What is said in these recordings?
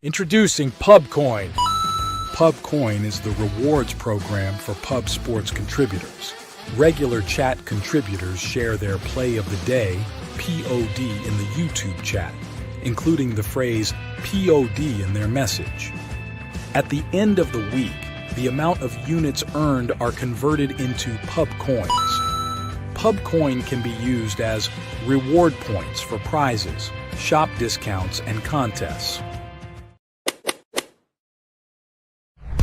Introducing PubCoin. PubCoin is the rewards program for pub sports contributors. Regular chat contributors share their play of the day, POD, in the YouTube chat, including the phrase POD in their message. At the end of the week, the amount of units earned are converted into PubCoins. PubCoin can be used as reward points for prizes, shop discounts, and contests.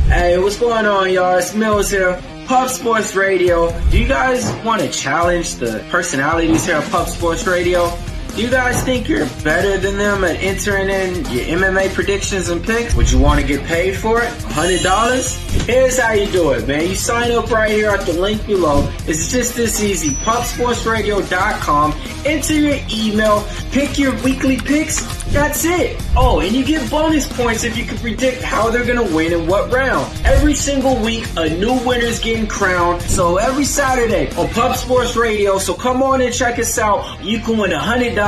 Hey, what's going on, y'all? It's Mills here, Pub Sports Radio. Do you guys want to challenge the personalities here at Pub Sports Radio? Do you guys think you're better than them at entering in your MMA predictions and picks? Would you want to get paid for it? $100? Here's how you do it, man. You sign up right here at the link below. It's just this easy. PubSportsRadio.com. Enter your email. Pick your weekly picks. That's it. Oh, and you get bonus points if you can predict how they're going to win in what round. Every single week, a new winner's getting crowned. So every Saturday on Pub Sports Radio. So come on and check us out. You can win $100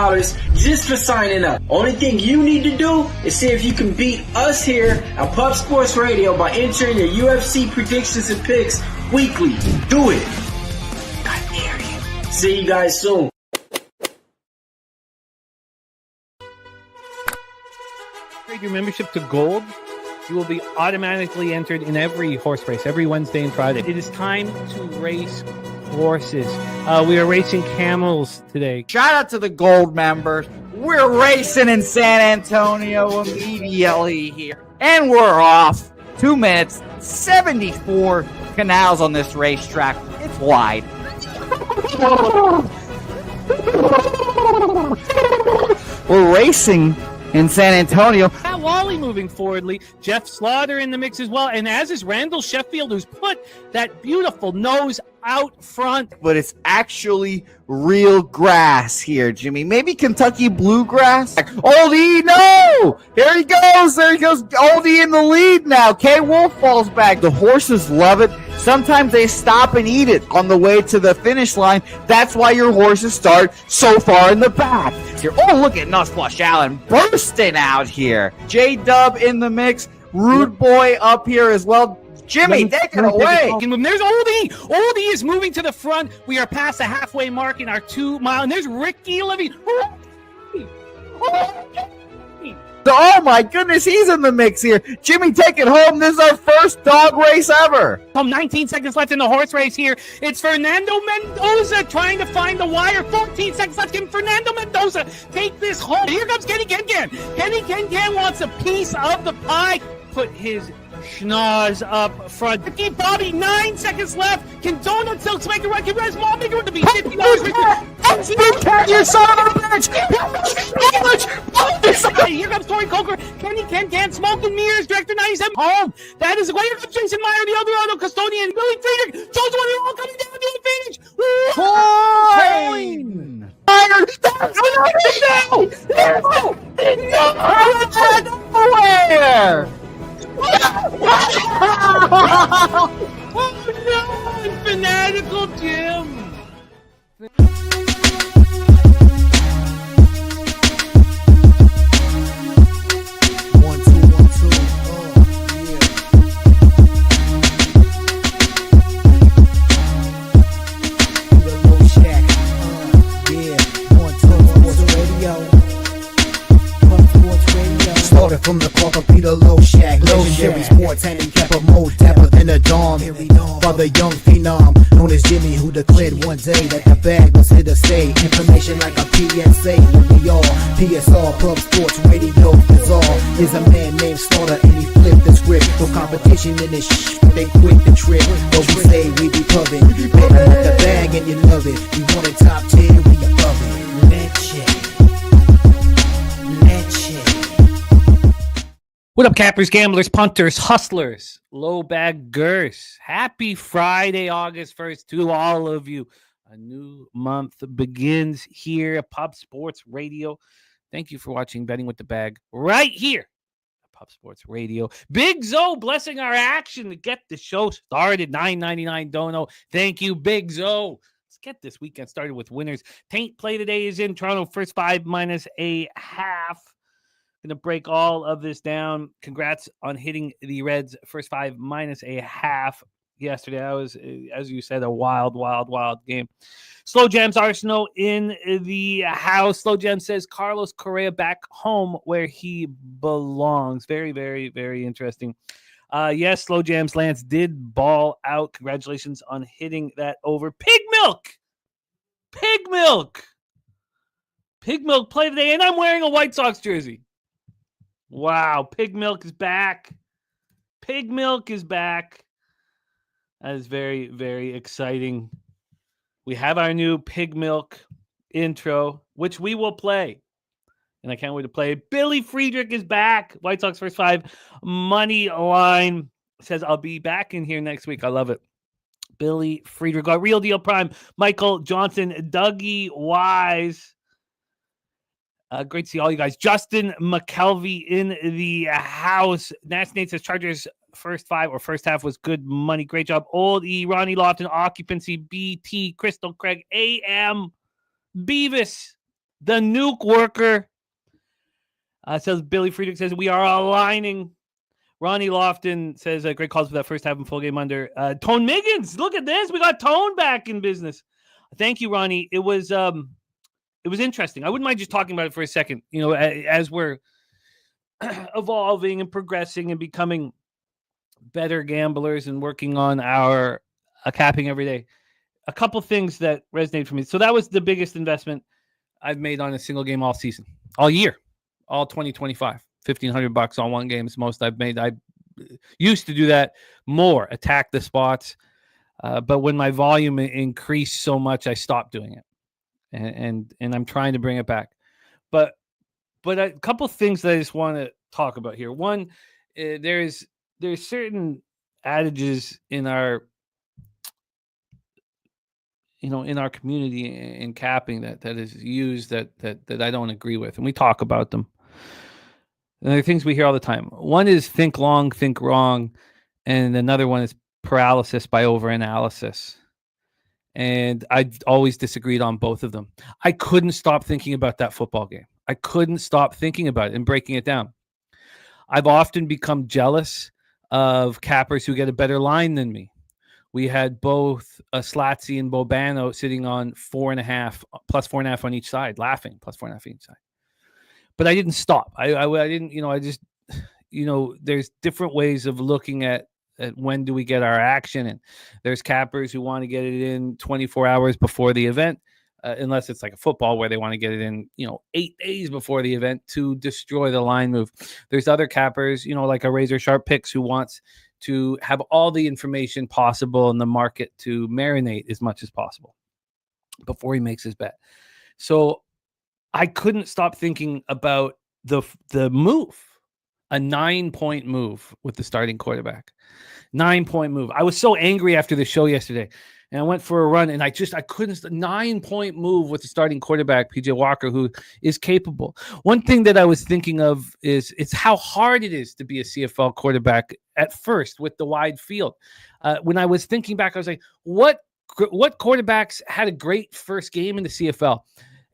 just for signing up. Only thing you need to do is see if you can beat us here at Pub Sports Radio by entering your UFC predictions and picks weekly. Do it. I dare you. See you guys soon. Upgrade your membership to Gold. You will be automatically entered in every horse race, every Wednesday and Friday. It is time to race horses. We are racing camels today. Shout out to the Gold members. We're racing in San Antonio immediately here. And we're off. 2 minutes, 74 canals on this racetrack. It's wide. We're racing in San Antonio. Pat Wally moving forwardly. Jeff Slaughter in the mix as well. And as is Randall Sheffield, who's put that beautiful nose out front. But it's actually real grass here, Jimmy. Maybe Kentucky bluegrass. Oldie, no! There he goes. Oldie in the lead now. K. Wolf falls back. The horses love it. Sometimes they stop and eat it on the way to the finish line. That's why your horses start so far in the back. Here. Oh, look at Nuss Flush Allen bursting out here. J-Dub in the mix. Rude Boy up here as well. Jimmy, take it away. There's Oldie. Oldie is moving to the front. We are past the halfway mark in our 2 mile. And there's Ricky Levy. Oh my goodness, he's in the mix here. Jimmy, take it home. This is our first dog race ever. 19 seconds left in the horse race here. It's Fernando Mendoza trying to find the wire. 14 seconds left. Can Fernando Mendoza take this home? Here comes Kenny Ken. Kenny Ken wants a piece of the pie. Put his schnoz up front. Keep Bobby, 9 seconds left. Can Donut Silks make a run? Can Res Mall make a run to be $50? Bouquett, you son of a bitch! Here comes Tori Coker. Kenny Ken, Smoke and Mirrors, Director 97. Home. That is where comes Jason Meyer, the Eldorado Custodian, Billy Friedrich. Joe's one all coming down to the finish. Coin! Nowhere! Oh no! Fanatical Jim! From the corporate Peter Low Shack, legendary sports handicapper, more dapper than a Dom. Father young phenom, known as Jimmy, who declared one day that the bag was here to stay. Information like a PSA, we all PSR Pub Sports Radio is all. Is a man named Slaughter and he flipped the script. No competition in this but they quit the trip. But we say we be pubbing, betting with the bag and you love it. We want a top 10, we above it. Legend. What up, cappers, gamblers, punters, hustlers, low baggers? Happy Friday, August 1st to all of you. A new month begins here at Pub Sports Radio. Thank you for watching Betting with the Bag right here at Pub Sports Radio. Big Zo blessing our action to get the show started. $9.99 dono. Thank you, Big Zo. Let's get this weekend started with winners. Taint play today is in Toronto. First 5 minus a half. Going to break all of this down. Congrats on hitting the Reds first 5 minus a half yesterday. That was, as you said, a wild game. Slow Jams Arsenal in the house. Slow Jam says Carlos Correa back home where he belongs. Very, very, very interesting. Yes, Slow Jams Lance did ball out. Congratulations on hitting that over. Pig milk play today, and I'm wearing a White Sox jersey. Wow, Pig Milk is back. That is very, very exciting. We have our new Pig Milk intro, which we will play. And I can't wait to play it. Billy Friedrich is back. White Sox first 5 money line. Says, I'll be back in here next week. I love it. Billy Friedrich. Got Real Deal Prime. Michael Johnson. Dougie Wise. Great to see all you guys. Justin McKelvey in the house. Nash Nate says Chargers first 5 or first half was good money. Great job. Old E, Ronnie Lofton, Occupancy, BT, Crystal Craig, AM, Beavis, the Nuke Worker. Says Billy Friedrich says we are aligning. Ronnie Lofton says great calls for that first half and full game under. Tone Miggins, look at this. We got Tone back in business. Thank you, Ronnie. It was interesting. I wouldn't mind just talking about it for a second. You know, as we're evolving and progressing and becoming better gamblers and working on our capping every day. A couple things that resonate for me. So that was the biggest investment I've made on a single game all season, all year, all 2025. $1,500 on one game is most I've made. I used to do that more, attack the spots. But when my volume increased so much, I stopped doing it. And I'm trying to bring it back. But a couple things that I just want to talk about here. One, there's certain adages in our community in capping that is used that I don't agree with, and we talk about them. And there are things we hear all the time. One is think long, think wrong, and another one is paralysis by overanalysis. And I always disagreed on both of them. I couldn't stop thinking about that football game. I couldn't stop thinking about it and breaking it down. I've often become jealous of cappers who get a better line than me. We had both Slatsy and Bobano sitting on 4.5, plus 4.5 on each side, laughing, plus 4.5 on each side. But I didn't stop. I didn't, there's different ways of looking at when do we get our action. And there's cappers who want to get it in 24 hours before the event, unless it's like a football where they want to get it in, 8 days before the event to destroy the line move. There's other cappers, like a Razor Sharp Picks who wants to have all the information possible in the market to marinate as much as possible before he makes his bet. So I couldn't stop thinking about the move, a 9-point move with the starting quarterback. 9-point move. I was so angry after the show yesterday, and I went for a run, and I couldn't. 9-point move with the starting quarterback, PJ Walker, who is capable. One thing that I was thinking of is it's how hard it is to be a CFL quarterback at first with the wide field. When I was thinking back, I was like, what quarterbacks had a great first game in the CFL?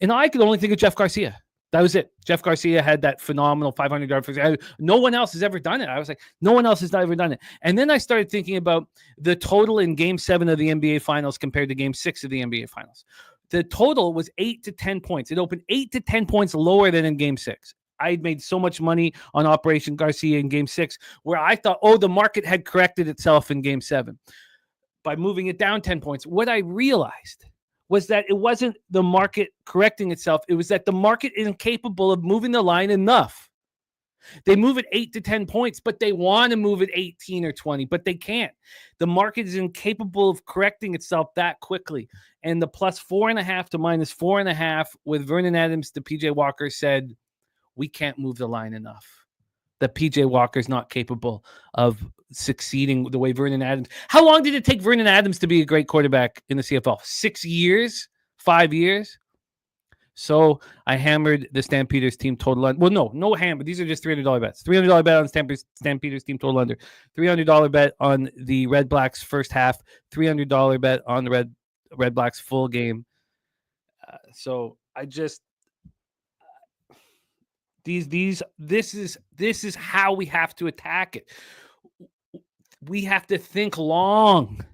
And I could only think of Jeff Garcia. That was it. Jeff Garcia had that phenomenal 500-yard first game. No one else has ever done it. I was like, no one else has ever done it. And then I started thinking about the total in Game 7 of the NBA Finals compared to Game 6 of the NBA Finals. The total was 8 to 10 points. It opened 8 to 10 points lower than in Game 6. I had made so much money on Operation Garcia in Game 6 where I thought, the market had corrected itself in Game 7 by moving it down 10 points. What I realized was that it wasn't the market correcting itself. It was that the market is incapable of moving the line enough. They move it 8 to 10 points, but they want to move it 18 or 20, but they can't. The market is incapable of correcting itself that quickly. And the plus 4.5 to minus 4.5 with Vernon Adams to PJ Walker said, we can't move the line enough. That PJ Walker is not capable of succeeding the way Vernon Adams. How long did it take Vernon Adams to be a great quarterback in the CFL? 6 years? 5 years? So I hammered the Stampeders team total under. Well, no hammer. These are just $300 bets. $300 bet on Stampeders team total under. $300 bet on the Red Blacks first half. $300 bet on the Red Blacks full game. So I just This is how we have to attack it. We have to think long,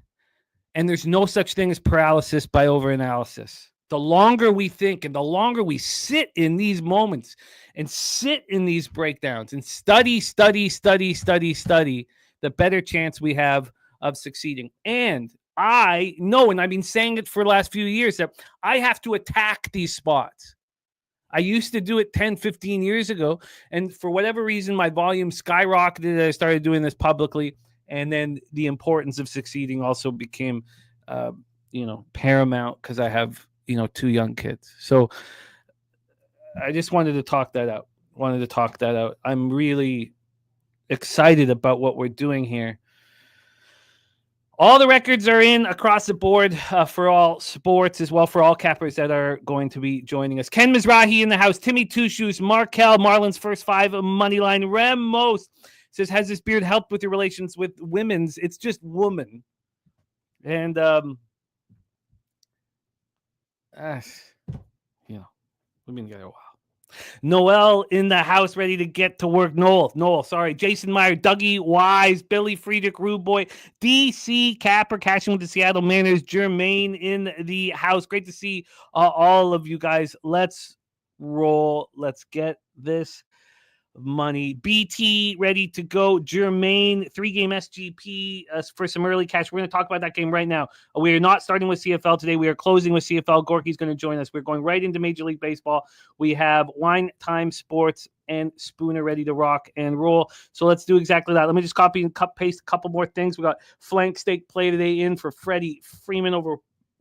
and there's no such thing as paralysis by overanalysis. The longer we think and the longer we sit in these moments and sit in these breakdowns and study, the better chance we have of succeeding. And I know, and I've been saying it for the last few years, that I have to attack these spots. I used to do it 10, 15 years ago, and for whatever reason, my volume skyrocketed. I started doing this publicly, and then the importance of succeeding also became, paramount because I have, 2 young kids. So I just wanted to talk that out. I'm really excited about what we're doing here. All the records are in across the board for all sports as well, for all cappers that are going to be joining us. Ken Mizrahi in the house. Timmy Two Shoes. Markel, Marlins first 5 money line. Remos says, has this beard helped with your relations with women's? It's just woman. And, we've been together a while. Noel in the house, ready to get to work. Noel, sorry. Jason Meyer, Dougie Wise, Billy Friedrich, Rude Boy, DC Capper, cashing with the Seattle Mariners, Jermaine in the house. Great to see all of you guys. Let's roll. Let's get this money. BT ready to go. Jermaine, 3-game SGP for some early cash. We're going to talk about that game right now. We are not starting with CFL today. We are closing with CFL. Gorky's going to join us. We're going right into Major League Baseball. We have Wine Time Sports and Spooner ready to rock and roll. So let's do exactly that. Let me just copy and paste a couple more things. We got flank steak play today in for Freddie Freeman over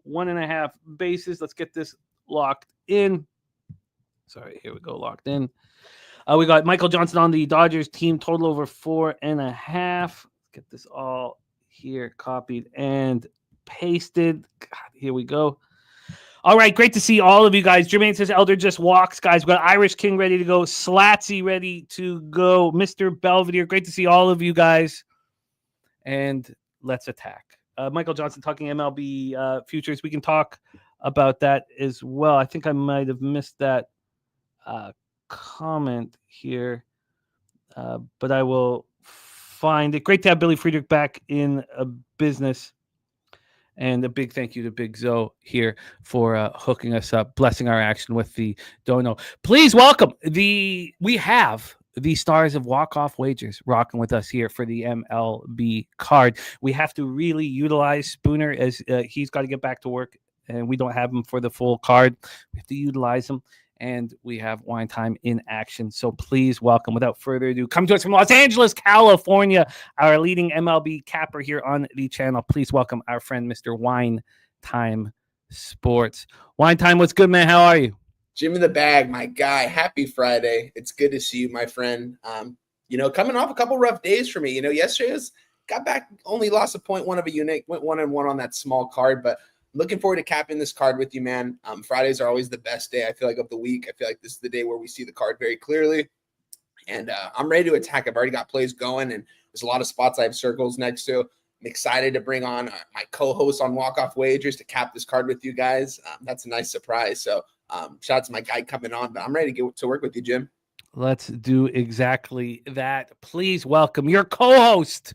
1.5 bases. Let's get this locked in. Sorry, here we go. Locked in. We got Michael Johnson on the Dodgers team, total over 4.5. Let's get this all here copied and pasted. God, here we go. All right, great to see all of you guys. Jermaine says Elder just walks, guys. We got Irish King ready to go. Slatsy ready to go. Mr. Belvedere, great to see all of you guys. And let's attack. Michael Johnson talking MLB futures. We can talk about that as well. I think I might have missed that comment here, but I will find it. Great to have Billy Friedrich back in business, and a big thank you to Big Zoe here for hooking us up, blessing our action with the dono. Please welcome we have the stars of walk-off wagers rocking with us here for the MLB card. We have to really utilize Spooner as he's got to get back to work, and we don't have him for the full card. We have to utilize him. And we have Wine Time in action. So please welcome, without further ado, come to us from Los Angeles, California, our leading MLB capper here on the channel. Please welcome our friend, Mr. Wine Time Sports. Wine Time, what's good, man? How are you? Jim in the bag, my guy. Happy Friday. It's good to see you, my friend. Coming off a couple rough days for me. Yesterday got back, only lost a 0.1 of a unit, went 1-1 on that small card, but looking forward to capping this card with you, man. Fridays are always the best day, I feel like, of the week. I feel like this is the day where we see the card very clearly. And I'm ready to attack. I've already got plays going, and there's a lot of spots I have circles next to. I'm excited to bring on my co-host on Walk-Off Wagers to cap this card with you guys. That's a nice surprise. So shout out to my guy coming on, but I'm ready to get to work with you, Jim. Let's do exactly that. Please welcome your co-host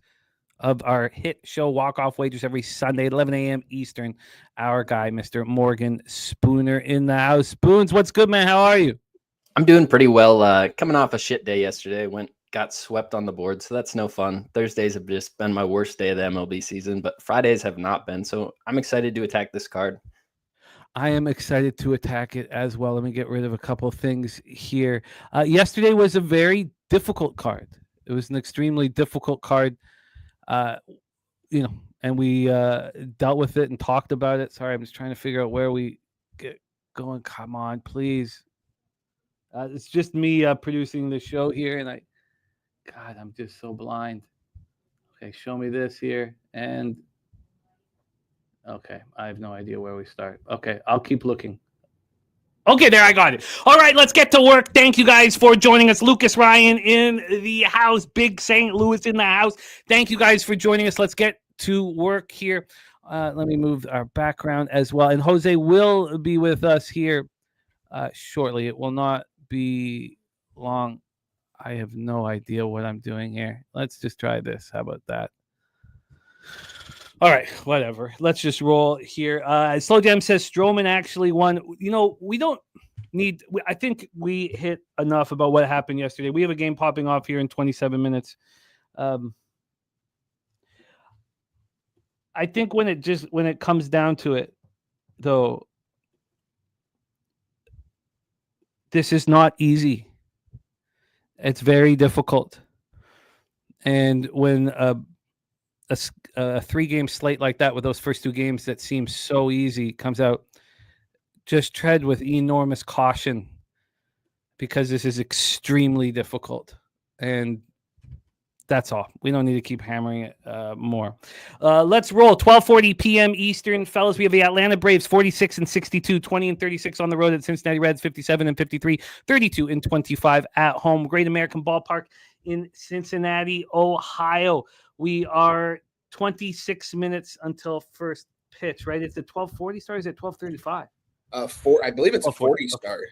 of our hit show Walk-Off Wagers every Sunday at 11 a.m. Eastern, our guy, Mr. Morgan Spooner in the house. Spoons, what's good, man? How are you? I'm doing pretty well. Coming off a shit day yesterday, got swept on the board, so that's no fun. Thursdays have just been my worst day of the MLB season, but Fridays have not been, so I'm excited to attack this card. I am excited to attack it as well. Let me get rid of a couple of things here. Yesterday was a very difficult card. It was an extremely difficult card. And we dealt with it and talked about it. Sorry, I'm just trying to figure out where we get going. Come on, please. It's just me producing the show here, and I'm just so blind. Okay, show me this here, and okay, I have no idea where we start. Okay, I'll keep looking. Okay, there, I got it. All right, let's get to work. Thank you guys for joining us. Lucas Ryan in the house. Big St. Louis in the house. Thank you guys for joining us. Let's get to work here. Let me move our background as well. And Jose will be with us here shortly. It will not be long. I have no idea what I'm doing here. Let's just try this. How about that? All right, whatever. Let's just roll here. Slow Jam says Strowman actually won. We don't need. I think we hit enough about what happened yesterday. We have a game popping off here in 27 minutes. I think when it comes down to it, though, this is not easy. It's very difficult. And when a 3-game slate like that with those first 2 games that seems so easy comes out, just tread with enormous caution because this is extremely difficult. And that's all. We don't need to keep hammering it more. Let's roll. 12:40 p.m. Eastern. Fellas, we have the Atlanta Braves 46-62, 20-36 on the road at Cincinnati Reds 57-53, 32-25 at home. Great American Ballpark in Cincinnati, Ohio. We are 26 minutes until first pitch, right? It's at 12:40 start. Is it 12:35? I believe it's a 40 start.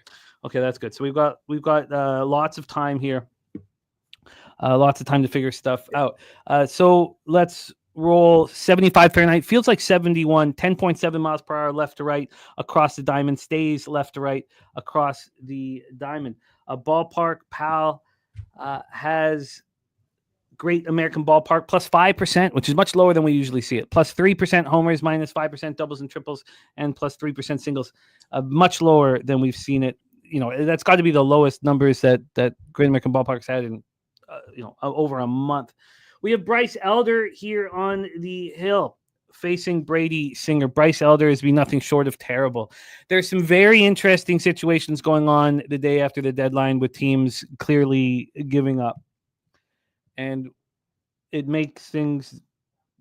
Okay, that's good. So we've got lots of time here. Lots of time to figure stuff out. So let's roll. 75 Fahrenheit. Feels like 71. 10.7 miles per hour left to right across the diamond. Stays left to right across the diamond. Ballpark Pal has Great American Ballpark plus 5%, which is much lower than we usually see it. Plus 3% homers, minus 5% doubles and triples, and plus 3% singles. Much lower than we've seen it. That's got to be the lowest numbers that Great American Ballpark's had in over a month. We have Bryce Elder here on the hill facing Brady Singer. Bryce Elder has been nothing short of terrible. There's some very interesting situations going on the day after the deadline with teams clearly giving up. And it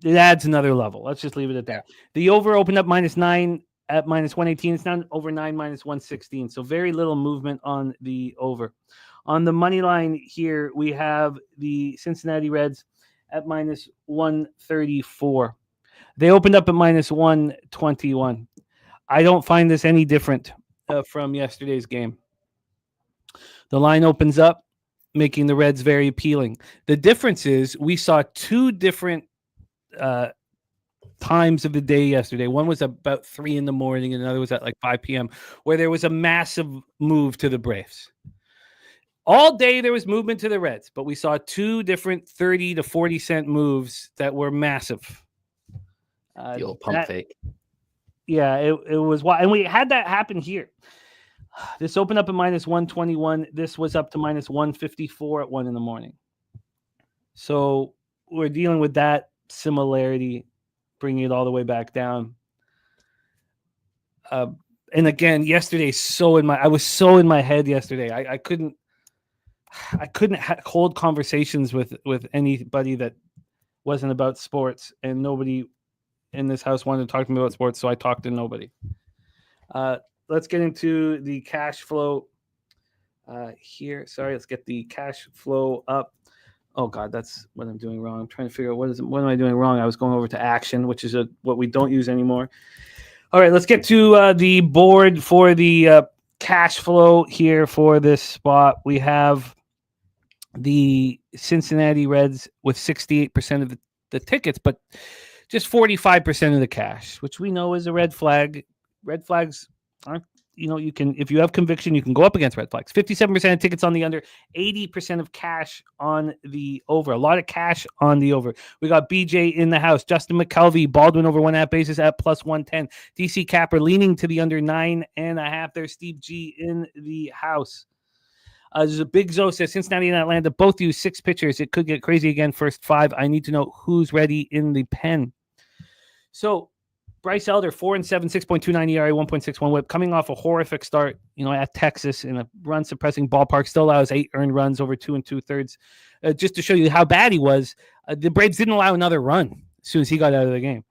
adds another level. Let's just leave it at that. The over opened up -9 at -118. It's now over 9 -116. So very little movement on the over. On the money line here, we have the Cincinnati Reds at -134. They opened up at -121. I don't find this any different from yesterday's game. The line opens up, making the Reds very appealing. The difference is we saw 2 different times of the day yesterday. One was about 3 in the morning, and another was at like 5 p.m., where there was a massive move to the Braves. All day there was movement to the Reds, but we saw 2 different 30 to 40 cent moves that were massive. The old pump fake. Yeah, it was wild. And we had that happen here. This opened up at -121. This was up to -154 at 1 in the morning. So we're dealing with that similarity, bringing it all the way back down. And again, yesterday, I was so in my head yesterday. I couldn't hold conversations with anybody that wasn't about sports, and nobody in this house wanted to talk to me about sports, so I talked to nobody. Let's get into the cash flow here. Sorry, let's get the cash flow up. Oh God, that's what I'm doing wrong. I'm trying to figure out what am I doing wrong. I was going over to action, which is what we don't use anymore. All right, let's get to the board for the cash flow here for this spot. We have the Cincinnati Reds with 68% of the tickets, but just 45% of the cash, which we know is a red flag. Red flags aren't, you can, if you have conviction, you can go up against red flags. 57% of tickets on the under, 80% of cash on the over. A lot of cash on the over. We got BJ in the house. Justin Mcelvy, Baldwin over 1.5 bases at +110. DC Capper leaning to the under 9.5. There's Steve G in the house. There's a Big Zo says Cincinnati and Atlanta both use 6 pitchers. It could get crazy again. First 5. I need to know who's ready in the pen. So Bryce Elder, 4-7, 6.29 ERA, 1.61 WHIP, coming off a horrific start, at Texas in a run-suppressing ballpark. Still allows 8 earned runs over 2 2/3. Just to show you how bad he was, the Braves didn't allow another run as soon as he got out of the game.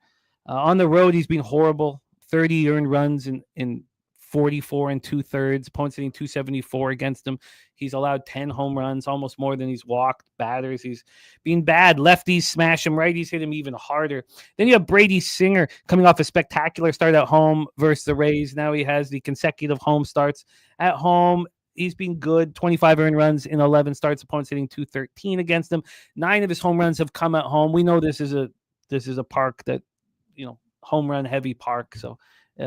On the road, he's been horrible. 30 earned runs in 44 2/3. Opponents hitting 274 against him. He's allowed 10 home runs, almost more than he's walked batters. He's been bad. Lefties smash him. Righties hit him even harder. Then you have Brady Singer coming off a spectacular start at home versus the Rays. Now he has the consecutive home starts at home he's been good. 25 earned runs in 11 starts. Opponents hitting .213 against him. 9 of his home runs have come at home. We know this is a park that, home run heavy park. So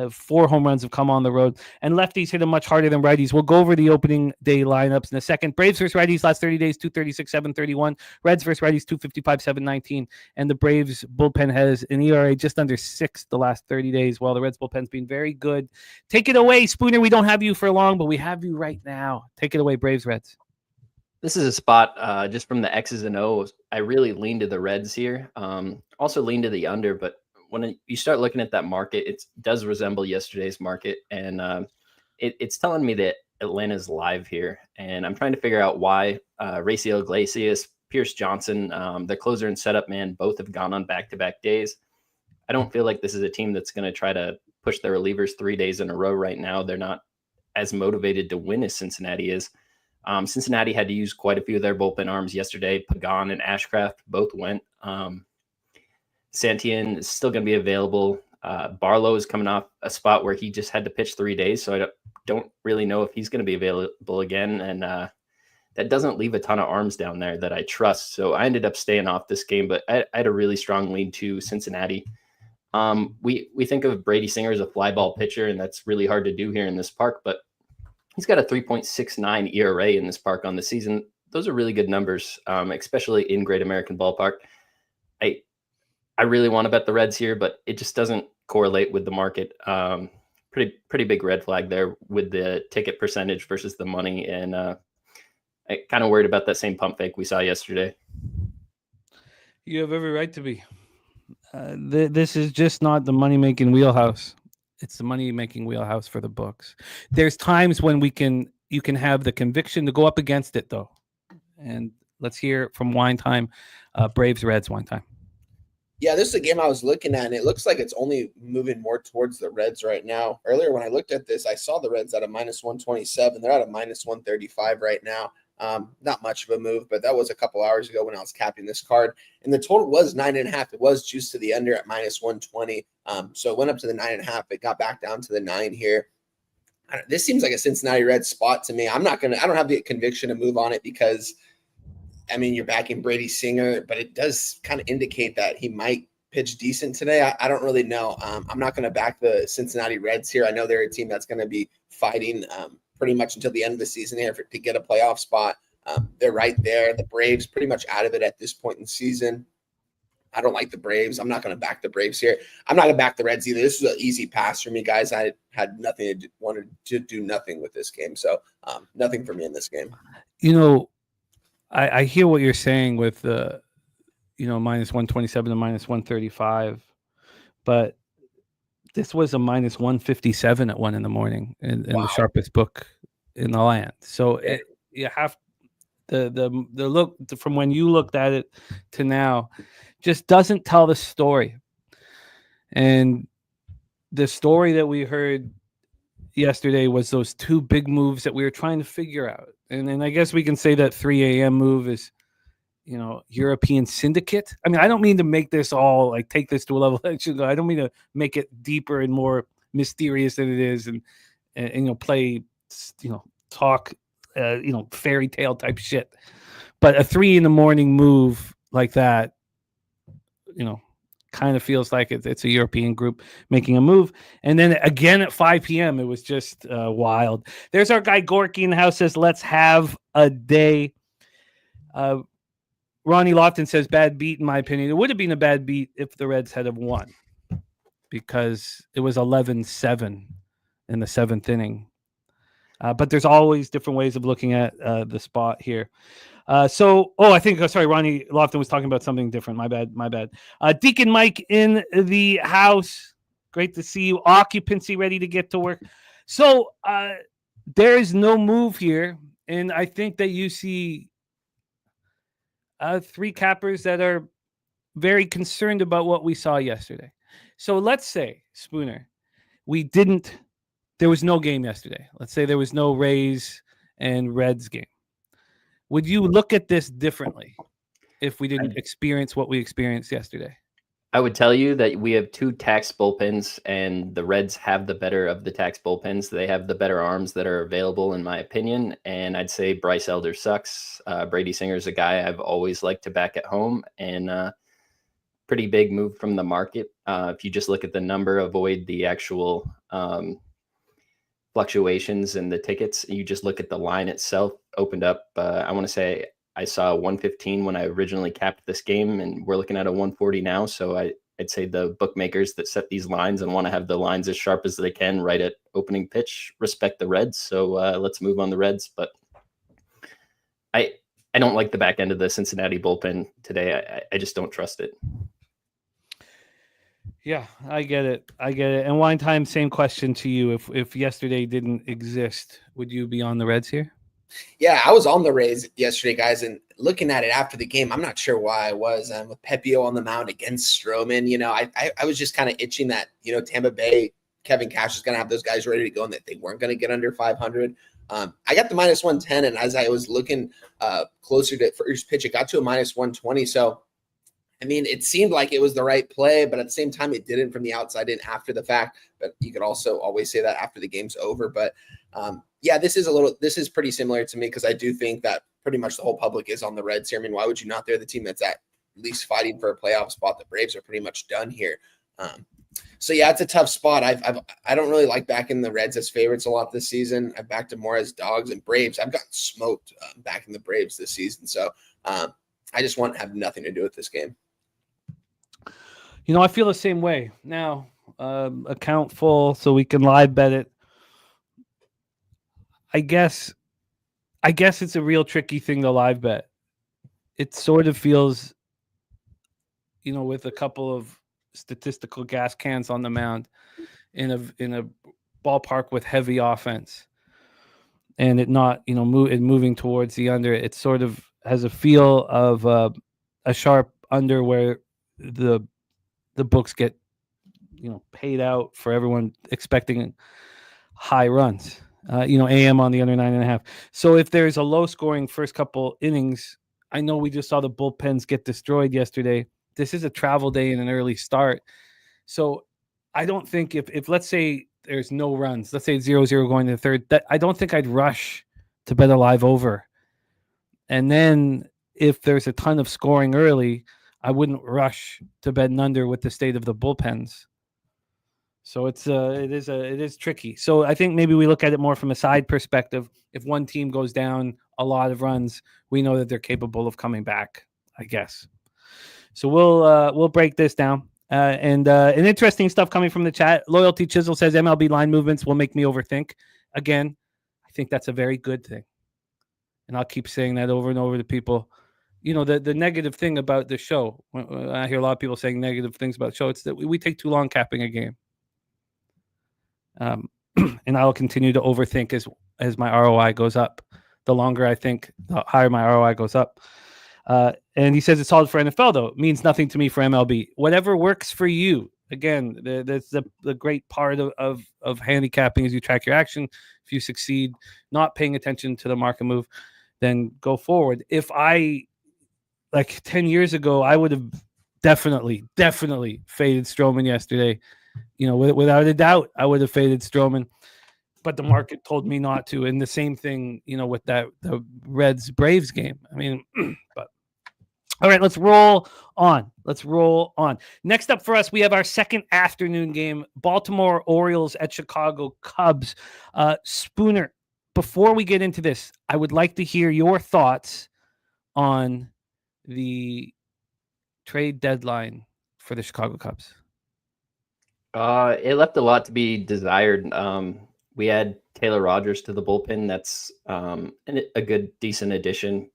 4 home runs have come on the road, and lefties hit them much harder than righties. We'll go over the opening day lineups in a second. Braves versus righties last 30 days, 236, 731. Reds versus righties, 255, 719. And the Braves bullpen has an ERA just under 6 the last 30 days, while the Reds bullpen's been very good. Take it away, Spooner. We don't have you for long, but we have you right now. Take it away, Braves, Reds. This is a spot just from the X's and O's. I really lean to the Reds here. Also lean to the under, but when you start looking at that market, it does resemble yesterday's market, and it's telling me that Atlanta's live here, and I'm trying to figure out why. Raciel Iglesias, Pierce Johnson, their closer and setup man, both have gone on back-to-back days. I don't feel like this is a team that's going to try to push their relievers 3 days in a row right now. They're not as motivated to win as Cincinnati is. Cincinnati had to use quite a few of their bullpen arms yesterday. Pagan and Ashcraft both went. Santian is still going to be available. Barlow is coming off a spot where he just had to pitch 3 days, so I don't really know if he's going to be available again. And that doesn't leave a ton of arms down there that I trust. So I ended up staying off this game, but I had a really strong lead to Cincinnati. We think of Brady Singer as a fly ball pitcher, and that's really hard to do here in this park, but he's got a 3.69 ERA in this park on the season. Those are really good numbers, especially in Great American Ballpark. I really want to bet the Reds here, but it just doesn't correlate with the market. Pretty big red flag there with the ticket percentage versus the money, and I kind of worried about that same pump fake we saw yesterday. You have every right to be. This is just not the money-making wheelhouse. It's the money-making wheelhouse for the books. There's times when you can have the conviction to go up against it, though. And let's hear from Wine Time, Braves Reds Wine Time. Yeah, this is a game I was looking at, and it looks like it's only moving more towards the Reds right now. Earlier when I looked at this, I saw the Reds at a -127. They're at a -135 right now. Not much of a move, but that was a couple hours ago when I was capping this card. And the total was 9.5. It was juiced to the under at -120. So it went up to the 9.5. It got back down to the 9 here. This seems like a Cincinnati Reds spot to me. I don't have the conviction to move on it because, I mean, you're backing Brady Singer, but it does kind of indicate that he might pitch decent today. I don't really know. I'm not going to back the Cincinnati Reds here. I know they're a team that's going to be fighting pretty much until the end of the season here to get a playoff spot. They're right there. The Braves pretty much out of it at this point in the season. I don't like the Braves. I'm not going to back the Braves here. I'm not going to back the Reds either. This is an easy pass for me, guys. I had nothing to do, wanted to do nothing with this game. So nothing for me in this game. I hear what you're saying with the, -127 to -135, but this was a -157 at 1 a.m. in the sharpest book in the land. So you have the look from when you looked at it to now just doesn't tell the story. And the story that we heard yesterday was those 2 big moves that we were trying to figure out. And I guess we can say that 3 a.m. move is, European syndicate. I mean, I don't mean to make this all like take this to a level that should go. I don't mean to make it deeper and more mysterious than it is, and play, talk, fairy tale type shit. But a 3 a.m. move like that, kind of feels like it's a European group making a move. And then again at 5 p.m., it was just wild. There's our guy Gorki in the house says, let's have a day. Ronnie Lofton says, bad beat, in my opinion. It would have been a bad beat if the Reds had have won because it was 11-7 in the 7th inning. But there's always different ways of looking at the spot here. Ronnie Lofton was talking about something different. My bad. Deacon Mike in the house. Great to see you. Occupancy ready to get to work. So there is no move here. And I think that you see 3 cappers that are very concerned about what we saw yesterday. So let's say, Spooner, there was no game yesterday. Let's say there was no Rays and Reds game. Would you look at this differently if we didn't experience what we experienced yesterday? I would tell you that we have 2 tax bullpens, and the Reds have the better of the tax bullpens. They have the better arms that are available, in my opinion. And I'd say Bryce Elder sucks. Brady Singer's a guy I've always liked to back at home, and pretty big move from the market. If you just look at the number, avoid the actual fluctuations in the tickets, you just look at the line itself, opened up. I want to say I saw 115 when I originally capped this game, and we're looking at a 140 now. So I'd say the bookmakers that set these lines and want to have the lines as sharp as they can right at opening pitch respect the Reds. So let's move on the Reds. But I don't like the back end of the Cincinnati bullpen today. I just don't trust it. Yeah, I get it. And Wine Time, same question to you. If yesterday didn't exist, would you be on the Reds here? Yeah, I was on the Rays yesterday, guys, and looking at it after the game, I'm not sure why I was. With Pepio on the mound against Stroman, I was just kind of itching that, Tampa Bay, Kevin Cash is going to have those guys ready to go and that they weren't going to get under 500. I got the minus 110, and as I was looking closer to first pitch, it got to a minus 120. So, I mean, it seemed like it was the right play, but at the same time, it didn't from the outside in after the fact. But you could also always say that after the game's over. But yeah, this is pretty similar to me because I do think that pretty much the whole public is on the Reds here. I mean, why would you not? They're the team that's at least fighting for a playoff spot. The Braves are pretty much done here. So yeah, it's a tough spot. I don't really like backing the Reds as favorites a lot this season. I've backed them more as dogs and Braves. I've gotten smoked backing the Braves this season. So I just want to have nothing to do with this game. I feel the same way. Now, account full so we can live bet it. I guess it's a real tricky thing to live bet. It sort of feels, with a couple of statistical gas cans on the mound in a ballpark with heavy offense, and it not moving towards the under. It sort of has a feel of a sharp under where the books get paid out for everyone expecting high runs. AM on the under 9.5. So if there's a low scoring first couple innings, I know we just saw the bullpens get destroyed yesterday. This is a travel day and an early start. So I don't think if let's say there's no runs, let's say 0-0 going to the third, that I don't think I'd rush to bet a live over. And then if there's a ton of scoring early, I wouldn't rush to bet an under with the state of the bullpens. So it is tricky. So I think maybe we look at it more from a side perspective. If one team goes down a lot of runs, we know that they're capable of coming back, I guess. So we'll break this down. And interesting stuff coming from the chat. Loyalty Chisel says MLB line movements will make me overthink. Again, I think that's a very good thing. And I'll keep saying that over and over to people. The negative thing about the show, when I hear a lot of people saying negative things about the show, it's that we take too long capping a game. And I will continue to overthink as my ROI goes up. The longer I think, the higher my ROI goes up. And he says it's solid for NFL, though. It means nothing to me for MLB. Whatever works for you. Again, that's the great part of handicapping is you track your action. If you succeed not paying attention to the market move, then go forward. If I, 10 years ago, I would have definitely faded Stroman yesterday. Without a doubt, I would have faded Stroman, but the market told me not to. And the same thing, with the Reds Braves game. I mean, but all right, let's roll on. Next up for us, we have our second afternoon game, Baltimore Orioles at Chicago Cubs. Spooner, before we get into this, I would like to hear your thoughts on the trade deadline for the Chicago Cubs. It left a lot to be desired. We add Taylor Rogers to the bullpen. That's a good, decent addition.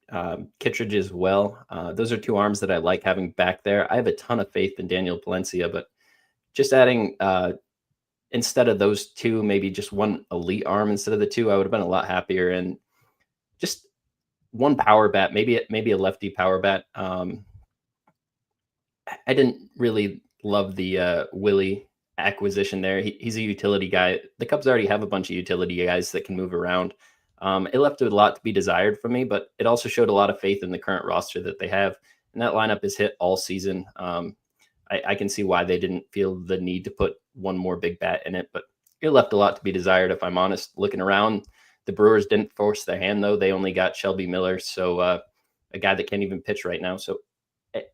Kittredge as well. Those are two arms that I like having back there. I have a ton of faith in Daniel Palencia, but just adding instead of those two, maybe just one elite arm instead of the two, I would have been a lot happier. And just one power bat, maybe a lefty power bat. I didn't really love the Willie acquisition there. He's a utility guy. The Cubs already have a bunch of utility guys that can move around. It left a lot to be desired for me, but it also showed a lot of faith in the current roster that they have. And that lineup is hit all season. I can see why they didn't feel the need to put one more big bat in it, but it left a lot to be desired, if I'm honest. Looking around, the Brewers didn't force their hand, though. They only got Shelby Miller, so a guy that can't even pitch right now. So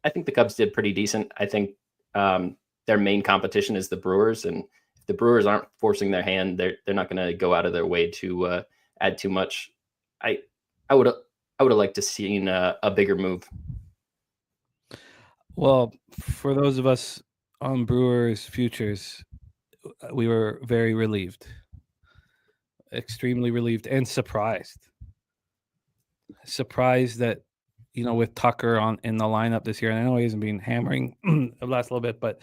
I think the Cubs did pretty decent. I think their main competition is the Brewers, and if the Brewers aren't forcing their hand, they're not going to go out of their way to add too much. I would have liked to seen a bigger move. Well, for those of us on Brewers futures, we were very relieved, extremely relieved, and surprised that, with Tucker in the lineup this year, and I know he hasn't been hammering the last little bit, but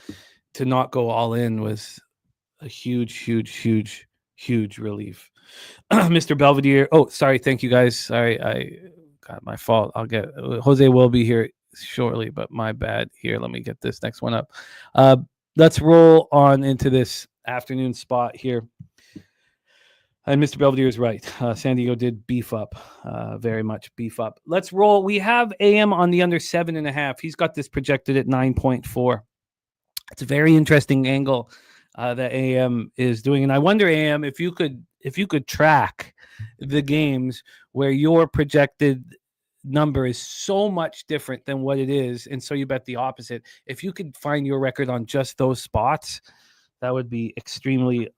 to not go all in was a huge relief. Mr. Belvedere. Oh, sorry. Thank you guys. Sorry. I got my fault. Jose will be here shortly, but my bad. Here, let me get this next one up. Let's roll on into this afternoon spot here. And Mr. Belvedere is right. San Diego did beef up, very much beef up. Let's roll. We have AM on the under 7.5. He's got this projected at 9.4. It's a very interesting angle that AM is doing, and I wonder, AM, if you could track the games where your projected number is so much different than what it is, and so you bet the opposite. If you could find your record on just those spots, that would be extremely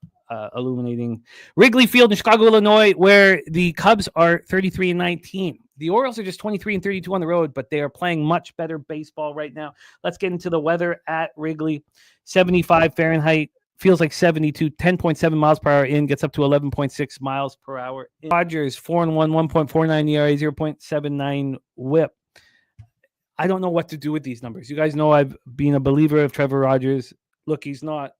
illuminating. Wrigley Field in Chicago, Illinois, where the Cubs are 33-19. The Orioles are just 23-32 on the road, but they are playing much better baseball right now. Let's get into the weather at Wrigley. 75 Fahrenheit, feels like 72, 10.7 miles per hour in, gets up to 11.6 miles per hour. Rogers, 4-1, 1.49 ERA, 0.79 whip. I don't know what to do with these numbers. You guys know I've been a believer of Trevor Rogers. Look, he's not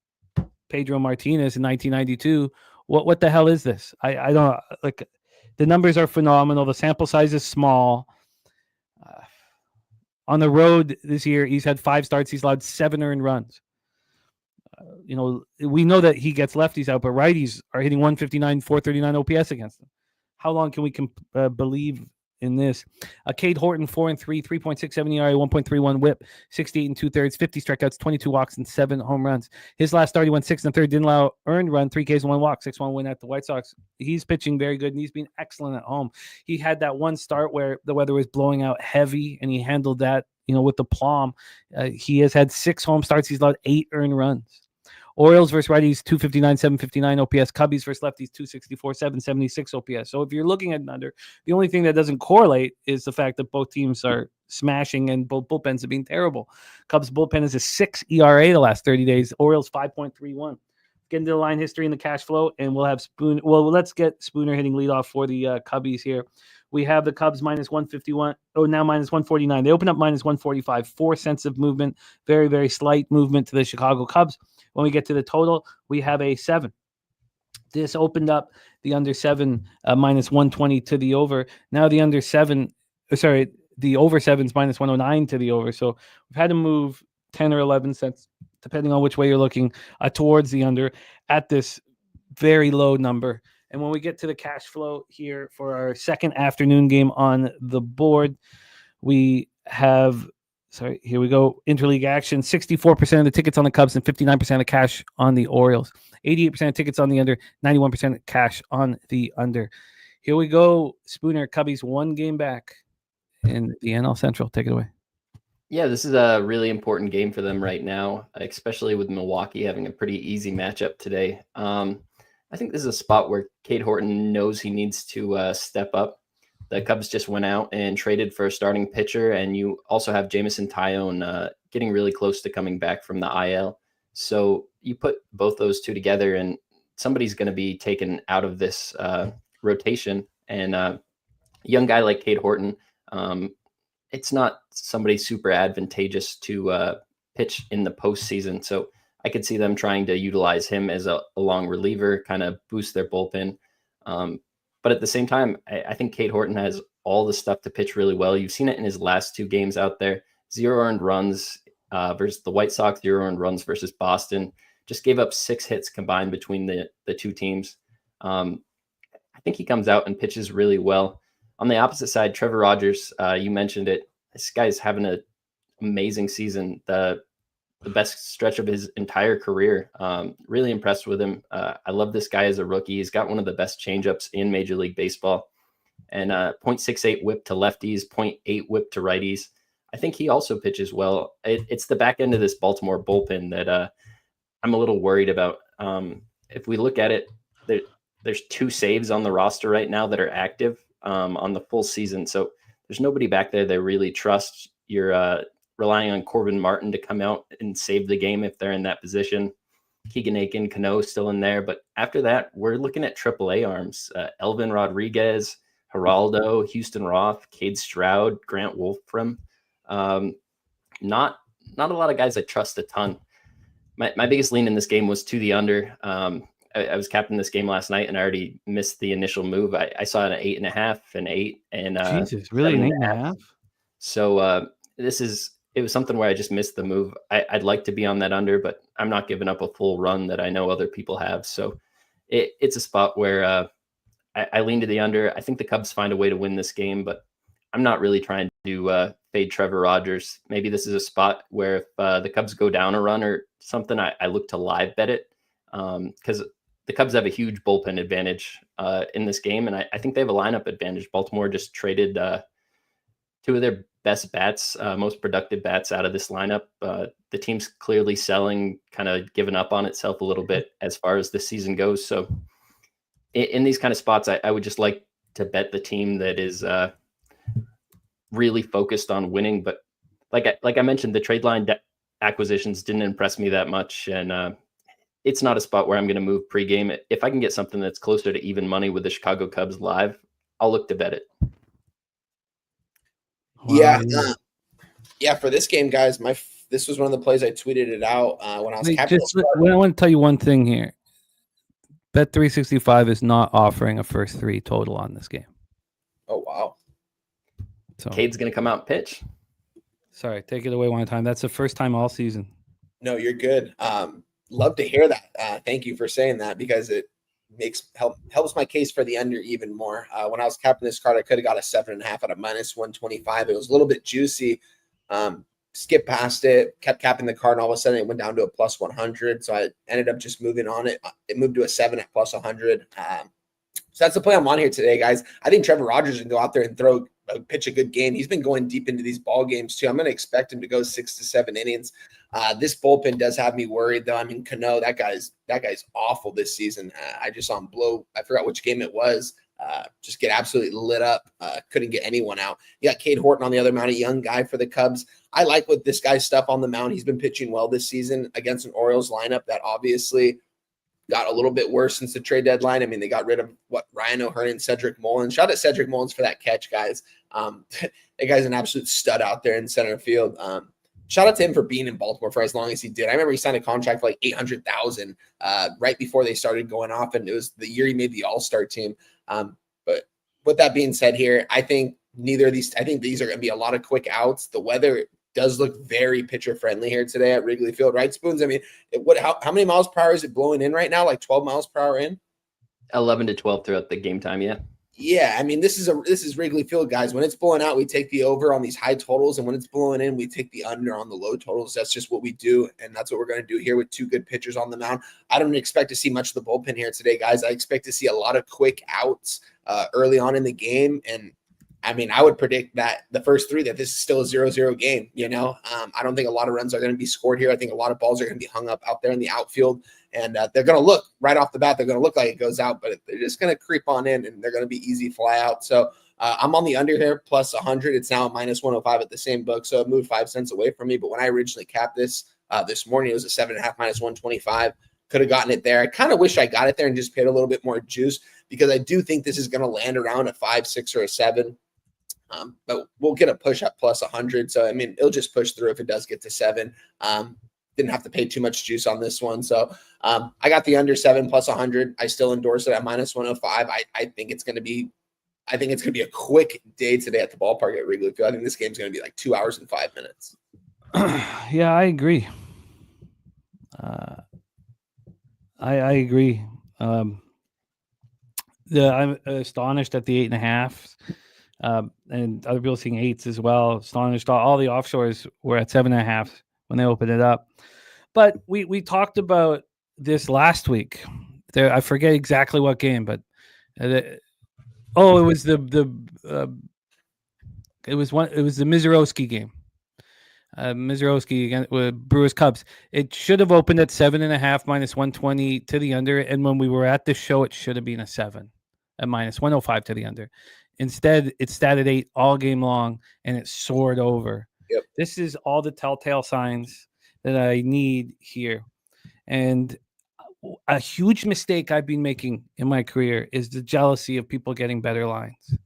Pedro Martinez in 1992. What the hell is this? I don't like. The numbers are phenomenal. The sample size is small. On the road this year, he's had 5 starts. He's allowed 7 earned runs. We know that he gets lefties out, but righties are hitting 159, 439 OPS against him. How long can we believe in this? Cade Horton, 4-3, 3.67 ERA, 1.31 whip, 68 2/3, 50 strikeouts, 22 walks, and 7 home runs. His last start, he went 6 1/3, didn't allow earned run, 3 Ks and 1 walk, 6-1 win at the White Sox. He's pitching very good, and he's been excellent at home. He had that one start where the weather was blowing out heavy, and he handled that, with the plum. He has had 6 home starts. He's allowed 8 earned runs. Orioles versus righties, 259, 759 OPS. Cubbies versus lefties, 264, 776 OPS. So if you're looking at an under, the only thing that doesn't correlate is the fact that both teams are smashing and both bullpens have been terrible. Cubs bullpen is a 6 ERA the last 30 days. Orioles 5.31. Get into the line history and the cash flow, and we'll have Spooner. Well, let's get Spooner hitting leadoff for the Cubbies here. We have the Cubs minus 151. Oh, now minus 149. They open up minus 145. 4 cents of movement. Very, very slight movement to the Chicago Cubs. When we get to the total, we have a 7. This opened up the under 7 minus 120 to the over. Now the under 7, the over 7's minus 109 to the over. So we've had to move 10 or 11 cents, depending on which way you're looking, towards the under at this very low number. And when we get to the cash flow here for our second afternoon game on the board, we have, here we go, interleague action, 64% of the tickets on the Cubs and 59% of cash on the Orioles. 88% of tickets on the under, 91% cash on the under. Here we go, Spooner. Cubbies 1 game back in the NL Central. Take it away. Yeah, this is a really important game for them right now, especially with Milwaukee having a pretty easy matchup today. I think this is a spot where Cade Horton knows he needs to step up. The Cubs just went out and traded for a starting pitcher, and you also have Jamison Tyone getting really close to coming back from the IL. So you put both those two together, and somebody's going to be taken out of this rotation. And a young guy like Cade Horton, it's not somebody super advantageous to pitch in the postseason. So I could see them trying to utilize him as a long reliever, kind of boost their bullpen. But at the same time, I think Cade Horton has all the stuff to pitch really well. You've seen it in his last 2 games out there. 0 earned runs versus the White Sox, 0 earned runs versus Boston. Just gave up 6 hits combined between the 2 teams. I think he comes out and pitches really well. On the opposite side, Trevor Rogers, you mentioned it. This guy's having an amazing season. the best stretch of his entire career. Really impressed with him. I love this guy as a rookie. He's got one of the best changeups in Major League Baseball, and 0.68 whip to lefties, 0.8 whip to righties. I think he also pitches well. It's the back end of this Baltimore bullpen that I'm a little worried about. If we look at it, there's 2 saves on the roster right now that are active on the full season. So there's nobody back there they really trust. You're relying on Corbin Martin to come out and save the game if they're in that position. Keegan Aiken, Cano still in there. But after that, we're looking at AAA arms. Elvin Rodriguez, Geraldo, Houston Roth, Cade Stroud, Grant Wolfram. Not a lot of guys I trust a ton. My biggest lean in this game was to the under. I was captaining this game last night, and I already missed the initial move. I saw an 8.5, an 8, and Jesus, really, an 8.5? So it was something where I just missed the move. I'd like to be on that under, but I'm not giving up a full run that I know other people have. So it's a spot where I lean to the under. I think the Cubs find a way to win this game, but I'm not really trying to fade Trevor Rogers. Maybe this is a spot where if the Cubs go down a run or something, I look to live bet it because the Cubs have a huge bullpen advantage in this game, and I think they have a lineup advantage. Baltimore just traded 2 of their best bats, most productive bats out of this lineup. The team's clearly selling, kind of giving up on itself a little bit as far as the season goes. So in these kind of spots, I would just like to bet the team that is really focused on winning. But like I mentioned, the trade line acquisitions didn't impress me that much, and it's not a spot where I'm going to move pregame. If I can get something that's closer to even money with the Chicago Cubs live, I'll look to bet it. Yeah. Yeah. For this game, guys, this was one of the plays I tweeted it out when I was captain. I want to tell you one thing here. Bet365 is not offering a first 3 total on this game. Oh, wow. So Cade's going to come out and pitch. Sorry, take it away one time. That's the first time all season. No, you're good. Love to hear that. Thank you for saying that because it helps my case for the under even more. When I was capping this card, I could have got a 7.5 at a -125. It was a little bit juicy. Skipped past it, kept capping the card, and all of a sudden it went down to a +100. So I ended up just moving on it. It moved to a 7 at +100. So that's the play I'm on here today, guys. I think Trevor Rogers can go out there and pitch a good game. He's been going deep into these ball games too. I'm going to expect him to go 6 to 7 innings. This bullpen does have me worried, though. I mean, Cano, that guy's awful this season. I just saw him blow. I forgot which game it was. Just get absolutely lit up. Couldn't get anyone out. You got Cade Horton on the other mound, a young guy for the Cubs. I like what this guy's stuff on the mound. He's been pitching well this season against an Orioles lineup that obviously got a little bit worse since the trade deadline. I mean, they got rid of Ryan O'Hearn and Cedric Mullins. Shout out to Cedric Mullins for that catch, guys. That guy's an absolute stud out there in center field. Shout out to him for being in Baltimore for as long as he did. I remember he signed a contract for like $800,000 right before they started going off, and it was the year he made the All-Star team. But with that being said here, I think these are going to be a lot of quick outs. The weather does look very pitcher friendly here today at Wrigley Field, right, Spoons? I mean, how many miles per hour is it blowing in right now? Like 12 miles per hour in? 11 to 12 throughout the game time, yeah. Yeah, I mean, this is Wrigley Field, guys. When it's blowing out, we take the over on these high totals, and when it's blowing in, we take the under on the low totals. That's just what we do, and that's what we're going to do here with 2 good pitchers on the mound. I don't expect to see much of the bullpen here today, guys. I expect to see a lot of quick outs early on in the game, and I mean, I would predict that the first 3 that this is still a 0-0 game. You know, I don't think a lot of runs are going to be scored here. I think a lot of balls are going to be hung up out there in the outfield, and they're going to look right off the bat. They're going to look like it goes out, but they're just going to creep on in, and they're going to be easy fly out. So I'm on the under here plus 100. It's now -105 at the same book, so it moved 5 cents away from me. But when I originally capped this morning, it was a 7.5 -125. Could have gotten it there. I kind of wish I got it there and just paid a little bit more juice because I do think this is going to land around a 5, 6, or a 7. But we'll get a push up plus 100. So, I mean, it'll just push through if it does get to 7. Didn't have to pay too much juice on this one. So I got the under 7 plus 100. I still endorse it at -105. I think it's going to be a quick day today at the ballpark at Wrigley Field. I think this game's going to be like 2 hours and 5 minutes. Yeah, I agree. I agree. I'm astonished at the 8.5. And other people seeing 8s as well. Astonished. All the offshores were at 7.5 when they opened it up. But we talked about this last week. There, I forget exactly what game, but it was the Mizorowski game. Mizorowski against Brewers Cubs. It should have opened at 7.5 -120 to the under, and when we were at the show, it should have been a 7 at -105 to the under. Instead, it sat at 8 all game long, and it soared over. Yep. This is all the telltale signs that I need here, and a huge mistake I've been making in my career is the jealousy of people getting better lines.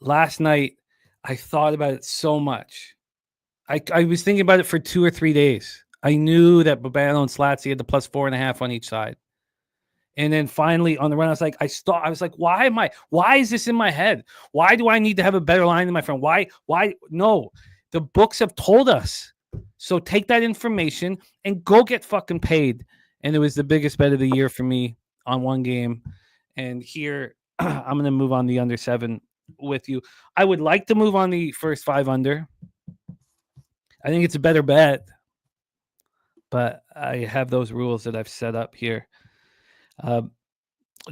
Last night, I thought about it so much. I was thinking about it for 2 or 3 days. I knew that Babano and Slatsy had the +4.5 on each side. And then finally on the run, I was like, I was like, why is this in my head? Why do I need to have a better line than my friend? Why? No, the books have told us. So take that information and go get fucking paid. And it was the biggest bet of the year for me on one game. And here I'm going to move on the under 7 with you. I would like to move on the first 5 under. I think it's a better bet, but I have those rules that I've set up here.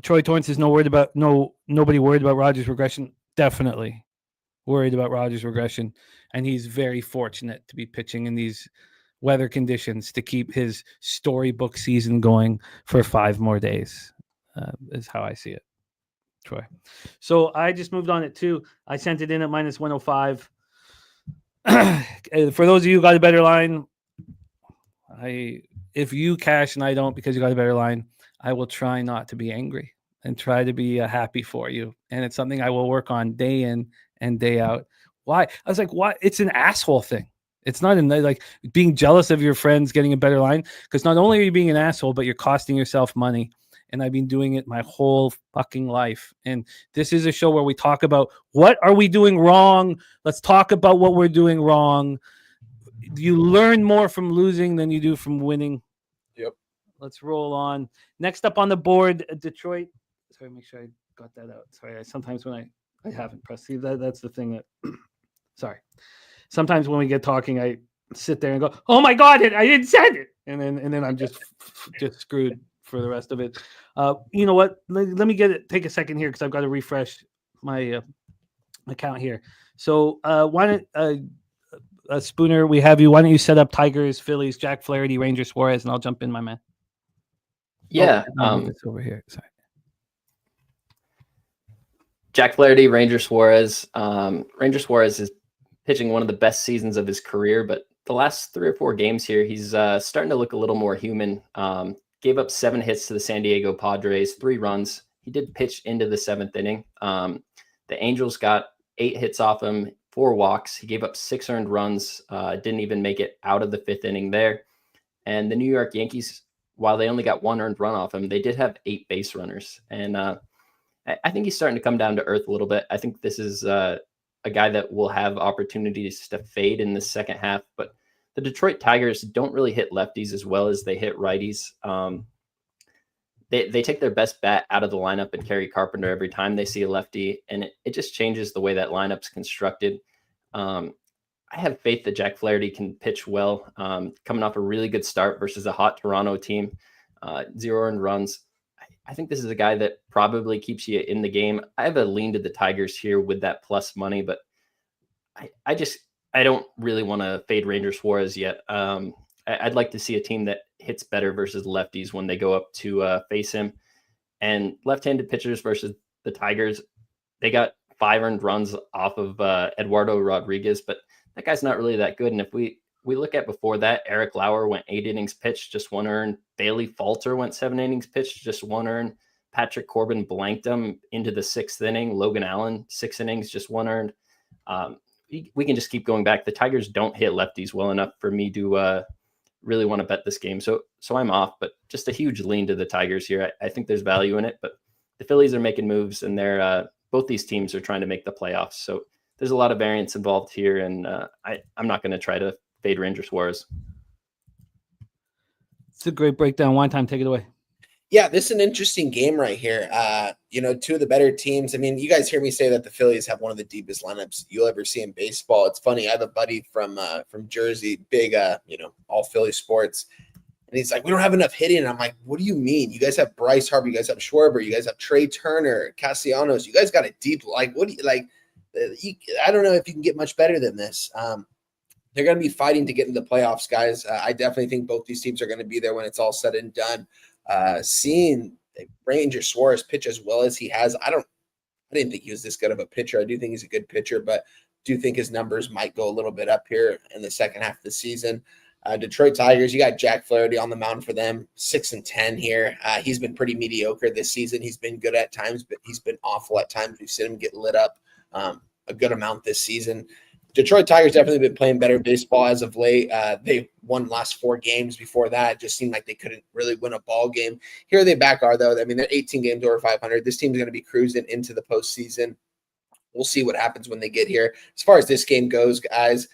Troy Torrance is nobody worried about Rogers' regression. Definitely worried about Rogers' regression, and he's very fortunate to be pitching in these weather conditions to keep his storybook season going for 5 more days. Is how I see it, Troy. So I just moved on at 2. I sent it in at -105. For those of you who got a better line, if you cash and I don't because you got a better line, I will try not to be angry and try to be happy for you. And it's something I will work on day in and day out. Why? I was like, why? It's an asshole thing. It's not like being jealous of your friends getting a better line, because not only are you being an asshole, but you're costing yourself money. And I've been doing it my whole fucking life. And this is a show where we talk about what are we doing wrong. Let's talk about what we're doing wrong. You learn more from losing than you do from winning. Yep. Let's roll on. Next up on the board, Detroit. Sorry, make sure I got that out. Sorry, sometimes when I haven't pressed. See, that's the thing that. Sorry. Sometimes when we get talking, I sit there and go, "Oh my God, I didn't send it," and then I'm just screwed for the rest of it. You know what? Let me take a second here because I've got to refresh my account here. So why don't Spooner, we have you. Why don't you set up Tigers, Phillies, Jack Flaherty, Rangers, Suarez, and I'll jump in, my man. Yeah. It's over here. Sorry. Jack Flaherty, Ranger Suarez. Ranger Suarez is pitching one of the best seasons of his career, but the last 3 or 4 games here, he's starting to look a little more human. Gave up 7 hits to the San Diego Padres, 3 runs. He did pitch into the 7th inning. The Angels got 8 hits off him, 4 walks. He gave up 6 earned runs, didn't even make it out of the 5th inning there. And the New York Yankees, while they only got 1 earned run off him, they did have 8 base runners. And I think he's starting to come down to earth a little bit. I think this is a guy that will have opportunities to fade in the second half, but the Detroit Tigers don't really hit lefties as well as they hit righties. They take their best bat out of the lineup and Kerry Carpenter every time they see a lefty, and it just changes the way that lineup's constructed. I have faith that Jack Flaherty can pitch well, coming off a really good start versus a hot Toronto team, 0 earned runs. I think this is a guy that probably keeps you in the game. I have a lean to the Tigers here with that plus money, but I don't really want to fade Ranger Suarez yet. I'd like to see a team that hits better versus lefties when they go up to face him. And left-handed pitchers versus the Tigers, they got 5 earned runs off of Eduardo Rodriguez, but that guy's not really that good. And if we look at before that, Eric Lauer went 8 innings pitched, just 1 earned. Bailey Falter went 7 innings pitched, just 1 earned. Patrick Corbin blanked him into the 6th inning. Logan Allen, 6 innings, just 1 earned. We can just keep going back. The Tigers don't hit lefties well enough for me to really want to bet this game. So I'm off, but just a huge lean to the Tigers here. I think there's value in it, but the Phillies are making moves, and they're both these teams are trying to make the playoffs. So there's a lot of variance involved here, and I'm not going to try to fade Ranger Suarez. It's a great breakdown. Wine time, take it away. Yeah, this is an interesting game right here. Two of the better teams. I mean, you guys hear me say that the Phillies have one of the deepest lineups you'll ever see in baseball. It's funny. I have a buddy from Jersey, big, all Philly sports. And he's like, we don't have enough hitting. And I'm like, what do you mean? You guys have Bryce Harper. You guys have Schwarber. You guys have Trey Turner, Castellanos. You guys got a deep, like, what do you like? I don't know if you can get much better than this. They're going to be fighting to get into the playoffs, guys. I definitely think both these teams are going to be there when it's all said and done. Seeing Ranger Suarez pitch as well as he has, I didn't think he was this good of a pitcher. I do think he's a good pitcher, but do think his numbers might go a little bit up here in the second half of the season. Detroit Tigers, you got Jack Flaherty on the mound for them, 6-10 here. He's been pretty mediocre this season. He's been good at times, but he's been awful at times. We've seen him get lit up a good amount this season. Detroit Tigers definitely been playing better baseball as of late. They won the last 4 games. Before that, it just seemed like they couldn't really win a ball game. Here they back are, though. I mean, they're 18 games over 500. This team's going to be cruising into the postseason. We'll see what happens when they get here. As far as this game goes, guys,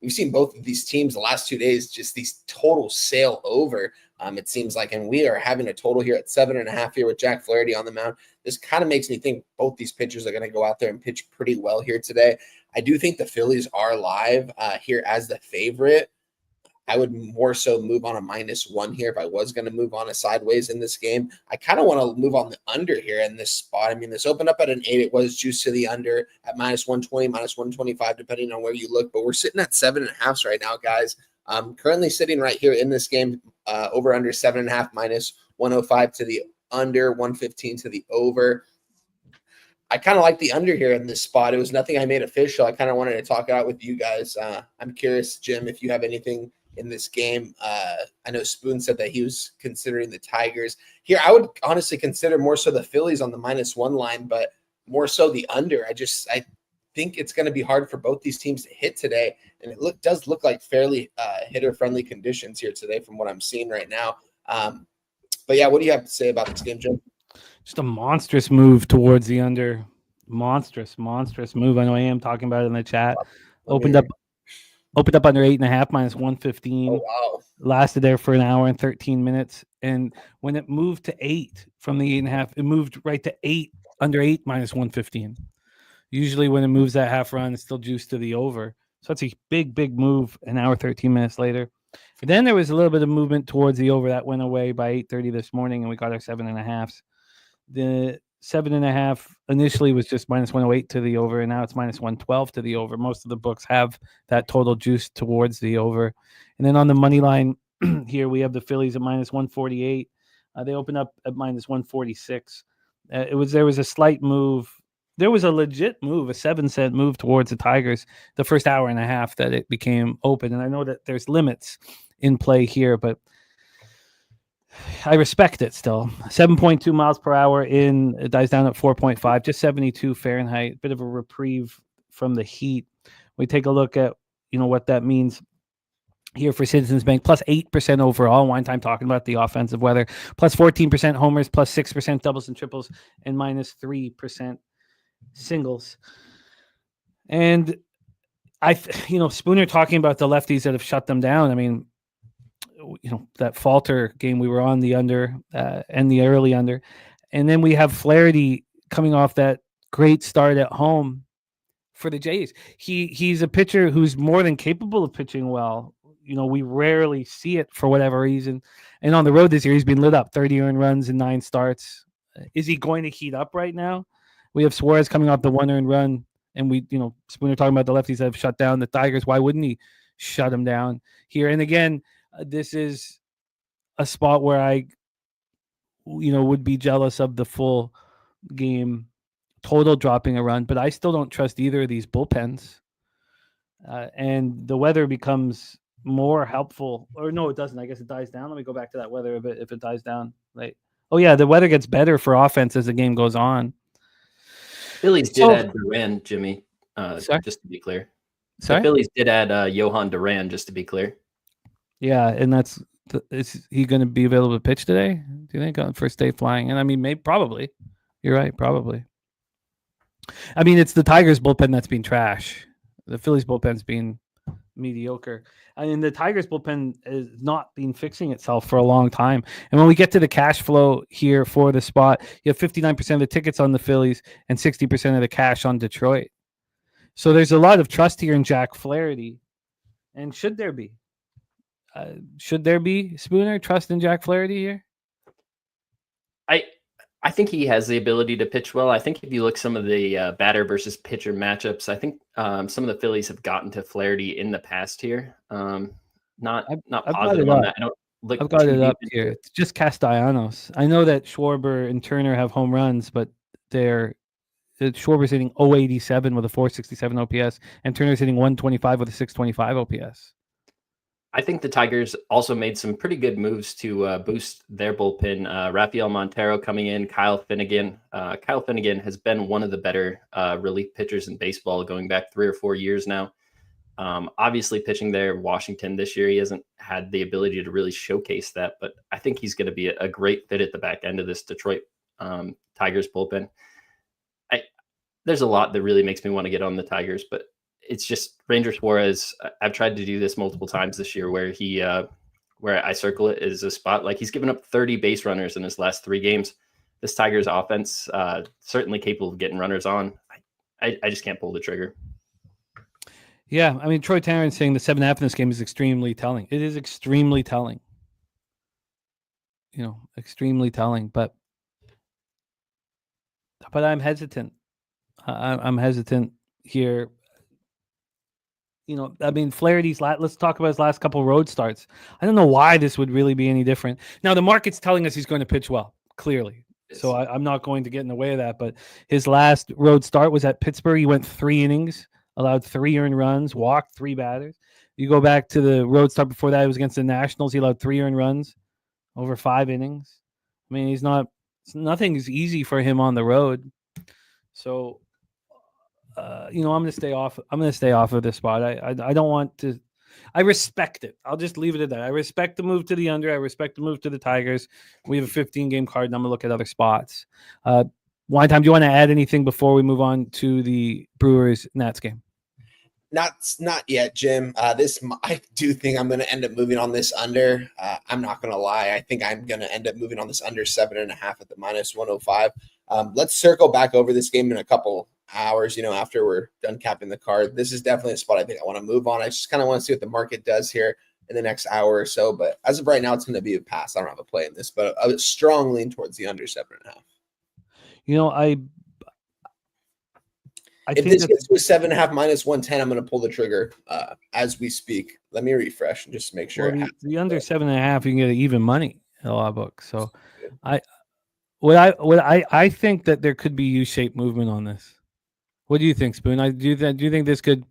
we've seen both of these teams the last 2 days, just these total sail over, it seems like. And we are having a total here at 7.5 here with Jack Flaherty on the mound. This kind of makes me think both these pitchers are going to go out there and pitch pretty well here today. I do think the Phillies are live here as the favorite. I would more so move on a -1 here if I was going to move on a sideways in this game. I kind of want to move on the under here in this spot. I mean, this opened up at an 8. It was juiced to the under at -120, -125, depending on where you look. But we're sitting at 7.5 right now, guys. Currently sitting right here in this game, over under 7.5, -105 to the under, 115 to the over. I kind of like the under here in this spot. It was nothing I made official. I kind of wanted to talk out with you guys. I'm curious, Jim, if you have anything in this game. I know Spoon said that he was considering the Tigers. Here, I would honestly consider more so the Phillies on the -1 line, but more so the under. I think it's going to be hard for both these teams to hit today, and it does look like fairly hitter-friendly conditions here today from what I'm seeing right now. But yeah, what do you have to say about this game, Jim? Just a monstrous move towards the under. Monstrous move. I know I am talking about it in the chat. Opened up under 8.5, -115. Oh, wow. Lasted there for an hour and 13 minutes. And when it moved to 8 from the 8.5, it moved right to 8, under 8, -115. Usually when it moves that half run, it's still juiced to the over. So it's a big move an hour, 13 minutes later. And then there was a little bit of movement towards the over that went away by 8:30 this morning, and we got our 7.5s. The 7.5 initially was just -108 to the over, and now it's -112 to the over. Most of the books have that total juice towards the over. And then on the money line here, we have the Phillies at -148. They opened up at -146. There was a slight move. There was a legit move, a 7-cent move towards the Tigers the first hour and a half that it became open. And I know that there's limits in play here, but I respect it still. 7.2 miles per hour in, it dies down at 4.5, just 72 Fahrenheit, bit of a reprieve from the heat. We take a look at, what that means here for Citizens Bank, plus 8% overall. Wine time talking about the offensive weather, plus 14% homers, plus 6% doubles and triples, and -3% singles. And Spooner talking about the lefties that have shut them down. I mean, that Falter game we were on the under and the early under. And then we have Flaherty coming off that great start at home for the Jays. He's a pitcher who's more than capable of pitching well. We rarely see it for whatever reason. And on the road this year, he's been lit up, 30 earned runs in 9 starts. Is he going to heat up right now? We have Suarez coming off the 1 earned run. And Spooner talking about the lefties that have shut down the Tigers. Why wouldn't he shut them down here? And again, this is a spot where I, would be jealous of the full game total dropping a run, but I still don't trust either of these bullpens. And the weather becomes more helpful, or no, it doesn't. I guess it dies down. Let me go back to that weather a bit. If it dies down, the weather gets better for offense as the game goes on. Phillies did add Duran, Jimmy. Just to be clear. Sorry? The Phillies did add Johan Duran, just to be clear. Yeah, and is he going to be available to pitch today? Do you think on first day flying? And I mean, maybe, probably. You're right, probably. I mean, it's the Tigers bullpen that's been trash. The Phillies bullpen's been mediocre. I mean, the Tigers bullpen has not been fixing itself for a long time. And when we get to the cash flow here for the spot, you have 59% of the tickets on the Phillies and 60% of the cash on Detroit. So there's a lot of trust here in Jack Flaherty. And should there be? Spooner, trust in Jack Flaherty here? I think he has the ability to pitch well. I think if you look some of the batter versus pitcher matchups, I think some of the Phillies have gotten to Flaherty in the past here. Not positive on that. I don't look. I've got it up here. It's just Castellanos. I know that Schwarber and Turner have home runs, but Schwarber's hitting 087 with a 467 OPS, and Turner's hitting 125 with a 625 OPS. I think the Tigers also made some pretty good moves to boost their bullpen. Rafael Montero coming in, Kyle Finnegan. Kyle Finnegan has been one of the better relief pitchers in baseball going back 3 or 4 years now. Obviously pitching there Washington this year, he hasn't had the ability to really showcase that, but I think he's going to be a great fit at the back end of this Detroit Tigers bullpen. There's a lot that really makes me want to get on the Tigers, but it's just Ranger Suarez. I've tried to do this multiple times this year where where I circle it is a spot. Like, he's given up 30 base runners in his last 3 games. This Tigers offense, certainly capable of getting runners on. I just can't pull the trigger. Yeah. I mean, Troy Tarrant saying the 7.5 in this game is extremely telling. It is extremely telling, extremely telling, but I'm hesitant. I'm hesitant here. I mean, Flaherty's let's talk about his last couple road starts. I don't know why this would really be any different. Now, the market's telling us he's going to pitch well, clearly. So I'm not going to get in the way of that. But his last road start was at Pittsburgh. He went 3 innings, allowed 3 earned runs, walked 3 batters. You go back to the road start before that, it was against the Nationals. He allowed 3 earned runs over 5 innings. I mean, nothing's easy for him on the road. So I'm going to stay off. I'm going to stay off of this spot. I don't want to. I respect it. I'll just leave it at that. I respect the move to the under. I respect the move to the Tigers. We have a 15-game card, and I'm going to look at other spots. Wine Time, do you want to add anything before we move on to the Brewers-Nats game? Not yet, Jim. I do think I'm going to end up moving on this under. I'm not going to lie. I think I'm going to end up moving on this under 7.5 at the -105. Let's circle back over this game in a couple hours, after we're done capping the card. This is definitely a spot I think I want to move on. I just kind of want to see what the market does here in the next hour or so. But as of right now, it's going to be a pass. I don't have a play in this, but I was strong lean towards the under 7.5. If this gets to a 7.5 -110, I'm going to pull the trigger as we speak. Let me refresh and just make sure. Well, the under 7.5, you can get even money in a lot of books. So I think that there could be U-shaped movement on this. What do you think, Spoon? Do you think this could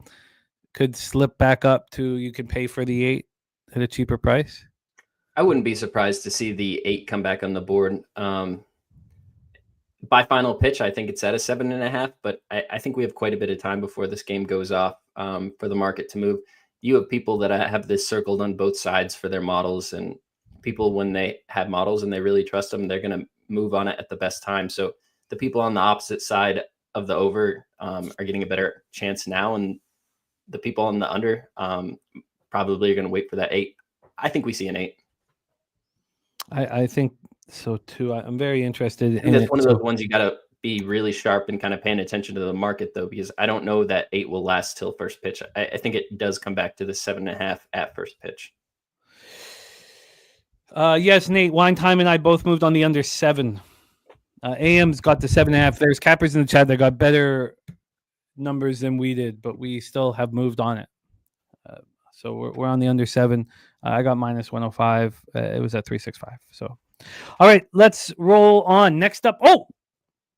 slip back up to you can pay for the 8 at a cheaper price? I wouldn't be surprised to see the 8 come back on the board. By final pitch, I think it's at a 7.5, but I think we have quite a bit of time before this game goes off for the market to move. You have people that have this circled on both sides for their models, and people, when they have models and they really trust them, they're going to move on it at the best time. So the people on the opposite side of the over are getting a better chance now, and the people on the under probably are going to wait for that 8. I think we see an 8. I think so too. I'm very interested in that's one of those ones you got to be really sharp and kind of paying attention to the market, though, because I don't know that 8 will last till first pitch. I think it does come back to the 7.5 at first pitch. Yes, Nate, Wine Time and I both moved on the under 7. AM's got the 7.5. There's cappers in the chat that got better numbers than we did, but we still have moved on it. So we're on the under 7. I got -105. It was at 365. So, all right, let's roll on. Next up,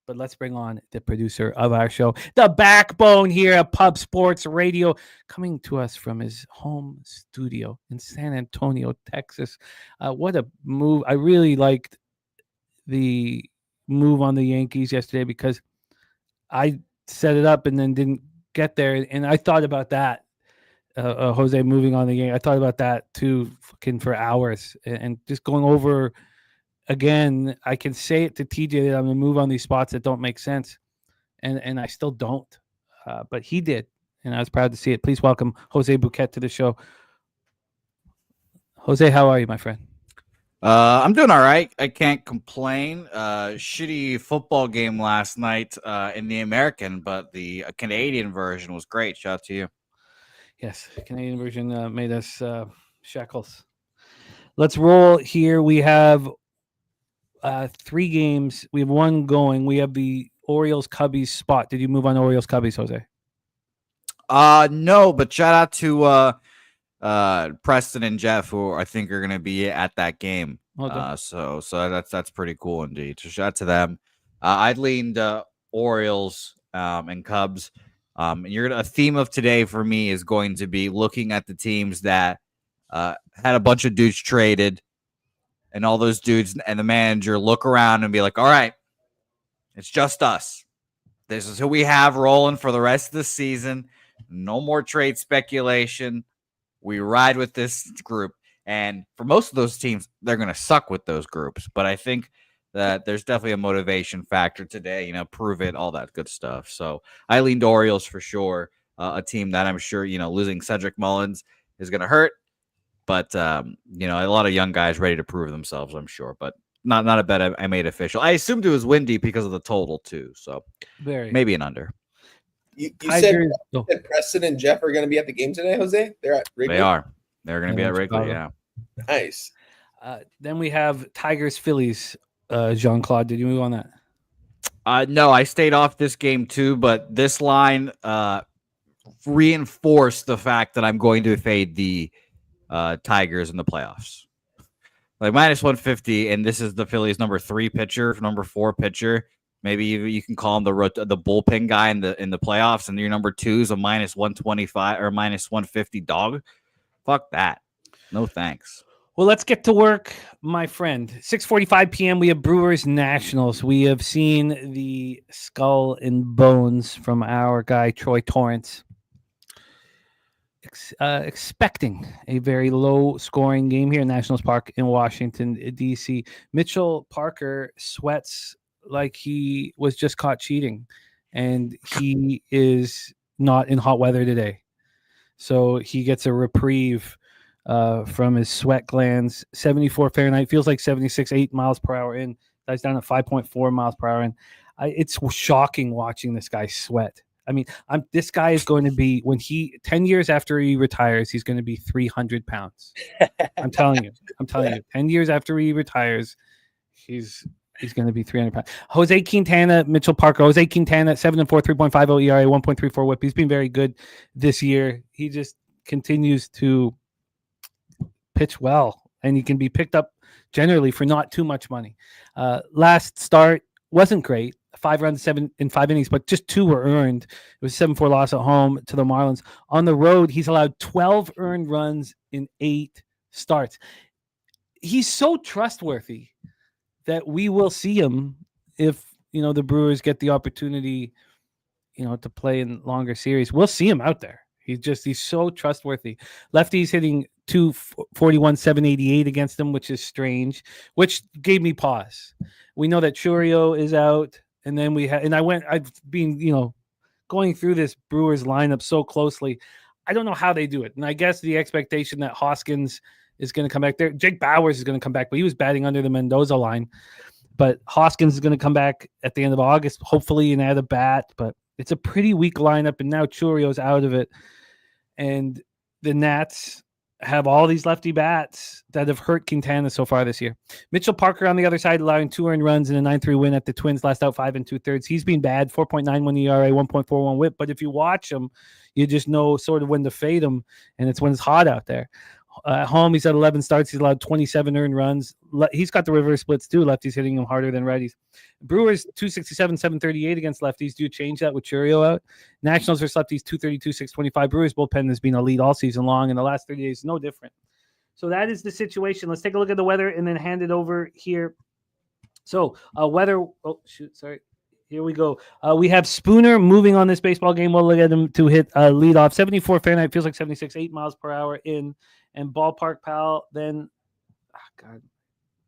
but let's bring on the producer of our show, the backbone here at Pub Sports Radio, coming to us from his home studio in San Antonio, Texas. What a move. I really liked the move on the Yankees yesterday because I set it up and then didn't get there. And I thought about that. Jose moving on the game. I thought about that too, fucking for hours, and just going over again. I can say it to TJ that I'm gonna move on these spots that don't make sense, and I still don't. But he did, and I was proud to see it. Please welcome Jose Bouquett to the show. Jose, how are you, my friend? I'm doing all right. I can't complain. Shitty football game last night in the American, but the Canadian version was great. Shout out to you. Yes, Canadian version made us shekels. Let's roll here. We have 3 games. We have 1 going. We have the Orioles Cubbies spot. Did you move on Orioles Cubbies, Jose? No, but shout out to Preston and Jeff, who I think are going to be at that game. So that's pretty cool indeed. So shout out to them. I'd leaned Orioles and Cubs. And a theme of today for me is going to be looking at the teams that had a bunch of dudes traded, and all those dudes and the manager look around and be like, all right, it's just us. This is who we have rolling for the rest of the season. No more trade speculation. We ride with this group. And for most of those teams, they're going to suck with those groups. But I think that there's definitely a motivation factor today, prove it, all that good stuff. So I leaned Orioles for sure, a team that I'm sure, losing Cedric Mullins is going to hurt. But, a lot of young guys ready to prove themselves, I'm sure. But not a bet I made official. I assumed it was windy because of the total, too. So maybe an under. You said Preston and Jeff are going to be at the game today, Jose? They're at Wrigley? They are. They're going to be at Wrigley, yeah. Nice. Then we have Tigers Phillies. Jean-Claude, did you move on that? No, I stayed off this game too, but this line reinforced the fact that I'm going to fade the Tigers in the playoffs. Like minus 150, and this is the Phillies' number 3 pitcher, number 4 pitcher. Maybe you can call him the bullpen guy in the playoffs, and your number 2 is a minus 125 or minus 150 dog. Fuck that. No thanks. Well, let's get to work, my friend. 6:45 p.m. We have Brewers Nationals. We have seen the skull and bones from our guy Troy Torrance. Expecting a very low-scoring game here in Nationals Park in Washington, D.C. Mitchell Parker sweats like he was just caught cheating, and he is not in hot weather today. So he gets a reprieve from his sweat glands. 74 Fahrenheit, feels like 76.8 miles per hour in. That's down at 5.4 miles per hour in. It's shocking watching this guy sweat. I mean, this guy is going to be, 10 years after he retires, he's going to be 300 pounds. I'm telling you. 10 years after he retires, he's going to be 300 pounds. Jose Quintana, Mitchell Parker. Jose Quintana, 7-4, 3.50 ERA, 1.34 WHIP. He's been very good this year. He just continues to pitch well, and he can be picked up generally for not too much money. Last start wasn't great. 5 runs, 7 in 5 innings, but just 2 were earned. It was 7-4 loss at home to the Marlins. On the road, he's allowed 12 earned runs in 8 starts. He's so trustworthy that we will see him if, the Brewers get the opportunity, to play in longer series. We'll see him out there. He's so trustworthy. Lefty's hitting 241, 788 against him, which is strange, which gave me pause. We know that Churio is out, and then I've been, going through this Brewers lineup so closely. I don't know how they do it. And I guess the expectation that Hoskins is going to come back there. Jake Bowers is going to come back, but he was batting under the Mendoza line. But Hoskins is going to come back at the end of August, hopefully, and add a bat. But it's a pretty weak lineup, and now Churio's out of it. And the Nats have all these lefty bats that have hurt Quintana so far this year. Mitchell Parker on the other side, allowing 2 earned runs in a 9-3 win at the Twins last out 5 2/3. He's been bad, 4.91 ERA, 1.41 WHIP. But if you watch him, you just know sort of when to fade him, and it's when it's hot out there. At home, he's at 11 starts. He's allowed 27 earned runs. He's got the reverse splits too. Lefties hitting him harder than righties. Brewers 267, 738 against lefties. Do you change that with Churio out? Nationals versus lefties 232, 625. Brewers bullpen has been elite all season long, and the last 30 days no different. So that is the situation. Let's take a look at the weather and then hand it over here. So weather. Oh shoot, sorry. Here we go. We have Spooner moving on this baseball game. We'll look at him to hit lead off. 74 Fahrenheit, feels like 76.8 miles per hour in. And Ballpark Pal then,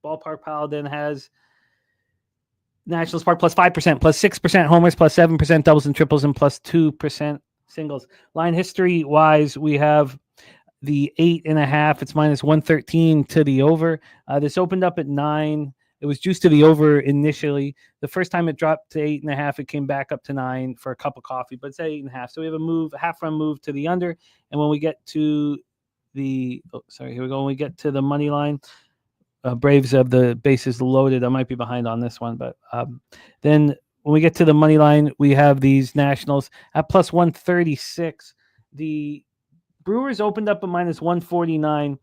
Ballpark Pal then has Nationals Park plus 5%, plus 6% homers, plus 7% doubles and triples, and plus 2% singles. Line history wise, we have the 8.5. It's minus 113 to the over. This opened up at 9. It was juiced to the over initially. The first time it dropped to 8.5, it came back up to 9 for a cup of coffee, but it's at 8.5. So we have a half run move to the under. And when we get to here we go. When we get to the money line, Braves have the bases loaded. I might be behind on this one, but then when we get to the money line, we have these Nationals at plus 136. The Brewers opened up at minus 149.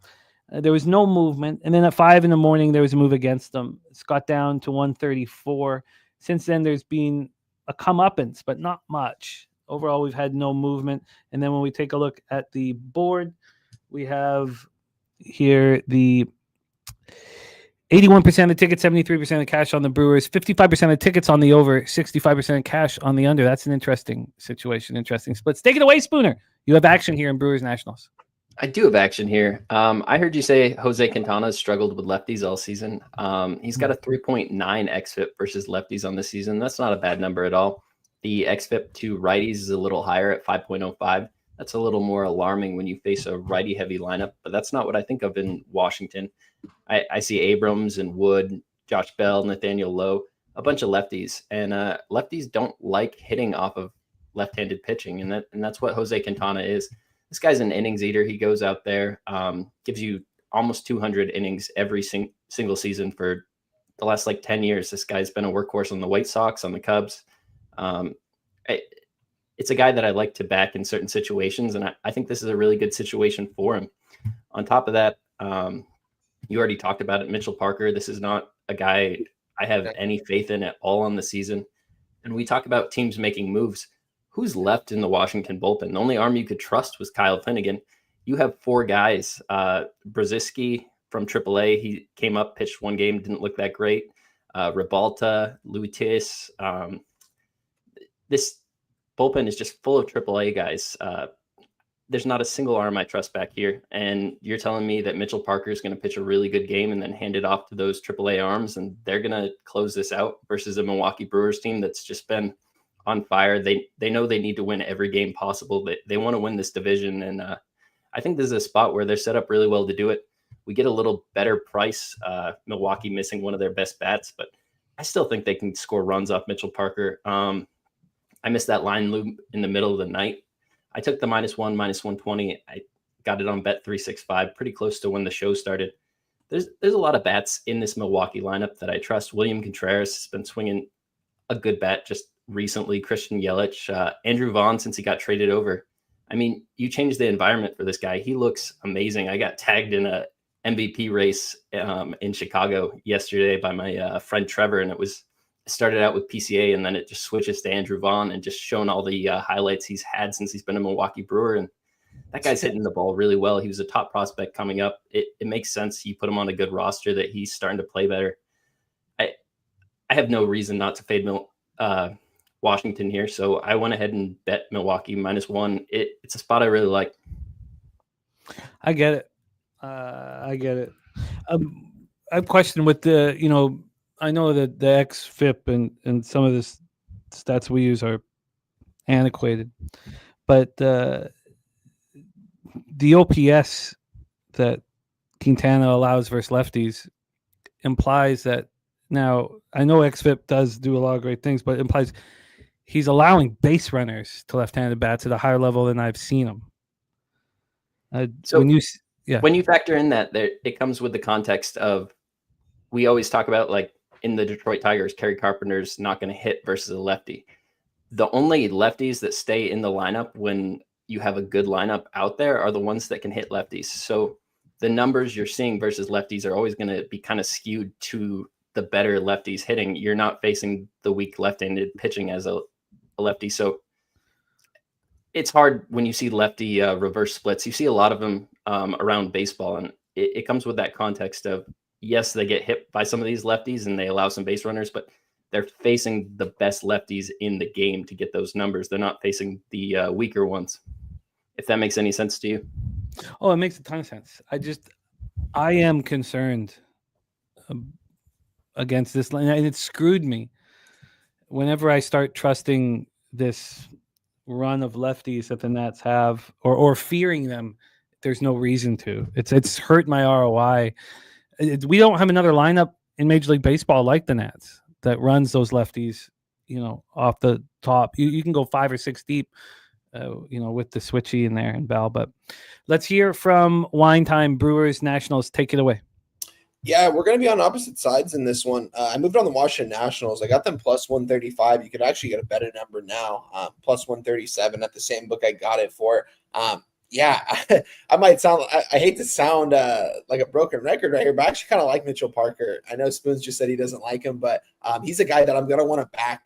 There was no movement. And then at 5 a.m, there was a move against them. It's got down to 134. Since then, there's been a comeuppance, but not much. Overall, we've had no movement. And then when we take a look at the board, we have here the 81% of tickets, 73% of cash on the Brewers, 55% of tickets on the over, 65% of cash on the under. That's an interesting situation, interesting splits. Take it away, Spooner. You have action here in Brewers Nationals. I do have action here. I heard you say Jose Quintana has struggled with lefties all season. He's got a 3.9 xFIP versus lefties on the season. That's not a bad number at all. The xFIP to righties is a little higher at 5.05. That's a little more alarming when you face a righty-heavy lineup, but that's not what I think of in Washington. I see Abrams and Wood, Josh Bell, Nathaniel Lowe, a bunch of lefties, and lefties don't like hitting off of left-handed pitching, and that's what Jose Quintana is. This guy's an innings eater. He goes out there, gives you almost 200 innings every single season for the last 10 years. This guy's been a workhorse on the White Sox, on the Cubs. It's a guy that I like to back in certain situations, and I think this is a really good situation for him. On top of that, you already talked about it, Mitchell Parker. This is not a guy I have any faith in at all on the season. And we talk about teams making moves. Who's left in the Washington bullpen? The only arm you could trust was Kyle Finnegan. You have 4 guys. Brzezinski from AAA, he came up, pitched 1 game, didn't look that great. Ribalta, Lutis. This bullpen is just full of AAA guys. There's not a single arm I trust back here. And you're telling me that Mitchell Parker is going to pitch a really good game and then hand it off to those AAA arms, and they're going to close this out versus a Milwaukee Brewers team that's just been on fire. They know they need to win every game possible. They want to win this division. And I think this is a spot where they're set up really well to do it. We get a little better price. Milwaukee missing one of their best bats, but I still think they can score runs off Mitchell Parker. I missed that line loop in the middle of the night. I took the -1, -120. I got it on Bet365, pretty close to when the show started. There's a lot of bats in this Milwaukee lineup that I trust. William Contreras has been swinging a good bat just recently. Christian Yelich, Andrew Vaughn, since he got traded over. I mean, you changed the environment for this guy. He looks amazing. I got tagged in a MVP race in Chicago yesterday by my friend Trevor, and it started out with PCA, and then it just switches to Andrew Vaughn and just showing all the highlights he's had since he's been a Milwaukee Brewer. And that guy's hitting the ball really well. He was a top prospect coming up. It makes sense. You put him on a good roster that he's starting to play better. I have no reason not to fade Washington here. So I went ahead and bet Milwaukee -1. It's a spot I really like. I get it. I get it. I have a question with the, I know that the xFIP and some of the stats we use are antiquated, but the OPS that Quintana allows versus lefties implies that, now I know xFIP does do a lot of great things, but it implies he's allowing base runners to left-handed bats at a higher level than I've seen him. When you factor in that, it comes with the context of, we always talk about in the Detroit Tigers, Kerry Carpenter's not going to hit versus a lefty. The only lefties that stay in the lineup when you have a good lineup out there are the ones that can hit lefties. So the numbers you're seeing versus lefties are always going to be kind of skewed to the better lefties hitting. You're not facing the weak left-handed pitching as a lefty. So it's hard when you see lefty reverse splits. You see a lot of them around baseball, and it comes with that context of, yes, they get hit by some of these lefties and they allow some base runners, but they're facing the best lefties in the game to get those numbers. They're not facing the weaker ones, if that makes any sense to you. Oh, it makes a ton of sense. I am concerned against this line, and it screwed me whenever I start trusting this run of lefties that the Nats have, or fearing them. There's no reason to. It's hurt my ROI. We don't have another lineup in Major League Baseball like the Nats that runs those lefties, off the top. You can go 5 or 6 deep, with the switchy in there and Val. But let's hear from Wine Time Brewers Nationals. Take it away. Yeah, we're going to be on opposite sides in this one. I moved on the Washington Nationals. I got them plus 135. You could actually get a better number now, plus 137 at the same book I got it for. Yeah, I might sound, I hate to sound like a broken record right here, but I actually kind of like Mitchell Parker. I know Spoons just said he doesn't like him, but he's a guy that I'm going to want to back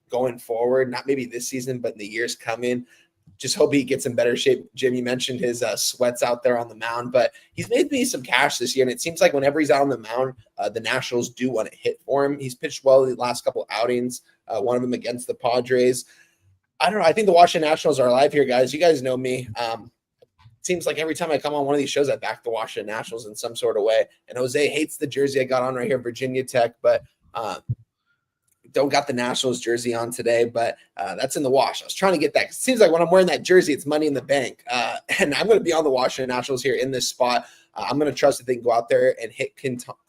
going forward, not maybe this season, but in the years coming. Just hope he gets in better shape. Jim, you mentioned his sweats out there on the mound, but he's made me some cash this year, and it seems like whenever he's out on the mound, the Nationals do want to hit for him. He's pitched well the last couple outings, one of them against the Padres. I don't know. I think the Washington Nationals are alive here, guys. You guys know me. Seems like every time I come on one of these shows, I back the Washington Nationals in some sort of way. And Jose hates the jersey I got on right here, Virginia Tech, but don't got the Nationals jersey on today, but that's in the wash. I was trying to get that. It seems like when I'm wearing that jersey, it's money in the bank. And I'm going to be on the Washington Nationals here in this spot. I'm going to trust that they can go out there and hit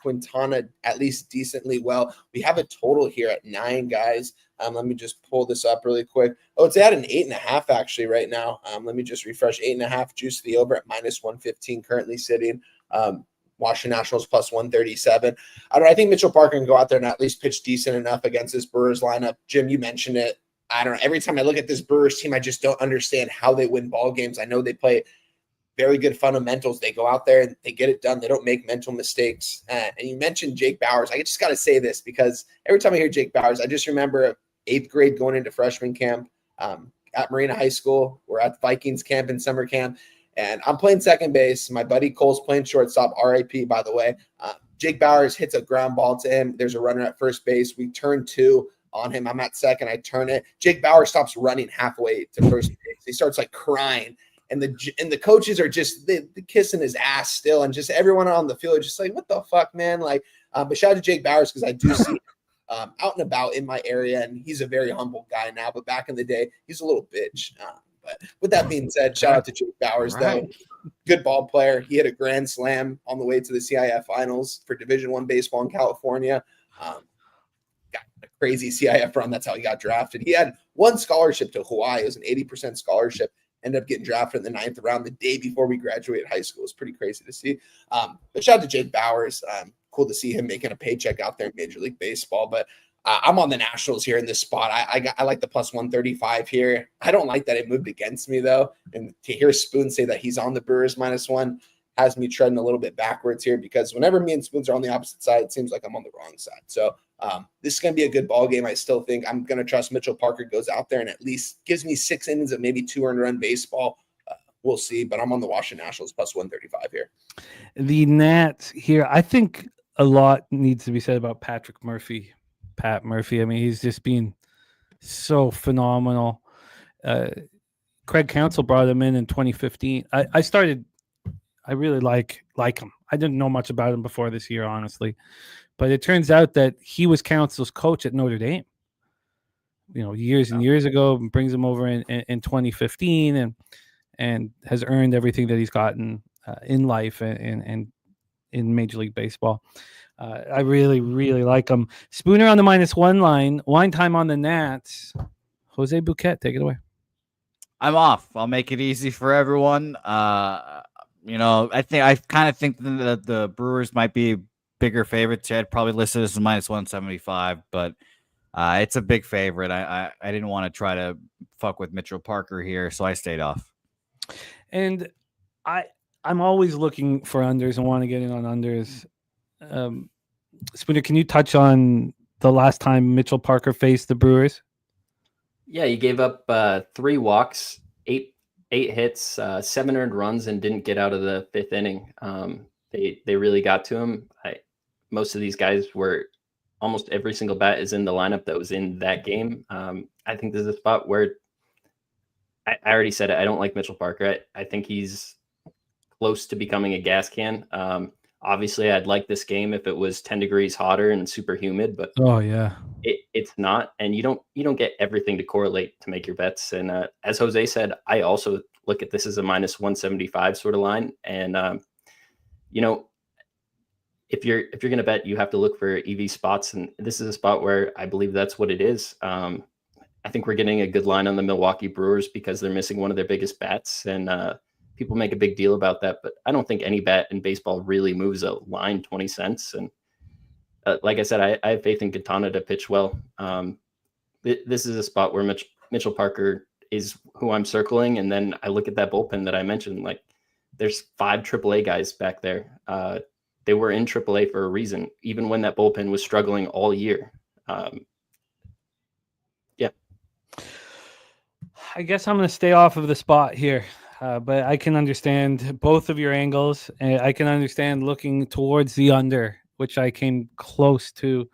Quintana at least decently well. We have a total here at 9 guys. Let me just pull this up really quick. Oh, it's at an 8.5 actually right now. Let me just refresh. 8.5 juice to the over at minus 115 currently sitting. Washington Nationals plus 137. I think Mitchell Parker can go out there and at least pitch decent enough against this Brewers lineup. Jim, you mentioned it. I don't know. Every time I look at this Brewers team, I just don't understand how they win ball games. I know they play very good fundamentals. They go out there and they get it done. They don't make mental mistakes. And you mentioned Jake Bauers. I just got to say this because every time I hear Jake Bauers, I just remember 8th grade going into freshman camp at Marina High School. We're at Vikings camp and summer camp. And I'm playing second base. My buddy Cole's playing shortstop, RIP, by the way. Jake Bauers hits a ground ball to him. There's a runner at first base. We turn 2 on him. I'm at second. I turn it. Jake Bauers stops running halfway to first base. He starts like crying. And the coaches are just they kissing his ass still. And just everyone on the field is just like, what the fuck, man? Like, but shout out to Jake Bauers because I do see him out and about in my area. And he's a very humble guy now. But back in the day, he's a little bitch. But with that being said, shout out to Jake Bauers, though. Good ball player. He hit a grand slam on the way to the CIF finals for Division I baseball in California. Got a crazy CIF run. That's how he got drafted. He had one scholarship to Hawaii. It was an 80% scholarship. Ended up getting drafted in the 9th round the day before we graduated high school. It's pretty crazy to see. But shout out to Jake Bauers. Cool to see him making a paycheck out there in Major League Baseball. But I'm on the Nationals here in this spot. I like the plus 135 here. I don't like that it moved against me, though. And to hear Spoon say that he's on the Brewers -1 has me treading a little bit backwards here because whenever me and Spoons are on the opposite side, it seems like I'm on the wrong side. So this is going to be a good ball game. I still think I'm going to trust Mitchell Parker goes out there and at least gives me 6 innings of maybe 2 earned run baseball. We'll see, but I'm on the Washington Nationals plus 135 here. The Nats here, I think a lot needs to be said about Pat Murphy. I mean, he's just been so phenomenal. Craig Counsell brought him in 2015. I really like him. I didn't know much about him before this year, honestly. But it turns out that he was Counsell's coach at Notre Dame, years and years ago, and brings him over in 2015 and has earned everything that he's gotten in life and in Major League Baseball. I really, really like him. Spooner on the -1 line. Wine Time on the Nats. Jose Bouquett, take it away. I'm off. I'll make it easy for everyone. I kind of think that the Brewers might be bigger favorites. I'd probably listed this as -175, but it's a big favorite. I didn't want to try to fuck with Mitchell Parker here, so I stayed off. And I'm always looking for unders and want to get in on unders. Spooner, can you touch on the last time Mitchell Parker faced the Brewers? Yeah, he gave up 3 walks, 8 hits, 7 earned runs, and didn't get out of the 5th inning. They really got to him. Most of these guys were almost every single bat is in the lineup that was in that game. I think there's a spot where I already said it. I don't like Mitchell Parker. I think he's close to becoming a gas can. Obviously, I'd like this game if it was 10 degrees hotter and super humid, but Oh yeah. it's not, and you don't get everything to correlate to make your bets. And as Jose said, I also look at this as a minus 175 sort of line. And you know, if you're going to bet, you have to look for EV spots, and this is a spot where I believe that's what it is. I think we're getting a good line on the Milwaukee Brewers because they're missing one of their biggest bats, and people make a big deal about that. But I don't think any bet in baseball really moves a line 20 cents. And like I said, I have faith in Quintana to pitch well. This is a spot where Mitchell Parker is who I'm circling, and then I look at that bullpen that I mentioned. Like, there's 5 AAA guys back there. They were in AAA for a reason, even when that bullpen was struggling all year. Yeah. I guess I'm going to stay off of the spot here, but I can understand both of your angles. I can understand looking towards the under, which I came close to.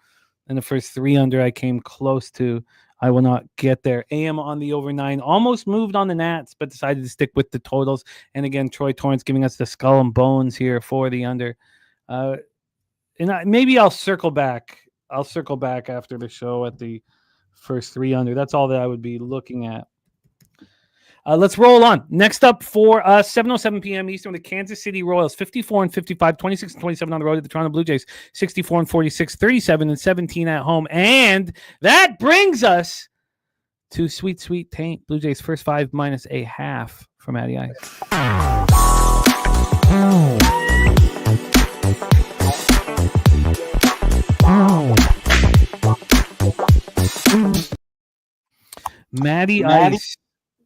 In the first 3 under, I came close to. I will not get there. AM on the over 9, almost moved on the Nats, but decided to stick with the totals. And again, Troy Torrance giving us the skull and bones here for the under. Maybe I'll circle back. I'll circle back after the show at the first 3 under. That's all that I would be looking at. Let's roll on. Next up for 7:07 p.m. Eastern, the Kansas City Royals, 54-55, 26-27 on the road at the Toronto Blue Jays, 64-46, 37-17 at home. And that brings us to sweet, sweet taint. Blue Jays first 5 minus a half from Matty Ice. Matty Ice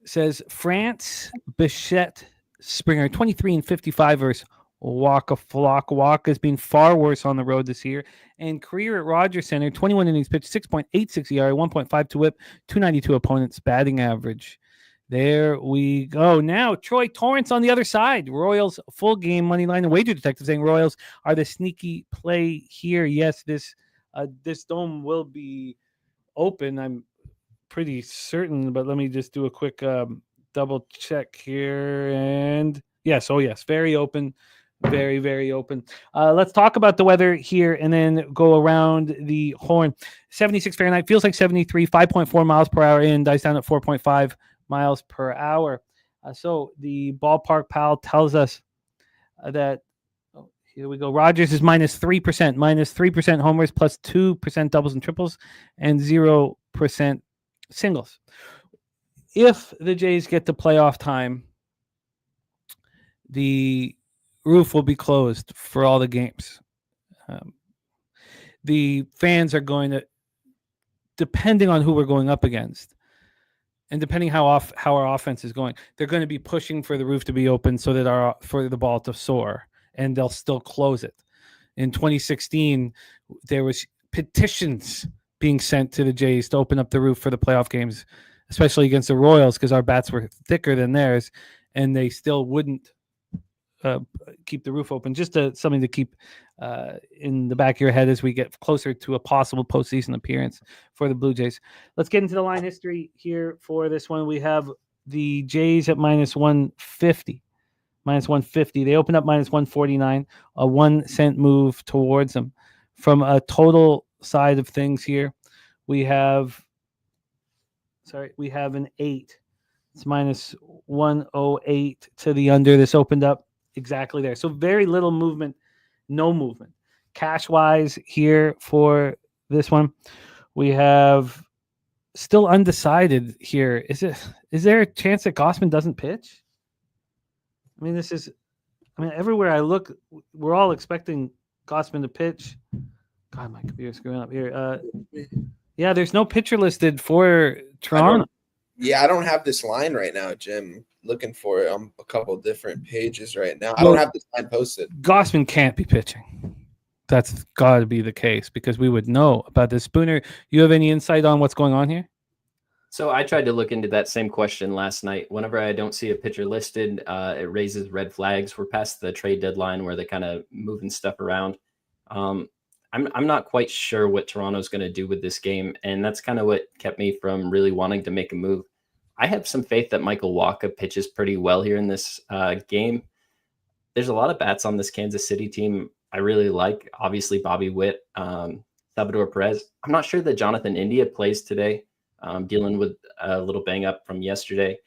says France Bichette Springer 23-55 versus Waka Flock. Waka's been far worse on the road this year. And career at Rogers Center, 21 innings pitched, 6.86 ERA, 1.52 whip, 292 opponents batting average. There we go. Now Troy Torrance on the other side. Royals full game money line. The wager detective saying Royals are the sneaky play here. Yes, this dome will be open. I'm pretty certain, but let me just do a quick double check here. And yes, very open, very, very open. Let's talk about the weather here and then go around the horn. 76 Fahrenheit, feels like 73, 5.4 miles per hour in, dice down at 4.5 miles per hour. So the ballpark pal tells us that, here we go. Rogers is minus 3% homers, plus 2% doubles and triples, and 0% singles. If the Jays get to playoff time, the roof will be closed for all the games. The fans are going to, depending on who we're going up against, and depending how our offense is going, they're going to be pushing for the roof to be open so that for the ball to soar, and they'll still close it. In 2016, there was petitions being sent to the Jays to open up the roof for the playoff games, especially against the Royals, because our bats were thicker than theirs, and they still wouldn't keep the roof open. Just something to keep in the back of your head as we get closer to a possible postseason appearance for the Blue Jays. Let's get into the line history here for this one. We have the Jays at minus 150. They opened up minus 149, a 1 cent move towards them. From a total side of things here, we have an 8. It's minus 108 to the under. This opened up exactly there. So very little movement, no movement. Cash wise here for this one, we have still undecided here. Is there a chance that Gausman doesn't pitch? I mean, everywhere I look, we're all expecting Gausman to pitch. God, my computer's screwing up here. Yeah, there's no pitcher listed for Toronto. I don't have this line right now, Jim. Looking for it on a couple different pages right now. I don't have this line posted. Gausman can't be pitching. That's got to be the case because we would know about this. Spooner, you have any insight on what's going on here? So I tried to look into that same question last night. Whenever I don't see a pitcher listed, it raises red flags. We're past the trade deadline where they're kind of moving stuff around. I'm not quite sure what Toronto's going to do with this game, and that's kind of what kept me from really wanting to make a move. I have some faith that Michael Wacha pitches pretty well here in this game. There's a lot of bats on this Kansas City team. I really like. Obviously, Bobby Witt, Salvador Perez. I'm not sure that Jonathan India plays today, dealing with a little bang up from yesterday.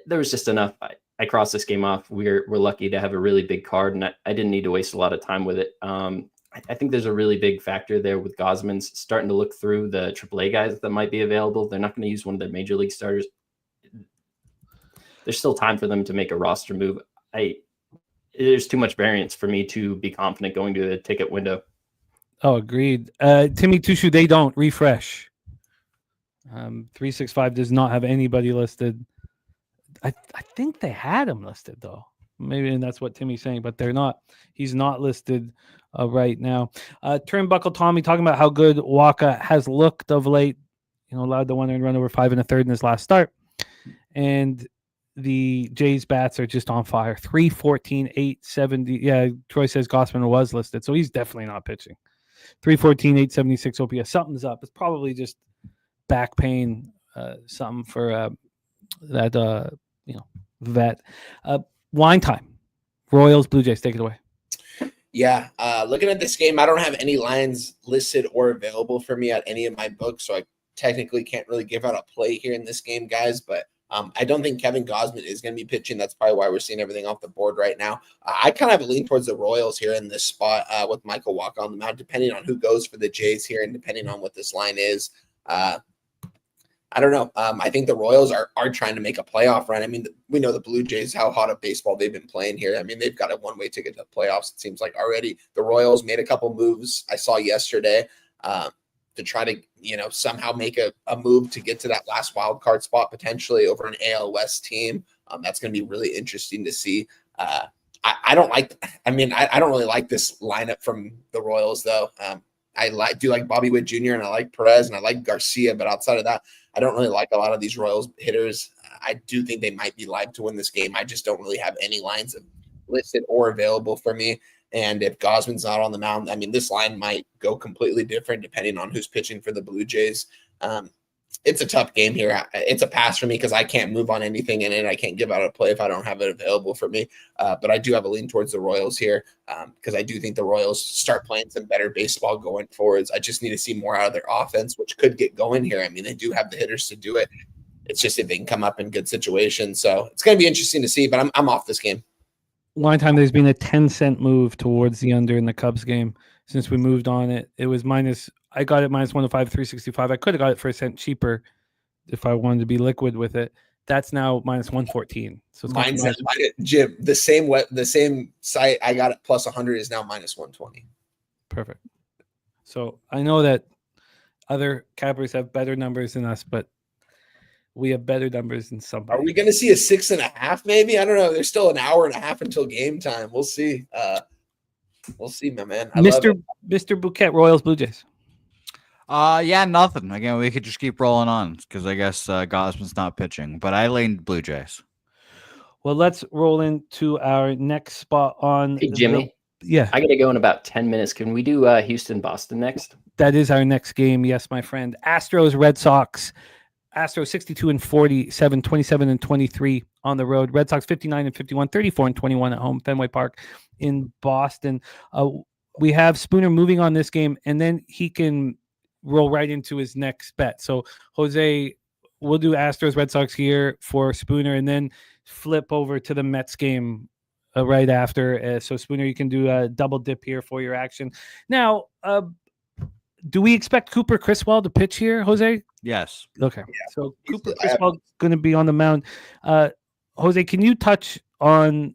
There was just enough. I crossed this game off. We're lucky to have a really big card, and I didn't need to waste a lot of time with it. I think there's a really big factor there with Gosman's starting to look through the AAA guys that might be available. They're not going to use one of their major league starters. There's still time for them to make a roster move. There's too much variance for me to be confident going to the ticket window. Oh, agreed. Timmy Tushu, they don't refresh. 365 does not have anybody listed. I think they had him listed though. Maybe that's what Timmy's saying, but they're not. He's not listed right now. Turnbuckle Tommy talking about how good Waka has looked of late. Allowed the one and run over 5 1/3 in his last start, and the Jays bats are just on fire. 314, 870. Yeah, Troy says Gossman was listed, so he's definitely not pitching. 314, 876 OPS. Something's up. It's probably just back pain. Something for that. Vet. Wine time. Royals, Blue Jays, take it away. Yeah, looking at this game, I don't have any lines listed or available for me at any of my books, so I technically can't really give out a play here in this game, guys, but I don't think Kevin Gausman is going to be pitching. That's probably why we're seeing everything off the board right now. I kind of have a lean towards the Royals here in this spot with Michael Waka on the mound, depending on who goes for the Jays here and depending on what this line is. I don't know. I think the Royals are trying to make a playoff run. I mean, we know the Blue Jays, how hot of baseball they've been playing here. I mean, they've got a one-way ticket to the playoffs, it seems like already. The Royals made a couple moves I saw yesterday to try to, somehow make a move to get to that last wild card spot potentially over an AL West team. That's going to be really interesting to see. I don't really like this lineup from the Royals, though. I do like Bobby Witt Jr. and I like Perez and I like Garcia, but outside of that, I don't really like a lot of these Royals hitters. I do think they might be live to win this game. I just don't really have any lines listed or available for me. And if Gosman's not on the mound, I mean, this line might go completely different depending on who's pitching for the Blue Jays. It's a tough game here. It's a pass for me because I can't move on anything in it. I can't give out a play if I don't have it available for me. But I do have a lean towards the Royals here because I do think the Royals start playing some better baseball going forwards. I just need to see more out of their offense, which could get going here. I mean, they do have the hitters to do it. It's just if they can come up in good situations. So it's going to be interesting to see, but I'm off this game. One time there's been a 10-cent move towards the under in the Cubs game since we moved on it. It was I got it minus 105, 365. I could have got it for a cent cheaper if I wanted to be liquid with it. That's now minus 114. So it's Jim, the same site I got it plus 100 is now minus 120. Perfect. So I know that other cappers have better numbers than us, but we have better numbers than somebody. Are we going to see a 6.5? Maybe, I don't know. There's still an hour and a half until game time. We'll see. We'll see, my man. Mr. Bouquet, Royals, Blue Jays. Nothing. Again, we could just keep rolling on because I guess Gosman's not pitching, but I leaned Blue Jays. Well, let's roll into our next spot on. Hey, Jimmy. Yeah. I got to go in about 10 minutes. Can we do Houston, Boston next? That is our next game. Yes, my friend. Astros, Red Sox. Astros 62-47, 27-23 on the road. Red Sox 59-51, 34-21 at home, Fenway Park in Boston. We have Spooner moving on this game, and then he can roll right into his next bet. So, Jose, we'll do Astros, Red Sox here for Spooner, and then flip over to the Mets game right after. So, Spooner, you can do a double dip here for your action. Now, do we expect Cooper Criswell to pitch here, Jose? Yes. Okay. Yeah. So Cooper Criswell going to be on the mound. Jose, can you touch on?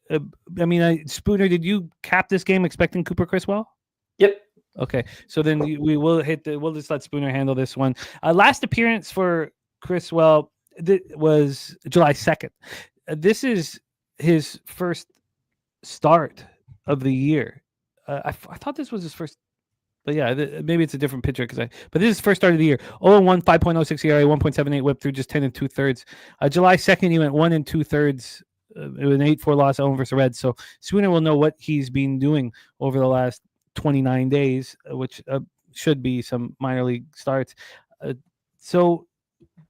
Spooner, did you cap this game expecting Cooper Criswell? Yep. Okay. So then we'll just let Spooner handle this one. Last appearance for Criswell was July 2nd. This is his first start of the year. I thought this was his first. But yeah, maybe it's a different pitcher but this is first start of the year. 0-1, 5.06 ERA, 1.78 WHIP through just 10 2/3. July 2nd, he went 1 2/3. It was an 8-4 loss at home versus the Reds. So Spooner will know what he's been doing over the last 29 days, which should be some minor league starts. So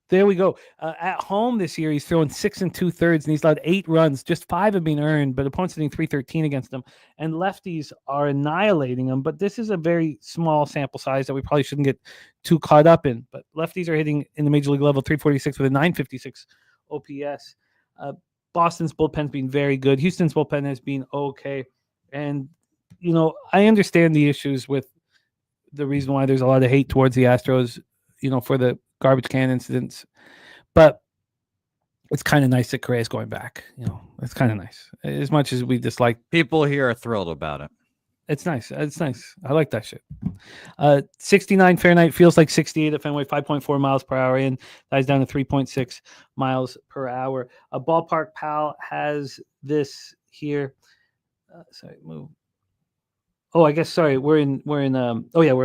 There we go. At home this year, he's throwing 6 2/3, and he's allowed 8 runs. Just 5 have been earned, but opponents hitting 313 against him. And lefties are annihilating him. But this is a very small sample size that we probably shouldn't get too caught up in. But lefties are hitting in the major league level 346 with a 956 OPS. Boston's bullpen's been very good. Houston's bullpen has been okay. And, I understand the issues with the reason why there's a lot of hate towards the Astros, for the garbage can incidents, but it's kind of nice that Correa's going back. It's kind of nice. As much as we dislike, People here are thrilled about it. it's nice. It's nice. I like that shit. 69 Fahrenheit feels like 68 at Fenway, 5.4 miles per hour in. That is down to 3.6 miles per hour. A Ballpark Pal has this here. Move. Oh, I guess, sorry, we're in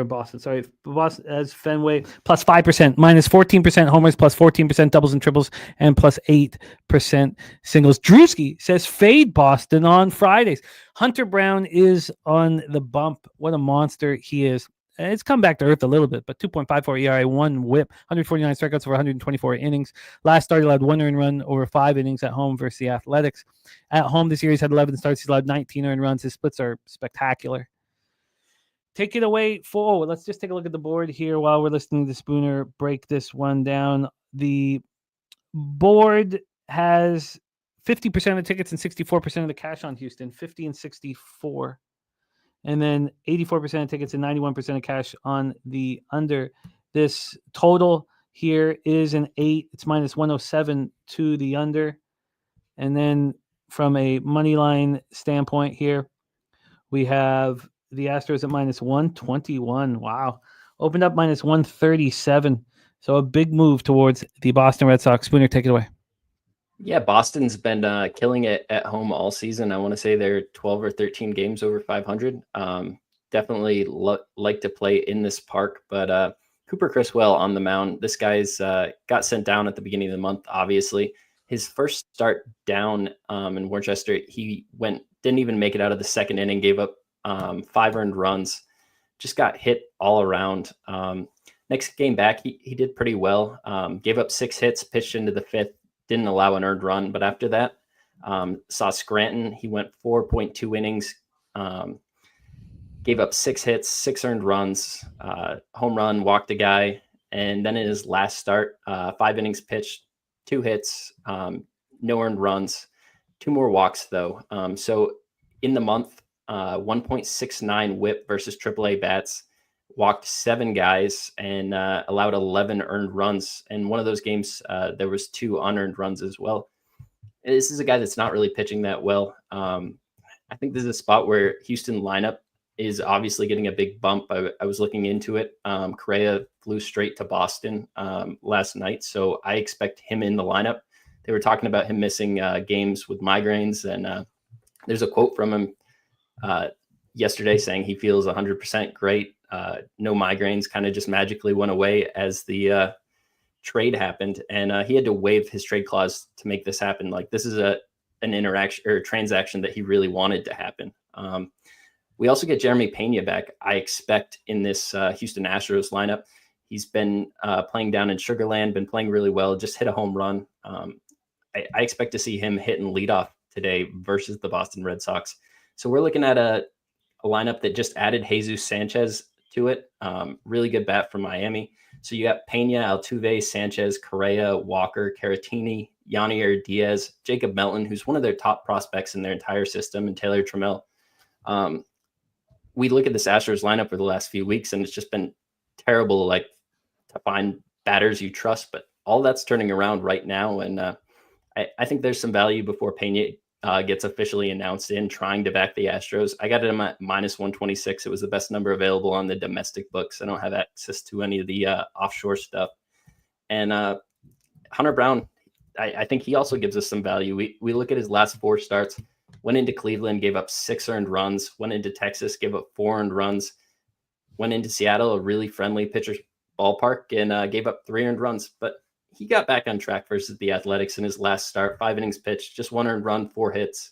Boston. Sorry. Boston as Fenway plus 5%, minus 14% homers, plus 14% doubles and triples, and plus 8% singles. Drewski says fade Boston on Fridays. Hunter Brown is on the bump. What a monster he is. It's come back to earth a little bit, but 2.54 ERA, 1 whip, 149 strikeouts over 124 innings. Last start, he allowed 1 earned run over 5 innings at home versus the Athletics. At home this year, he's had 11 starts. He's allowed 19 earned runs. His splits are spectacular. Take it away let's just take a look at the board here while we're listening to Spooner break this one down. The board has 50% of the tickets and 64% of the cash on Houston, 50 and 64. And then 84% of tickets and 91% of cash on the under. This total here is an 8. It's minus 107 to the under. And then from a money line standpoint here, we have the Astros at minus 121. Wow. Opened up minus 137. So a big move towards the Boston Red Sox. Spooner, take it away. Yeah, Boston's been killing it at home all season. I want to say they're 12 or 13 games over 500. Definitely like to play in this park, but Cooper Criswell on the mound. This guy's got sent down at the beginning of the month, obviously. His first start down in Worcester, he didn't even make it out of the second inning, gave up 5 earned runs, just got hit all around. Next game back, he did pretty well. Gave up 6 hits, pitched into the 5th, didn't allow an earned run. But after that, saw Scranton. He went 4.2 innings, gave up 6 hits, 6 earned runs, home run, walked a guy. And then in his last start, 5 innings pitched, 2 hits, no earned runs, 2 more walks though. So in the month, 1.69 whip versus AAA bats, walked 7 guys and allowed 11 earned runs. And one of those games, there was 2 unearned runs as well. This is a guy that's not really pitching that well. I think this is a spot where Houston lineup is obviously getting a big bump. I was looking into it. Correa flew straight to Boston last night, so I expect him in the lineup. They were talking about him missing games with migraines, and there's a quote from him yesterday saying he feels 100% great. No migraines, kind of just magically went away as the trade happened, and he had to waive his trade clause to make this happen. Like, this is an interaction or transaction that he really wanted to happen. We also get Jeremy Pena back, I expect, in this Houston Astros lineup. He's been playing down in Sugar Land, been playing really well, just hit a home run. I expect to see him hit and lead off today versus the Boston Red Sox. So we're looking at a lineup that just added Jesus Sanchez to it. Really good bat from Miami. So you got Pena, Altuve, Sanchez, Correa, Walker, Caratini, Yanier Diaz, Jacob Melton, who's one of their top prospects in their entire system, and Taylor Trammell. We look at this Astros lineup for the last few weeks, and it's just been terrible, like, to find batters you trust. But all that's turning around right now, and I think there's some value before Pena gets officially announced in trying to back the Astros. I got him at minus 126. It was the best number available on the domestic books. I don't have access to any of the offshore stuff. And Hunter Brown, I think he also gives us some value. We look at his last 4 starts. Went into Cleveland, gave up 6 earned runs. Went into Texas, gave up 4 earned runs. Went into Seattle, a really friendly pitcher's ballpark, and gave up 3 earned runs. But he got back on track versus the Athletics in his last start. 5 innings pitched, just 1 earned run, 4 hits.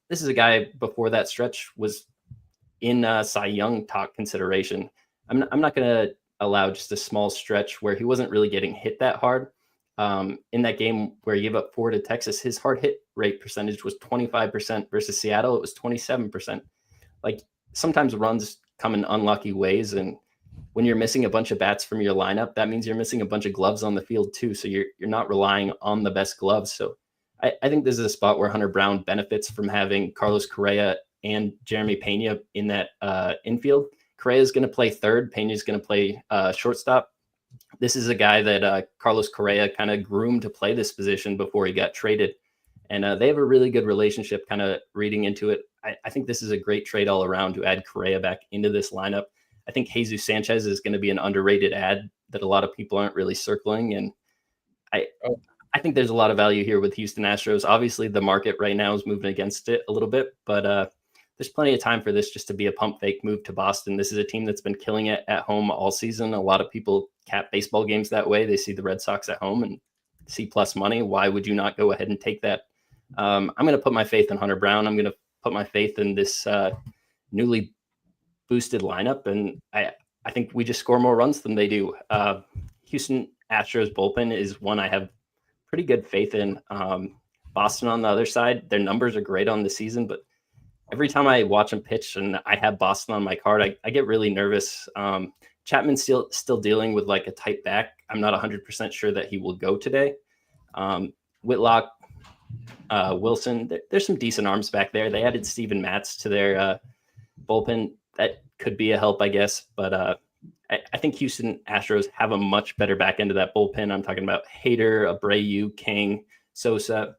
This is a guy before that stretch was in Cy Young talk consideration. I'm not going to allow just a small stretch where he wasn't really getting hit that hard. In that game where he gave up 4 to Texas, his hard hit rate percentage was 25% versus Seattle. It was 27%. Like, sometimes runs come in unlucky ways. And when you're missing a bunch of bats from your lineup, that means you're missing a bunch of gloves on the field too. So you're not relying on the best gloves. So I think this is a spot where Hunter Brown benefits from having Carlos Correa and Jeremy Pena in that infield. Correa is going to play third. Pena is going to play shortstop. This is a guy that Carlos Correa kind of groomed to play this position before he got traded. And they have a really good relationship kind of reading into it. I think this is a great trade all around to add Correa back into this lineup. I think Jesus Sanchez is going to be an underrated ad that a lot of people aren't really circling. And I think there's a lot of value here with Houston Astros. Obviously, the market right now is moving against it a little bit, but there's plenty of time for this just to be a pump fake move to Boston. This is a team that's been killing it at home all season. A lot of people cap baseball games that way. They see the Red Sox at home and see plus money. Why would you not go ahead and take that? I'm going to put my faith in Hunter Brown. I'm going to put my faith in this newly boosted lineup, and I think we just score more runs than they do. Houston Astros bullpen is one I have pretty good faith in. Boston on the other side, their numbers are great on the season, but every time I watch them pitch and I have Boston on my card, I get really nervous. Chapman's still dealing with like a tight back. I'm not 100% sure that he will go today. Whitlock, Wilson, there's some decent arms back there. They added Steven Matz to their bullpen. That could be a help, I guess. But I think Houston Astros have a much better back end of that bullpen. I'm talking about Hader, Abreu, King, Sosa.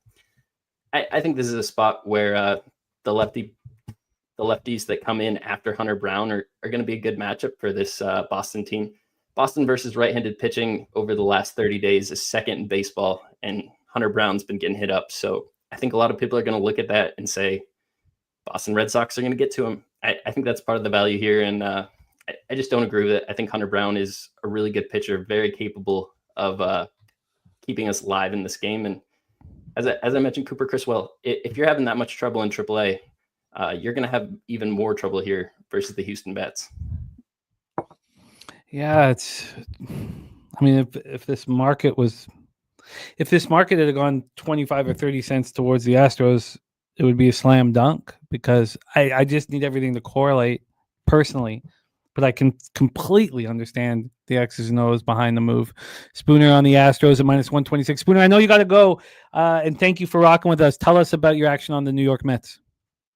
I think this is a spot where the lefties that come in after Hunter Brown are going to be a good matchup for this Boston team. Boston versus right-handed pitching over the last 30 days is second in baseball, and Hunter Brown's been getting hit up. So I think a lot of people are going to look at that and say, Boston Red Sox are going to get to him. I think that's part of the value here, and I just don't agree with it. I think Hunter Brown is a really good pitcher, very capable of keeping us live in this game. And as I mentioned, Cooper Criswell, if you're having that much trouble in AAA, you're going to have even more trouble here versus the Houston Bats. Yeah, I mean, if this market had gone 25 or 30 cents towards the Astros, it would be a slam dunk, because I just need everything to correlate personally. But I can completely understand the X's and O's behind the move. Spooner on the Astros at -126. Spooner, I know you got to go, and thank you for rocking with us. Tell us about your action on the New York Mets.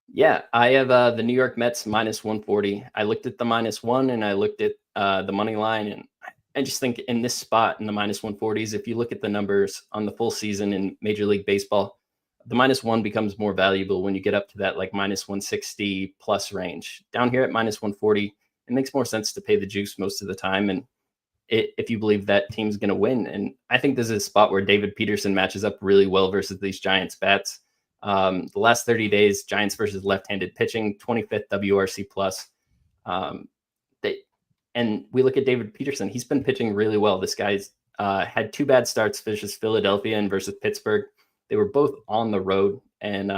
Yeah, I have the New York Mets -140. I looked at the -1 and I looked at the money line, and I just think in this spot in the -140s, if you look at the numbers on the full season in Major League Baseball, the -1 becomes more valuable when you get up to that like -160 plus range. Down here at -140, it makes more sense to pay the juice most of the time, and if you believe that team's going to win. And I think this is a spot where David Peterson matches up really well versus these Giants bats. The last 30 days, Giants versus left-handed pitching, 25th WRC plus. And we look at David Peterson. He's been pitching really well. This guy's had 2 bad starts versus Philadelphia and versus Pittsburgh. They were both on the road. And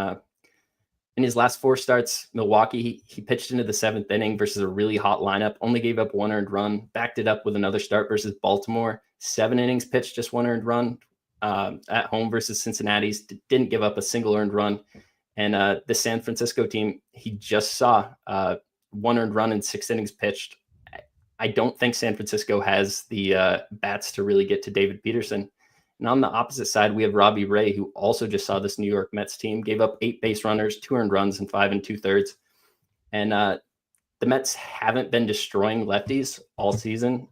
in his last 4 starts, Milwaukee, he pitched into the 7th inning versus a really hot lineup, only gave up 1 earned run, backed it up with another start versus Baltimore, 7 innings pitched, just 1 earned run. At home versus Cincinnati, didn't give up a single earned run. And the San Francisco team, he just saw 1 earned run in 6 innings pitched. I don't think San Francisco has the bats to really get to David Peterson. And on the opposite side, we have Robbie Ray, who also just saw this New York Mets team, gave up 8 base runners, 2 earned runs, and 5 2/3. And the Mets haven't been destroying lefties all season.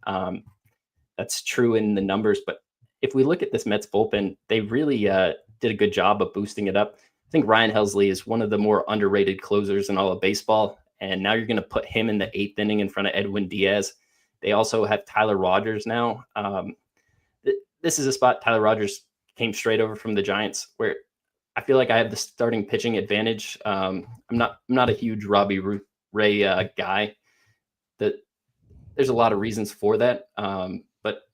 That's true in the numbers, but if we look at this Mets bullpen, they really did a good job of boosting it up. I think Ryan Helsley is one of the more underrated closers in all of baseball. And now you're going to put him in the 8th inning in front of Edwin Diaz. They also have Tyler Rogers now. This is a spot Tyler Rogers came straight over from the Giants, where I feel like I have the starting pitching advantage. I'm not a huge Robbie Ray guy. There's a lot of reasons for that. But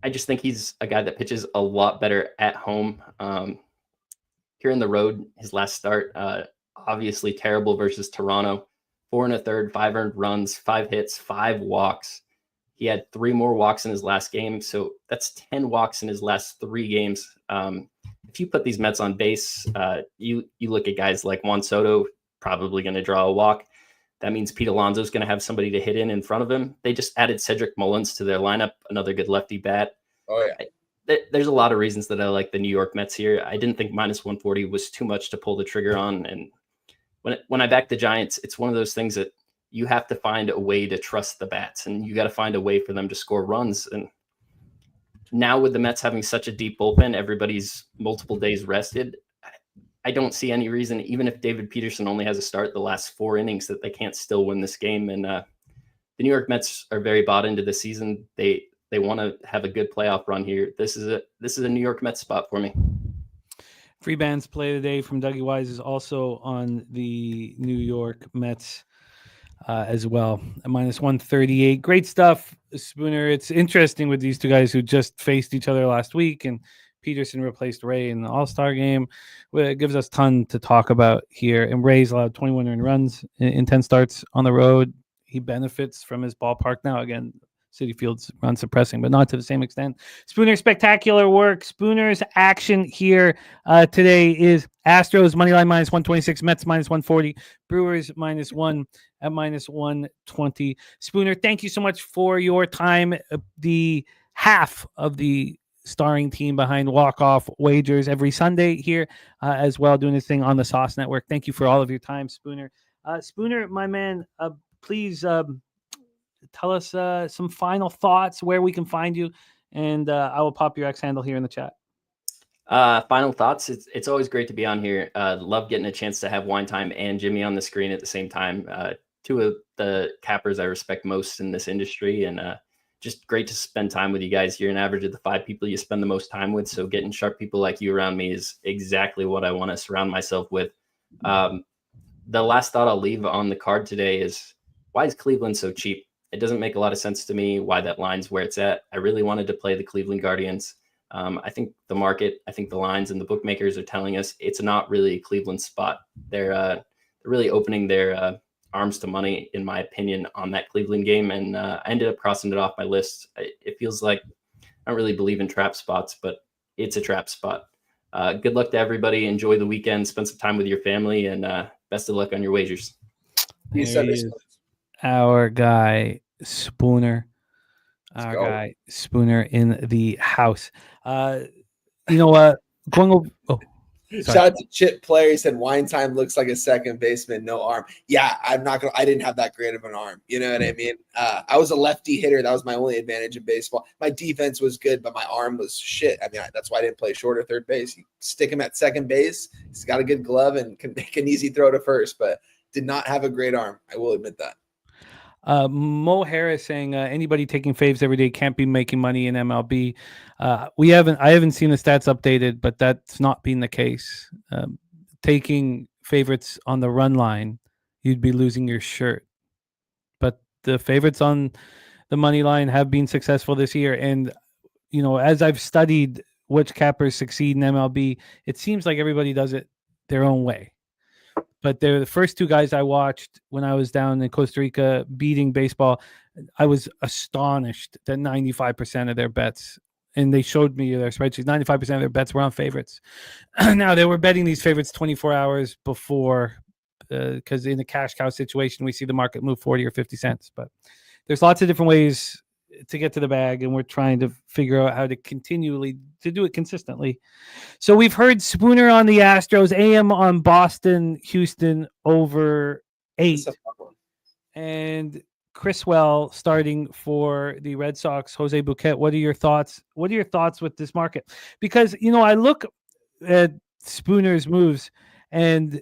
I just think he's a guy that pitches a lot better at home. Here in the road, his last start, obviously terrible versus Toronto. 4 1/3, 5 earned runs, 5 hits, 5 walks. He had 3 more walks in his last game, so that's 10 walks in his last 3 games. If you put these Mets on base, you look at guys like Juan Soto, probably going to draw a walk. That means Pete Alonso's going to have somebody to hit in front of him. They just added Cedric Mullins to their lineup, another good lefty bat. Oh, yeah. There's a lot of reasons that I like the New York Mets here. I didn't think minus 140 was too much to pull the trigger on. And when I back the Giants, it's one of those things that you have to find a way to trust the bats, and you got to find a way for them to score runs. And now with the Mets having such a deep bullpen, everybody's multiple days rested. I don't see any reason, even if David Peterson only has a start the last 4 innings, that they can't still win this game. And the New York Mets are very bought into the season. They want to have a good playoff run here. This is a New York Mets spot for me. Free bands play today from Dougie Wise is also on the New York Mets as well. At minus 138. Great stuff, Spooner. It's interesting with these two guys who just faced each other last week, and Peterson replaced Ray in the All-Star game. It gives us a ton to talk about here. And Ray's allowed 21 earned runs in 10 starts on the road. He benefits from his ballpark now. Again, Citi Field's run suppressing, but not to the same extent. Spooner, spectacular work. Spooner's action here today is Astros moneyline minus 126, Mets minus 140, Brewers minus 1 at minus 120. Spooner, thank you so much for your time. The half of the starring team behind walk-off wagers every Sunday here as well, doing this thing on the Sauce Network. Thank you for all of your time, Spooner. Spooner, my man, please tell us some final thoughts, where we can find you, and I will pop your X handle here in the chat. Final thoughts. It's always great to be on here. Love getting a chance to have Wine Time and Jimmy on the screen at the same time. 2 of the cappers I respect most in this industry, and just great to spend time with you guys. You're an average of the 5 people you spend the most time with, so getting sharp people like you around me is exactly what I want to surround myself with. The last thought I'll leave on the card today is, why is Cleveland so cheap? It doesn't make a lot of sense to me why that line's where it's at. I really wanted to play the Cleveland Guardians. I think the market, I think the lines and the bookmakers are telling us it's not really a Cleveland spot. They're really opening their arms to money, in my opinion, on that Cleveland game. And I ended up crossing it off my list. It feels like I don't really believe in trap spots, but it's a trap spot. Good luck to everybody. Enjoy the weekend. Spend some time with your family, and best of luck on your wagers. Our guy Spooner. Our guy Spooner in the house. You know what? Going over. Oh, shout out to Chip Player. He said Wine Time looks like a second baseman, no arm. Yeah, I didn't have that great of an arm. You know what I mean? I was a lefty hitter. That was my only advantage in baseball. My defense was good, but my arm was shit. I mean, that's why I didn't play short or third base. You stick him at second base. He's got a good glove and can make an easy throw to first, but did not have a great arm. I will admit that. Mo Harris saying anybody taking faves every day can't be making money in MLB. I haven't seen the stats updated, but that's not been the case. Taking favorites on the run line, you'd be losing your shirt. But the favorites on the money line have been successful this year. And, you know, as I've studied which cappers succeed in MLB, it seems like everybody does it their own way. But they're the first 2 guys I watched when I was down in Costa Rica beating baseball. I was astonished that 95% of their bets, and they showed me their spreadsheets, 95% of their bets were on favorites. Now, they were betting these favorites 24 hours before, because in a cash cow situation, we see the market move 40 or 50 cents. But there's lots of different ways to get to the bag, and we're trying to figure out how to continually to do it consistently. So we've heard Spooner on the Astros, AM on Boston, Houston over 8, and Criswell starting for the Red Sox. Jose Bouquett, what are your thoughts? What are your thoughts with this market? Because, you know, I look at Spooner's moves, and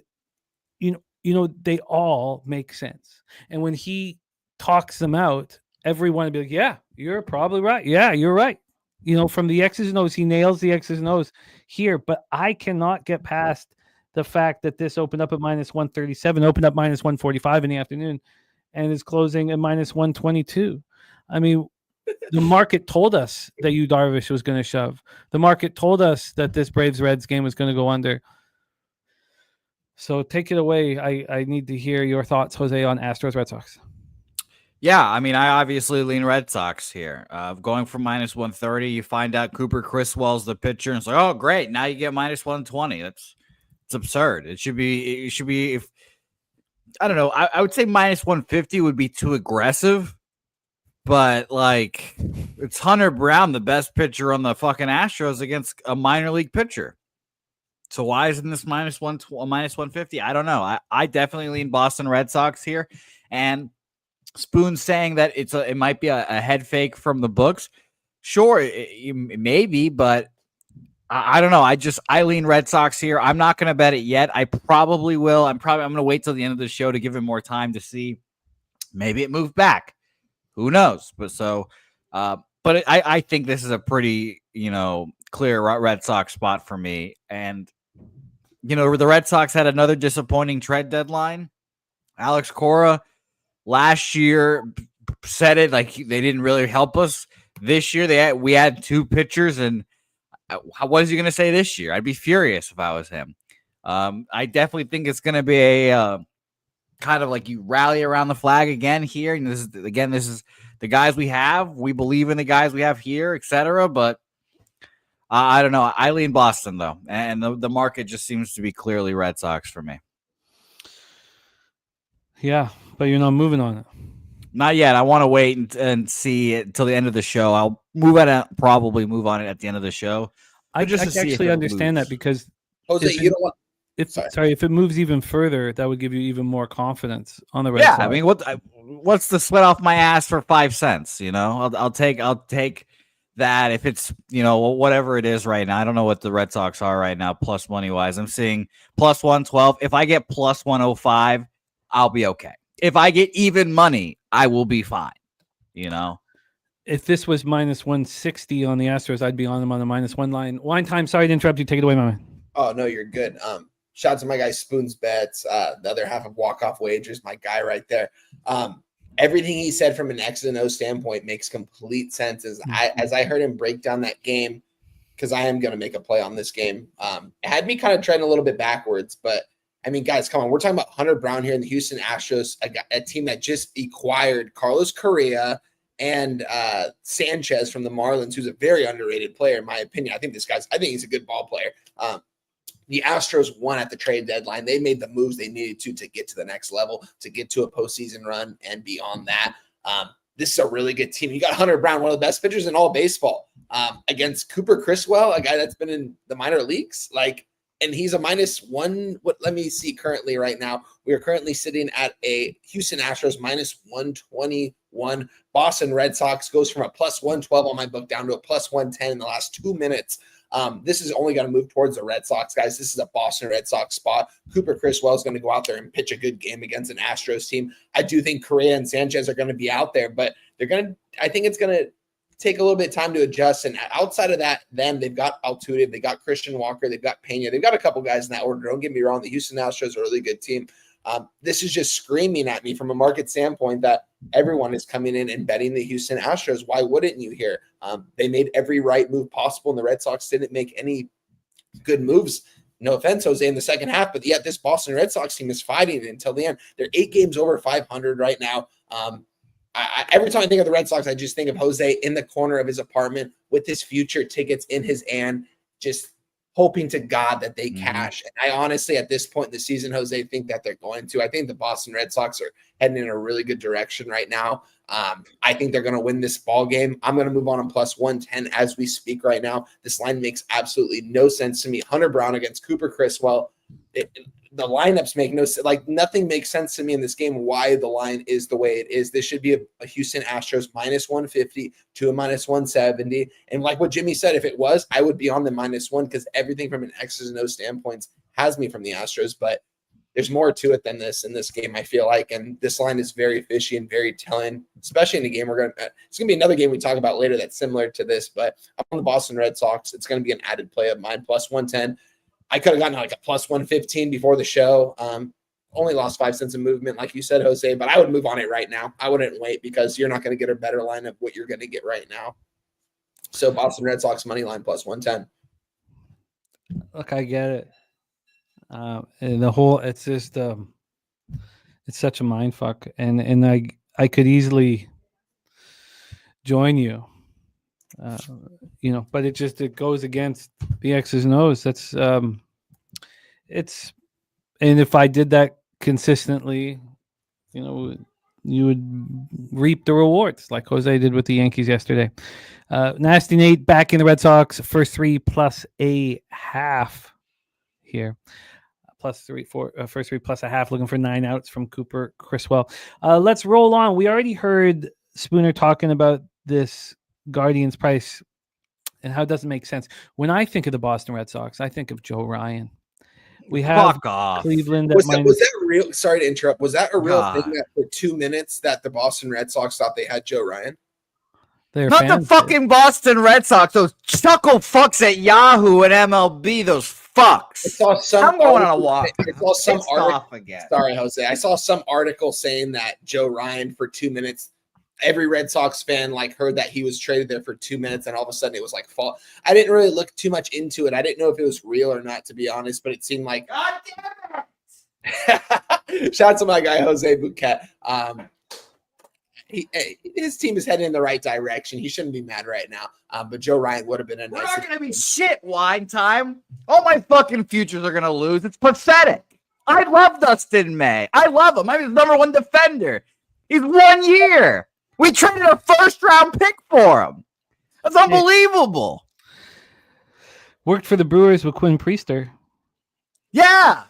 you know they all make sense. And when he talks them out, everyone would be like, yeah, you're probably right. Yeah, you're right. You know, from the X's and O's, he nails the X's and O's here. But I cannot get past the fact that this opened up at minus 137, opened up minus 145 in the afternoon, and is closing at minus 122. I mean, the market told us that Yu Darvish was going to shove. The market told us that this Braves-Reds game was going to go under. So take it away. I need to hear your thoughts, Jose, on Astros-Red Sox. Yeah, I mean, I obviously lean Red Sox here. Going from minus 130, you find out Cooper Criswell's the pitcher, and it's like, oh, great, now you get minus 120. It's absurd. It should be. If I don't know, I would say minus 150 would be too aggressive, but like, it's Hunter Brown, the best pitcher on the fucking Astros against a minor league pitcher. So why isn't this minus 150? I don't know. I definitely lean Boston Red Sox here, and Spoon saying that it might be a head fake from the books. Sure, it may be, but I don't know. I lean Red Sox here. I'm not going to bet it yet. I probably will. I'm going to wait till the end of the show to give him more time to see. Maybe it moved back. Who knows? But I think this is a pretty, clear Red Sox spot for me. And, the Red Sox had another disappointing trade deadline. Alex Cora last year said it like they didn't really help us. This year we had two pitchers, and what is he going to say this year? I'd be furious if I was him. I definitely think it's going to be a kind of like you rally around the flag again here. And this is the guys we have. We believe in the guys we have here, etc. But I don't know. I lean Boston though, and the market just seems to be clearly Red Sox for me. Yeah, but you're not moving on it. Not yet. I want to wait and see it until the end of the show. I'll probably move on it at the end of the show. I actually understand that because Jose, you don't want. If it moves even further, that would give you even more confidence on the Red Sox. I mean, what's the sweat off my ass for 5 cents? I'll take that if it's whatever it is right now. I don't know what the Red Sox are right now plus money wise. I'm seeing plus 112. If I get plus 105, I'll be okay. If I get even money, I will be fine. If this was minus 160 on the Astros, I'd be on them on the minus one line. Wine time. Sorry to interrupt you. Take it away, my man. Oh no, you're good. Shout out to my guy Spoon's Bets, the other half of Walk-Off Wagers, my guy right there. Everything he said from an X and O standpoint makes complete sense. As I heard him break down that game, because I am going to make a play on this game. It had me kind of treading a little bit backwards, but I mean, guys, come on. We're talking about Hunter Brown here in the Houston Astros, a team that just acquired Carlos Correa and Sanchez from the Marlins, who's a very underrated player, in my opinion. I think he's a good ball player. The Astros won at the trade deadline. They made the moves they needed to get to the next level, to get to a postseason run and beyond that. This is a really good team. You got Hunter Brown, one of the best pitchers in all baseball, against Cooper Criswell, a guy that's been in the minor leagues. And he's a minus one. Let me see currently right now. We are currently sitting at a Houston Astros minus 121. Boston Red Sox goes from a plus 112 on my book down to a plus 110 in the last 2 minutes. This is only going to move towards the Red Sox, guys. This is a Boston Red Sox spot. Cooper Criswell is going to go out there and pitch a good game against an Astros team. I do think Correa and Sanchez are going to be out there, but I think it's going to take a little bit of time to adjust. And outside of that, then they've got Altuve, they've got Christian Walker, they've got Pena, they've got a couple guys in that order. Don't get me wrong. The Houston Astros are a really good team. This is just screaming at me from a market standpoint that everyone is coming in and betting the Houston Astros. Why wouldn't you here? They made every right move possible, and the Red Sox didn't make any good moves. No offense, Jose, in the second half, but yet this Boston Red Sox team is fighting until the end. They're 8 games over 500 right now. Every time I think of the Red Sox, I just think of Jose in the corner of his apartment with his future tickets in his hand, just hoping to God that they cash. And I honestly, at this point in the season, Jose, think that they're going to. I think the Boston Red Sox are heading in a really good direction right now. I think they're going to win this ball game. I'm going to move on plus 110 as we speak right now. This line makes absolutely no sense to me. Hunter Brown against Cooper Criswell. The lineups make no sense. Like, nothing makes sense to me in this game why the line is the way it is. This should be a Houston Astros minus 150 to a minus 170. And like what Jimmy said, if it was, I would be on the minus one because everything from an X's and O standpoints has me from the Astros. But there's more to it than this in this game, I feel like. And this line is very fishy and very telling, especially in a game it's going to be another game we talk about later that's similar to this. But I'm on the Boston Red Sox. It's going to be an added play of mine, plus 110. I could have gotten like a plus 115 before the show. Only lost 5 cents of movement, like you said, Jose, but I would move on it right now. I wouldn't wait because you're not going to get a better line of what you're going to get right now. So Boston Red Sox money line plus 110. Look, I get it. And the whole, it's just, it's such a mind fuck. And I could easily join you. But it goes against the X's and O's. That's and if I did that consistently, you would reap the rewards like Jose did with the Yankees yesterday. Nasty Nate back in the Red Sox, first 3 plus a half here. First 3 plus a half, looking for 9 outs from Cooper Criswell. Let's roll on. We already heard Spooner talking about this Guardians price and how it doesn't make sense. When I think of the Boston Red Sox, I think of Joe Ryan. We have Cleveland. Was that real? Sorry to interrupt. Was that a real thing that for 2 minutes that the Boston Red Sox thought they had Joe Ryan? Not the fucking Boston Red Sox. Those chuckle fucks at Yahoo and MLB. Those fucks. I'm going on a walk. I saw some article. Sorry, Jose. I saw some article saying that Joe Ryan for 2 minutes. Every Red Sox fan heard that he was traded there for 2 mints, and all of a sudden it was fall. I didn't really look too much into it. I didn't know if it was real or not, to be honest, but it seemed like God damn it. Shout out to my guy Jose Bouquett. His team is heading in the right direction. He shouldn't be mad right now. But Joe Ryan would have been a nice. We're not gonna be shit wine time. All my fucking futures are gonna lose. It's pathetic. I love Dustin May. I love him. I'm his number 1 defender. He's 1 year. We traded a first-round pick for him. That's unbelievable. Worked for the Brewers with Quinn Priester. Yeah.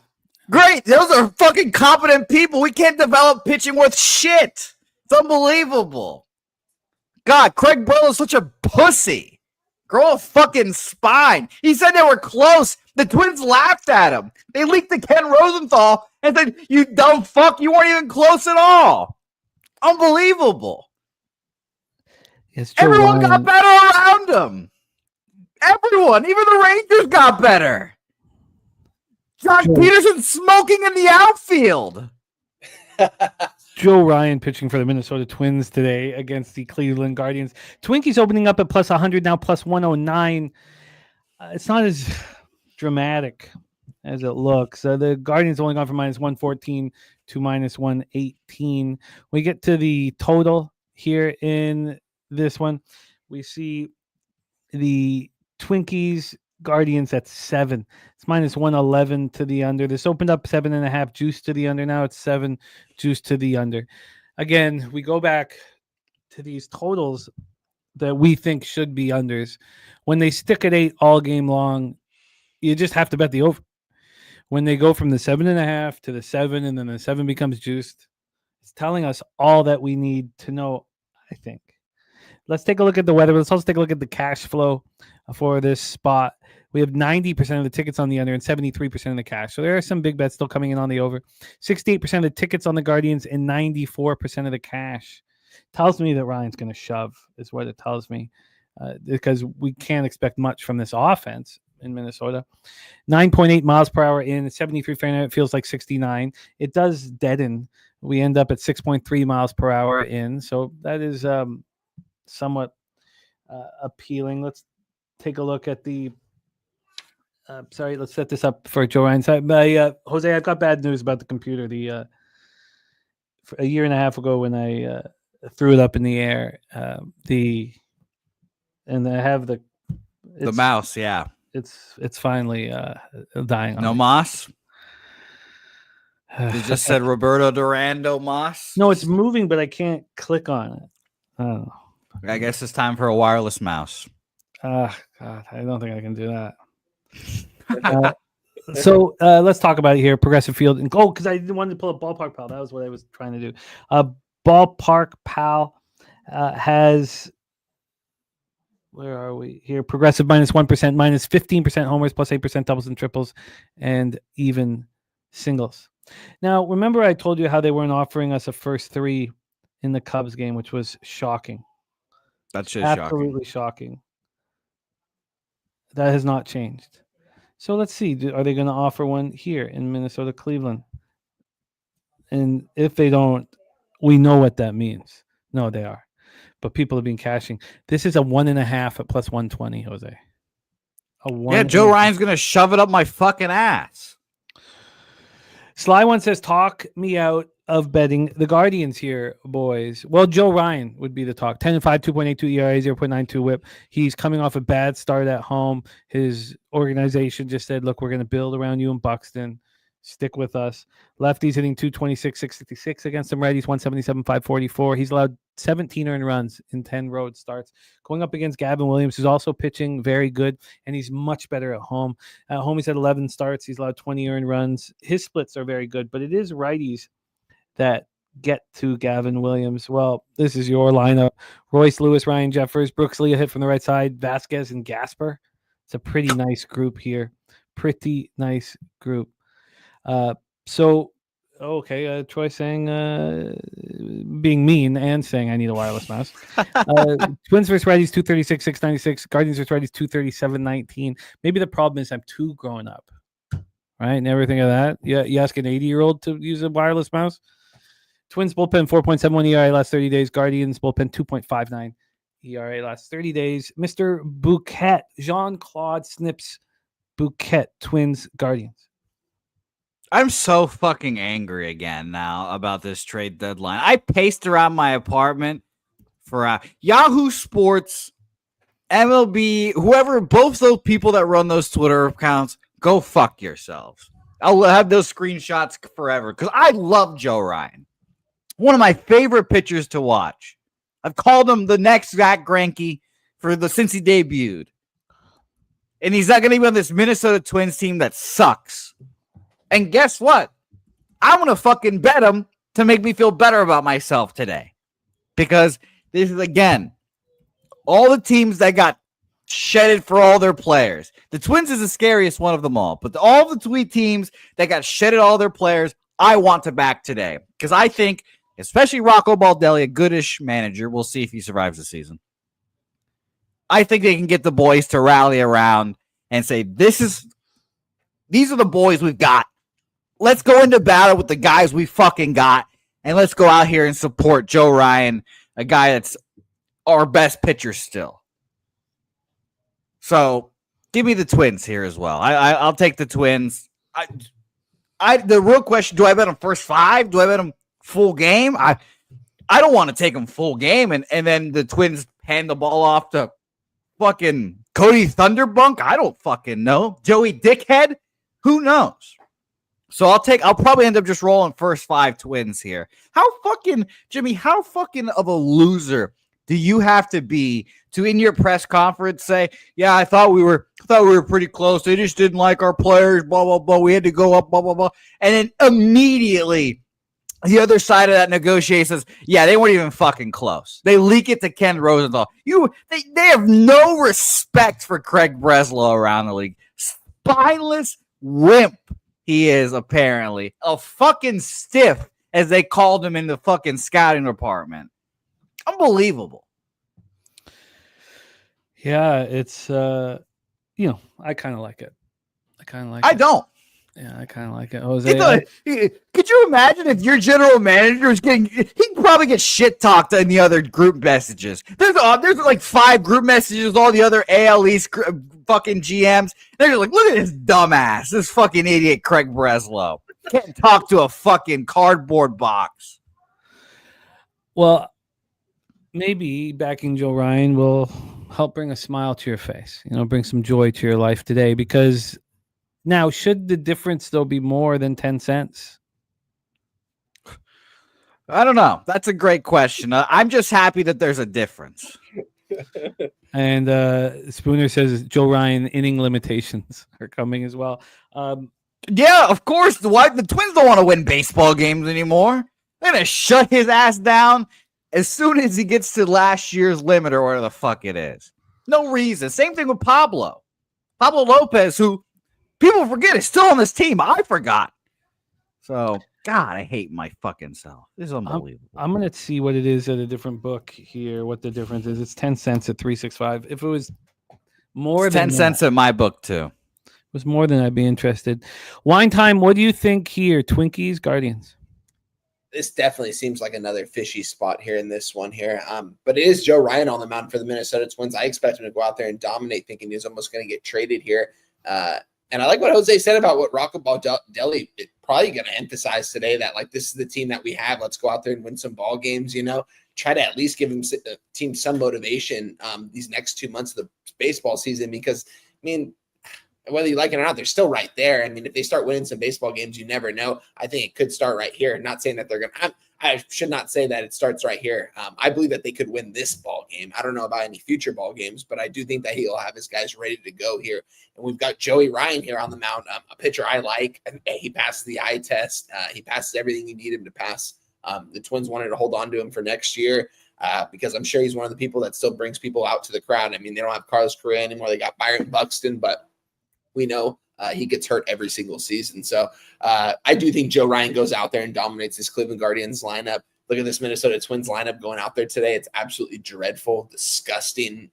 Great. Those are fucking competent people. We can't develop pitching worth shit. It's unbelievable. God, Craig Burrell is such a pussy. Grow a fucking spine. He said they were close. The Twins laughed at him. They leaked to Ken Rosenthal and said, you dumb fuck, you weren't even close at all. Unbelievable. Everyone got better around him. Everyone, even the Rangers got better. Josh Peterson smoking in the outfield. Joe Ryan pitching for the Minnesota Twins today against the Cleveland Guardians. Twinkies opening up at plus 100, now plus 109. It's not as dramatic as it looks. The Guardians only gone from minus 114 to minus 118. We get to the total here in this one. We see the Twinkies Guardians at 7. It's minus 111 to the under. This opened up 7.5 juice to the under. Now it's 7 juice to the under. Again, we go back to these totals that we think should be unders. When they stick at 8 all game long, you just have to bet the over. When they go from the 7.5 to the 7, and then the 7 becomes juiced, it's telling us all that we need to know, I think. Let's take a look at the weather. Let's also take a look at the cash flow for this spot. We have 90% of the tickets on the under and 73% of the cash. So there are some big bets still coming in on the over. 68% of the tickets on the Guardians and 94% of the cash. Tells me that Ryan's going to shove is what it tells me, because we can't expect much from this offense in Minnesota. 9.8 miles per hour in 73 Fahrenheit. It feels like 69. It does deaden. We end up at 6.3 miles per hour in. So that is somewhat appealing. Let's take a look at the let's set this up for Joe Ryan. Jose, I've got bad news about the computer. A year and a half ago when I threw it up in the air, and I have the mouse, yeah. It's finally dying. No moss? You just said Roberto Durando moss? No, it's moving, but I can't click on it. Oh. I guess it's time for a wireless mouse. God, I don't think I can do that. So let's talk about it here. Progressive Field. And because I wanted to pull up Ballpark Pal. That was what I was trying to do. Ballpark Pal has, where are we here? Progressive minus 1%, minus 15% homers, plus 8% doubles and triples, and even singles. Now, remember I told you how they weren't offering us a first 3 in the Cubs game, which was shocking. That's just absolutely shocking. That has not changed. So let's see. Are they going to offer one here in Minnesota, Cleveland? And if they don't, we know what that means. No, they are. But people have been cashing. This is a 1.5 at plus 120, Jose. Yeah, Joe Ryan's going to shove it up my fucking ass. Sly one says, talk me out of betting the Guardians here, boys. Well, Joe Ryan would be the talk. 10-5, 2.82 ERA, 0.92 WHIP. He's coming off a bad start at home. His organization just said, "Look, we're going to build around you in Buxton. Stick with us." Lefties hitting 226, 666 against him. Righties 177, 544. He's allowed 17 earned runs in 10 road starts. Going up against Gavin Williams, who's also pitching very good, and he's much better at home. At home, he's had 11 starts. He's allowed 20 earned runs. His splits are very good, but it is righties that get to Gavin Williams. Well, this is your lineup. Royce Lewis, Ryan Jeffers, Brooks Lee, a hit from the right side, Vasquez and Gasper. It's a pretty nice group here. Pretty nice group. Troy saying, being mean and saying I need a wireless mouse. Twins versus righties, 236, 696. Guardians versus righties, 237, 19. Maybe the problem is I'm too grown up, right? Never think of that. Yeah, you ask an 80-year-old to use a wireless mouse. Twins bullpen 4.71 ERA last 30 days. Guardians bullpen 2.59 ERA last 30 days. Mr. Bouquett, Jean-Claude Snips Bouquett, Twins, Guardians. I'm so fucking angry again now about this trade deadline. I paced around my apartment for Yahoo Sports, MLB, whoever, both those people that run those Twitter accounts, go fuck yourselves. I'll have those screenshots forever because I love Joe Ryan. One of my favorite pitchers to watch. I've called him the next Zach Greinke since he debuted. And he's not going to be on this Minnesota Twins team that sucks. And guess what? I'm going to fucking bet him to make me feel better about myself today. Because this is, again, all the teams that got shedded for all their players. The Twins is the scariest one of them all. But all the tweet teams that got shedded all their players, I want to back today. Because I think, especially Rocco Baldelli, a goodish manager, we'll see if he survives the season. I think they can get the boys to rally around and say, these are the boys we've got. Let's go into battle with the guys we fucking got, and let's go out here and support Joe Ryan, a guy that's our best pitcher still. So give me the Twins here as well. I'll take the Twins. The real question, do I bet them first five? Do I bet them full game? I don't want to take them full game, and then the Twins hand the ball off to fucking Cody Thunderbunk. I don't fucking know. Joey Dickhead. Who knows? So I'll probably end up just rolling first five Twins here. Jimmy, how fucking of a loser do you have to be to in your press conference say, yeah, I thought we were pretty close. They just didn't like our players, blah, blah, blah. We had to go up, blah, blah, blah. And then immediately the other side of that negotiation says, yeah, they weren't even fucking close. They leak it to Ken Rosenthal. They have no respect for Craig Breslow around the league. Spineless wimp he is, apparently. A fucking stiff, as they called him in the fucking scouting department. Unbelievable. Yeah, it's, I kind of like it. I don't. Yeah, I kind of like it. Jose, could you imagine if your general manager was he'd probably get shit talked in the other group messages. There's like 5 group messages with all the other AL East fucking GMs. They're just like, look at this dumbass, this fucking idiot Craig Breslow. Can't talk to a fucking cardboard box. Well, maybe backing Joe Ryan will help bring a smile to your face, bring some joy to your life today, because now, should the difference, though, be more than 10 cents? I don't know. That's a great question. I'm just happy that there's a difference. And Spooner says Joe Ryan inning limitations are coming as well. Yeah, of course. The Twins don't want to win baseball games anymore. They're going to shut his ass down as soon as he gets to last year's limit or whatever the fuck it is. No reason. Same thing with Pablo Lopez, who people forget is still on this team. I forgot. So, God, I hate my fucking self. This is unbelievable. I'm going to see what it is at a different book here, what the difference is. It's 10 cents at 365. If it was more than 10 cents at my book, too. It was more than I'd be interested. Wine time, what do you think here? Twinkies, Guardians? This definitely seems like another fishy spot here in this one here. But it is Joe Ryan on the mound for the Minnesota Twins. I expect him to go out there and dominate, thinking he's almost going to get traded here. And I like what Jose said about what Rockaball Deli is probably going to emphasize today, that like, this is the team that we have. Let's go out there and win some ball games, try to at least give the team some motivation these next 2 months of the baseball season, because whether you like it or not, they're still right there. If they start winning some baseball games, you never know. I think it could start right here. Not saying that they're going to, I should not say that it starts right here. I believe that they could win this ball game. I don't know about any future ball games, but I do think that he'll have his guys ready to go here. And we've got Joey Ryan here on the mound, a pitcher I like. He passed the eye test. He passes everything you need him to pass. The Twins wanted to hold on to him for next year because I'm sure he's one of the people that still brings people out to the crowd. They don't have Carlos Correa anymore. They got Byron Buxton, but we know he gets hurt every single season. So I do think Joe Ryan goes out there and dominates this Cleveland Guardians lineup. Look at this Minnesota Twins lineup going out there today. It's absolutely dreadful, disgusting.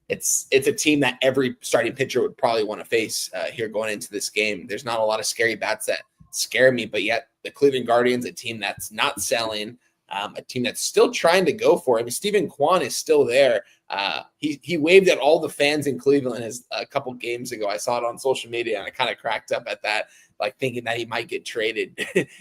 It's a team that every starting pitcher would probably want to face here going into this game. There's not a lot of scary bats that scare me, but yet the Cleveland Guardians, a team that's not selling, a team that's still trying to go for it. Stephen Kwan is still there. He waved at all the fans in Cleveland a couple games ago. I saw it on social media and I kind of cracked up at that, like thinking that he might get traded.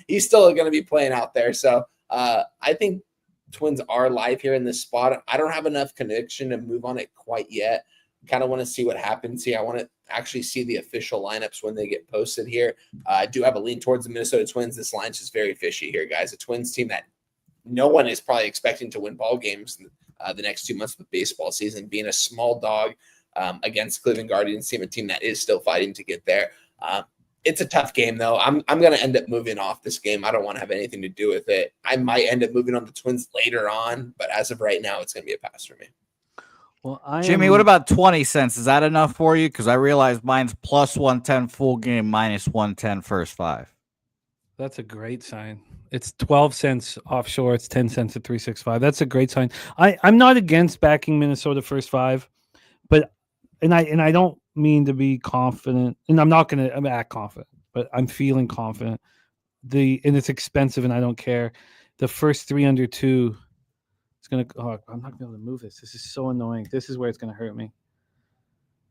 He's still going to be playing out there. So I think Twins are live here in this spot. I don't have enough conviction to move on it quite yet. Kind of want to see what happens here. I want to actually see the official lineups when they get posted here. I do have a lean towards the Minnesota Twins. This line's just very fishy here, guys. A Twins team that no one is probably expecting to win ball games the next 2 months of the baseball season, being a small dog against Cleveland Guardians team, a team that is still fighting to get there. It's a tough game, though. I'm going to end up moving off this game. I don't want to have anything to do with it. I might end up moving on the Twins later on, but as of right now, it's going to be a pass for me. Well, Jimmy, what about 20 cents? Is that enough for you? Because I realize mine's plus 110 full game, minus 110 first five. That's a great sign. It's 12 cents offshore. It's 10 cents at 365. That's a great sign. I'm not against backing Minnesota first five, but I don't mean to be confident, and I'm act confident, but I'm feeling confident. And it's expensive, and I don't care. The first 3 under 2 is gonna. Oh, I'm not gonna be able to move this. This is so annoying. This is where it's gonna hurt me.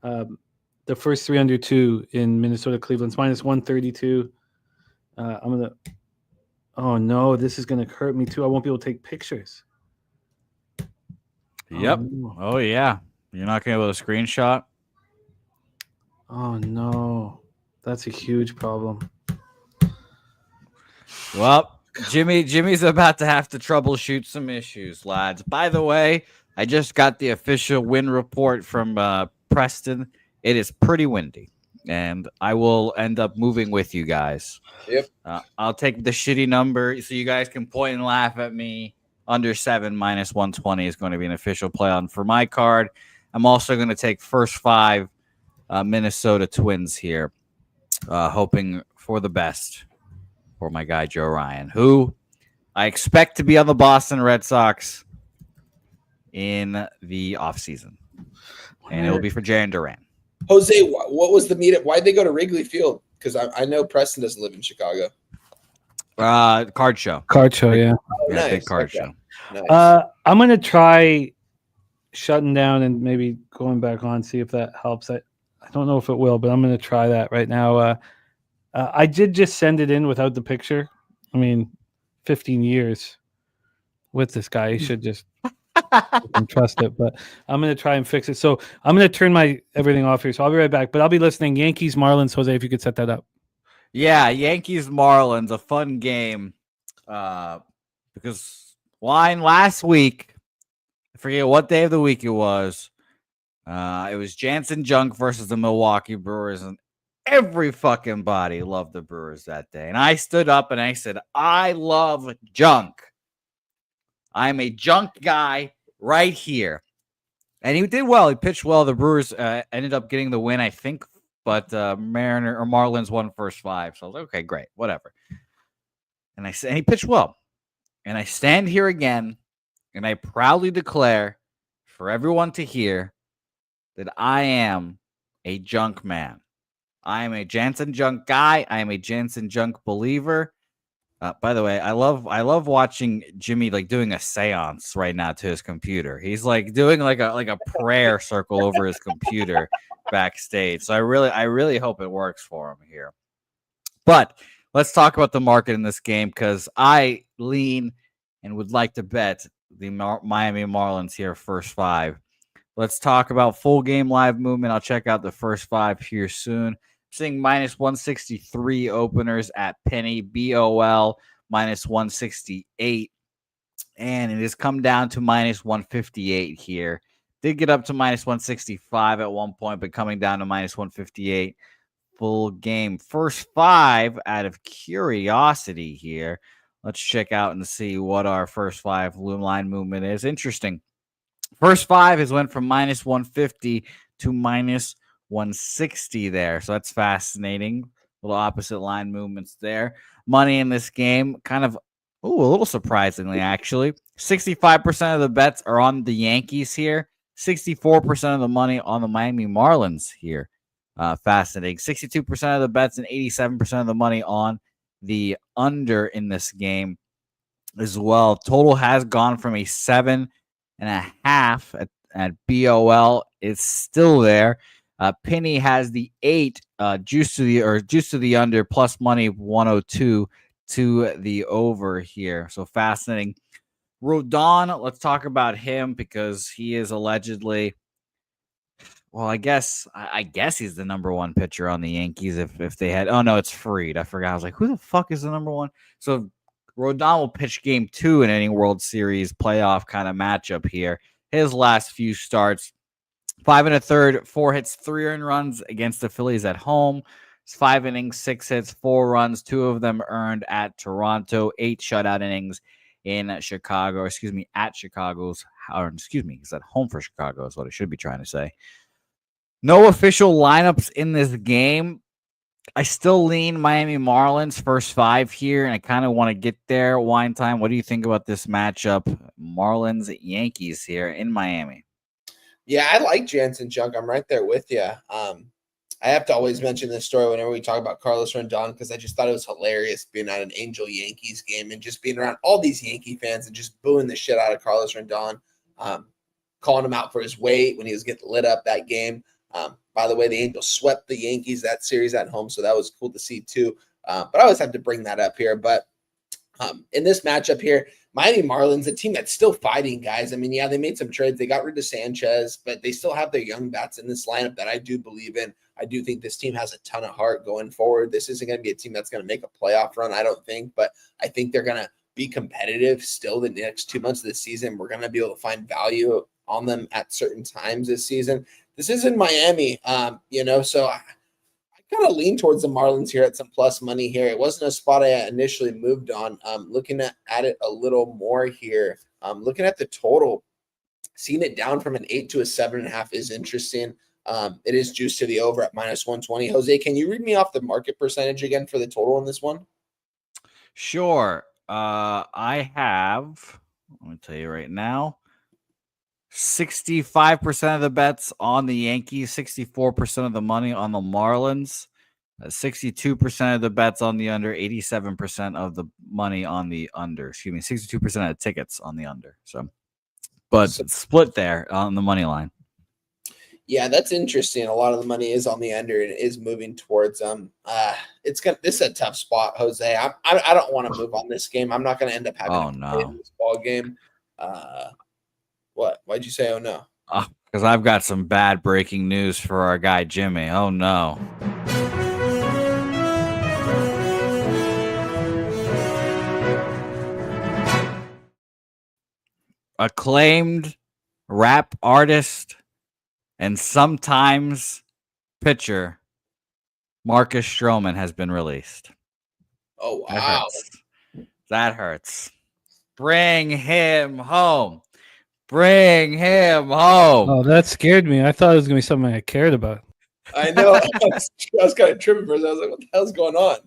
The first 3 under 2 in Minnesota Cleveland's minus 132. Oh no, this is gonna hurt me too. I won't be able to take pictures. Yep. Oh yeah. You're not gonna be able to screenshot. Oh no, that's a huge problem. Well, Jimmy's about to have to troubleshoot some issues, lads. By the way, I just got the official wind report from Preston. It is pretty windy, and I will end up moving with you guys. Yep. I'll take the shitty number so you guys can point and laugh at me. Under 7 minus 120 is going to be an official play on for my card. I'm also going to take first 5 Minnesota Twins here, hoping for the best for my guy Joe Ryan, who I expect to be on the Boston Red Sox in the offseason. And it will be for Jarren Duran. Jose, what was the meetup? Why'd they go to Wrigley Field? Because I know Preston doesn't live in Chicago. Card show. Card show, yeah. Oh, Yeah, nice. big card show. Nice. I'm gonna try shutting down and maybe going back on, see if that helps. I don't know if it will, but I'm gonna try that right now. I did just send it in without the picture. 15 years with this guy, he should just trust it. But I'm gonna try and fix it. So I'm gonna turn my everything off here. So I'll be right back. But I'll be listening. Yankees, Marlins, Jose, if you could set that up. Yeah, Yankees Marlins, a fun game. Because last week, I forget what day of the week it was. It was Jansen Junk versus the Milwaukee Brewers, and every fucking body loved the Brewers that day. And I stood up and I said, I love Junk. I'm a Junk guy right here. And he did well. He pitched well. The Brewers ended up getting the win, I think. But Marlins won first 5. So I was like, okay, great, whatever. And he pitched well. And I stand here again, and I proudly declare for everyone to hear that I am a Junk man. I am a Jansen Junk guy. I am a Jansen Junk believer. By the way, I love watching Jimmy doing a seance right now to his computer. He's doing like a prayer circle over his computer. backstage. So I really hope it works for him here. But let's talk about the market in this game because I lean and would like to bet the Miami Marlins here first 5. Let's talk about full game live movement. I'll check out the first 5 here soon. Seeing minus 163 openers at Penny, BOL minus 168. And it has come down to minus 158 here. Did get up to minus 165 at one point, but coming down to minus 158 full game. First 5 out of curiosity here. Let's check out and see what our first 5 line movement is. Interesting. First 5 has went from minus 150 to minus 160 there. So that's fascinating. Little opposite line movements there. Money in this game, kind of, a little surprisingly, actually. 65% of the bets are on the Yankees here. 64% of the money on the Miami Marlins here. Fascinating. 62% of the bets and 87% of the money on the under in this game as well. Total has gone from a 7.5 at BOL. It's still there. Penny has the 8 juice to the under plus money 102 to the over here. So fascinating. Rodon, let's talk about him because he is allegedly, well, I guess he's the number 1 pitcher on the Yankees if they had, oh no, it's Fried. I forgot. I was like, who the fuck is the number 1? So Rodon will pitch game 2 in any World Series playoff kind of matchup here. His last few starts, 5 1/3, 4 hits, 3 earned runs against the Phillies at home. 5 innings, 6 hits, 4 runs, 2 of them earned at Toronto, 8 shutout innings in Chicago, at Chicago's, he's at home for Chicago is what I should be trying to say. No official lineups in this game. I still lean Miami Marlins first 5 here, and I kind of want to get there. Wine time, what do you think about this matchup? Marlins Yankees here in Miami. Yeah, I like Jansen Junk. I'm right there with you. I have to always mention this story whenever we talk about Carlos Rendon because I just thought it was hilarious being at an Angel Yankees game and just being around all these Yankee fans and just booing the shit out of Carlos Rendon, calling him out for his weight when he was getting lit up that game. By the way, the Angels swept the Yankees that series at home, so that was cool to see too. But I always have to bring that up here. But in this matchup here, Miami Marlins, a team that's still fighting, guys. I mean, yeah, they made some trades. They got rid of Sanchez, but they still have their young bats in this lineup that I do believe in. I do think this team has a ton of heart going forward. This isn't going to be a team that's going to make a playoff run, I don't think, but I think they're going to be competitive still the next 2 months of the season. We're going to be able to find value on them at certain times this season. This is in Miami, so I kind of lean towards the Marlins here at some plus money here. It wasn't a spot I initially moved on. Looking at it a little more here, looking at the total, seeing it down from an 8 to a 7.5 is interesting. It is juiced to the over at minus 120. Jose, can you read me off the market percentage again for the total on this one? Sure. I have, let me tell you right now, 65% of the bets on the Yankees, 64% of the money on the Marlins, 62% of the bets on the under, 87% of the money on the under. 62% of the tickets on the under. But split there on the money line. Yeah, that's interesting. A lot of the money is on the under and is moving towards them. This is a tough spot, Jose. I don't want to move on this game. I'm not going to end up having to play this ball game. What? Why'd you say, oh, no? Because I've got some bad breaking news for our guy, Jimmy. Oh, no. Acclaimed rap artist and sometimes pitcher Marcus Stroman has been released. Oh, wow. That hurts. Bring him home. Bring him home. Oh, that scared me. I thought it was going to be something I cared about. I know. I was kind of tripping for a second. I was like, what the hell's going on?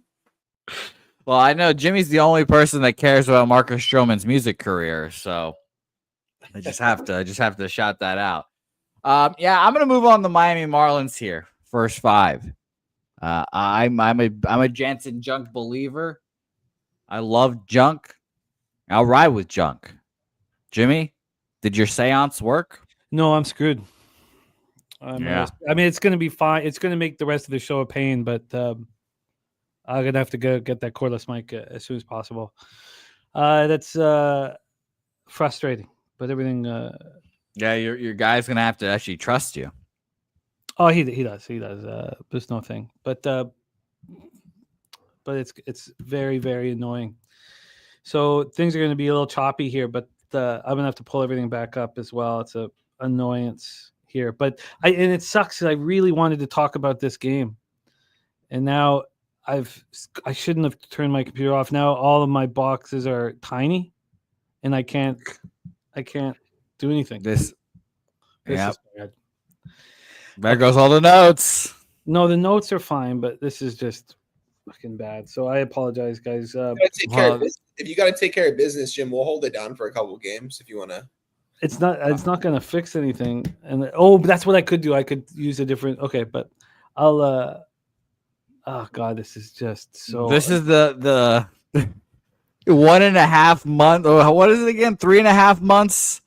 Well, I know Jimmy's the only person that cares about Marcus Stroman's music career, so I just have to shout that out. I'm going to move on to Miami Marlins here. First 5. I'm a Jansen Junk believer. I love Junk. I'll ride with Junk. Jimmy, did your seance work? No, I'm screwed. I mean, it's going to be fine. It's going to make the rest of the show a pain, but I'm going to have to go get that cordless mic as soon as possible. That's frustrating, but everything. Yeah, your guy's gonna have to actually trust you. Oh, he does. There's no thing, but it's very, very annoying. So things are going to be a little choppy here, but I'm going to have to pull everything back up as well. It's a annoyance here, but and it sucks. I really wanted to talk about this game, and now I shouldn't have turned my computer off. Now all of my boxes are tiny, and I can't do anything. This is bad. There goes all the notes. No, the notes are fine, but this is just fucking bad. So I apologize, guys. If you got to take care of business, Jim, we'll hold it down for a couple games if you want to. It's not going to fix anything. And that's what I could do. I could use a different. Okay, but I'll. Oh God, this is just so. This is the 1.5 month. Or what is it again? 3.5 months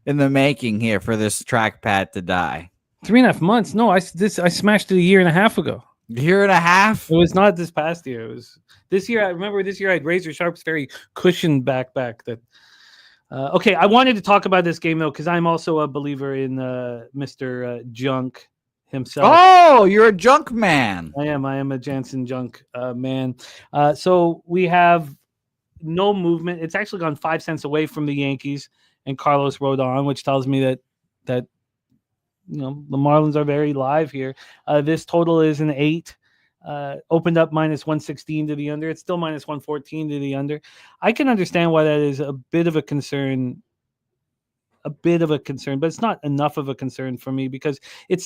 in the making here for this trackpad to die. 3.5 months? No, I smashed it a year and a half ago. Year and a half? It was not this past year. It was this year. I remember this year I had Razor Sharp's very cushioned back that. Okay, I wanted to talk about this game though because I'm also a believer in Mr. Junk himself. Oh, you're a junk man. I am a Jansen Junk man. So we have no movement. It's actually gone 5 cents away from the Yankees and Carlos Rodon, which tells me that the Marlins are very live here. This total is an 8. Opened up -116 to the under. It's still -114 to the under. I can understand why that is a bit of a concern. But it's not enough of a concern for me because they're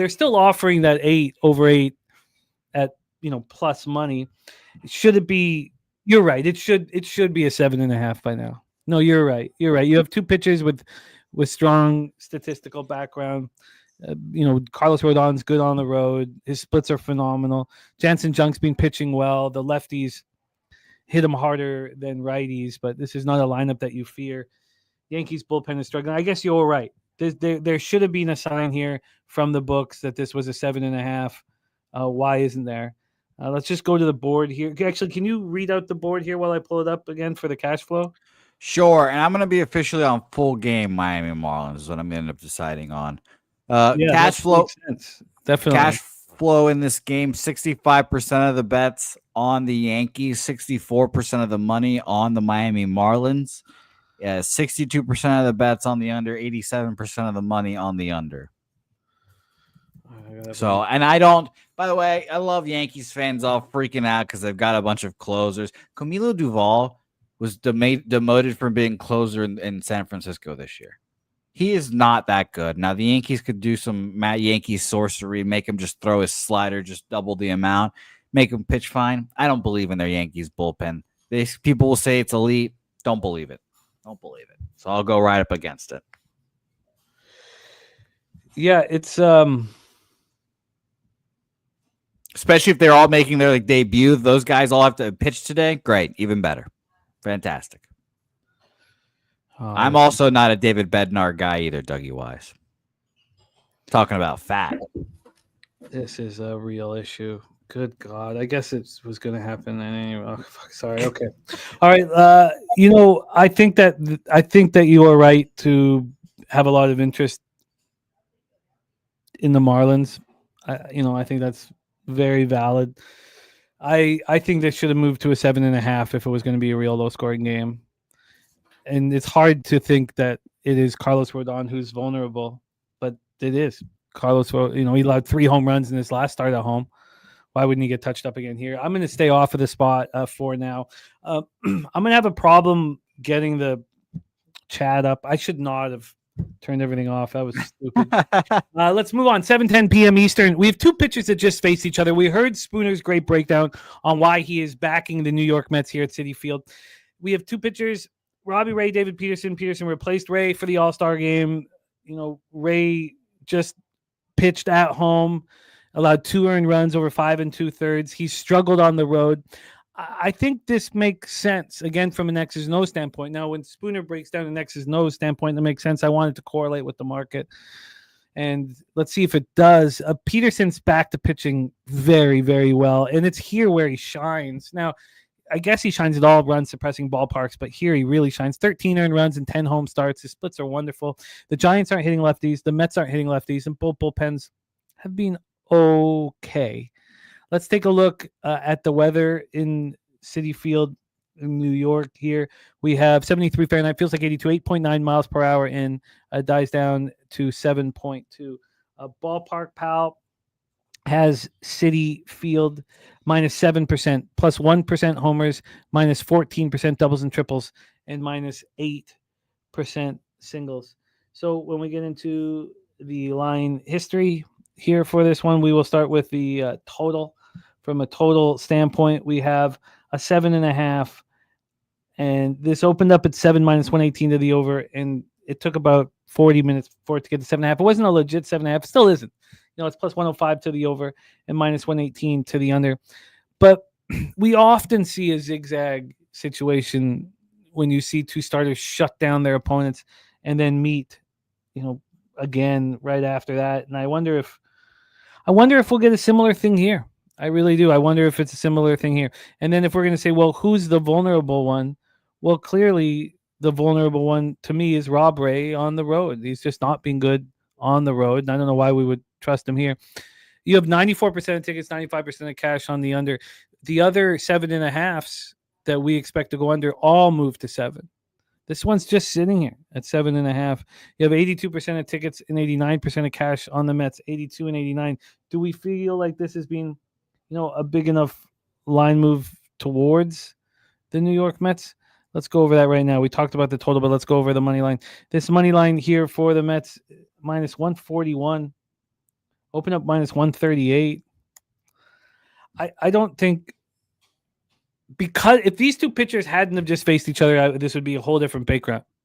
still offering that 8 over 8 at plus money. Should it be? You're right. It should be a 7.5 by now. No, you're right. You have two pitchers with strong statistical background. Carlos Rodon's good on the road. His splits are phenomenal. Jansen Junk's been pitching well. The lefties hit him harder than righties, but this is not a lineup that you fear. Yankees bullpen is struggling. I guess you're right. There should have been a sign here from the books that this was a 7.5. Why isn't there? Let's just go to the board here. Actually, can you read out the board here while I pull it up again for the cash flow? Sure, and I'm going to be officially on full game Miami Marlins is what I'm going to end up deciding on. Cash flow, definitely. Cash flow in this game, 65% of the bets on the Yankees, 64% of the money on the Miami Marlins. 62% of the bets on the under, 87% of the money on the under. So, and I don't, by the way, I love Yankees fans all freaking out because they've got a bunch of closers. Camilo Duvall was demoted from being closer in San Francisco this year. He is not that good. Now, the Yankees could do some Matt Yankee sorcery, make him just throw his slider, just double the amount, make him pitch fine. I don't believe in their Yankees bullpen. People will say it's elite. Don't believe it. So I'll go right up against it. Yeah, it's especially if they're all making their debut. Those guys all have to pitch today. Great, even better. Fantastic. I'm also not a David Bednar guy either, Dougie Wise. Talking about fat. This is a real issue. Good God. I guess it was going to happen anyway. Oh, fuck, sorry. Okay. All right. I think that you are right to have a lot of interest in the Marlins. I think that's very valid. I think they should have moved to a 7.5 if it was going to be a real low-scoring game. And it's hard to think that it is Carlos Rodon who's vulnerable, but it is. Carlos, he allowed 3 home runs in his last start at home. Why wouldn't he get touched up again here? I'm going to stay off of the spot for now. I'm going to have a problem getting the chat up. I should not have turned everything off. That was stupid. Let's move on. 7:10 p.m. Eastern. We have two pitchers that just faced each other. We heard Spooner's great breakdown on why he is backing the New York Mets here at Citi Field. We have two pitchers, Robbie Ray, David Peterson. Peterson replaced Ray for the All-Star game. Ray just pitched at home, allowed 2 earned runs over 5 2/3. He struggled on the road. I think this makes sense, again, from an X's and O's standpoint. Now, when Spooner breaks down an X's and O's standpoint, that makes sense. I wanted to correlate with the market. And let's see if it does. Peterson's back to pitching very, very well. And it's here where he shines. Now, I guess he shines at all run-suppressing ballparks, but here he really shines. 13 earned runs and 10 home starts. His splits are wonderful. The Giants aren't hitting lefties. The Mets aren't hitting lefties. And both bullpens have been okay. Let's take a look at the weather in Citi Field in New York here. We have 73 Fahrenheit, feels like 82, 8.9 miles per hour in, dies down to 7.2. Ballpark Pal has Citi Field minus 7%, plus 1% homers, minus 14% doubles and triples, and minus 8% singles. So when we get into the line history here for this one, we will start with the total. From a total standpoint, we have a 7.5, and this opened up at 7 minus 118 to the over, and it took about 40 minutes for it to get to 7.5. It wasn't a legit 7.5. It still isn't. It's plus 105 to the over and minus 118 to the under. But we often see a zigzag situation when you see two starters shut down their opponents and then meet, again right after that. And I wonder if we'll get a similar thing here. I really do. I wonder if it's a similar thing here. And then if we're going to say, well, who's the vulnerable one? Well, clearly the vulnerable one to me is Rob Ray on the road. He's just not been good on the road. And I don't know why we would trust him here. You have 94% of tickets, 95% of cash on the under. The other 7.5s that we expect to go under all move to 7. This one's just sitting here at 7.5. You have 82% of tickets and 89% of cash on the Mets, 82 and 89. Do we feel like this has been, a big enough line move towards the New York Mets? Let's go over that right now. We talked about the total, but let's go over the money line. This money line here for the Mets, minus 141. Open up minus 138. I don't think, because if these two pitchers hadn't have just faced each other, this would be a whole different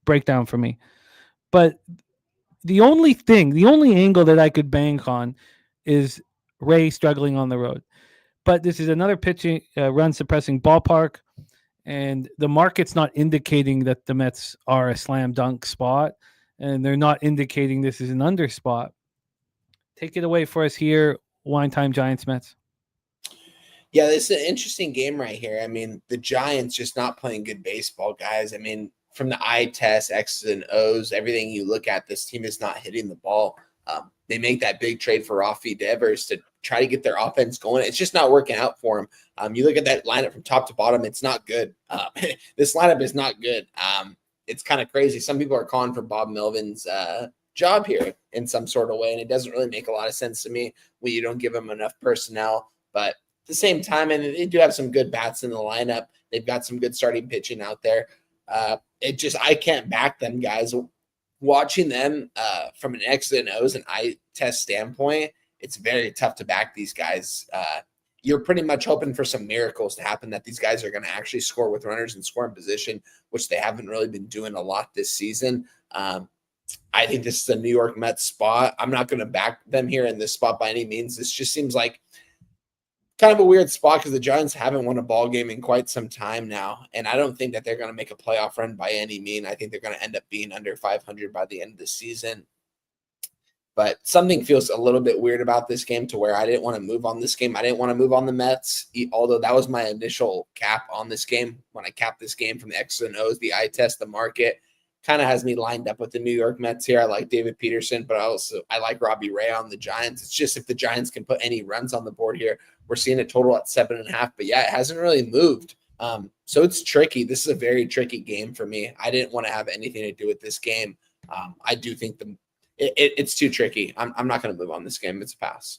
breakdown for me. But the only angle that I could bank on is Ray struggling on the road. But this is another pitching run suppressing ballpark, and the market's not indicating that the Mets are a slam dunk spot, and they're not indicating this is an under spot. Take it away for us here, Wine Time Giants Mets. Yeah, this is an interesting game right here. I mean, the Giants just not playing good baseball, guys. I mean, from the eye test, X's and O's, everything you look at, this team is not hitting the ball. They make that big trade for Rafi Devers to try to get their offense going. It's just not working out for them. You look at that lineup from top to bottom, it's not good. This lineup is not good. It's kind of crazy. Some people are calling for Bob Melvin's job here in some sort of way, and it doesn't really make a lot of sense to me when you don't give them enough personnel. But at the same time, and they do have some good bats in the lineup. They've got some good starting pitching out there. I can't back them, guys. Watching them from an X and O's and eye test standpoint, it's very tough to back these guys. You're pretty much hoping for some miracles to happen, that these guys are going to actually score with runners and score in position, which they haven't really been doing a lot this season. I think this is a New York Mets spot. I'm not going to back them here in this spot by any means. This just seems like kind of a weird spot because the Giants haven't won a ball game in quite some time now, and I don't think that they're going to make a playoff run by any means. I think they're going to end up being under 500 by the end of the season. But something feels a little bit weird about this game to where I didn't want to move on this game. I didn't want to move on the Mets, although that was my initial cap on this game. When I capped this game from the X's and O's, the eye test, the market kind of has me lined up with the New York Mets here. I like David Peterson, but I like Robbie Ray on the Giants. It's just if the Giants can put any runs on the board here, we're seeing a total at 7.5. But yeah, it hasn't really moved. So it's tricky. This is a very tricky game for me. I didn't want to have anything to do with this game. I do think it's too tricky. I'm not going to move on this game. It's a pass.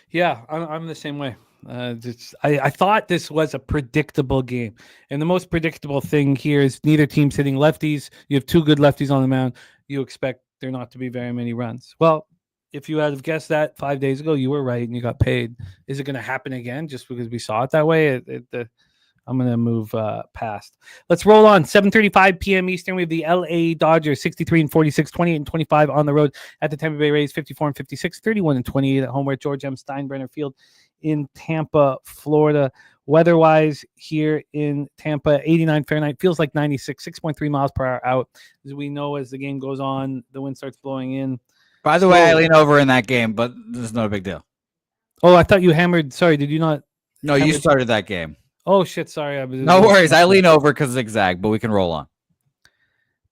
Yeah, I'm the same way. I thought this was a predictable game, and the most predictable thing here is neither team's hitting lefties. You have two good lefties on the mound. You expect there not to be very many runs. Well, if you had have guessed that 5 days ago, you were right and you got paid. Is it going to happen again just because we saw it that way? I'm going to move past. Let's roll on. 7:35 p.m. Eastern. We have the LA Dodgers 63-46, 28-25 on the road at the Tampa Bay Rays 54-56, 31-28 at home. We're at George M. Steinbrenner Field in Tampa, Florida. Weather-wise here in Tampa, 89 Fahrenheit, feels like 96, 6.3 miles per hour out. As we know, as the game goes on, the wind starts blowing in. By the way, I lean over in that game, but this is not a big deal. Oh, I thought you hammered. Sorry, did you not? No, you started that game. Oh shit! Sorry, No worries. I lean over because zigzag, but we can roll on.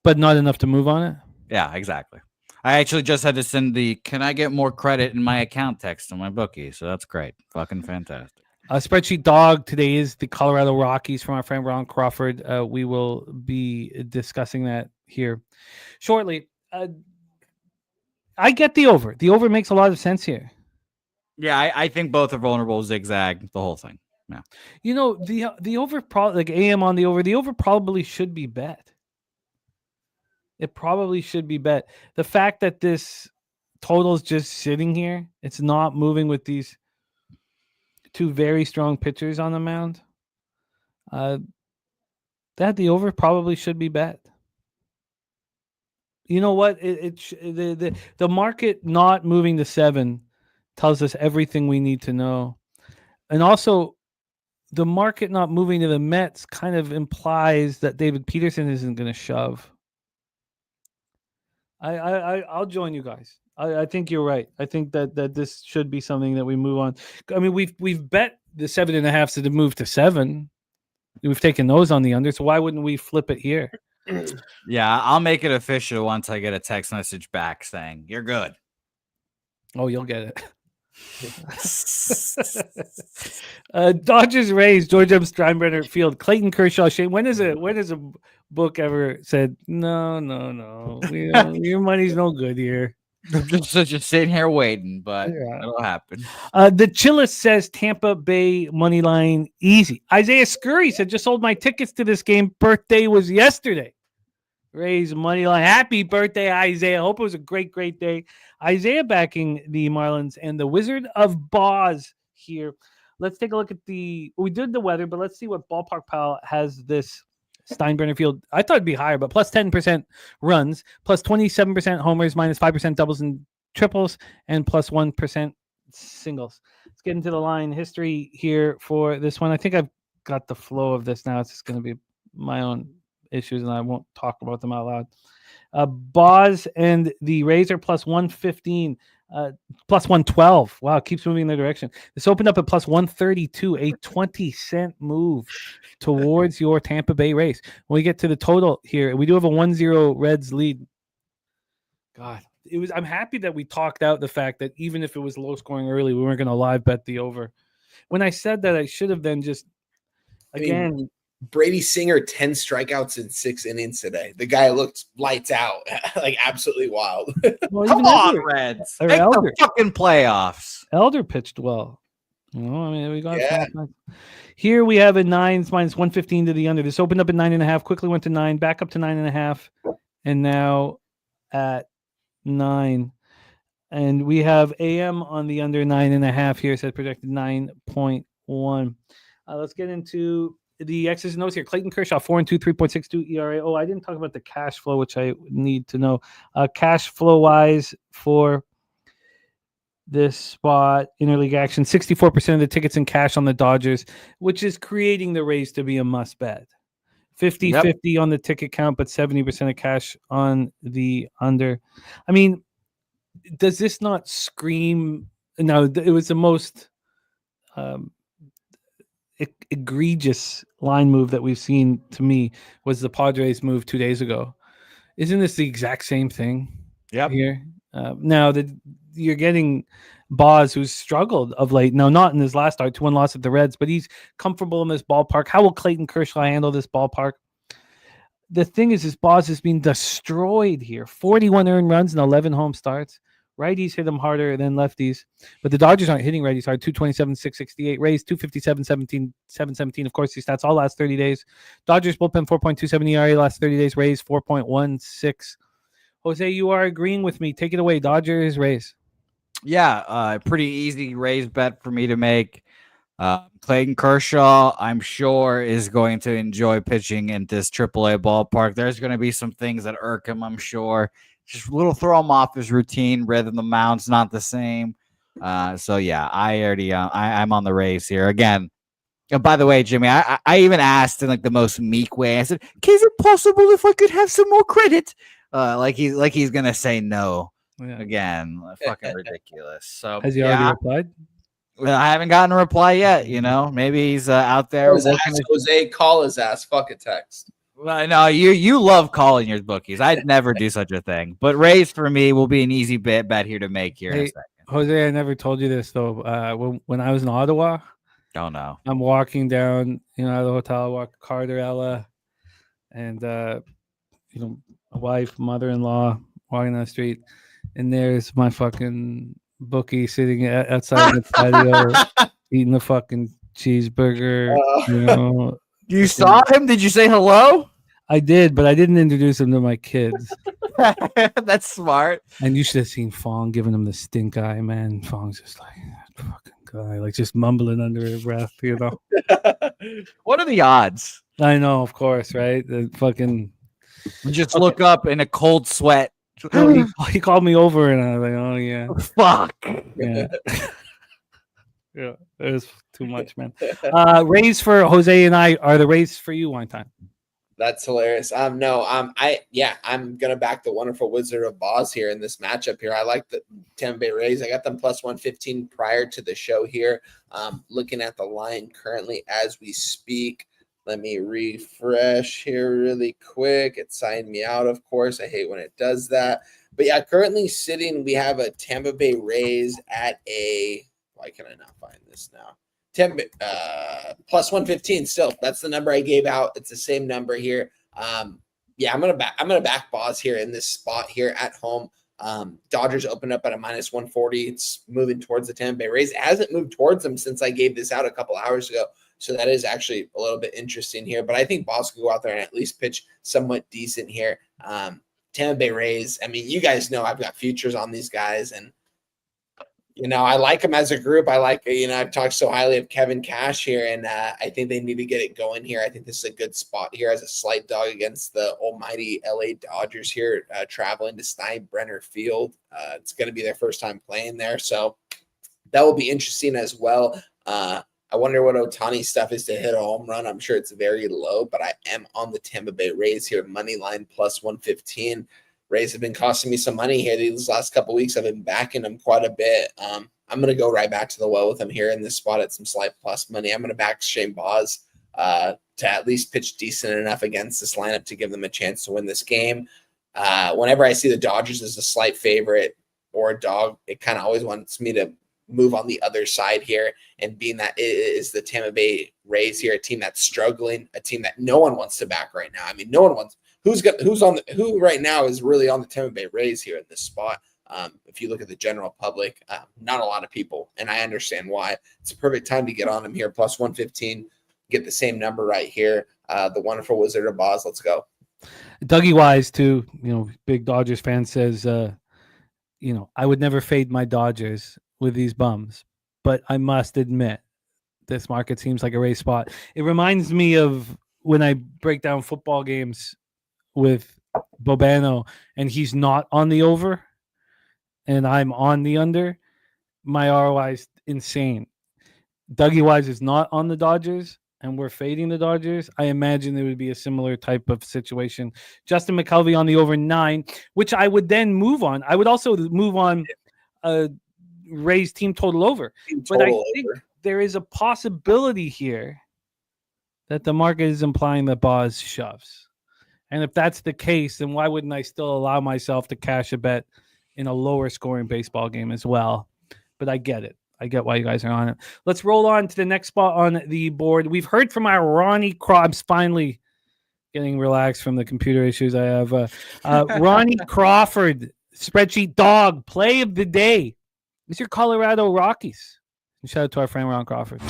But not enough to move on it. Yeah, exactly. I actually just had to send the "Can I get more credit in my account" text to my bookie, so that's great. Fucking fantastic. Spreadsheet dog today is the Colorado Rockies from our friend Ron Crawford. We will be discussing that here shortly. I get the over. The over makes a lot of sense here. Yeah, I think both are vulnerable. Zigzag, the whole thing. Yeah. You know, the over probably like AM on the over. The over probably should be bet. It probably should be bet. The fact that this total is just sitting here, it's not moving with these two very strong pitchers on the mound. That the over probably should be bet. You know what? The market not moving to 7 tells us everything we need to know, and also the market not moving to the Mets kind of implies that David Peterson isn't going to shove. I'll join you guys. I think you're right. I think that this should be something that we move on. I mean, we've bet the 7.5 to move to 7. We've taken those on the under. So why wouldn't we flip it here? Yeah, I'll make it official once I get a text message back saying you're good. Oh, you'll get it. Dodgers Rays, George M. Steinbrenner Field, Clayton Kershaw. Shane, when is a book ever said no? Your money's no good here. I'm just sitting here waiting, but it'll happen. The Chillis says Tampa Bay money line easy. Isaiah Scurry said just sold my tickets to this game. Birthday was yesterday. Rays money line. Happy birthday, Isaiah. Hope it was a great day. Isaiah backing the Marlins and the Wizard of Boz here. Let's take a look at we did the weather, but let's see what Ballpark Pal has this Steinbrenner Field. I thought it'd be higher, but plus 10% runs, plus 27% homers, minus 5% doubles and triples, and plus 1% singles. Let's get into the line history here for this one. I think I've got the flow of this now. It's just going to be my own issues, and I won't talk about them out loud. Boz and the Rays are plus 115, plus 112. Wow, it keeps moving in their direction. This opened up at plus 132, a 20-cent move towards your Tampa Bay Rays. When we get to the total here, we do have a 1-0 Reds lead. God, I'm happy that we talked out the fact that even if it was low scoring early, we weren't going to live bet the over. When I said that, I should have then just again. Brady Singer, 10 strikeouts in 6 innings today. The guy looked lights out, like absolutely wild. Well, Come on, Reds. Make the fucking playoffs. Elder pitched well. I mean, we got here. We have a 9 minus 115 to the under. This opened up at 9.5, quickly went to 9, back up to 9.5, and now at 9. And we have AM on the under 9.5 here. Said projected 9.1. Let's get into the X's and O's here. Clayton Kershaw, 4-2, 3.62 ERA. Oh, I didn't talk about the cash flow, which I need to know. Cash flow wise for this spot, interleague action, 64% of the tickets in cash on the Dodgers, which is creating the Rays to be a must bet. 50-50 on the ticket count, but 70% of cash on the under. I mean, does this not scream? No, it was the most egregious line move that we've seen. To me was the Padres move 2 days ago. Isn't this the exact same thing? Here now that you're getting Boz, who's struggled of late, now not in his last start, 2-1 loss at the Reds, but he's comfortable in this ballpark. How will Clayton Kershaw handle this ballpark? The thing is Boz has been destroyed here. 41 earned runs and 11 home starts. Righties hit him harder than lefties, but the Dodgers aren't hitting righties hard. 227, 668. Rays 257, 17, 717. Of course, these stats all last 30 days. Dodgers bullpen 4.27 ERA last 30 days. Rays 4.16. Jose, you are agreeing with me. Take it away. Dodgers, Rays. Yeah, pretty easy Rays bet for me to make. Clayton Kershaw, I'm sure, is going to enjoy pitching in this AAA ballpark. There's going to be some things that irk him, I'm sure. Just a little throw him off his routine. Rhythm, the mound's not the same. So yeah, I'm on the Rays here again. And by the way, Jimmy, I even asked in like the most meek way. I said, "Is it possible if I could have some more credit?" Like he's gonna say no. Yeah. again. Fucking ridiculous. So Has he already replied? well, I haven't gotten a reply yet. Maybe he's out there working. Jose, call his ass. Fuck a text. Well, no, you love calling your bookies. I'd never do such a thing. But Rays for me will be an easy bet here to make here in a second. Jose, I never told you this though. When I was in Ottawa, oh no, I'm walking down, the hotel, I walk Carter, Ella, and a wife, mother-in-law walking down the street, and there's my fucking bookie sitting outside the patio eating the fucking cheeseburger. You saw him? Did you say hello? I did, but I didn't introduce him to my kids. That's smart. And you should have seen Fong giving him the stink eye, man. Fong's just like, fucking guy, like just mumbling under his breath, What are the odds? I know, of course, right? The fucking just look up in a cold sweat. He called me over, and I was like, oh yeah, fuck, yeah. Yeah, it was too much, man. Rays for Jose and I are the Rays for you. Wine time. That's hilarious. I'm gonna back the wonderful Wizard of Oz here in this matchup here. I like the Tampa Bay Rays. I got them plus 115 prior to the show here. Looking at the line currently as we speak. Let me refresh here really quick. It signed me out, of course. I hate when it does that. But yeah, currently sitting, we have a Tampa Bay Rays at a. Why can I not find this now? Plus 115 still. That's the number I gave out. It's the same number here. I'm gonna back Boz here in this spot here at home. Dodgers opened up at a minus 140. It's moving towards the Tampa Bay Rays. It hasn't moved towards them since I gave this out a couple hours ago. So that is actually a little bit interesting here. But I think Boz could go out there and at least pitch somewhat decent here. Tampa Bay Rays. I mean, you guys know I've got futures on these guys, and I like them as a group. I like, I've talked so highly of Kevin Cash here, and I think they need to get it going here. I think this is a good spot here as a slight dog against the almighty LA Dodgers here, traveling to Steinbrenner Field. It's going to be their first time playing there, so that will be interesting as well. I wonder what Ohtani's stuff is to hit a home run. I'm sure it's very low, but I am on the Tampa Bay Rays here, money line plus 115. Rays have been costing me some money here these last couple of weeks. I've been backing them quite a bit. I'm going to go right back to the well with them here in this spot at some slight plus money. I'm going to back Shane Boz to at least pitch decent enough against this lineup to give them a chance to win this game. Whenever I see the Dodgers as a slight favorite or a dog, it kind of always wants me to move on the other side here, and being that it is the Tampa Bay Rays here, a team that's struggling, a team that no one wants to back right now. I mean, no one wants. Who right now is really on the Tampa Bay Rays here in this spot? If you look at the general public, not a lot of people, and I understand why. It's a perfect time to get on them here, plus 115. Get the same number right here. The wonderful Wizard of Oz. Let's go. Dougie Wise, too, big Dodgers fan, says, I would never fade my Dodgers with these bums, but I must admit, this market seems like a Rays spot. It reminds me of when I break down football games with Bobano and he's not on the over and I'm on the under. My ROI is insane. Dougie Wise is not on the Dodgers and we're fading the Dodgers. I imagine it would be a similar type of situation. Justin McCelvey on the over 9, which I would then move on. I would also move on Rays team total over. But I think there is a possibility here that the market is implying that Boz shoves. And if that's the case, then why wouldn't I still allow myself to cash a bet in a lower scoring baseball game as well? But I get it. I get why you guys are on it. Let's roll on to the next spot on the board. We've heard from our Ronnie Crawford. Finally getting relaxed from the computer issues I have. Ronnie Crawford, spreadsheet dog, play of the day. It's your Colorado Rockies. And shout out to our friend Ron Crawford.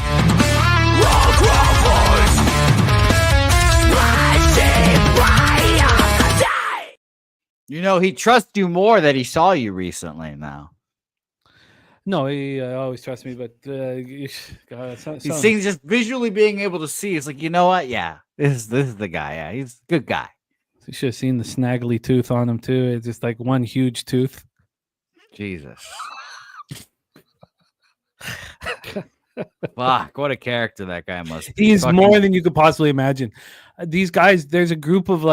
He trusts you more that he saw you recently now. No, he always trusts me, but God, he seems just visually being able to see. It's like, you know what? Yeah, this is the guy. Yeah, he's a good guy. You should have seen the snaggly tooth on him too. It's just like one huge tooth. Jesus. Fuck, what a character that guy must be. He's more than you could possibly imagine. These guys, there's a group of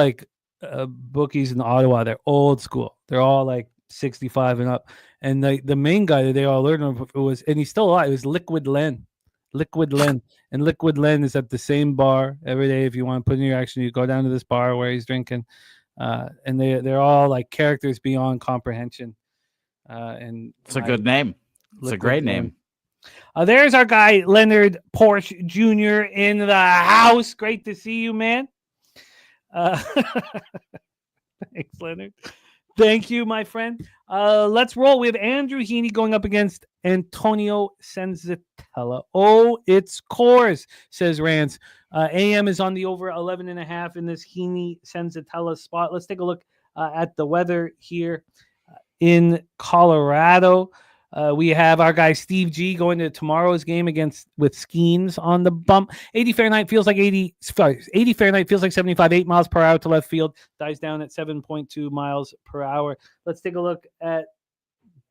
bookies in Ottawa. They're old school. They're all like 65 and up. And the main guy that they all learned of was, and he's still alive, it was Liquid Len. Liquid Len. And Liquid Len is at the same bar every day. If you want to put in your action, you go down to this bar where he's drinking. And they're all like characters beyond comprehension. And it's a good name. It's a great name. There's our guy, Leonard Porsche Jr. in the house. Great to see you, man. Thanks, Leonard. Thank you, my friend. Let's roll. We have Andrew Heaney going up against Antonio Senzatella. Oh, it's Coors, says Rance. AM is on the over 11.5 in this Heaney Senzatella spot. Let's take a look at the weather here in Colorado. We have our guy Steve G going to tomorrow's game with Skeens on the bump. 80 Fahrenheit feels like 80 Fahrenheit feels like 75, 8 miles per hour to left field, dies down at 7.2 miles per hour. Let's take a look at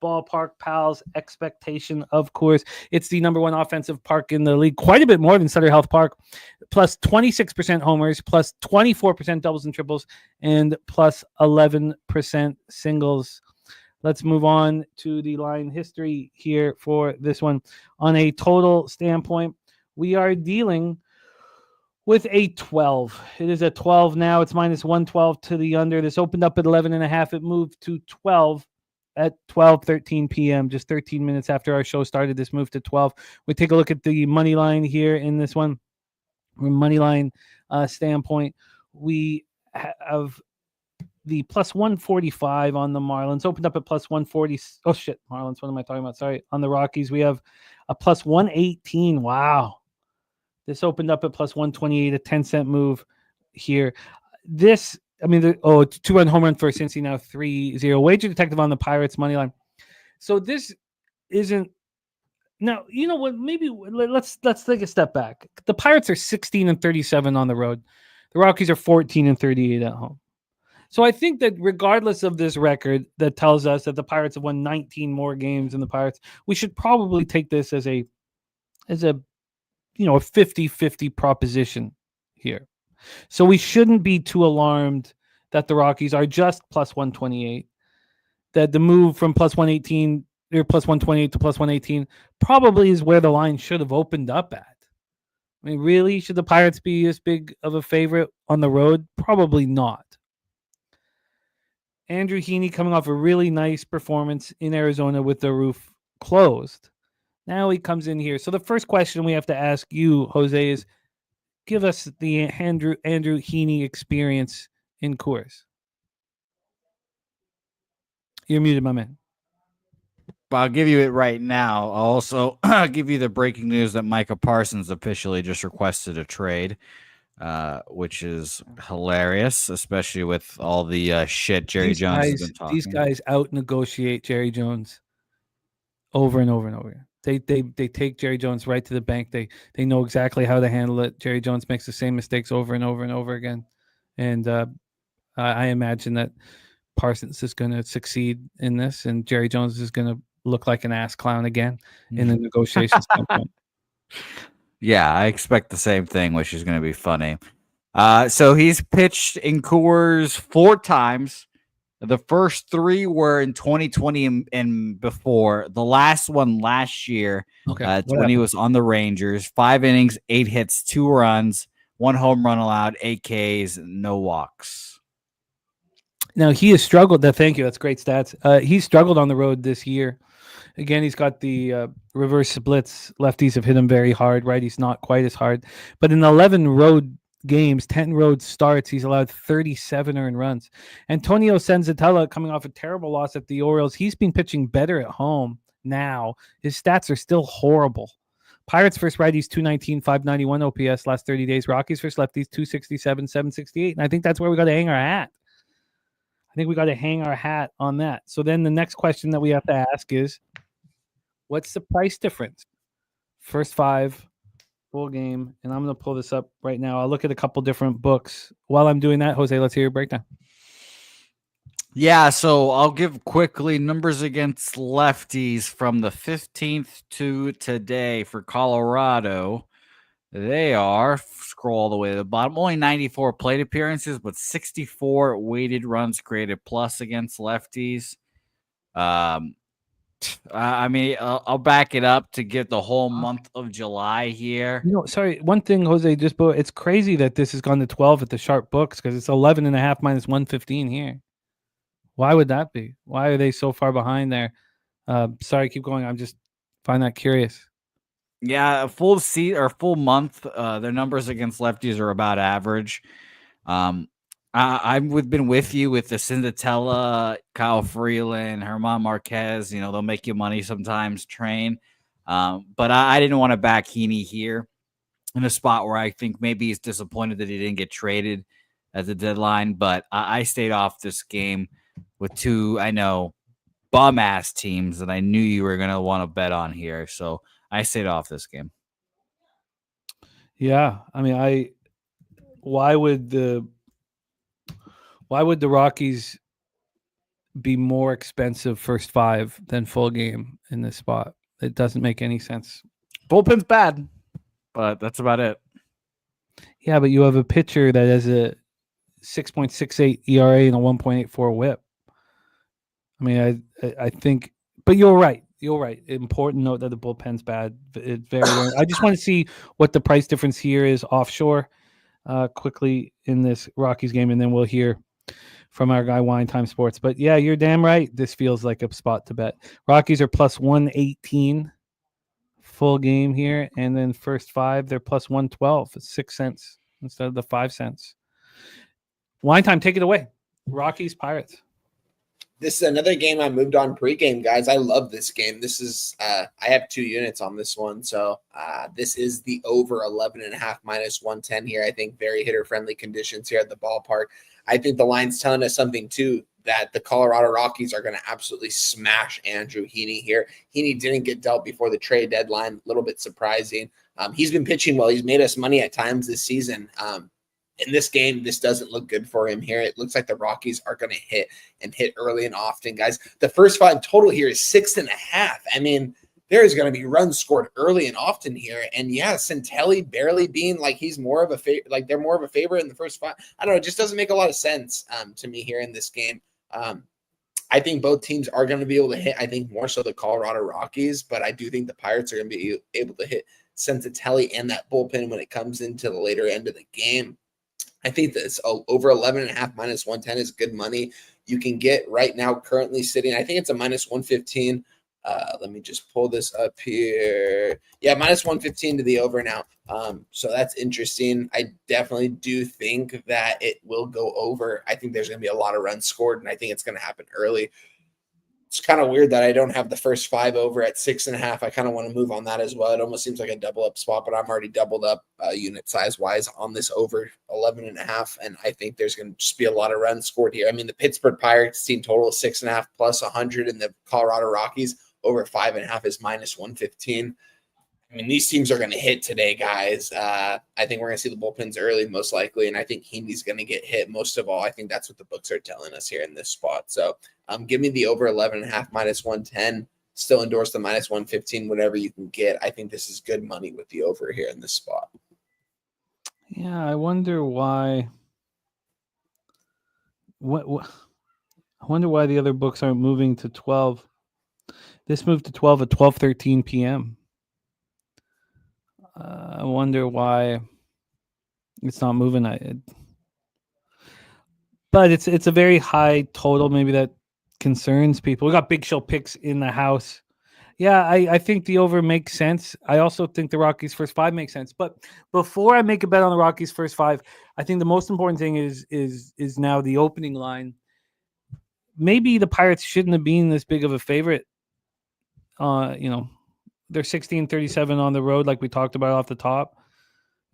Ballpark Pals expectation. Of course, it's the number one offensive park in the league, quite a bit more than Sutter Health Park, plus 26% homers, plus 24% doubles and triples, and plus 11% singles. Let's move on to the line history here for this one. On a total standpoint, we are dealing with a 12. It is a 12 now. It's minus 112 to the under. This opened up at 11.5. It moved to 12 at 12:13 p.m. Just 13 minutes after our show started. This moved to 12. We take a look at the money line here in this one. From money line standpoint, we have the plus 145 on the Marlins. Opened up at plus 140. Oh, shit. Marlins, what am I talking about? Sorry. On the Rockies, we have a plus 118. Wow. This opened up at plus 128, a 10-cent move here. This, I mean, it's 2-run home run for Cincy now, 3-0. Wager Detective on the Pirates money line. So this isn't. Now, you know what? Maybe let's take a step back. The Pirates are 16-37 on the road. The Rockies are 14-38 at home. So I think that regardless of this record that tells us that the Pirates have won 19 more games than the Pirates, we should probably take this as a 50-50 proposition here. So we shouldn't be too alarmed that the Rockies are just plus 128, that the move from plus 118 or plus 128 to plus 118 probably is where the line should have opened up at. I mean, really, should the Pirates be as big of a favorite on the road? Probably not. Andrew Heaney coming off a really nice performance in Arizona with the roof closed. Now he comes in here. So the first question we have to ask you, Jose, is give us the Andrew Heaney experience in Coors. You're muted, my man. I'll give you it right now. I'll also give you the breaking news that Micah Parsons officially just requested a trade. Which is hilarious, especially with all the shit Jerry Jones has been talking. These guys out negotiate Jerry Jones over and over and over. They take Jerry Jones right to the bank. They know exactly how to handle it. Jerry Jones makes the same mistakes over and over and over again. And I imagine that Parsons is going to succeed in this, and Jerry Jones is going to look like an ass clown again in the negotiation standpoint. Yeah, I expect the same thing, which is going to be funny. So he's pitched in Coors 4 times. The first 3 were in 2020 and before. The last one last year, when he was on the Rangers. 5 innings, 8 hits, 2 runs, 1 home run allowed, 8 Ks, no walks. Now, he has struggled. Thank you. That's great stats. He's struggled on the road this year. Again, he's got the reverse splits. Lefties have hit him very hard. Righties not quite as hard. But in 11 road games, 10 road starts, he's allowed 37 earned runs. Antonio Senzatella, coming off a terrible loss at the Orioles, he's been pitching better at home now. His stats are still horrible. Pirates first righties, 219, 591 OPS last 30 days. Rockies first lefties, 267, 768. And I think that's where we got to hang our hat. I think we got to hang our hat on that. So then the next question that we have to ask is, what's the price difference? First 5, full game. And I'm going to pull this up right now. I'll look at a couple different books. While I'm doing that, Jose, let's hear your breakdown. Yeah, so I'll give quickly numbers against lefties from the 15th to today for Colorado. They are, scroll all the way to the bottom, only 94 plate appearances, but 64 weighted runs created plus against lefties. Um, I mean, I'll back it up to get the whole month of July here. Sorry, one thing, Jose, it's crazy that this has gone to 12 at the sharp books because it's 11.5 minus 115 here. Why would that be? Why are they so far behind there? Sorry, keep going. I'm just find that curious. Yeah, a full full month. Their numbers against lefties are about average. I've been with you with the Cindatella, Kyle Freeland, Herman Marquez. They'll make you money sometimes. Train, but I didn't want to back Heaney here in a spot where I think maybe he's disappointed that he didn't get traded at the deadline. But I stayed off this game with two, I know, bum ass teams that I knew you were gonna want to bet on here. So I stayed off this game. Yeah, I mean, why would the Rockies be more expensive first five than full game in this spot? It doesn't make any sense. Bullpen's bad, but that's about it. Yeah, but you have a pitcher that has a 6.68 ERA and a 1.84 WHIP. I mean, I think, but you're right. You're right. Important note that the bullpen's bad. It's very. I just want to see what the price difference here is offshore, quickly in this Rockies game, and then we'll hear from our guy Wine Time Sports. But yeah, you're damn right. This feels like a spot to bet. Rockies are plus 118 full game here, and then first five they're plus 112. It's 6 cents instead of the 5 cents. Wine Time, take it away. Rockies Pirates. This is another game I moved on pregame, guys. I love this game. This is I have 2 units on this one. So this is the over 11.5 minus 110 here. I think very hitter-friendly conditions here at the ballpark. I think the line's telling us something, too, that the Colorado Rockies are going to absolutely smash Andrew Heaney here. Heaney didn't get dealt before the trade deadline. A little bit surprising. He's been pitching well. He's made us money at times this season. In this game, this doesn't look good for him here. It looks like the Rockies are going to hit early and often, guys. The first five total here is 6.5. I mean, there is going to be runs scored early and often here. And yeah, Mcelvy barely being like he's more of a like they're more of a favorite in the first five. I don't know. It just doesn't make a lot of sense to me here in this game. I think both teams are going to be able to hit. I think more so the Colorado Rockies, but I do think the Pirates are going to be able to hit Cincinnati and that bullpen when it comes into the later end of the game. I think this over 11.5 minus 110 is good money. You can get right now currently sitting, I think it's a minus 115. Let me just pull this up here. Yeah, minus 115 to the over now. So that's interesting. I definitely do think that it will go over. I think there's going to be a lot of runs scored, and I think it's going to happen early. It's kind of weird that I don't have the first five over at 6.5. I kind of want to move on that as well. It almost seems like a double up spot, but I'm already doubled up unit size wise on this over 11.5. And I think there's going to just be a lot of runs scored here. I mean, the Pittsburgh Pirates team total is 6.5 plus 100, and the Colorado Rockies over 5.5 is minus 115. I mean, these teams are going to hit today, guys. I think we're going to see the bullpens early, most likely, and I think Heaney's going to get hit most of all. I think that's what the books are telling us here in this spot. So give me the over 11.5 minus 110. Still endorse the minus 115, whatever you can get. I think this is good money with the over here in this spot. Yeah, I wonder why. I wonder why the other books aren't moving to 12. This moved to 12 at 12:13 p.m. I wonder why it's not moving. But it's a very high total. Maybe that concerns people. We got big show picks in the house. Yeah, I think the over makes sense. I also think the Rockies first five makes sense. But before I make a bet on the Rockies first five, I think the most important thing is now the opening line. Maybe the Pirates shouldn't have been this big of a favorite. They're 16-37 on the road, like we talked about off the top.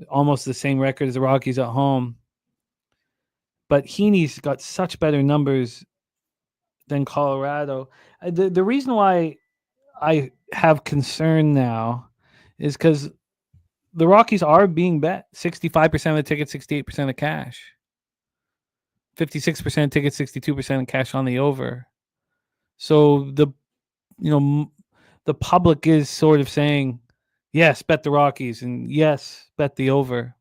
Almost the same record as the Rockies at home. But Heaney's got such better numbers than Colorado. The reason why I have concern now is because the Rockies are being bet. 65% of the tickets, 68% of cash. 56% tickets, 62% of cash on the over. So the public is sort of saying, yes, bet the Rockies, and yes, bet the over.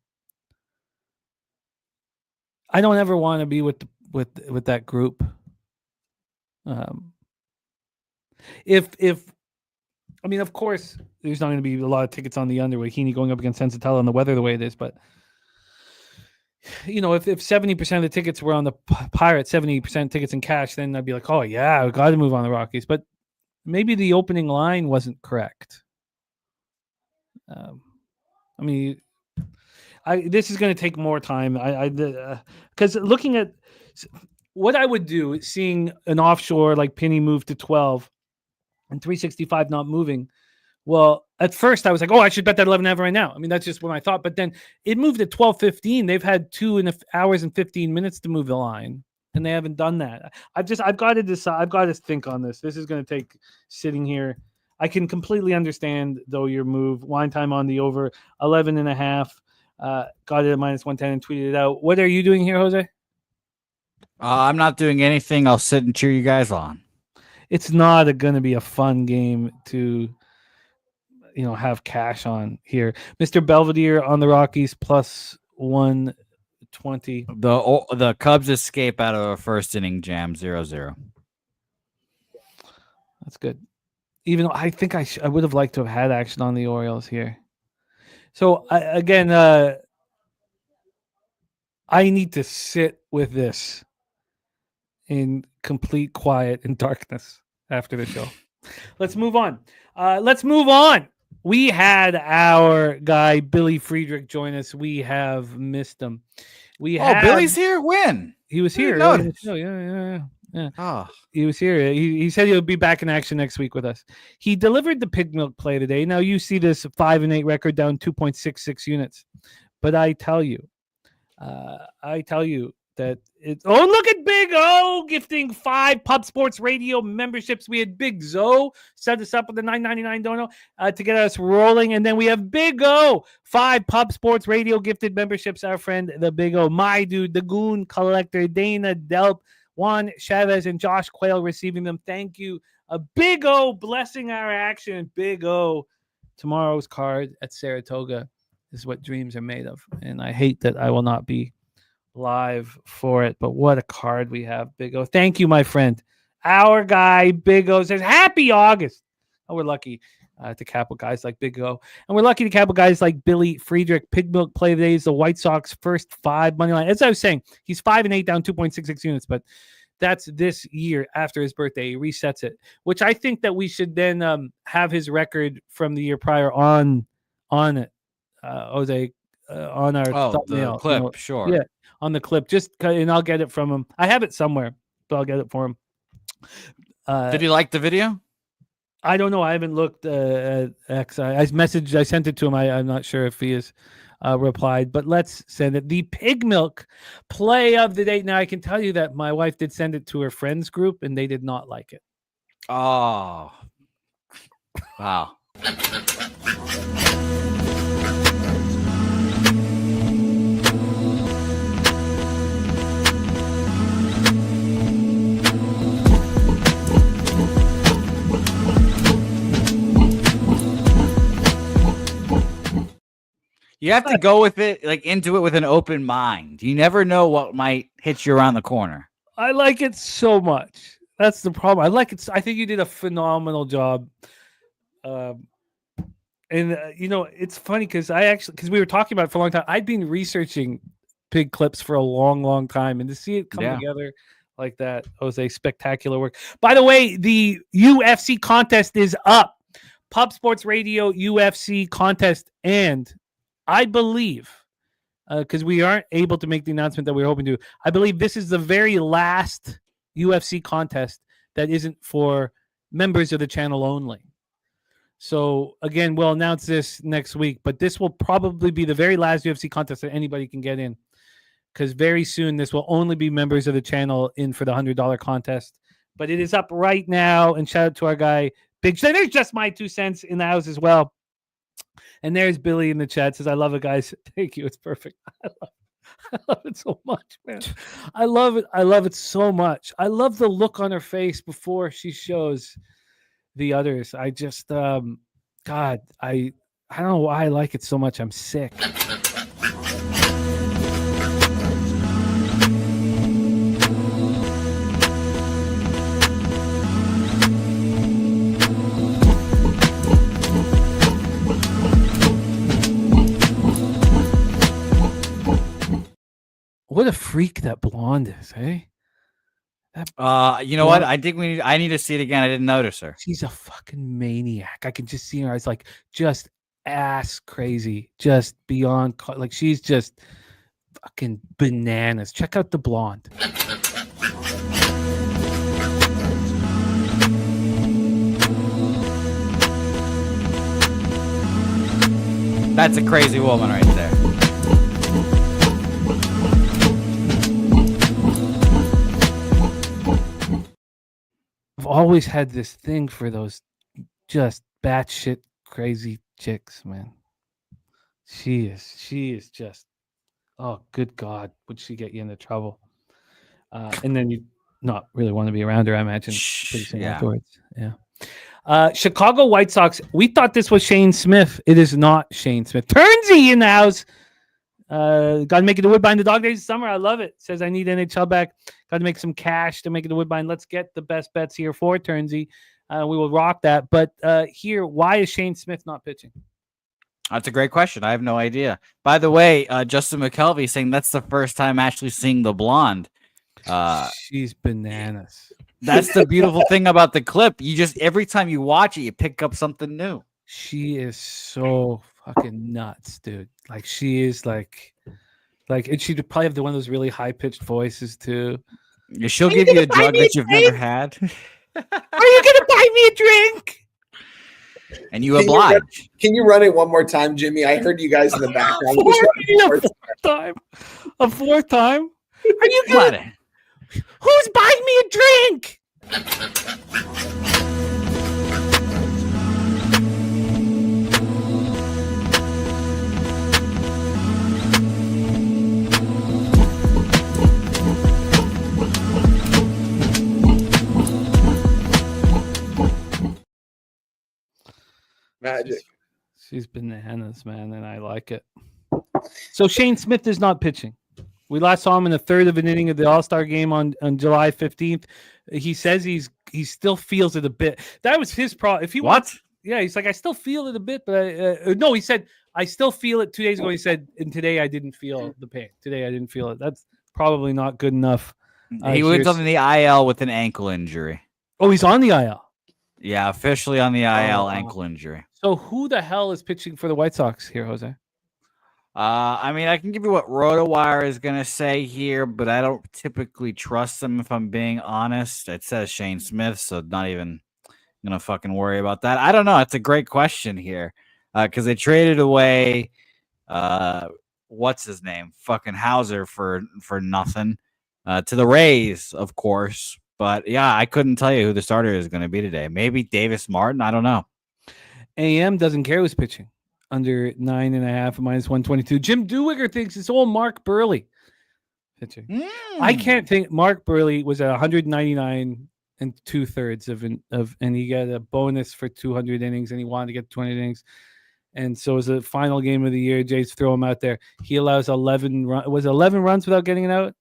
I don't ever want to be with that group. If I mean, of course, there's not going to be a lot of tickets on the under with Heaney going up against Sensatella and the weather the way it is, but you know, if 70% of the tickets were on the Pirates, 70% tickets in cash, then I'd be like, oh yeah, I got to move on the Rockies. But maybe the opening line wasn't correct. I mean, this is going to take more time. Because looking at what I would do, seeing an offshore like Penny move to 12 and 365 not moving. Well, at first I was like, oh, I should bet that 11.5 right now. I mean, that's just what I thought. But then it moved at 12:15. They've had 2 hours and 15 minutes to move the line, and they haven't done that. I've got to decide. I've got to think on this. This is going to take sitting here. I can completely understand, though, your move. Wine time on the over 11.5. Got it at -110 and tweeted it out. What are you doing here, Jose? I'm not doing anything. I'll sit and cheer you guys on. It's not going to be a fun game to, have cash on here. Mr. Belvedere on the Rockies +120. The Cubs escape out of a first inning jam 0-0. That's good. Even though I think I would have liked to have had action on the Orioles here. So I need to sit with this in complete quiet and darkness after the show. Let's move on. We had our guy Billy Friedrich join us. We have missed him. Billy's here? When? He was here. Yeah. Oh. He was here. He said he'll be back in action next week with us. He delivered the pig milk play today. Now you see this 5-8 record down 2.66 units. But I tell you that it's look at Big O gifting 5 Pub Sports Radio memberships. We had Big Zo set us up with the $9.99 dono to get us rolling, and then we have Big O 5 Pub Sports Radio gifted memberships. Our friend the Big O, my dude, the Goon Collector, Dana Delp, Juan Chavez, and Josh Quayle receiving them. Thank you, Big O, blessing our action. Big O, tomorrow's card at Saratoga is what dreams are made of, and I hate that I will not be live for it, but what a card we have. Big O, thank you, my friend. Our guy Big O says happy August. We're lucky to cap with guys like Big O, and we're lucky to cap with guys like Billy Friedrich. Pig milk play today is the White Sox first 5 money line. As I was saying, he's 5-8 down 2.66 units, but that's this year after his birthday. He resets it, which I think that we should then have his record from the year prior on it, Jose, on our thumbnail clip. Sure, yeah, on the clip, and I'll get it from him. I have it somewhere, but I'll get it for him. Did he like the video? I don't know. I haven't looked at X. I sent it to him. I'm not sure if he has replied, but let's send it. The pig milk play of the day. Now, I can tell you that my wife did send it to her friends group, and they did not like it. Oh, wow. You have to go with it, into it with an open mind. You never know what might hit you around the corner. I like it so much. That's the problem. I like it. I think you did a phenomenal job. It's funny because we were talking about it for a long time. I'd been researching pig clips for a long, long time, and to see it come together like that, Jose, spectacular work. By the way, the UFC contest is up. Pub Sports Radio UFC contest, and I believe, because we aren't able to make the announcement that we were hoping to, I believe this is the very last UFC contest that isn't for members of the channel only. So, again, we'll announce this next week, but this will probably be the very last UFC contest that anybody can get in, because very soon this will only be members of the channel in for the $100 contest. But it is up right now, and shout out to our guy, Big. There's just my 2 cents in the house as well. And there's Billy in the chat, says, I love it, guys. Thank you. It's perfect. I love it so much, man. I love it. I love it so much. I love the look on her face before she shows the others. I just, God, I don't know why I like it so much. I'm sick. freak that blonde is, eh? You know what? I think I need to see it again. I didn't notice her. She's a fucking maniac. I can just see her eyes, like, just ass crazy, just beyond. Like, she's just fucking bananas. Check out the blonde. That's a crazy woman right there. I've always had this thing for those just batshit crazy chicks, man. She is just, oh, good God, would she get you into trouble? And then you not really want to be around her, I imagine, pretty soon afterwards. Yeah. Chicago White Sox. We thought this was Shane Smith. It is not Shane Smith. Turnsy in the house. Got to make it to Woodbine. The dog days of summer. I love it. Says I need NHL back. Got to make some cash to make it to Woodbine. Let's get the best bets here for Turnsy. We will rock that. But here, why is Shane Smith not pitching? That's a great question. I have no idea. By the way, Justin McKelvey saying that's the first time actually seeing the blonde. She's bananas. That's the beautiful thing about the clip. You just, every time you watch it, you pick up something new. She is so fucking nuts, dude. Like, she is like, and she'd probably have one of those really high pitched voices too. She'll give you a drug that you've never had. Are you gonna buy me a drink? And you oblige. Can you run it one more time, Jimmy? I heard you guys in the background. A fourth time? Are you gonna? Who's buying me a drink? Magic. She's bananas, man, and I like it. So Shane Smith is not pitching. We last saw him in the third of an inning of the All-Star game on July 15th. He says he still feels it a bit. That was his problem. If he wants, yeah, he's like, I still feel it a bit, but no, he said I still feel it. 2 days ago, he said, and today I didn't feel the pain. Today I didn't feel it. That's probably not good enough. He went on the IL with an ankle injury. Oh, he's on the IL. Yeah, officially on the IL ankle injury. So who the hell is pitching for the White Sox here, Jose? I mean, I can give you what RotoWire is going to say here, but I don't typically trust them if I'm being honest. It says Shane Smith, so not even going to fucking worry about that. I don't know. It's a great question here because they traded away, what's his name? Fucking Hauser for nothing to the Rays, of course. But, yeah, I couldn't tell you who the starter is going to be today. Maybe Davis Martin. I don't know. AM doesn't care who's pitching. Under 9.5 minus 122. Jim Dewigger thinks it's all Mark Burley pitching. I can't think. Mark Burley was at 199 and 2/3 and he got a bonus for 200 innings, and he wanted to get 20 innings. And so, as a final game of the year, Jays throw him out there. He allows 11 runs without getting it out.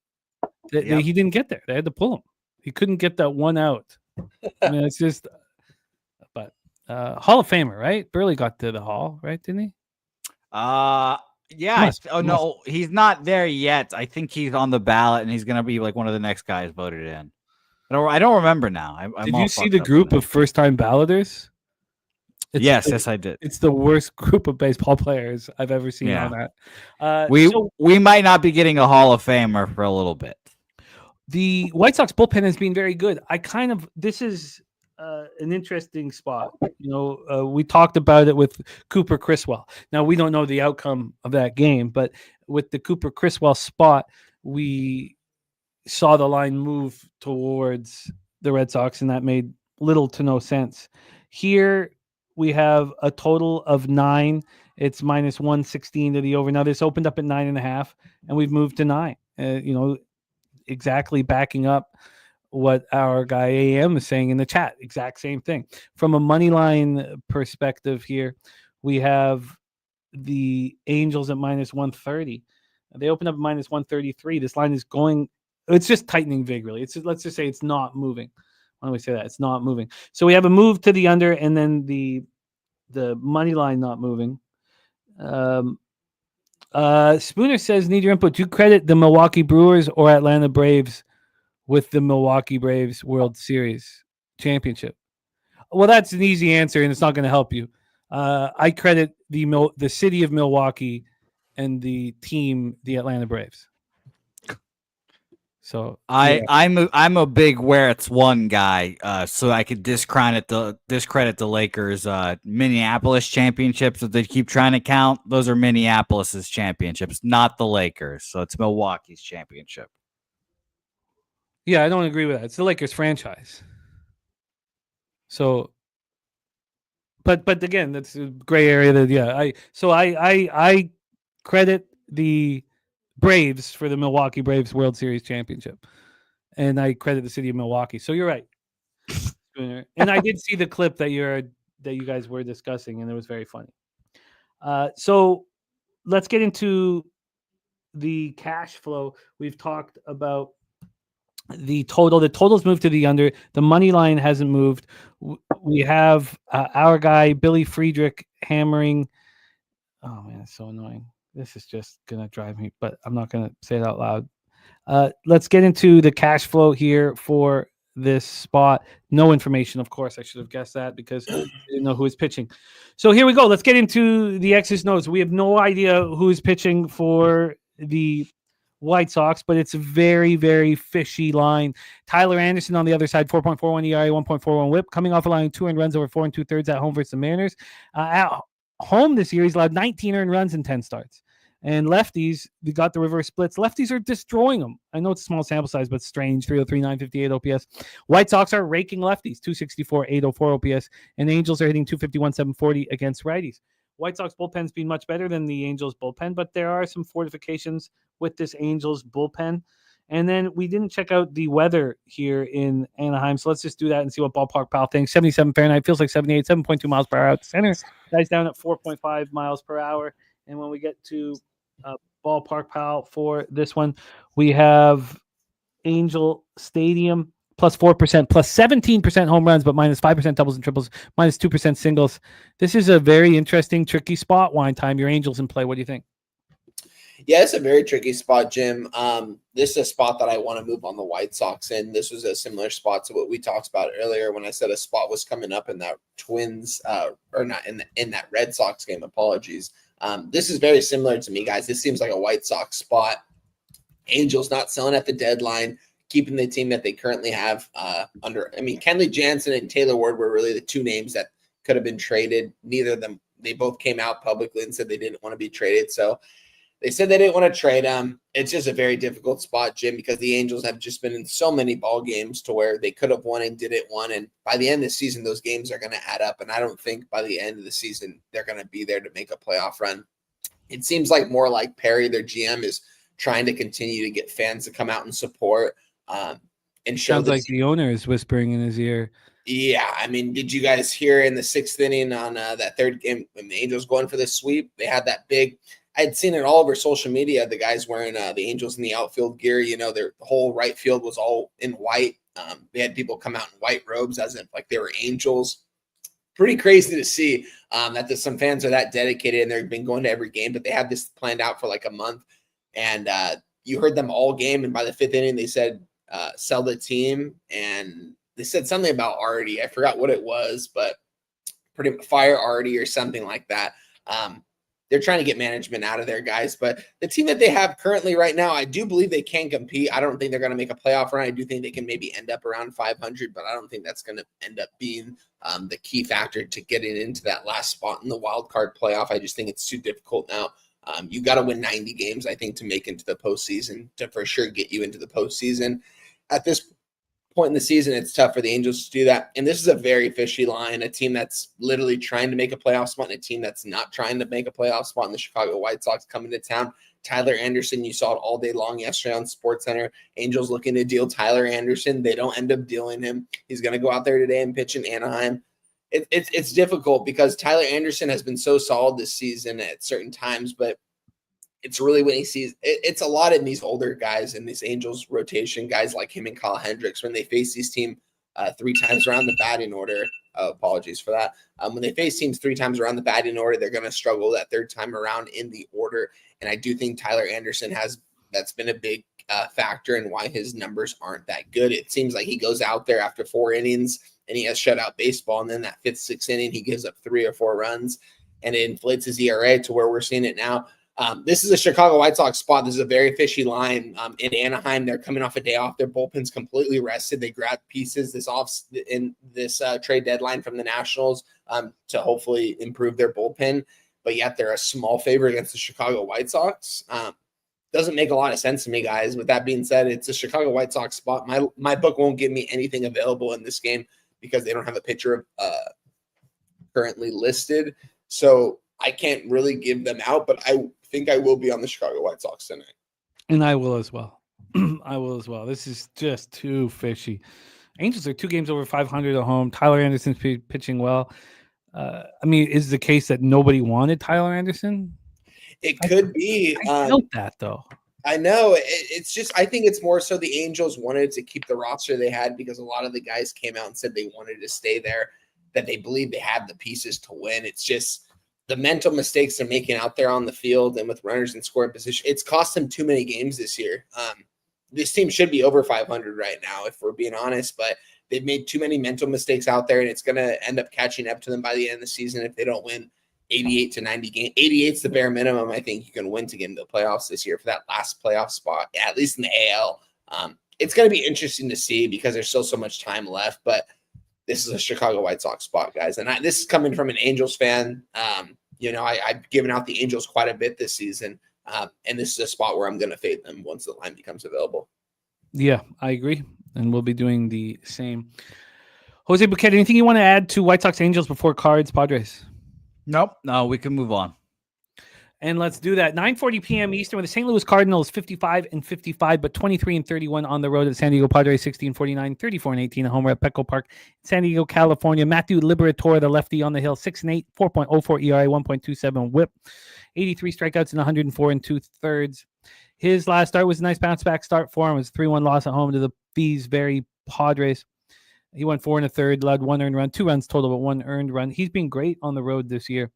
He didn't get there. They had to pull him. He couldn't get that one out. I mean, it's just. But Hall of Famer, right? Burley got to the Hall, right? Didn't he? Yeah. No, he's not there yet. I think he's on the ballot, and he's going to be like one of the next guys voted in. I don't remember now. Did you see the group of first-time balloters? Yes, I did. It's the worst group of baseball players I've ever seen on that. We might not be getting a Hall of Famer for a little bit. The White Sox bullpen has been very good. This is an interesting spot. We talked about it with Cooper Criswell. Now, we don't know the outcome of that game, but with the Cooper Criswell spot, we saw the line move towards the Red Sox, and that made little to no sense. Here we have a total of 9. It's minus 116 to the over. Now, this opened up at 9.5, and we've moved to 9. Exactly backing up what our guy AM is saying in the chat. Exact same thing. From a money line perspective here, we have the Angels at minus 130. They open up at minus 133. This line is going, it's just tightening vig, really. Let's just say it's not moving. Why don't we say that? It's not moving. So we have a move to the under, and then the money line not moving. Spooner says, need your input. Do you credit the Milwaukee Brewers or Atlanta Braves with the Milwaukee Braves World Series championship? Well, that's an easy answer, and it's not going to help you. I credit the city of Milwaukee and the team, the Atlanta Braves. So I'm a big where it's one guy, so I could discredit the Lakers Minneapolis championships that they keep trying to count. Those are Minneapolis's championships, not the Lakers. So it's Milwaukee's championship. Yeah, I don't agree with that. It's the Lakers franchise. So, but again, that's a gray area. I credit the Braves for the Milwaukee Braves World Series championship, and I credit the city of Milwaukee. So you're right, and I did see the clip that you guys were discussing, and it was very funny. So let's get into the cash flow. We've talked about the total. The total's moved to the under. The money line hasn't moved. We have our guy Billy Friedrich hammering. Oh man, it's so annoying. This is just gonna drive me, but I'm not gonna say it out loud. Let's get into the cash flow here for this spot. No information, of course. I should have guessed that because I didn't know who is pitching. So here we go. Let's get into the X's notes. We have no idea who is pitching for the White Sox, but it's a very, very fishy line. Tyler Anderson on the other side, 4.41 ERA, 1.41 WHIP, coming off allowing 2 earned runs over 4 2/3 at home versus the Mariners. At home this year, he's allowed 19 earned runs in 10 starts. And lefties, they got the reverse splits. Lefties are destroying them. I know it's a small sample size, but strange. 303, 958 OPS. White Sox are raking lefties, 264, 804 OPS. And the Angels are hitting 251, 740 against righties. White Sox bullpen's been much better than the Angels bullpen, but there are some fortifications with this Angels bullpen. And then we didn't check out the weather here in Anaheim, so let's just do that and see what Ballpark Pal thinks. 77 Fahrenheit, feels like 78, 7.2 miles per hour out the center. Guys down at 4.5 miles per hour. And when we get to Ballpark Pal for this one, we have Angel Stadium plus 4%, plus 17% home runs, but minus 5% doubles and triples, minus 2% singles. This is a very interesting, tricky spot. Wine time. Your Angels in play. What do you think? Yeah, it's a very tricky spot, Jim. This is a spot that I want to move on the White Sox in. This was a similar spot to what we talked about earlier when I said a spot was coming up in that Twins, or not in that Red Sox game. Apologies. This is very similar to me, guys. This seems like a White Sox spot. Angels not selling at the deadline, keeping the team that they currently have under. I mean, Kenley Jansen and Taylor Ward were really the two names that could have been traded. Neither of them, they both came out publicly and said they didn't want to be traded. So they said they didn't want to trade him. It's just a very difficult spot, Jim, because the Angels have just been in so many ball games to where they could have won and didn't won. And by the end of the season, those games are going to add up. And I don't think by the end of the season, they're going to be there to make a playoff run. It seems like more like Perry, their GM, is trying to continue to get fans to come out and support and show. Sounds like the owner is whispering in his ear. Yeah, I mean, did you guys hear in the 6th inning on that third game when the Angels going for the sweep? They had that big. I had seen it all over social media. The guys wearing the Angels in the outfield gear. You know, their whole right field was all in white. They had people come out in white robes as if like they were Angels. Pretty crazy to see that some fans are that dedicated and they've been going to every game, but they had this planned out for like a month. And you heard them all game. And by the 5th inning, they said, sell the team. And they said something about Artie. I forgot what it was, but pretty fire Artie or something like that. They're trying to get management out of there, guys. But the team that they have currently right now, I do believe they can compete. I don't think they're going to make a playoff run. I do think they can maybe end up around 500, but I don't think that's going to end up being the key factor to getting into that last spot in the wild card playoff. I just think it's too difficult now. You got to win 90 games, I think, to make into the postseason, to for sure get you into the postseason. At this point in the season, it's tough for the Angels to do that. And this is a very fishy line, a team that's literally trying to make a playoff spot and a team that's not trying to make a playoff spot in the Chicago White Sox coming to town. Tyler Anderson, you saw it all day long yesterday on SportsCenter. Angels looking to deal Tyler Anderson. They don't end up dealing him. He's going to go out there today and pitch in Anaheim. It's difficult because Tyler Anderson has been so solid this season at certain times, but it's really when he sees it's a lot in these older guys in this Angels rotation, guys like him and Kyle Hendricks, when they face these team 3 times around the batting order. Apologies for that. When they face teams 3 times around the batting order, they're going to struggle that 3rd time around in the order. And I do think Tyler Anderson that's been a big factor in why his numbers aren't that good. It seems like he goes out there after 4 innings and he has shutout baseball. And then that 5th, 6th inning, he gives up 3 or 4 runs and it inflates his ERA to where we're seeing it now. This is a Chicago White Sox spot. This is a very fishy line. In Anaheim, they're coming off a day off. Their bullpen's completely rested. They grabbed pieces in this trade deadline from the Nationals to hopefully improve their bullpen. But yet they're a small favorite against the Chicago White Sox. Doesn't make a lot of sense to me, guys. With that being said, it's a Chicago White Sox spot. My book won't give me anything available in this game because they don't have a pitcher currently listed. So I can't really give them out, but I think I will be on the Chicago White Sox tonight. And I will as well. I will as well. This is just too fishy. Angels are 2 games over 500 at home. Tyler Anderson's pitching well. I mean, is the case that nobody wanted Tyler Anderson? It could be. I felt that, though. I know. It's just, I think it's more so the Angels wanted to keep the roster they had because a lot of the guys came out and said they wanted to stay there, that they believe they have the pieces to win. It's just the mental mistakes they're making out there on the field and with runners in scoring position. It's cost them too many games this year. This team should be over 500 right now, if we're being honest, but they've made too many mental mistakes out there, and it's going to end up catching up to them by the end of the season if they don't win 88 to 90 games. 88 is the bare minimum I think you can win to get into the playoffs this year for that last playoff spot, at least in the AL. It's going to be interesting to see because there's still so much time left, but this is a Chicago White Sox spot, guys. And this is coming from an Angels fan. I've given out the Angels quite a bit this season, and this is a spot where I'm going to fade them once the line becomes available. Yeah, I agree, and we'll be doing the same. Jose Bouquett, anything you want to add to White Sox Angels before Cards Padres? Nope. No, we can move on. And let's do that. 9:40 p.m. Eastern with the St. Louis Cardinals 55-55, but 23-31 on the road at the San Diego Padres 16-49, 34-18 at home at Petco Park, San Diego, California. Matthew Liberatore, the lefty on the hill, 6-8, 4.04 ERA, 1.27 WHIP, 83 strikeouts in 104 2/3. His last start was a nice bounce back start for him. It was a 3-1 loss at home to these very Padres. He went 4 1/3, allowed 1 earned run, 2 runs total, but 1 earned run. He's been great on the road this year.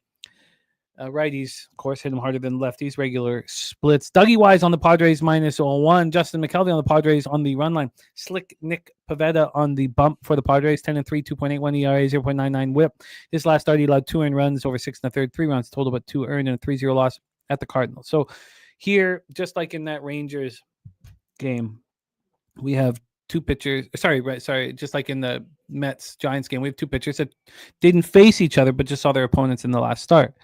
Righties, of course, hit him harder than lefties, regular splits. Dougie Wise on the Padres -1. Justin McKelvey on the Padres on the run line. Slick Nick Pivetta on the bump for the Padres, 10-3, 2.81 ERA, 0.99 WHIP. His last start, he allowed 2 earned runs, over 6 1/3, 3 runs total, but 2 earned, and a 3-0 loss at the Cardinals. So here, just like in that Rangers game, we have 2 pitchers. Sorry. Just like in the Mets-Giants game, we have 2 pitchers that didn't face each other, but just saw their opponents in the last start.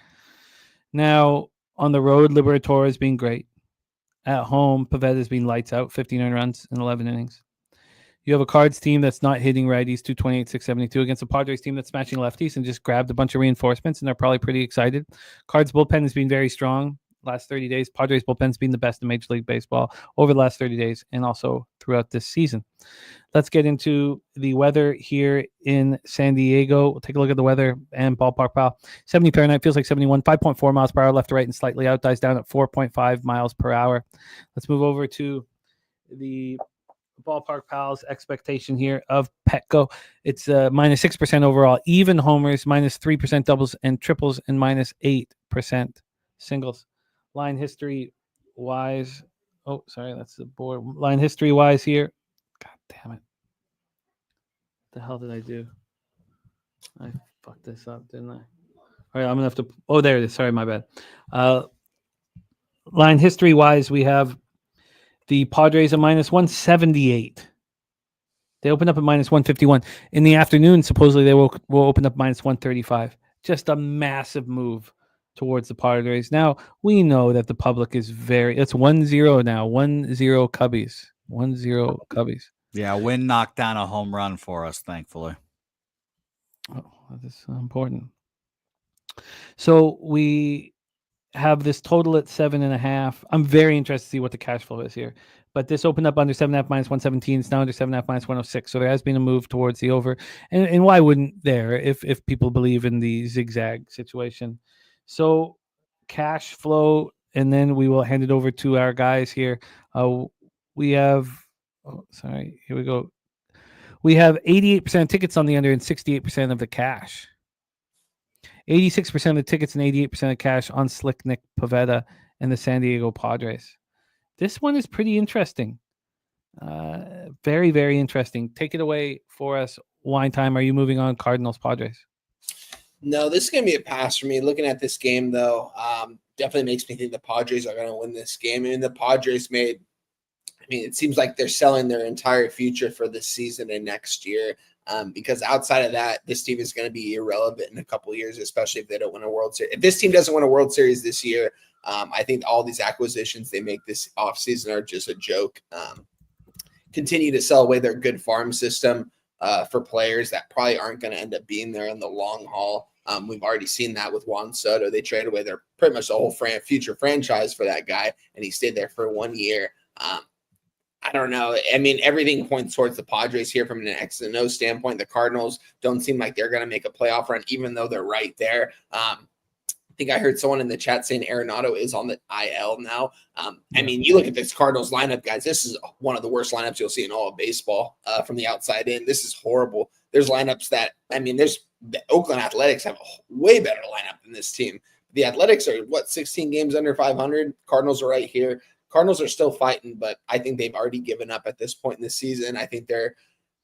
Now, on the road, Liberatore has been great. At home, Pivetta has been lights out, 15 earned runs in 11 innings. You have a Cards team that's not hitting righties, 228, 672, against a Padres team that's smashing lefties and just grabbed a bunch of reinforcements, and they're probably pretty excited. Cards bullpen has been very strong last 30 days. Padres bullpen's been the best in Major League Baseball over the last 30 days and also throughout this season. Let's get into the weather here in San Diego. We'll take a look at the weather and ballpark pal. 70 Fahrenheit, feels like 71, 5.4 miles per hour left to right and slightly out, dies down at 4.5 miles per hour. Let's move over to the ballpark pals expectation here of Petco. It's -6% overall, even homers, -3% doubles and triples, and -8% singles. Line history wise, that's the board. Line history wise here. God damn it. What the hell did I do? I fucked this up, didn't I? All right, I'm gonna have to. Oh, there it is. Sorry, my bad. Line history wise, we have the Padres at -178. They opened up at -151 in the afternoon. Supposedly they will open up -135. Just a massive move towards the Padres. Now, we know that the public is it's 1-0 now. 1-0 Cubbies. 1-0 Cubbies. Yeah, Wynn knocked down a home run for us, thankfully. Oh, that's important. So we have this total at 7.5. I'm very interested to see what the cash flow is here. But this opened up under 7.5 -117. It's now under 7.5 -106. So there has been a move towards the over. And why wouldn't there if people believe in the zigzag situation? So cash flow, and then we will hand it over to our guys here. We have, here we go. We have 88% tickets on the under and 68% of the cash. 86% of the tickets and 88% of cash on Slick Nick Pavetta and the San Diego Padres. This one is pretty interesting. Very, very interesting. Take it away for us. Wine time. Are you moving on Cardinals Padres? No, this is going to be a pass for me. Looking at this game, though, definitely makes me think the Padres are going to win this game. I mean, the Padres it seems like they're selling their entire future for this season and next year. Because outside of that, this team is going to be irrelevant in a couple of years, especially if they don't win a World Series. If this team doesn't win a World Series this year, I think all these acquisitions they make this offseason are just a joke. Continue to sell away their good farm system for players that probably aren't going to end up being there in the long haul. We've already seen that with Juan Soto. They traded away their pretty much the whole future franchise for that guy, and he stayed there for 1 year. I don't know. I mean, everything points towards the Padres here from an X and O standpoint. The Cardinals don't seem like they're going to make a playoff run, even though they're right there. I think I heard someone in the chat saying Arenado is on the IL now. I mean, you look at this Cardinals lineup, guys. This is one of the worst lineups you'll see in all of baseball from the outside in. This is horrible. There's lineups that, the Oakland Athletics have a way better lineup than this team. The Athletics are, 16 games under 500? Cardinals are right here. Cardinals are still fighting, but I think they've already given up at this point in the season. I think they're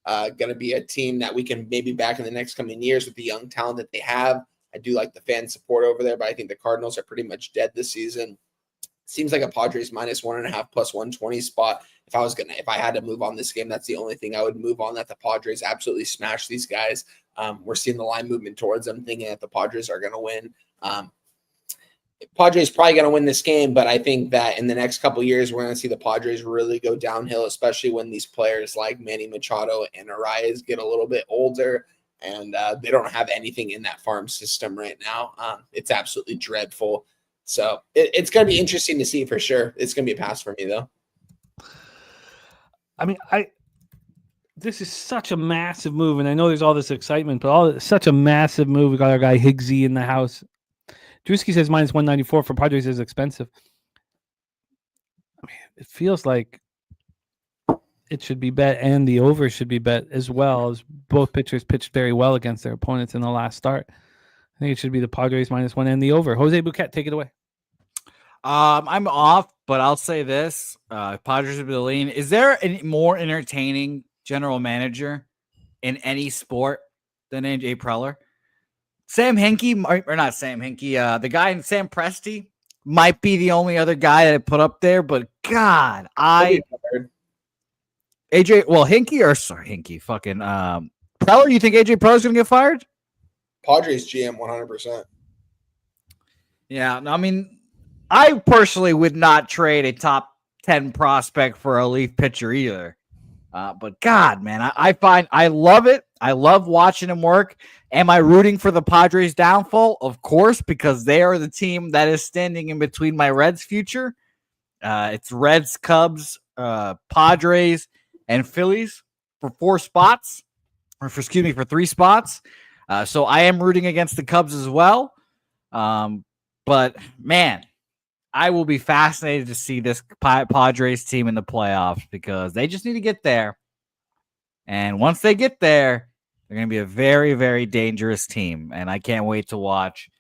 going to be a team that we can maybe back in the next coming years with the young talent that they have. I do like the fan support over there, but I think the Cardinals are pretty much dead this season. Seems like a Padres -1.5 plus 120 spot. If I had to move on this game, that's the only thing I would move on, that the Padres absolutely smash these guys. We're seeing the line movement towards them, thinking that the Padres are going to win. Padres probably going to win this game, but I think that in the next couple of years, we're going to see the Padres really go downhill, especially when these players like Manny Machado and Arias get a little bit older, and they don't have anything in that farm system right now. It's absolutely dreadful. So it's going to be interesting to see for sure. It's going to be a pass for me, though. I mean, this is such a massive move, and I know there's all this excitement, but such a massive move. We got our guy Higgsy in the house. Drewski says -194 for Padres is expensive. I mean, it feels like it should be bet, and the over should be bet as well, as both pitchers pitched very well against their opponents in the last start. I think it should be the Padres -1 and the over. Jose Bouquett, take it away. I'm off, but I'll say this. Padres would be the lean. Is there a more entertaining general manager in any sport than AJ Preller? Sam Hinkie, or not Sam Hinkie, the guy in Sam Presti might be the only other guy that I put up there, but God, Hinkie, fucking Preller, you think AJ Preller's going to get fired? Padres GM 100%. Yeah, I mean, I personally would not trade a top 10 prospect for a relief pitcher either. But God, man, I love it. I love watching him work. Am I rooting for the Padres' downfall? Of course, because they are the team that is standing in between my Reds' future. It's Reds, Cubs, Padres, and Phillies for 4 spots, for 3 spots. So I am rooting against the Cubs as well. But man, I will be fascinated to see this Padres team in the playoffs, because they just need to get there. And once they get there, they're going to be a very, very dangerous team. And I can't wait to watch.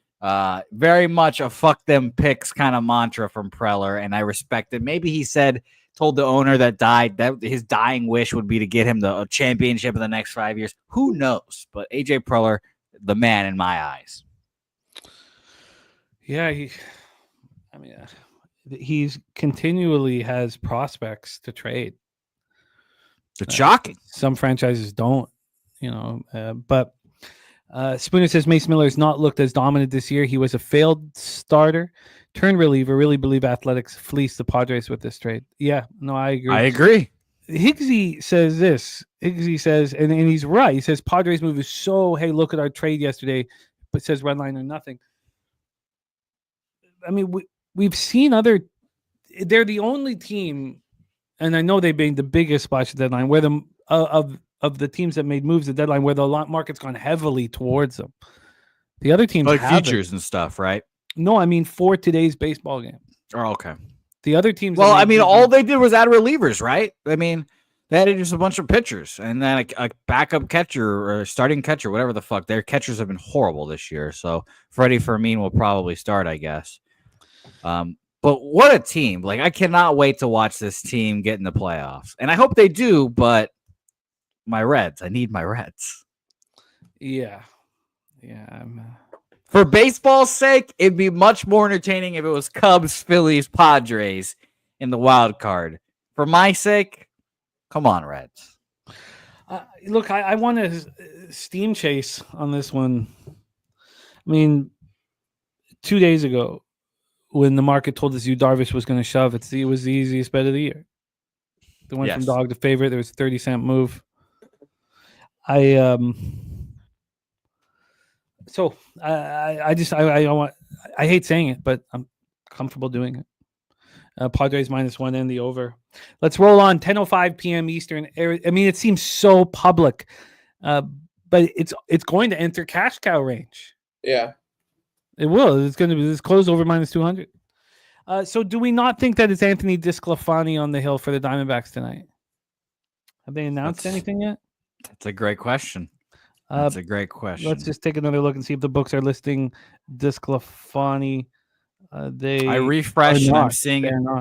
Very much a fuck them picks kind of mantra from Preller. And I respect it. Maybe he told the owner that died that his dying wish would be to get him the championship in the next 5 years. Who knows? But AJ Preller, the man in my eyes. Yeah, he's continually has prospects to trade. It's shocking. Some franchises don't, but Spooner says Mace Miller has not looked as dominant this year. He was a failed starter, turned reliever. Really believe Athletics fleeced the Padres with this trade. Yeah, no, I agree. Higgsy says this. Higgsy says, and he's right. He says Padres move is so, hey, look at our trade yesterday, but says red line or nothing. I mean, we've seen they're the only team, and I know they made the biggest splash at deadline, where of the teams that made moves at deadline, where the market's gone heavily towards them. The other teams like haven't. futures and stuff, right? No, I mean for today's baseball game. Oh, okay. The other teams. Well, I mean, all they did was add relievers, right? I mean, They had just a bunch of pitchers and then a backup catcher or starting catcher, whatever the fuck. Their catchers have been horrible this year. So Freddie Fermin will probably start, I guess. But what a team. Like, I cannot wait to watch this team get in the playoffs. And I hope they do, but my Reds. I need my Reds. Yeah. For baseball's sake, it'd be much more entertaining if it was Cubs, Phillies, Padres in the wild card. For my sake, come on, Reds. Look, I want a steam chase on this one. I mean, 2 days ago, when the market told us Yu Darvish was going to shove, it was the easiest bet of the year. They went from dog to favorite. There was a 30-cent move. I hate saying it, but I'm comfortable doing it. Padres -1 and the over. Let's roll on. 10:05 p.m. Eastern. I mean, it seems so public, but it's going to enter cash cow range. Yeah, it will. It's going to be this close over -200. So, do we not think that it's Anthony DeSclafani on the hill for the Diamondbacks tonight? Have they announced anything yet? That's a great question. That's a great question. Let's just take another look and see if the books are listing DeSclafani. I refreshed and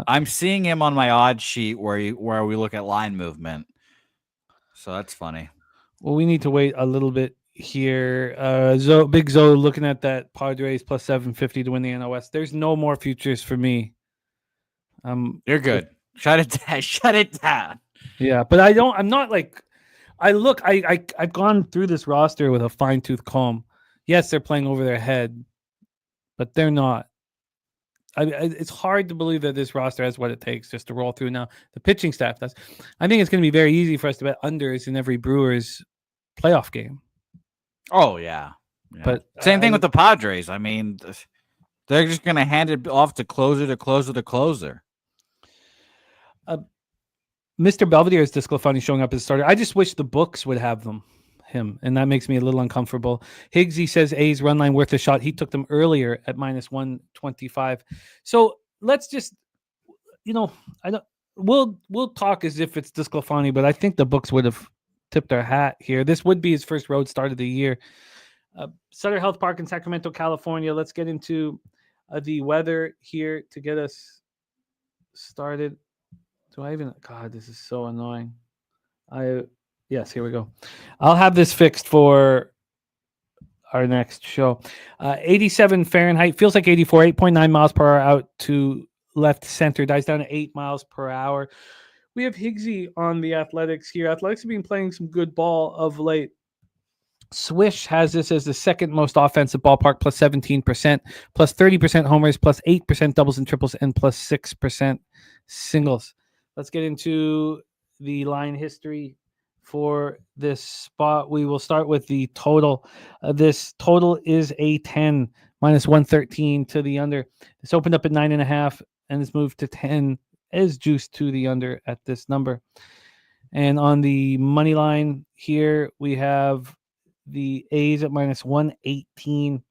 I'm seeing him on my odds sheet where we look at line movement. So that's funny. Well, we need to wait a little bit here. Big Zoe looking at that Padres +750 to win the NL West. There's no more futures for me. You're good. Shut it down. Shut it down. Yeah, but I'm not like. I've gone through this roster with a fine-tooth comb. Yes, they're playing over their head, but they're not. It's hard to believe that this roster has what it takes just to roll through. Now, the pitching staff does. I think it's going to be very easy for us to bet unders in every Brewers playoff game. Oh, yeah. But same thing with the Padres. I mean, they're just going to hand it off to closer to closer to closer. Mr. Belvedere is DeSclafani showing up as a starter. I just wish the books would have him, and that makes me a little uncomfortable. Higgsy says A's run line worth a shot. He took them earlier at -125. So let's just, we'll talk as if it's DeSclafani, but I think the books would have tipped their hat here. This would be his first road start of the year. Sutter Health Park in Sacramento, California. Let's get into the weather here to get us started. God, this is so annoying. Yes, here we go. I'll have this fixed for our next show. 87 Fahrenheit, feels like 84, 8.9 miles per hour out to left center, dies down to 8 miles per hour. We have Higgsy on the Athletics here. Athletics have been playing some good ball of late. Swish has this as the second most offensive ballpark, +17%, +30% homers, +8% doubles and triples, and +6% singles. Let's get into the line history for this spot. We will start with the total. This total is a 10, -113 to the under. This opened up at 9.5 and it's moved to 10 as juiced to the under at this number. And on the money line here, we have the A's at -118.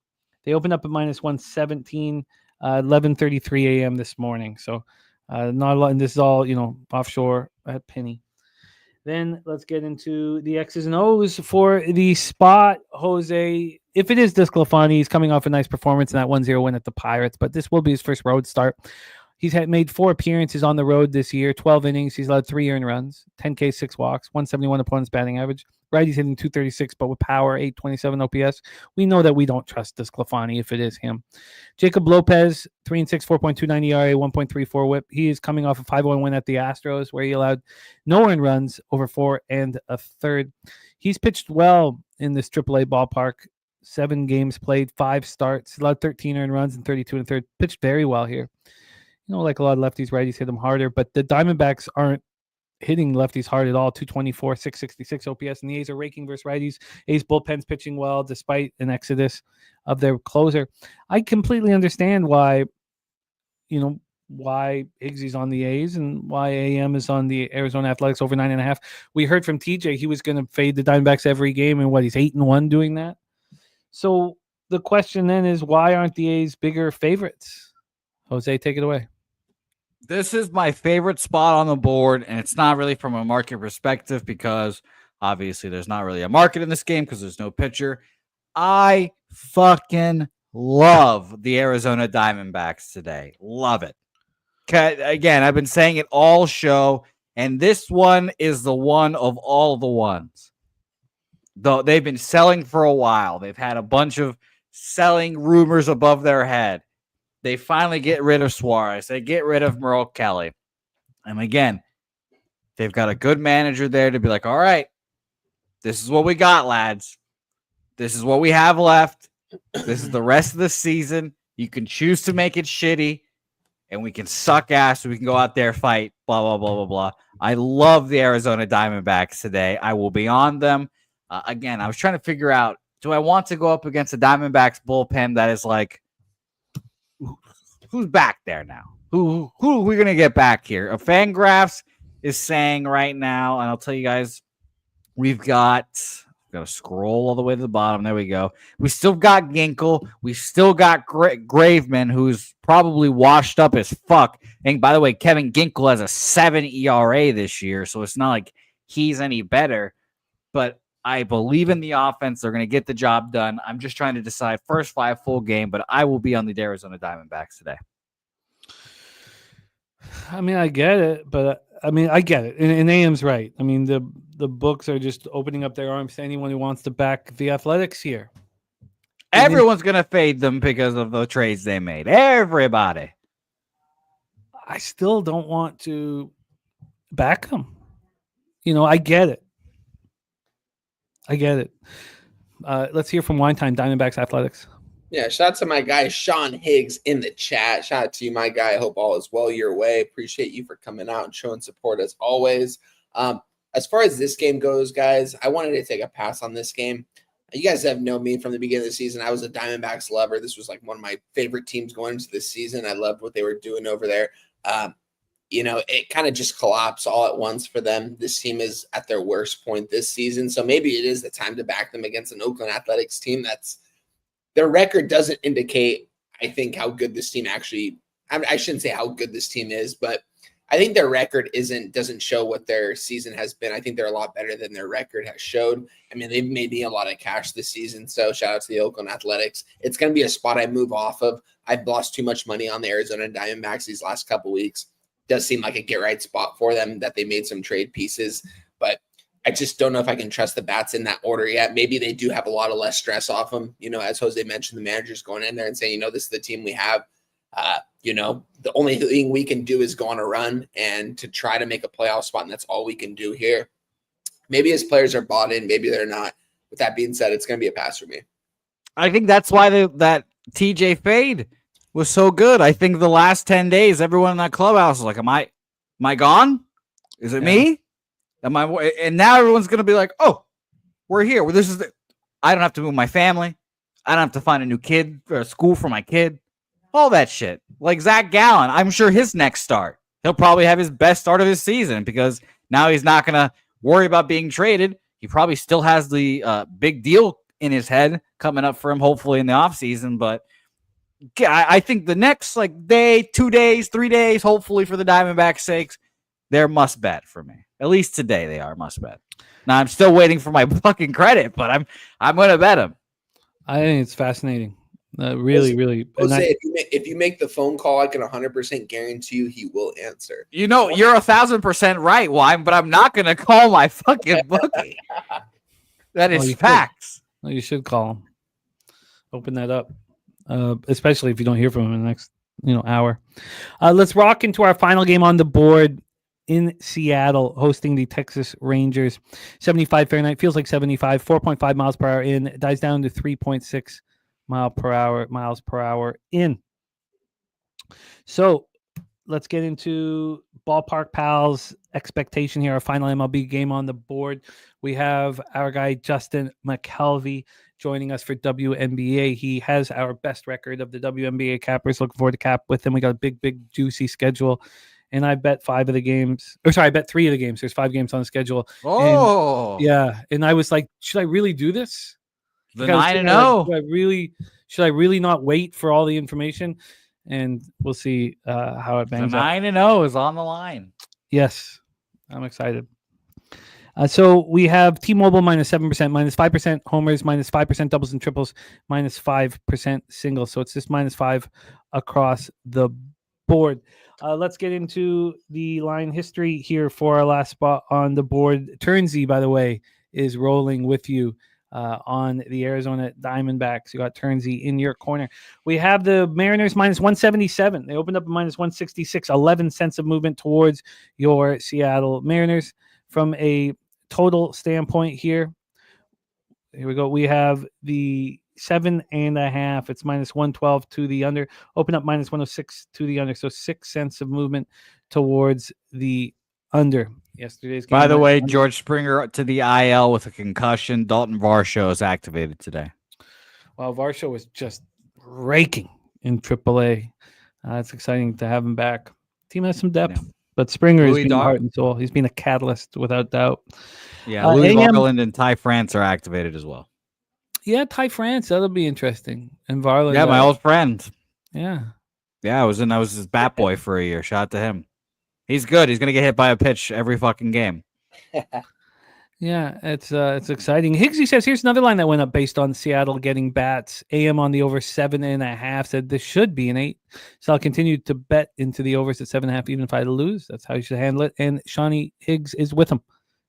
They opened up at -117, 11:33 a.m. this morning. So not a lot, and this is all offshore at Penny. Then let's get into the X's and O's for the spot. Jose, if it is DeSclafani, he's coming off a nice performance in that 1-0 win at the Pirates, but this will be his first road start. He's made 4 appearances on the road this year, 12 innings. He's allowed 3 earned runs, 10 Ks, 6 walks, 171 opponent's batting average. Righty's hitting 236, but with power, 827 OPS. We know that we don't trust DeSclafani if it is him. Jacob Lopez, 3-6, 4.29 ERA, 1.34 WHIP. He is coming off a 5-1 win at the Astros, where he allowed no earned runs over 4 1/3. He's pitched well in this AAA ballpark. 7 games played, 5 starts, allowed 13 earned runs and 32 1/3. Pitched very well here. Like a lot of lefties, righties hit them harder, but the Diamondbacks aren't hitting lefties hard at all. 224, 666 OPS, and the A's are raking versus righties. A's bullpen's pitching well despite an exodus of their closer. I completely understand why Higgsy's on the A's and why AM is on the Arizona Athletics over 9.5. We heard from TJ he was going to fade the Diamondbacks every game, and he's 8-1 doing that. So the question then is, why aren't the A's bigger favorites? Jose, take it away. This is my favorite spot on the board, and it's not really from a market perspective because obviously there's not really a market in this game because there's no pitcher. I fucking love the Arizona Diamondbacks today. Love it. Again, I've been saying it all show, and this one is the one of all the ones. Though they've been selling for a while. They've had a bunch of selling rumors above their head. They finally get rid of Suarez. They get rid of Merle Kelly. And again, they've got a good manager there to be like, all right, this is what we got, lads. This is what we have left. This is the rest of the season. You can choose to make it shitty, and we can suck ass. So we can go out there, fight, blah, blah, blah, blah, blah. I love the Arizona Diamondbacks today. I will be on them. Again, I was trying to figure out, do I want to go up against the Diamondbacks bullpen that is like, who's back there now? Who are we going to get back here? Fangraphs is saying right now, and I'll tell you guys, we've got to scroll all the way to the bottom. There we go. We still got Ginkle. We still got Graveman, who's probably washed up as fuck. And by the way, Kevin Ginkle has a 7 ERA this year, so it's not like he's any better. But I believe in the offense. They're going to get the job done. I'm just trying to decide first 5 full game, but I will be on the Arizona Diamondbacks today. I mean, I get it, but I get it. And AM's right. I mean, the books are just opening up their arms to anyone who wants to back the Athletics here. Everyone's going to fade them because of the trades they made. Everybody. I still don't want to back them. I get it. Let's hear from Wine Time, Diamondbacks Athletics. Yeah, shout out to my guy Sean Higgs in the chat. Shout out to you, my guy. I hope all is well your way. Appreciate you for coming out and showing support as always. As far as this game goes, guys, I wanted to take a pass on this game. You guys have known me from the beginning of the season. I was a Diamondbacks lover. This was like one of my favorite teams going into this season. I loved what they were doing over there. It kind of just collapsed all at once for them. This team is at their worst point this season. So maybe it is the time to back them against an Oakland Athletics team that's their record doesn't indicate, I think, how good this team actually, I shouldn't say how good this team is, but I think their record doesn't show what their season has been. I think they're a lot better than their record has showed. I mean, they've made me a lot of cash this season. So shout out to the Oakland Athletics. It's going to be a spot I move off of. I've lost too much money on the Arizona Diamondbacks these last couple weeks. Does seem like a get right spot for them that they made some trade pieces, but I just don't know if I can trust the bats in that order yet. Maybe they do have a lot of less stress off them. As Jose mentioned, the manager's going in there and saying, this is the team we have. The only thing we can do is go on a run and to try to make a playoff spot. And that's all we can do here. Maybe his players are bought in. Maybe they're not. With that being said, it's going to be a pass for me. I think that's why that TJ fade was so good. I think the last 10 days, everyone in that clubhouse was like, am I gone? Is it me? And now everyone's going to be like, oh, we're here. Well, I don't have to move my family. I don't have to find a new kid or a school for my kid. All that shit. Like Zach Gallen, I'm sure his next start, he'll probably have his best start of his season because now he's not going to worry about being traded. He probably still has the big deal in his head coming up for him, hopefully in the offseason. But I think the next day, 2 days, 3 days, hopefully for the Diamondbacks' sakes, they're must bet for me. At least today they are must bet. Now I'm still waiting for my fucking credit, but I'm going to bet them. I think it's fascinating. Really. Jose, if you make the phone call, I can 100% guarantee you he will answer. You're 1,000% right, Wine, but I'm not going to call my fucking bookie. That is facts. You should call him. Open that up, especially if you don't hear from him in the next hour. Let's rock into our final game on the board. In Seattle, hosting the Texas Rangers. 75 Fahrenheit, feels like 75, 4.5 miles per hour in, dies down to 3.6 miles per hour in. So let's get into Ballpark Pals expectation here, our final MLB game on the board. We have our guy Justin Mcelvy joining us for WNBA. He has our best record of the WNBA cappers. Looking forward to cap with him. We got a big, juicy schedule. And I bet 5 of the games. I bet 3 of the games. There's 5 games on the schedule. Oh. And I was like, should I really do this? The 9-0. Should I really not wait for all the information? and we'll see how it The bangs out. 9-0 is on the line. Yes, I'm excited. So we have T-Mobile minus 7%, minus 5% homers, minus 5% doubles and triples, minus 5% singles. So it's just minus 5 across the board. Let's get into the line history here for our last spot on the board. Turnsey, by the way, is rolling with you on the Arizona Diamondbacks. You got Turnsey in your corner. We have the Mariners minus 177. They opened up at minus 166, 11 cents of movement towards your Seattle Mariners. From a total standpoint here we go. We have the 7.5. It's minus 112 to the under. Open up minus 106 to the under. So 6 cents of movement towards the under. Yesterday's game. By the way, George Springer to the IL with a concussion. Dalton Varsho is activated today. Well, Varsho was just raking in AAA. It's exciting to have him back. Team has some depth. Yeah. But Springer has been heart and soul. He's been a catalyst without doubt. Yeah, Louis Varland and Ty France are activated as well. Yeah, Ty France, that'll be interesting. And Varland. Yeah, my old friend. Yeah. Yeah, I was his bat boy for a year. Shout out to him. He's good. He's gonna get hit by a pitch every fucking game. Yeah, it's exciting. Higgsy says here's another line that went up based on Seattle getting bats. AM on the over 7.5 said this should be an 8. So I'll continue to bet into the overs at 7.5 even if I lose. That's how you should handle it. And Shawnee Higgs is with him.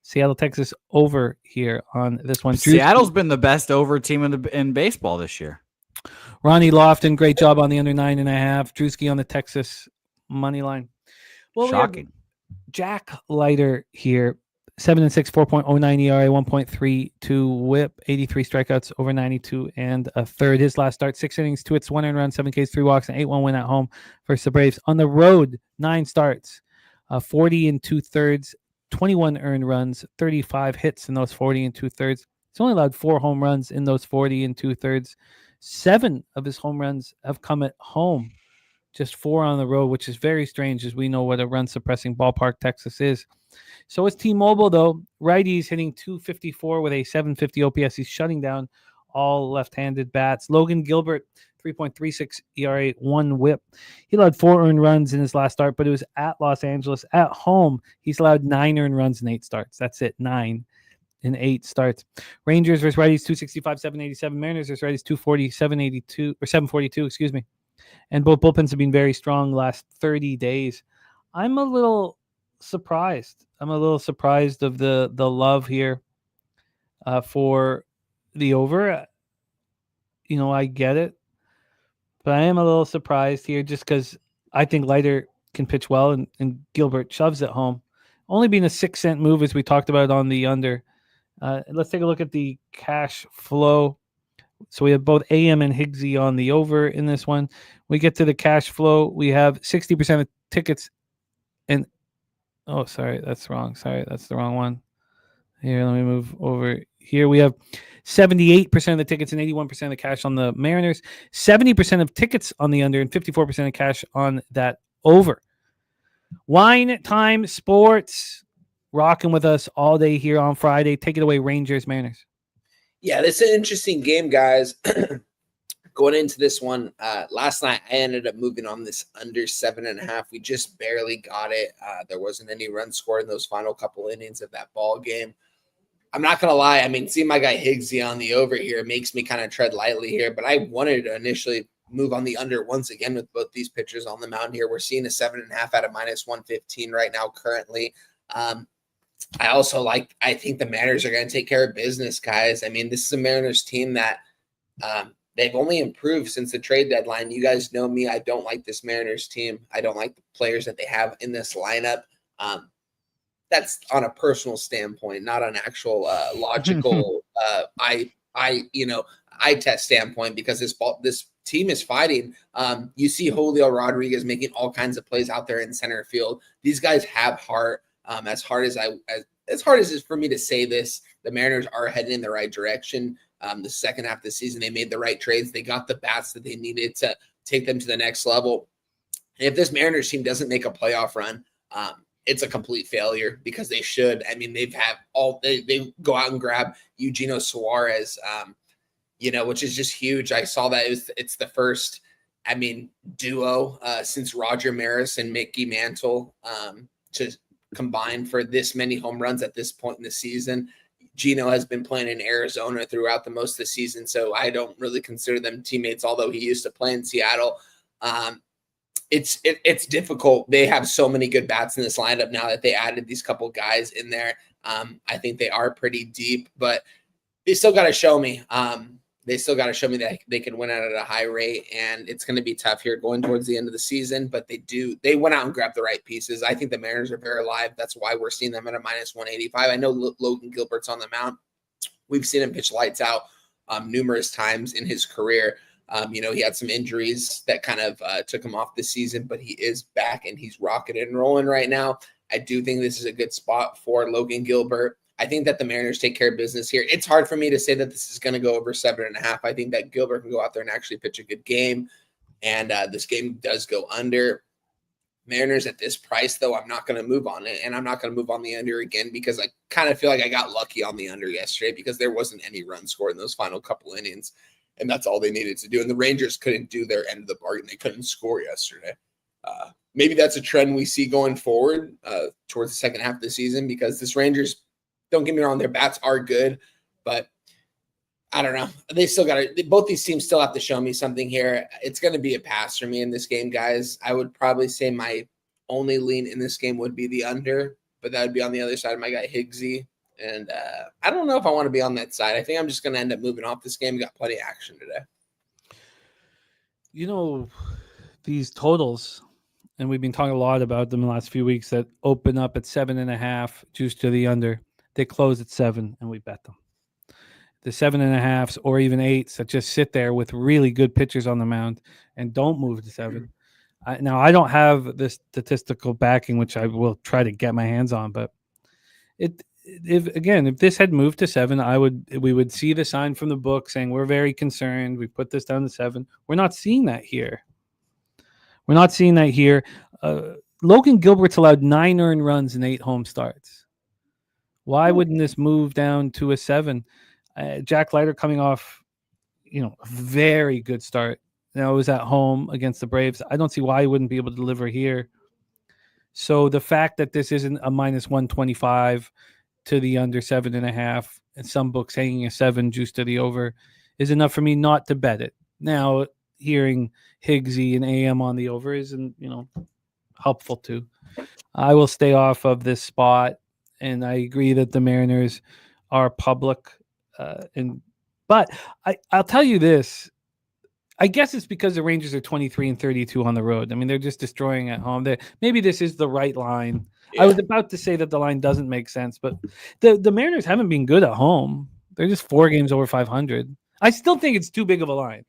Seattle, Texas over here on this one. Seattle's been the best over team in baseball this year. Ronnie Lofton, great job on the under 9.5. Drewski on the Texas money line. Well, shocking. Jack Leiter here. 7-6, 4.09 ERA, 1.32 WHIP, 83 strikeouts, over 92 and a third. His last start, 6 innings, 2 hits, 1 earned run, 7 Ks, 3 walks, and 8-1 win at home versus the Braves. On the road, 9 starts, 40 2/3, 21 earned runs, 35 hits in those 40 2/3. He's only allowed 4 home runs in those 40 2/3. 7 of his home runs have come at home, just 4 on the road, which is very strange as we know what a run-suppressing ballpark Texas is. So is T-Mobile, though. Righties hitting 254 with a 750 OPS. He's shutting down all left-handed bats. Logan Gilbert, 3.36 ERA, 1 WHIP. He allowed 4 earned runs in his last start, but it was at Los Angeles. At home, he's allowed 9 earned runs in 8 starts. That's it, 9 in 8 starts. Rangers versus righties, 265, 787. Mariners versus righties, 240, 782, or 742, excuse me. And both bullpens have been very strong last 30 days. I'm a little surprised. I'm a little surprised of the love here for the over. You know, I get it, but I am a little surprised here just because I think Leiter can pitch well and Gilbert shoves it home. Only being a 6-cent move as we talked about on the under. Let's take a look at the cash flow. So we have both AM and Higgsy on the over in this one. We get to the cash flow. We have 60% of tickets and oh, sorry, that's wrong. Sorry, that's the wrong one. Here, let me move over here. We have 78% of the tickets and 81% of the cash on the Mariners, 70% of tickets on the under, and 54% of cash on that over. Wine Time Sports, rocking with us all day here on Friday. Take it away, Rangers, Mariners. Yeah, this is an interesting game, guys. Going into this one, last night I ended up moving on this under 7.5. We just barely got it. There wasn't any run scored in those final couple innings of that ball game. I'm not going to lie. I mean, seeing my guy Higgsy on the over here makes me kind of tread lightly here, but I wanted to initially move on the under once again with both these pitchers on the mound here. We're seeing a 7.5 at a minus 115 right now currently. I think the Mariners are going to take care of business, guys. I mean, this is a Mariners team that they've only improved since the trade deadline. You guys know me. I don't like this Mariners team. I don't like the players that they have in this lineup. That's on a personal standpoint, not an actual logical eye test standpoint, because this team is fighting. You see Julio Rodriguez making all kinds of plays out there in center field. These guys have heart. As hard as it is for me to say this, the Mariners are heading in the right direction. The second half of the season, they made the right trades. They got the bats that they needed to take them to the next level. And if this Mariners team doesn't make a playoff run, it's a complete failure, because they should. I mean, they go out and grab Eugenio Suarez, which is just huge. I saw that it's the first I mean, duo since Roger Maris and Mickey Mantle to combine for this many home runs at this point in the season. Gino has been playing in Arizona throughout the most of the season, so I don't really consider them teammates, although he used to play in Seattle. It's difficult. They have so many good bats in this lineup now that they added these couple guys in there. I think they are pretty deep, but they still got to show me. They still got to show me that they can win out at a high rate, and it's going to be tough here going towards the end of the season, but they went out and grabbed the right pieces. I think the Mariners are very alive. That's why we're seeing them at a minus 185. I know Logan Gilbert's on the mound. We've seen him pitch lights out numerous times in his career. He had some injuries that kind of took him off this season, but he is back and he's rocking and rolling right now. I do think this is a good spot for Logan Gilbert. I think that the Mariners take care of business here. It's hard for me to say that this is going to go over 7.5. I think that Gilbert can go out there and actually pitch a good game, and this game does go under. Mariners at this price, though, I'm not going to move on it, and I'm not going to move on the under again because I kind of feel like I got lucky on the under yesterday because there wasn't any run scored in those final couple innings, and that's all they needed to do. And the Rangers couldn't do their end of the bargain. They couldn't score yesterday. Maybe that's a trend we see going forward towards the second half of the season because this Rangers, don't get me wrong, their bats are good, but I don't know. They still got to – both these teams still have to show me something here. It's going to be a pass for me in this game, guys. I would probably say my only lean in this game would be the under, but that would be on the other side of my guy Higgsy. And I don't know if I want to be on that side. I think I'm just going to end up moving off this game. We got plenty of action today. These totals, and we've been talking a lot about them in the last few weeks, that open up at 7.5, juice to the under. They close at 7, and we bet them. The 7.5s or even 8s that just sit there with really good pitchers on the mound and don't move to 7. Now, I don't have the statistical backing, which I will try to get my hands on, but if this had moved to 7, we would see the sign from the book saying we're very concerned. We put this down to 7. We're not seeing that here. Logan Gilbert's allowed 9 earned runs in 8 home starts. Why wouldn't this move down to a 7? Jack Leiter coming off, a very good start. Now it was at home against the Braves. I don't see why he wouldn't be able to deliver here. So the fact that this isn't a minus 125 to the under 7.5, and some books hanging a 7 juice to the over, is enough for me not to bet it. Now, hearing Higgsy and AM on the over isn't, helpful too. I will stay off of this spot. And I agree that the Mariners are public. But I'll tell you this. I guess it's because the Rangers are 23-32 on the road. I mean, they're just destroying at home. Maybe this is the right line. Yeah. I was about to say that the line doesn't make sense, but the Mariners haven't been good at home. They're just 4 games over 500. I still think it's too big of a line.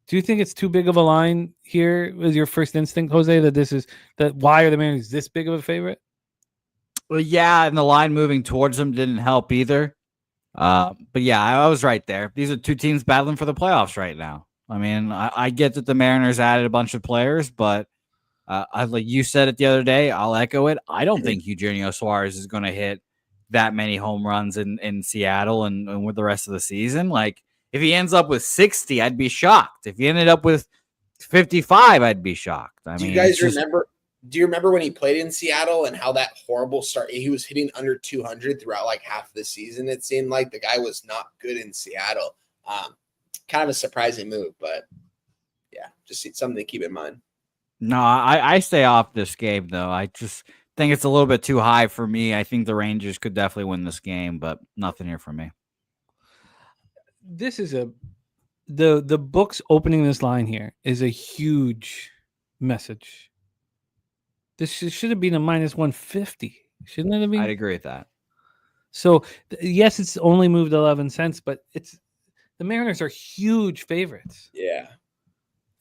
Do you think it's too big of a line here? Was your first instinct, Jose, that why are the Mariners this big of a favorite? Well, yeah, and the line moving towards them didn't help either. But yeah, I was right there. These are 2 teams battling for the playoffs right now. I mean, I get that the Mariners added a bunch of players, but like you said it the other day, I'll echo it. I don't think Eugenio Suarez is going to hit that many home runs in Seattle and with the rest of the season. Like, if he ends up with 60, I'd be shocked. If he ended up with 55, I'd be shocked. Do you guys remember? Do you remember when he played in Seattle and how that horrible start? He was hitting under 200 throughout like half the season. It seemed like the guy was not good in Seattle. Kind of a surprising move, but yeah, just something to keep in mind. No, I stay off this game though. I just think it's a little bit too high for me. I think the Rangers could definitely win this game, but nothing here for me. This is the books opening this line here is a huge message. This should have been a minus 150. Shouldn't it have been? I'd agree with that. So, yes, it's only moved 11 cents, but the Mariners are huge favorites. Yeah.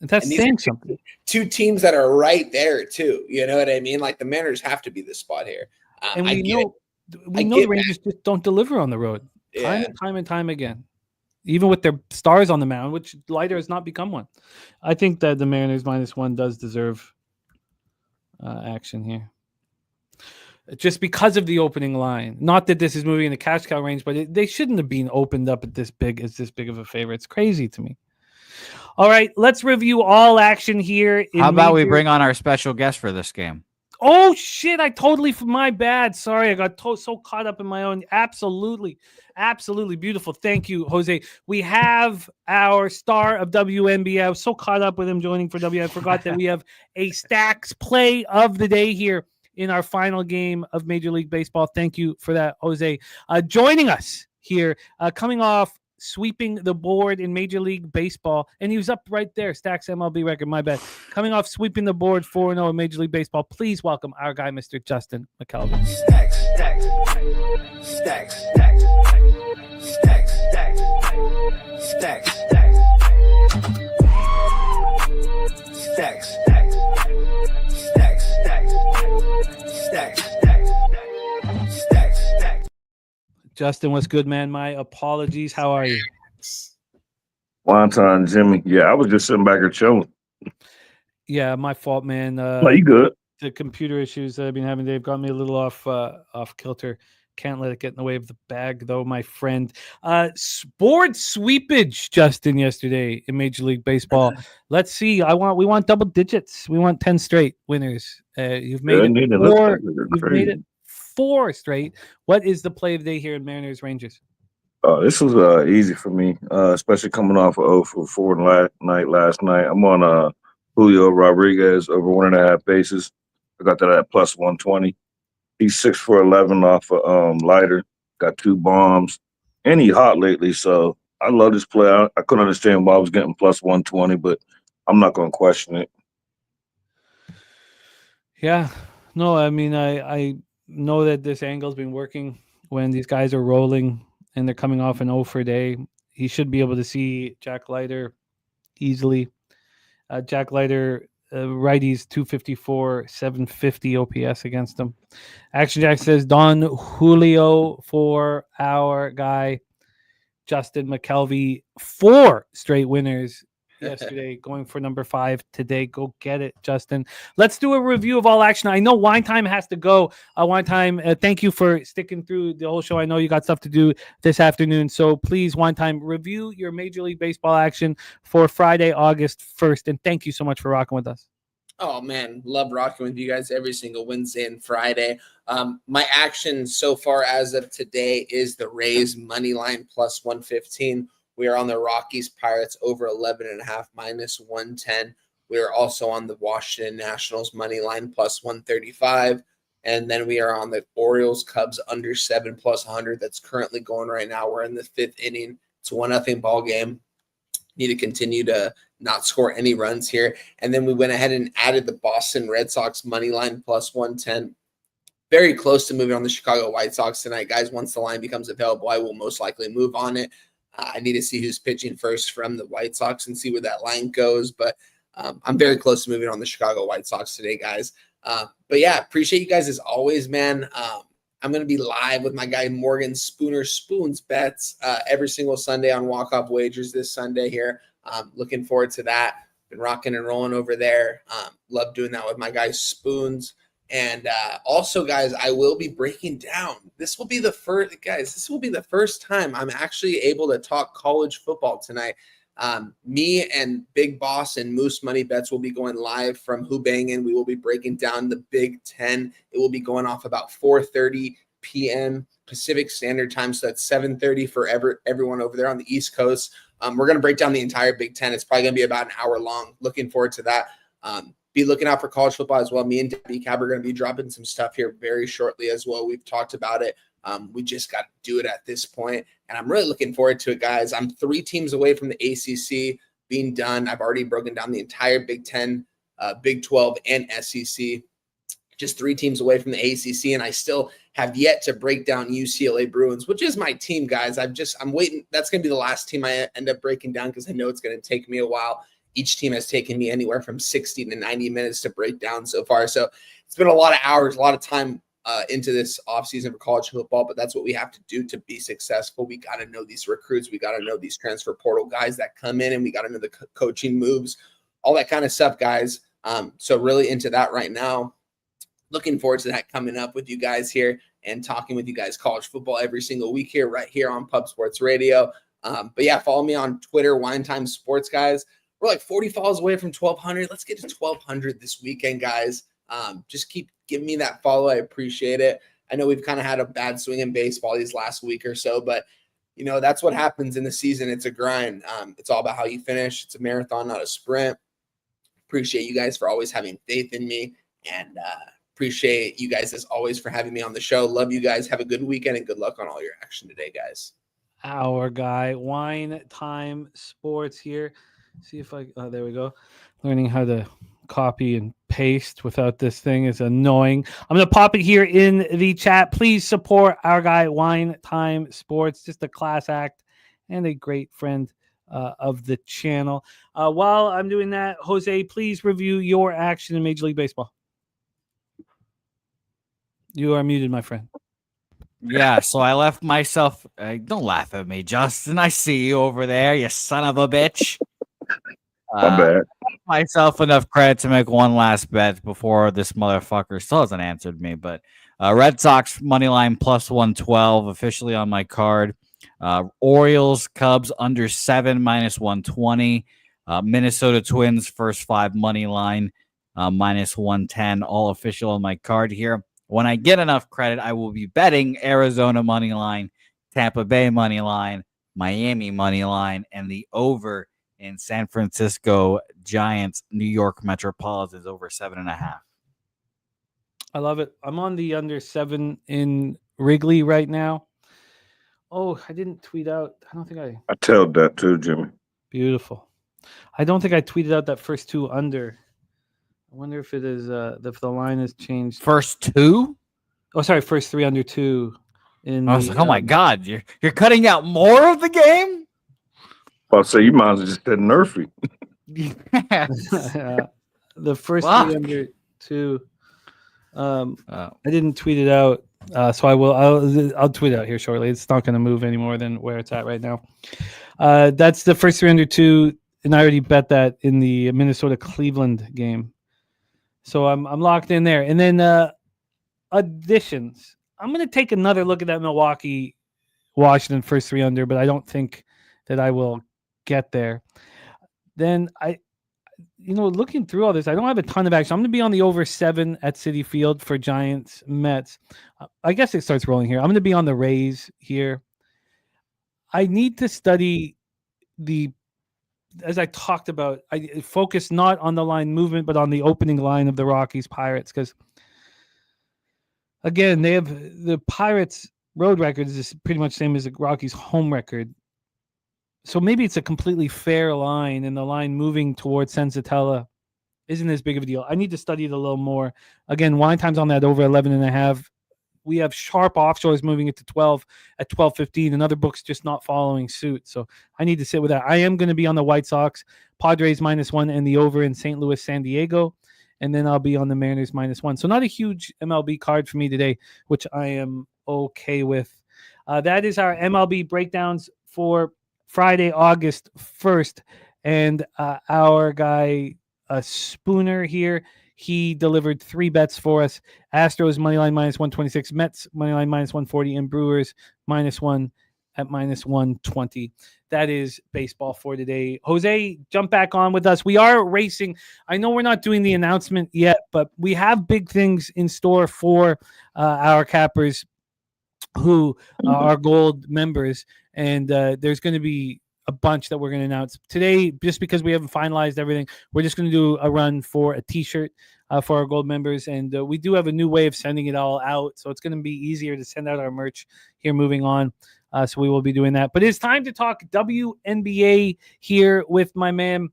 And that's saying something. 2 teams that are right there, too. You know what I mean? Like, the Mariners have to be the spot here. And we know the Rangers just don't deliver on the road. Time and time again. Even with their stars on the mound, which Leiter has not become one. I think that the Mariners minus 1 does deserve action here, just because of the opening line. Not that this is moving in the cash cow range, but they shouldn't have been opened up at this big of a favorite. It's crazy to me. All right, let's review all action here. How about we bring on our special guest for this game? Oh, shit. My bad. Sorry. I got so caught up in my own. Absolutely. Absolutely beautiful. Thank you, Jose. We have our star of WNBA. I was so caught up with him joining for W. I forgot that we have a Stacks play of the day here in our final game of Major League Baseball. Thank you for that, Jose. Joining us here, coming off sweeping the board in Major League Baseball, and he was up right there, Stacks MLB record, my bad. Coming off sweeping the board 4-0 in Major League Baseball, please welcome our guy, Mr. Justin Mcelvy. Stacks, stacks, stacks, stacks, stacks, stacks, stacks, stacks, stacks, stacks, stacks, stacks, stacks. Justin, what's good, man? My apologies. How are you? One time, Jimmy. Yeah, I was just sitting back here chilling. Yeah, my fault, man. No, you good? The computer issues that I've been having, they've got me a little off kilter. Can't let it get in the way of the bag, though, my friend. Board sweepage, Justin, yesterday in Major League Baseball. Let's see. We want double digits. We want 10 straight winners. You've made it 4. You've made it 4 straight. What is the play of the day here in Mariners Rangers? This was easy for me, especially coming off of 0 for 4 last night. I'm on Julio Rodriguez over 1.5 bases. I got that at plus 120. He's 6 for 11 off of Leiter. Got 2 bombs, and he hot lately. So I love this play. I couldn't understand why I was getting plus 120, but I'm not going to question it. Yeah, no, I mean I know that this angle's been working when these guys are rolling and they're coming off an 0 for day. He should be able to see Jack Leiter easily. Jack Leiter, righties 254, 750 OPS against him. Action Jack says Don Julio for our guy Justin Mcelvy. 4 straight winners yesterday, going for number 5 today. Go get it, Justin. Let's do a review of all action. I know Wine Time has to go. Wine Time, thank you for sticking through the whole show. I know you got stuff to do this afternoon, so please, Wine Time, review your Major League Baseball action for Friday, August 1st, and thank you so much for rocking with us. Oh, man, love rocking with you guys every single Wednesday and Friday. My action so far as of today is the Rays money line plus 115. We are on the Rockies Pirates over 11.5 minus 110. We are also on the Washington Nationals money line plus 135. And then we are on the Orioles Cubs under 7 plus 100. That's currently going right now. We're in the 5th inning. It's a 1-0 ball game. Need to continue to not score any runs here. And then we went ahead and added the Boston Red Sox money line plus 110. Very close to moving on the Chicago White Sox tonight, guys. Once the line becomes available, I will most likely move on it. I need to see who's pitching first from the White Sox and see where that line goes. But I'm very close to moving on the Chicago White Sox today, guys. But yeah, appreciate you guys as always, man. I'm going to be live with my guy Morgan Spooner Spoons Bets every single Sunday on Walk-Off Wagers this Sunday here. Looking forward to that. Been rocking and rolling over there. Love doing that with my guy Spoons. And also, guys, I will be breaking down. This will be the first time I'm actually able to talk college football tonight. Me and Big Boss and Moose Money Bets will be going live from Hubangin. We will be breaking down the Big Ten. It will be going off about 4:30 p.m. Pacific Standard Time. So that's 7:30 for everyone over there on the East Coast. We're going to break down the entire Big Ten. It's probably going to be about an hour long. Looking forward to that. Be looking out for college football as well. Me and Debbie Cab are going to be dropping some stuff here very shortly as well. We've talked about it. We just got to do it at this point, and I'm really looking forward to it, guys. I'm 3 teams away from the ACC being done. I've already broken down the entire Big Ten, Big 12, and SEC. Just 3 teams away from the ACC, and I still have yet to break down UCLA Bruins, which is my team, guys. I'm waiting. That's going to be the last team I end up breaking down because I know it's going to take me a while. Each team has taken me anywhere from 60 to 90 minutes to break down so far. So it's been a lot of hours, a lot of time into this offseason for college football, but that's what we have to do to be successful. We got to know these recruits. We got to know these transfer portal guys that come in, and we got to know the coaching moves, all that kind of stuff, guys. So really into that right now. Looking forward to that coming up with you guys here and talking with you guys college football every single week here, right here on Pub Sports Radio. But yeah, follow me on Twitter, Wine Time Sports, guys. We're like 40 falls away from 1,200. Let's get to 1,200 this weekend, guys. Just keep giving me that follow. I appreciate it. I know we've kind of had a bad swing in baseball these last week or so, but that's what happens in the season. It's a grind. It's all about how you finish. It's a marathon, not a sprint. Appreciate you guys for always having faith in me, and appreciate you guys as always for having me on the show. Love you guys. Have a good weekend and good luck on all your action today, guys. Our guy, Wine Time Sports here. See if there we go. Learning how to copy and paste without this thing is annoying. I'm going to pop it here in the chat. Please support our guy, Wine Time Sports. Just a class act and a great friend of the channel. While I'm doing that, Jose, please review your action in Major League Baseball. You are muted, my friend. Yeah, so I left myself. Don't laugh at me, Justin. I see you over there, you son of a bitch. My bad. Myself enough credit to make one last bet before this motherfucker still hasn't answered me. But Red Sox money line plus 112 officially on my card. Orioles Cubs under 7 minus 120. Minnesota Twins first 5 money line minus 110. All official on my card here. When I get enough credit, I will be betting Arizona money line, Tampa Bay money line, Miami money line, and the over in San Francisco Giants New York Metropolitans over 7.5. I love it. I'm on the under 7 in Wrigley right now. Oh, I didn't tweet out. I don't think I told that too, Jimmy. Beautiful. I don't think I tweeted out that first 2 under. I wonder if it is if the line has changed. First 2? Oh, sorry, first 3 under 2. I was like, oh my God, you're cutting out more of the game? I'll say you might as well just said Nerfy. The first 3 under 2. I didn't tweet it out, so I'll tweet it out here shortly. It's not going to move any more than where it's at right now. That's the first 3 under 2, and I already bet that in the Minnesota Cleveland game. So I'm locked in there. And then additions. I'm going to take another look at that Milwaukee Washington first 3 under, but I don't think that I will get there. Then looking through all this, I don't have a ton of action. I'm going to be on the over 7 at Citi Field for Giants Mets. I guess it starts rolling here. I'm going to be on the Rays here. I need to study as I talked about, I focus not on the line movement, but on the opening line of the Rockies Pirates. Because again, they have the Pirates road record is pretty much the same as the Rockies home record. So maybe it's a completely fair line, and the line moving towards Senzatella isn't as big of a deal. I need to study it a little more. Again, wine time's on that over 11.5. We have sharp offshores moving it to 12 at 12:15. Another book's just not following suit. So I need to sit with that. I am going to be on the White Sox, Padres -1, and the over in St. Louis, San Diego. And then I'll be on the Mariners -1. So not a huge MLB card for me today, which I am okay with. That is our MLB breakdowns for Friday, August 1st. And our guy, Spooner here, he delivered 3 bets for us. Astros moneyline -126, Mets moneyline -140, and Brewers -1 at -120. That is baseball for today. Jose, jump back on with us. We are racing. I know we're not doing the announcement yet, but we have big things in store for our cappers who are gold members. And there's going to be a bunch that we're going to announce today, just because we haven't finalized everything. We're just going to do a run for a t-shirt for our gold members. And we do have a new way of sending it all out. So it's going to be easier to send out our merch here moving on. So we will be doing that. But it's time to talk WNBA here with my man,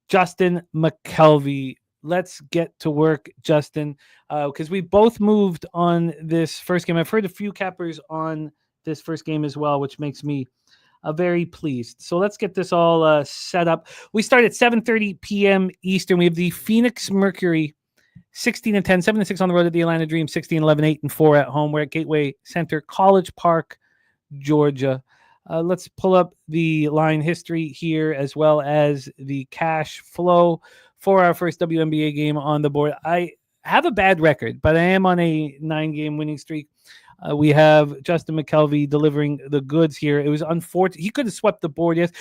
Justin Mcelvy. Let's get to work, Justin, because we both moved on this first game. I've heard a few cappers on this first game as well, which makes me very pleased. So let's get this all set up. We start at 7:30 p.m. Eastern. We have the Phoenix Mercury 16-10, 7-6 on the road at the Atlanta Dream, 16-11, 8-4 at home. We're at Gateway Center, College Park, Georgia. Let's pull up the line history here, as well as the cash flow for our first WNBA game on the board. I have a bad record, but I am on a 9-game winning streak. We have Justin Mcelvy delivering the goods here. It was unfortunate. He could have swept the board. Yes.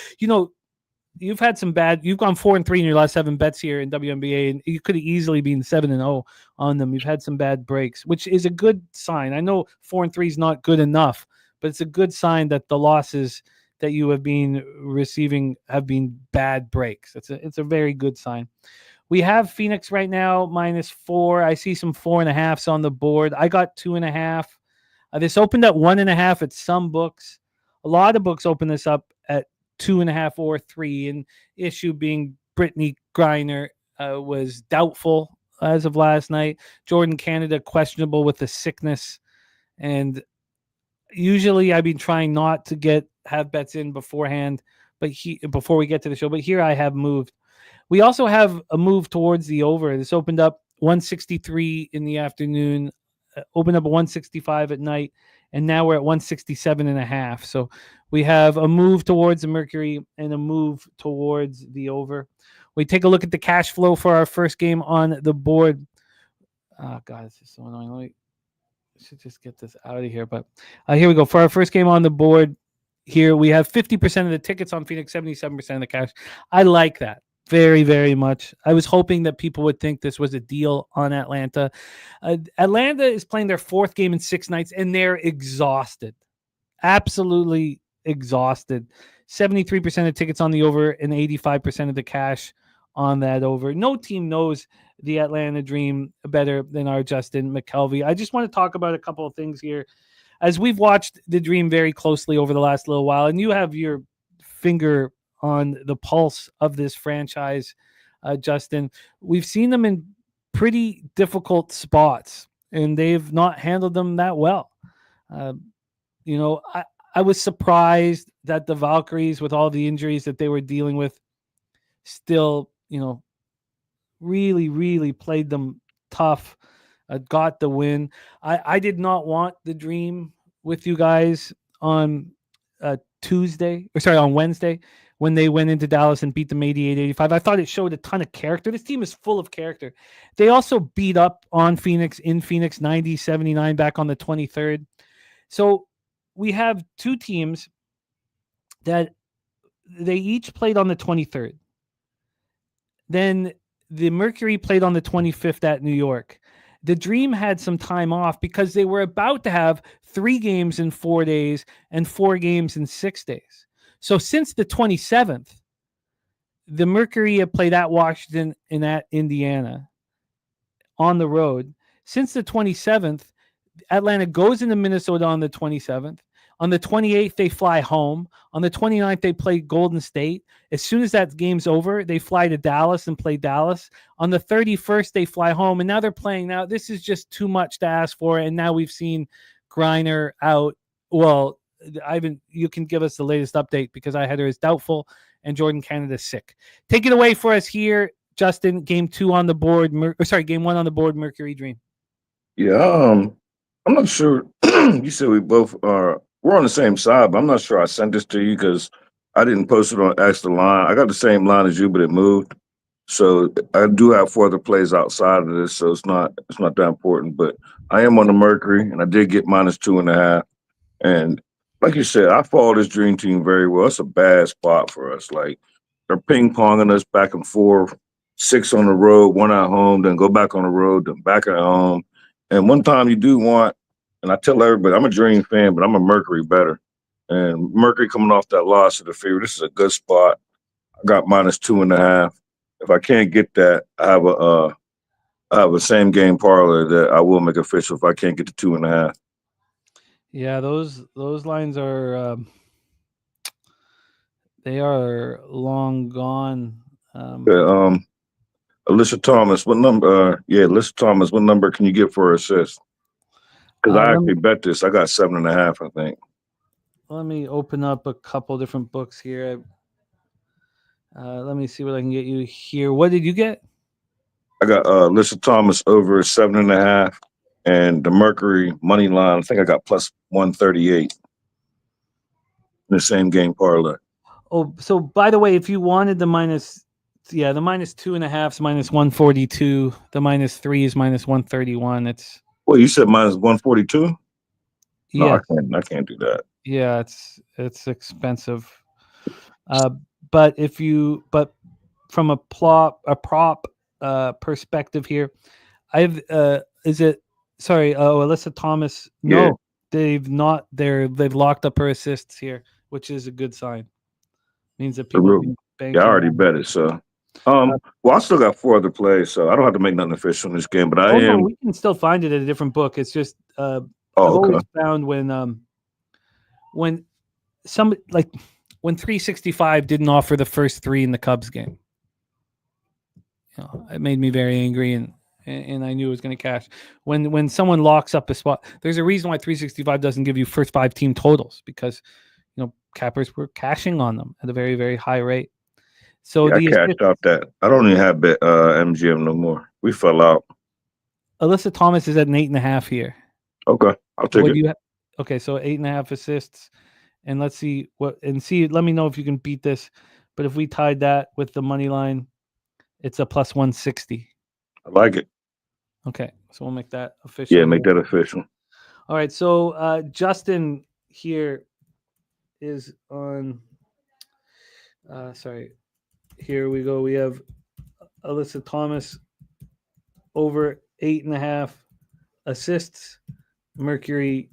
you've had some bad. You've gone 4-3 in your last 7 bets here in WNBA, and you could have easily been 7-0 on them. You've had some bad breaks, which is a good sign. I know 4-3 is not good enough, but it's a good sign that the losses that you have been receiving have been bad breaks. It's a very good sign. We have Phoenix right now -4. I see some 4.5s on the board. I got 2.5. This opened at 1.5 at some books. A lot of books open this up at 2.5 or 3. And issue being Brittany Griner was doubtful as of last night. Jordan Canada questionable with the sickness. And usually I've been trying not to have bets in beforehand, but before we get to the show. But here I have moved. We also have a move towards the over. This opened up 163 in the afternoon, opened up at 165 at night, and now we're at 167.5. So we have a move towards the Mercury and a move towards the over. We take a look at the cash flow for our first game on the board. Oh, God, this is so annoying. I should just get this out of here. But here we go. For our first game on the board, here we have 50% of the tickets on Phoenix, 77% of the cash. I like that very, very much. I was hoping that people would think this was a deal on Atlanta. Atlanta is playing their 4th game in 6 nights, and they're exhausted. Absolutely exhausted. 73% of tickets on the over and 85% of the cash on that over. No team knows the Atlanta Dream better than our Justin Mcelvy. I just want to talk about a couple of things here. As we've watched the Dream very closely over the last little while, and you have your finger on the pulse of this franchise, Justin, we've seen them in pretty difficult spots, and they've not handled them that well. I was surprised that the Valkyries, with all the injuries that they were dealing with, still, really, really played them tough, got the win. I did not want the Dream with you guys on Wednesday, when they went into Dallas and beat them 88-85. I thought it showed a ton of character. This team is full of character. They also beat up on Phoenix in Phoenix 90-79 back on the 23rd. So we have 2 teams that they each played on the 23rd. Then the Mercury played on the 25th at New York. The Dream had some time off because they were about to have 3 games in 4 days and 4 games in 6 days. So since the 27th, the Mercury have played at Washington and at Indiana on the road. Since the 27th, Atlanta goes into Minnesota on the 27th. On the 28th, they fly home. On the 29th, they play Golden State. As soon as that game's over, they fly to Dallas and play Dallas. On the 31st, they fly home. And now they're playing. Now, this is just too much to ask for. And now we've seen Griner out. Well, Ivan, you can give us the latest update because I had her as doubtful and Jordan Canada sick. Take it away for us here, Justin. Game 2 on the board. Game 1 on the board, Mercury Dream. Yeah, I'm not sure. You said we both are. We're on the same side, but I'm not sure I sent this to you because I didn't post it on Extra Line. I got the same line as you, but it moved. So I do have 4 other plays outside of this, so it's not that important. But I am on the Mercury, and I did get -2.5. And like you said, I follow this Dream Team very well. It's a bad spot for us. Like, they're ping-ponging us back and forth, 6 on the road, 1 at home, then go back on the road, then back at home. And one time you do want, and I tell everybody, I'm a Dream fan, but I'm a Mercury better. And Mercury coming off that loss to the Fever, this is a good spot. I got -2.5. If I can't get that, I have a same game parlay that I will make official if I can't get the 2.5. Yeah, those lines are they are long gone. Alyssa Thomas, what number? Alyssa Thomas, what number can you get for her assist? Because I actually bet this. I got 7.5, I think. Let me open up a couple different books here. Let me see what I can get you here. What did you get? I got Alyssa Thomas over 7.5. And the Mercury money line, I think I got +138 in the same game parlay. Oh, so by the way, if you wanted the the -2.5 is -142. The -3 is -131. It's Well, you said -142? Yeah, No, I can't do that. Yeah, it's expensive. but from a prop perspective here, I've Alyssa Thomas. No, Yeah. they've locked up her assists here, which is a good sign. Means that The people real- can bank Yeah, I on already that. bet it. So, well, I still got 4 other plays, so I don't have to make nothing official in this game. But I Oh no, am. we can still find it at a different book. It's just I've Okay. always found when some like when 365 didn't offer the first 3 in the Cubs game. It made me very angry, and I knew it was going to cash. When someone locks up a spot, there's a reason why 365 doesn't give you first 5 team totals, because cappers were cashing on them at a very, very high rate. So Yeah, I cashed out that. I don't even have MGM no more. We fell out. Alyssa Thomas is at an 8.5 here. Okay, I'll take What it. do you have? Okay, so 8.5 assists, and let's see let me know if you can beat this. But if we tied that with the money line, it's a plus 160. I like it. Okay, so we'll make that official. Yeah, make that official. All right, so Justin here is on. Sorry, here we go. We have Alyssa Thomas over 8.5 assists. Mercury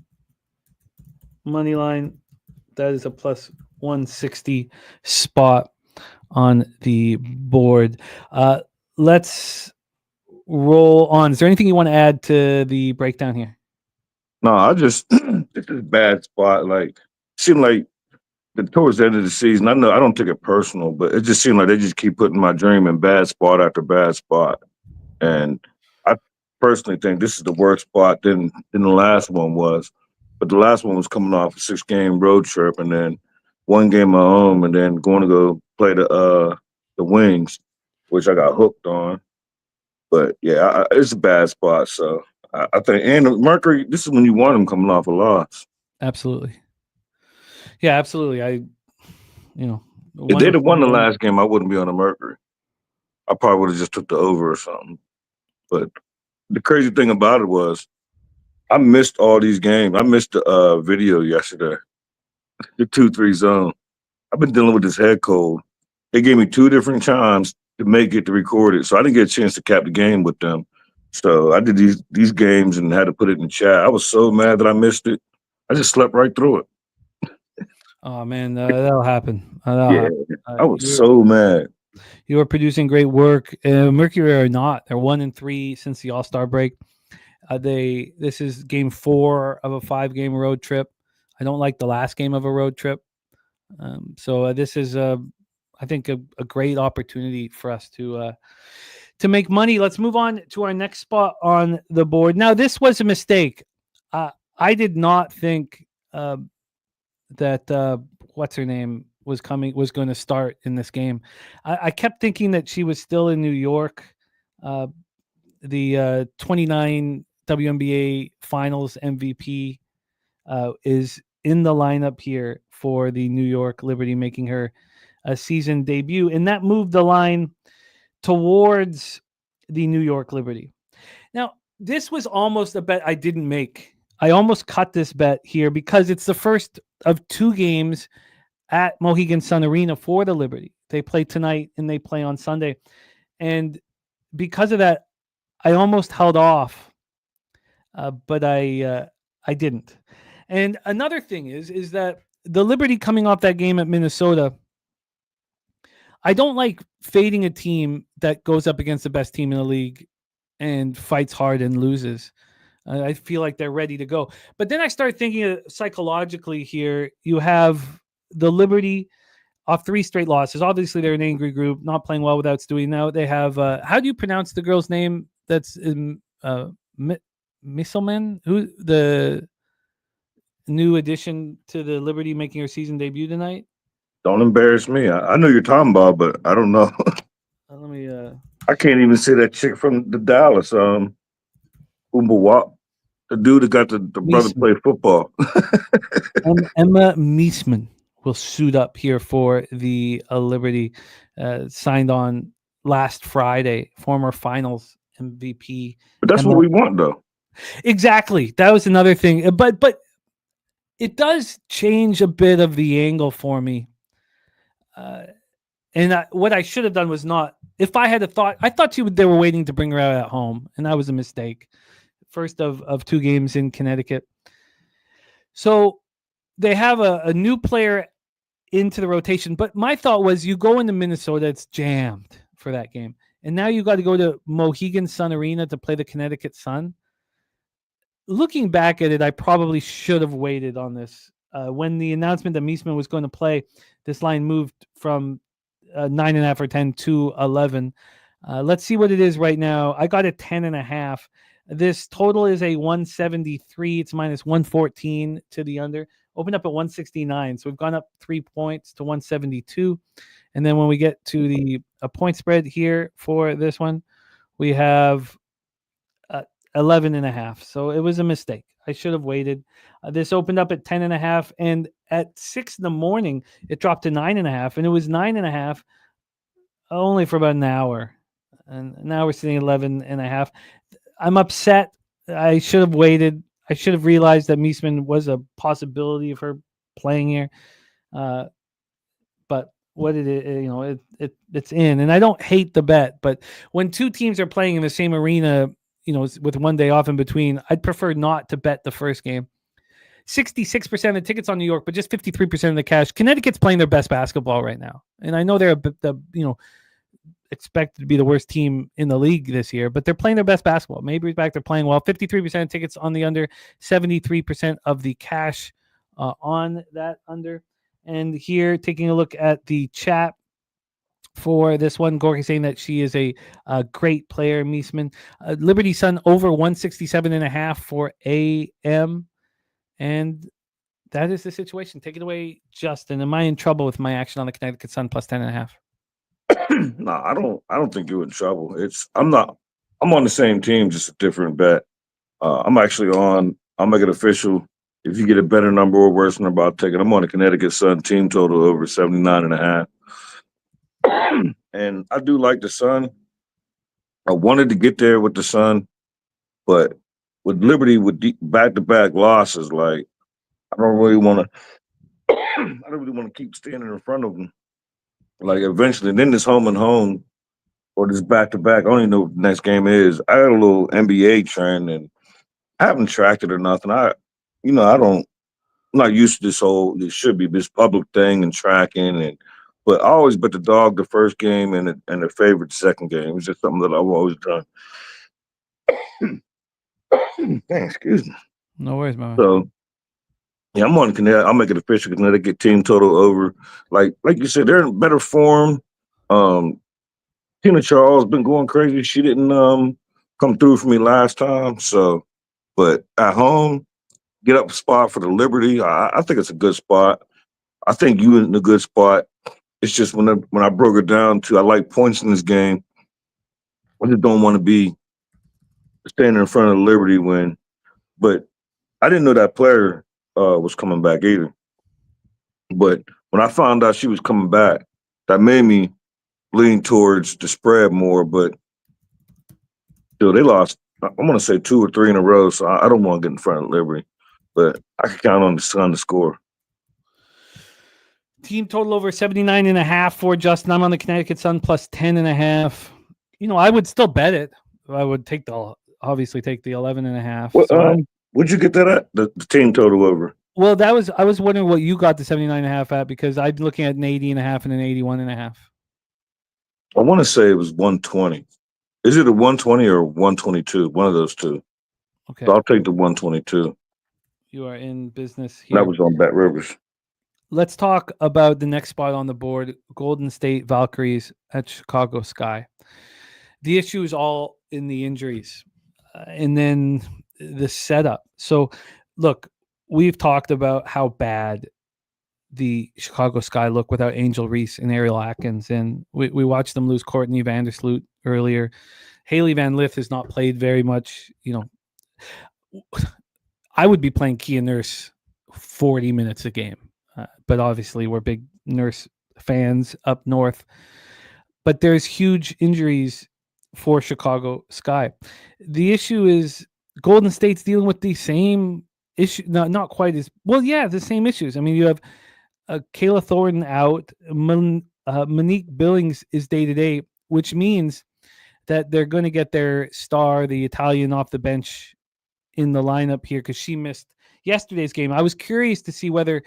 money line, that is a plus 160 spot on the board. Let's roll on. Is there anything you want to add to the breakdown here? No, I just it's a bad spot. Like, seemed like towards the end of the season, I know I don't take it personal, but it just seemed like they just keep putting my dream in bad spot after bad spot. And I personally think this is the worst spot than the last one was. But the last one was coming off a 6-game road trip, and then 1 game at home, and then going to go play the Wings, which I got hooked on. But yeah, it's a bad spot. So I think, and Mercury, this is when you want them coming off a loss. Absolutely. Yeah, absolutely. If they'd have won the last game, I wouldn't be on the Mercury. I probably would have just took the over or something. But the crazy thing about it was I missed all these games. I missed the video yesterday, the 2-3 zone. I've been dealing with this head cold. They gave me 2 different times to make it to record it, so I didn't get a chance to cap the game with them. So I did these games and had to put it in the chat. I was so mad that I missed it. I just slept right through it. Oh man, that'll happen. I was so mad. You are producing great work. Mercury are not. They're 1-3 since the All-Star break. This is game 4 of a 5-game road trip. I don't like the last game of a road trip. So this is I think a great opportunity for us to make money. Let's move on to our next spot on the board. Now, this was a mistake. I did not think that what's her name was going to start in this game. I kept thinking that she was still in New York. The 29 WNBA Finals MVP is in the lineup here for the New York Liberty, making her a season debut, and that moved the line towards the New York Liberty. Now, this was almost a bet I didn't make. I almost cut this bet here because it's the first of 2 games at Mohegan Sun Arena for the Liberty. They play tonight and they play on Sunday. And because of that, I almost held off, but I didn't. And another thing is that the Liberty coming off that game at Minnesota, I don't like fading a team that goes up against the best team in the league and fights hard and loses. I feel like they're ready to go. But then I started thinking psychologically here. You have the Liberty off 3 straight losses. Obviously, they're an angry group, not playing well without Stewie. Now they have, how do you pronounce the girl's name? That's Misselman, who the new addition to the Liberty, making her season debut tonight. Don't embarrass me. I know you're talking about, but I don't know. Let me. I can't even say that chick from the Dallas. Umbawap, the dude that got the brother play football. Emma Meesman will suit up here for the Liberty. Signed on last Friday. Former Finals MVP. But that's what we want, though. Exactly. That was another thing. But it does change a bit of the angle for me. And what I should have done was not. If I had a thought, I thought they were waiting to bring her out at home, and that was a mistake. First of 2 games in Connecticut. So they have a new player into the rotation. But my thought was, you go into Minnesota, it's jammed for that game. And now you got to go to Mohegan Sun Arena to play the Connecticut Sun. Looking back at it, I probably should have waited on this. When the announcement that Miesman was going to play, this line moved from 9.5 or 10 to 11. Let's see what it is right now. I got it 10.5. This total is a 173. It's minus 114 to the under. Opened up at 169. So we've gone up 3 points to 172. And then when we get to the point spread here for this one, we have 11.5. So it was a mistake. I should have waited. This opened up at 10.5. And at 6 in the morning, it dropped to 9.5. And it was 9.5 only for about an hour. And now we're sitting at 11.5. I'm upset. I should have waited. I should have realized that Miesman was a possibility of her playing here. But what it is, it's in. And I don't hate the bet, but when 2 teams are playing in the same arena, with 1 day off in between, I'd prefer not to bet the first game. 66% of the tickets on New York, but just 53% of the cash. Connecticut's playing their best basketball right now. And I know they're expected to be the worst team in the league this year, but they're playing their best basketball. Mabry's back, they're playing well. 53% of tickets on the under, 73% of the cash on that under. And here, taking a look at the chat for this one, Gorki saying that she is a great player, Miesman. Liberty Sun over 167.5 for AM. And that is the situation. Take it away, Justin. Am I in trouble with my action on the Connecticut Sun plus 10.5? No, I don't think you're in trouble. I'm on the same team, just a different bet. I'll make it official. If you get a better number or worse number, I'll take it. I'm on the Connecticut Sun team total over 79.5. And I do like the Sun. I wanted to get there with the Sun, but with Liberty, with back-to-back losses, I don't really want to keep standing in front of them. Eventually, then this home and home or this back-to-back, I don't even know what the next game is. I got a little NBA trend, and I haven't tracked it or nothing. I'm not used to this should be this public thing and tracking, but I always bet the dog the first game and the favorite second game. It's just something that I've always done. Dang, excuse me. No worries, man. So, yeah, I'm on Connecticut. I'll make it official. Connecticut team total over. Like you said, they're in better form. Tina Charles been going crazy. She didn't come through for me last time. So, but at home, get up a spot for the Liberty. I think it's a good spot. I think you in a good spot. It's just when I broke it down to I like points in this game. I just don't want to be standing in front of the Liberty win. But I didn't know that player was coming back either. But when I found out she was coming back, that made me lean towards the spread more. But still, they lost, I'm going to say 2 or 3 in a row, so I don't want to get in front of Liberty. But I can count on the Sun to score. Team total over 79.5 for Justin. I'm on the Connecticut Sun plus 10.5. I would still bet it. I would obviously take the 11.5. Well, what'd you get that at? The team total over. Well, I was wondering what you got the 79.5 at, because I'm looking at an 80.5 and an 81.5. I want to say it was 120. Is it a 120 or 122? One of those two. Okay. So I'll take the 122. You are in business here. That was on Bet Rivers. Let's talk about the next spot on the board, Golden State Valkyries at Chicago Sky. The issue is all in the injuries and then the setup. So, look, we've talked about how bad the Chicago Sky look without Angel Reese and Ariel Atkins, and we watched them lose Courtney Vandersloot earlier. Haley Van Lith has not played very much. I would be playing Kia Nurse 40 minutes a game. But obviously we're big Nurse fans up north. But there's huge injuries for Chicago Sky. The issue is Golden State's dealing with the same issue, not quite as well. Yeah, the same issues. I mean, you have Kayla Thornton out, Monique Billings is day-to-day, which means that they're going to get their star, the Italian, off the bench in the lineup here because she missed yesterday's game. I was curious to see whether,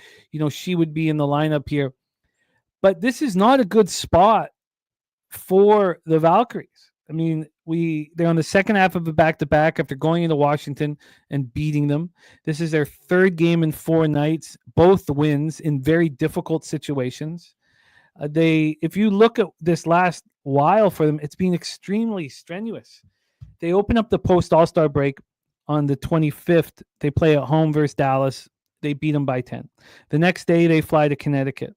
she would be in the lineup here. But this is not a good spot for the Valkyries. I mean, they're on the second half of a back-to-back after going into Washington and beating them. This is their third game in 4 nights, both wins in very difficult situations. If you look at this last while for them, it's been extremely strenuous. They open up the post-All-Star break on the 25th. They play at home versus Dallas. They beat them by 10. The next day, they fly to Connecticut.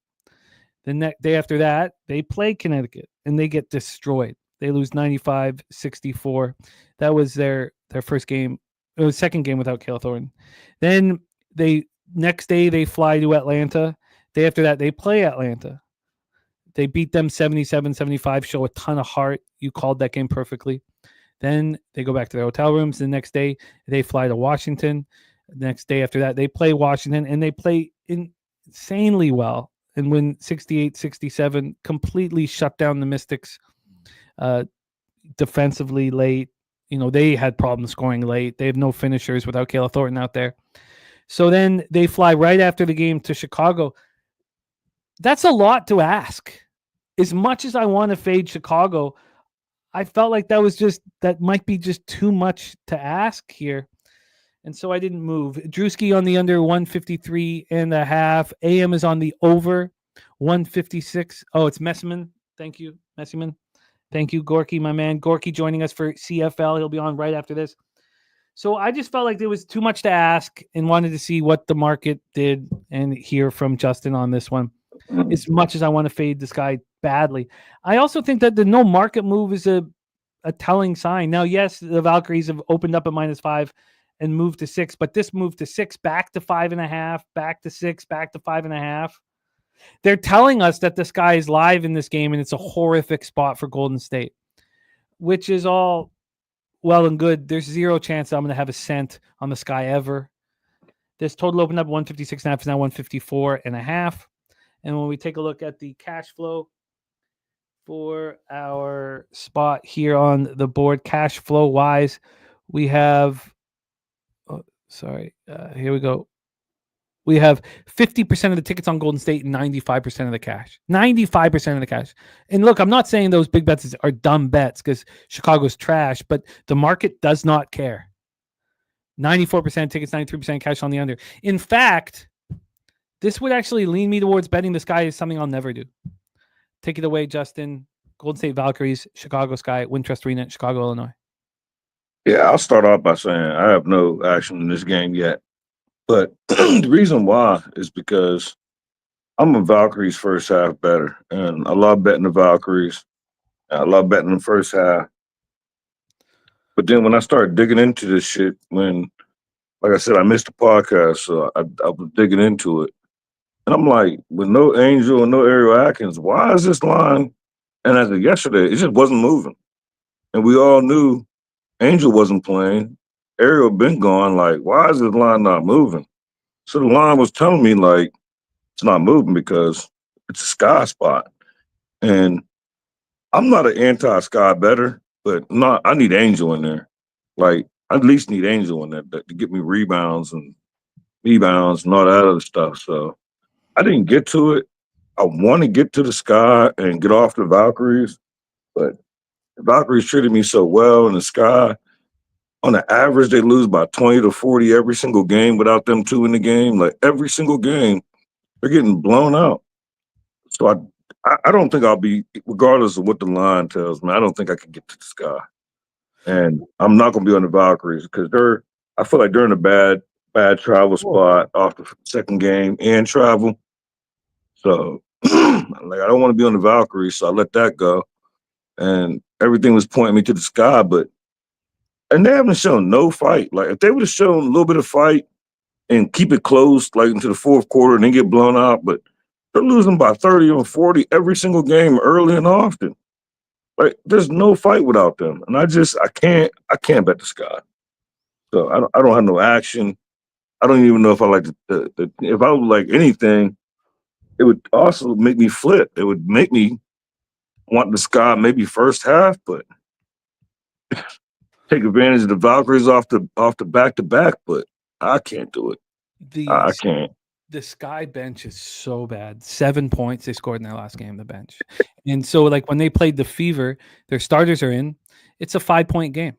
The next day after that, they play Connecticut, and they get destroyed. They lose 95-64. That was their first game. It was second game without Kayla Thornton. Then next day, they fly to Atlanta. Day after that, they play Atlanta. They beat them 77-75, show a ton of heart. You called that game perfectly. Then they go back to their hotel rooms. The next day, they fly to Washington. The next day after that, they play Washington, and they play insanely well and win 68-67, completely shut down the Mystics defensively late. They had problems scoring late. They have no finishers without Kayla Thornton out there. So then they fly right after the game to Chicago. That's a lot to ask. As much as I want to fade Chicago, I felt like that might be just too much to ask here. And so I didn't move. Drewski on the under 153.5. AM is on the over 156. Oh, it's Messiman. Thank you, Messiman. Thank you, Gorki, my man. Gorki joining us for CFL. He'll be on right after this. So I just felt like there was too much to ask and wanted to see what the market did and hear from Justin on this one. As much as I want to fade this guy badly, I also think that the no market move is a telling sign. Now, yes, the Valkyries have opened up at -5 and moved to 6, but this move to 6, back to 5.5, back to 6, back to 5.5. They're telling us that the sky is live in this game, and it's a horrific spot for Golden State, which is all well and good. There's zero chance that I'm going to have a cent on the sky ever. This total opened up 156.5, is now 154.5. And when we take a look at the cash flow for our spot here on the board, cash flow wise, we have, here we go. We have 50% of the tickets on Golden State and 95% of the cash. 95% of the cash. And look, I'm not saying those big bets are dumb bets because Chicago's trash, but the market does not care. 94% tickets, 93% cash on the under. In fact, this would actually lean me towards betting the sky is something I'll never do. Take it away, Justin. Golden State Valkyries, Chicago Sky, Wintrust Arena, Chicago, Illinois. Yeah, I'll start off by saying I have no action in this game yet. But the reason why is because I'm a Valkyries first half better. And I love betting the Valkyries. I love betting the first half. But then when I started digging into this shit, like I said, I missed the podcast, so I was digging into it. And I'm like, with no Angel and no Ariel Atkins, why is this line? And as of yesterday, it just wasn't moving. And we all knew Angel wasn't playing. Ariel been gone. Like, why is this line not moving? So the line was telling me, like, it's not moving because it's a sky spot. And I'm not an anti-sky bettor, but I need Angel in there. Like, I at least need Angel in there to get me rebounds and all that other stuff. So I didn't get to it. I want to get to the sky and get off the Valkyries, but the Valkyries treated me so well in the sky. On the average, they lose by 20 to 40 every single game without them two in the game. Like every single game, they're getting blown out. So I don't think I'll be, regardless of what the line tells me, I don't think I can get to the sky. And I'm not going to be on the Valkyries because I feel like they're in a bad travel spot off the second game and travel. So like I don't want to be on the Valkyries, so I let that go. And everything was pointing me to the sky, and they haven't shown no fight. Like if they would have shown a little bit of fight and keep it close like into the fourth quarter and then get blown out, but they're losing by 30 or 40 every single game early and often. Like there's no fight without them. And I can't bet the sky. So I don't have no action. I don't even know if I like if I would like anything, it would also make me flip. It would make me want the Sky maybe first half, but take advantage of the Valkyries off the back to back. But I can't do it. The I can't. the Sky bench is so bad. 7 points they scored in their last game, the bench. And so, like, when they played the Fever, their starters are in. It's a 5-point game.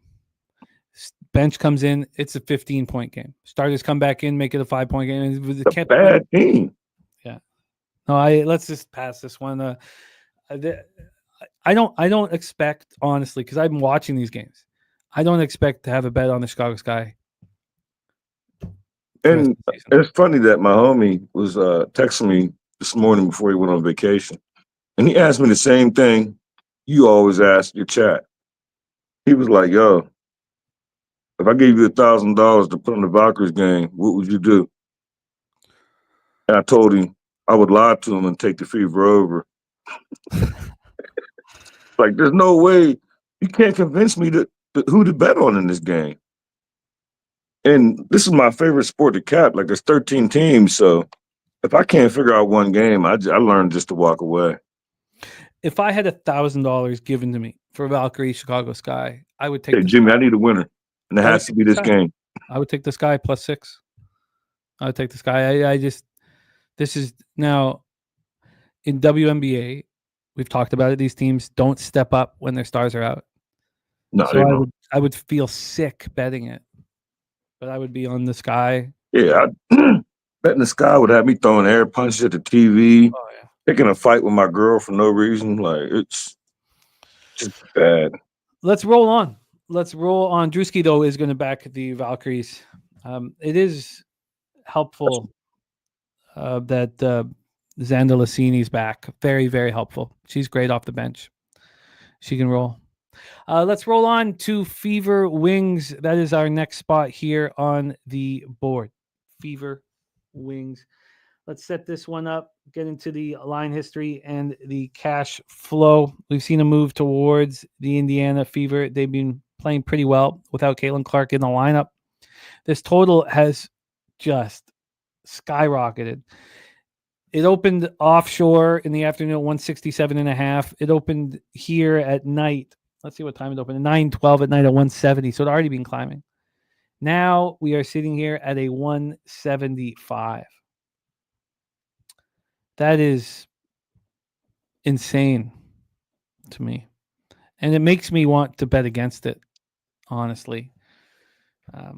Bench comes in, it's a 15-point game. Starters come back in, make it a 5-point game. It's a bad team. Yeah. No, let's just pass this one. I don't expect, honestly, because I'm watching these games. I don't expect to have a bet on the Chicago Sky. And it's funny that my homie was texting me this morning before he went on vacation. And he asked me the same thing you always ask your chat. He was like, yo, if I gave you $1,000 to put on the Valkyries game, what would you do? And I told him I would lie to him and take the Fever over. Like, there's no way you can't convince me who to bet on in this game. And this is my favorite sport to cap. Like, there's 13 teams, so if I can't figure out one game, I learned just to walk away. If I had $1,000 given to me for Valkyrie Chicago Sky, I would take. Hey, Jimmy, I need a winner, and it has to be this game. I would take the Sky +6. I would take the Sky. This is now in WNBA. We've talked about it. These teams don't step up when their stars are out. No, so I would feel sick betting it, but I would be on the Sky. Yeah, betting the Sky would have me throwing air punches at the TV, picking a fight with my girl for no reason. Like, it's just bad. Let's roll on. Drewski, though, is going to back the Valkyries. It is helpful that Xanda Lassini's back. Very, very helpful. She's great off the bench. She can roll. Let's roll on to Fever Wings. That is our next spot here on the board. Fever Wings. Let's set this one up, get into the line history and the cash flow. We've seen a move towards the Indiana Fever. They've been playing pretty well without Caitlin Clark in the lineup. This total has just skyrocketed. It opened offshore in the afternoon at 167.5. It opened here at night. Let's see what time it opened. At 9:12 at night at 170. So it already been climbing. Now we are sitting here at a 175. That is insane to me. And it makes me want to bet against it, honestly. I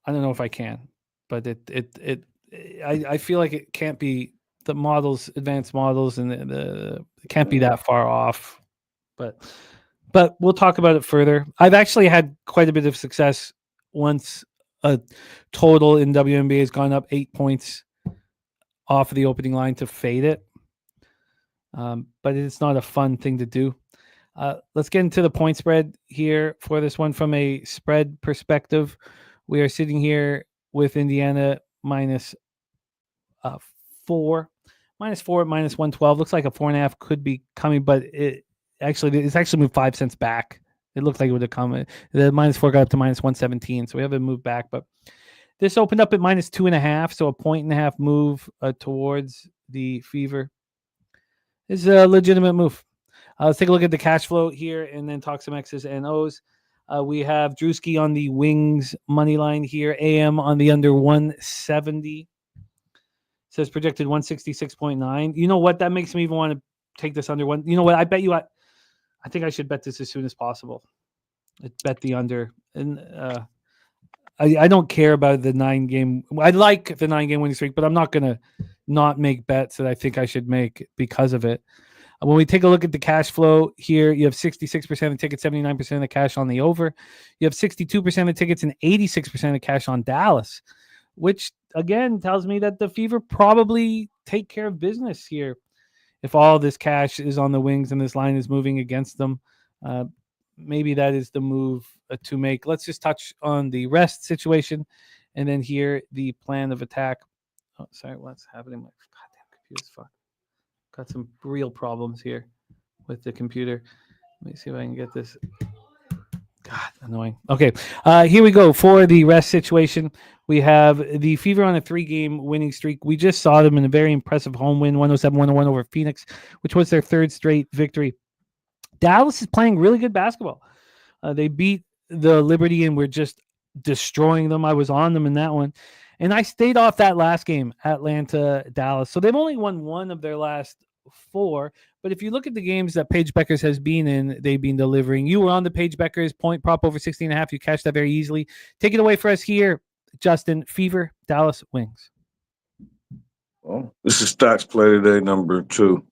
don't know if I can, but I feel like it can't be the models, advanced models, and it can't be that far off. But we'll talk about it further. I've actually had quite a bit of success once a total in WNBA has gone up 8 points off of the opening line to fade it. But it's not a fun thing to do. Let's get into the point spread here for this one from a spread perspective. We are sitting here with Indiana -4. -4 at -112. Looks like a 4.5 could be coming, but it's actually moved 5 cents back. It looked like it would have come. The -4 got up to -117, so we haven't moved back. But this opened up at -2.5, so a 1.5 move towards the Fever. This is a legitimate move. Let's take a look at the cash flow here and then talk some X's and O's. We have Drewski on the Wings money line here. AM on the under 170. Says projected 166.9. You know what? That makes me even want to take this under one. You know what? I bet you I think I should bet this as soon as possible. Bet the under. And I don't care about the 9-game. I like the 9-game winning streak, but I'm not going to not make bets that I think I should make because of it. When we take a look at the cash flow here, you have 66% of the tickets, 79% of the cash on the over. You have 62% of the tickets and 86% of cash on Dallas, which again tells me that the Fever probably take care of business here. If all this cash is on the Wings and this line is moving against them, maybe that is the move to make. Let's just touch on the rest situation and then here the plan of attack. Oh, sorry, what's happening? My goddamn computer's fucked. Got some real problems here with the computer. Let me see if I can get this. God, Annoying. Okay, here we go for the rest situation. We have the Fever on a 3-game winning streak. We just saw them in a very impressive home win, 107-101 over Phoenix, which was their third straight victory. Dallas is playing really good basketball. They beat the Liberty and we're just destroying them. I was on them in that one. And I stayed off that last game, Atlanta-Dallas. So they've only won one of their last 4. But if you look at the games that Paige Beckers has been in, they've been delivering. You were on the Paige Beckers point prop over 16.5. You cashed that very easily. Take it away for us here, Justin. Fever, Dallas Wings. Well, this is Stocks Play Today number 2.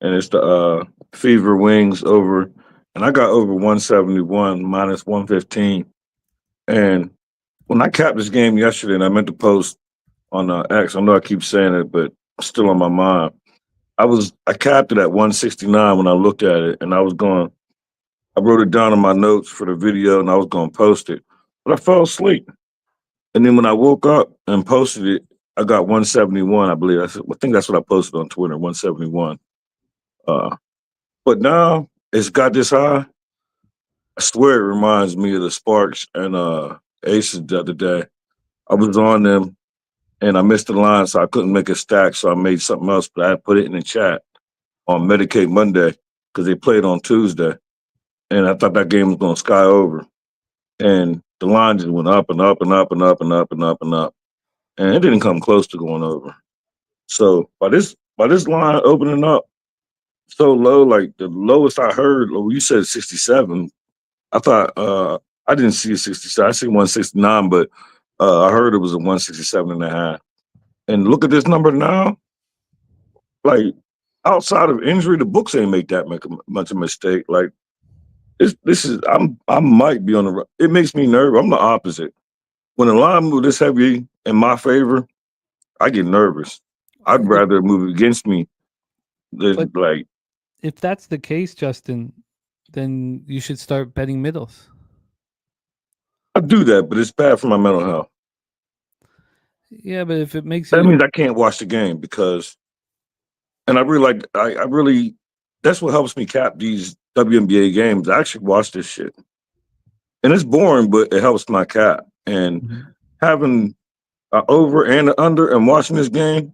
And it's the Fever Wings over. And I got over 171 minus 115. And when I capped this game yesterday, and I meant to post on X, I know I keep saying it, but it's still on my mind. I capped it at 169 when I looked at it, and I wrote it down in my notes for the video, and I was going to post it. But I fell asleep. And then when I woke up and posted it, I got 171, I believe. I think that's what I posted on Twitter, 171. But now it's got this high. I swear it reminds me of the Sparks and Aces the other day. I was on them, and I missed the line, so I couldn't make a stack, so I made something else, but I put it in the chat on Medicaid Monday because they played on Tuesday, and I thought that game was going to sky over. And the line just went up and up and up and up and up and up and up, and it didn't come close to going over. So by this line opening up so low, like the lowest I heard, you said 67. I thought I didn't see a 67. I see 169, but I heard it was a 167.5. And look at this number now. Like, outside of injury, the books ain't make that much a mistake. Like, I might be on the. It makes me nervous. I'm the opposite. When a line move this heavy in my favor, I get nervous. I'd rather move against me than like. If that's the case, Justin, then you should start betting middles. I do that, but it's bad for my mental health. Yeah, but if it makes that means I can't watch the game because, and I really that's what helps me cap these WNBA games. I actually watch this shit, and it's boring, but it helps my cap. And having an over and an under and watching this game,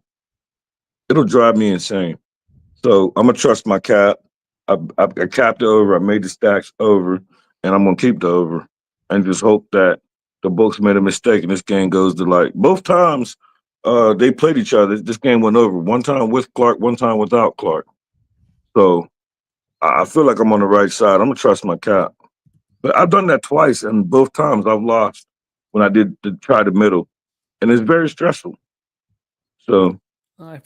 it'll drive me insane. So I'm gonna trust my cap. I capped the over. I made the stacks over, and I'm gonna keep the over, and just hope that the books made a mistake and this game goes to like both times they played each other. This game went over. One time with Clark, one time without Clark. So I feel like I'm on the right side. I'm gonna trust my cap. But I've done that twice, and both times I've lost when I did try the middle, and it's very stressful. So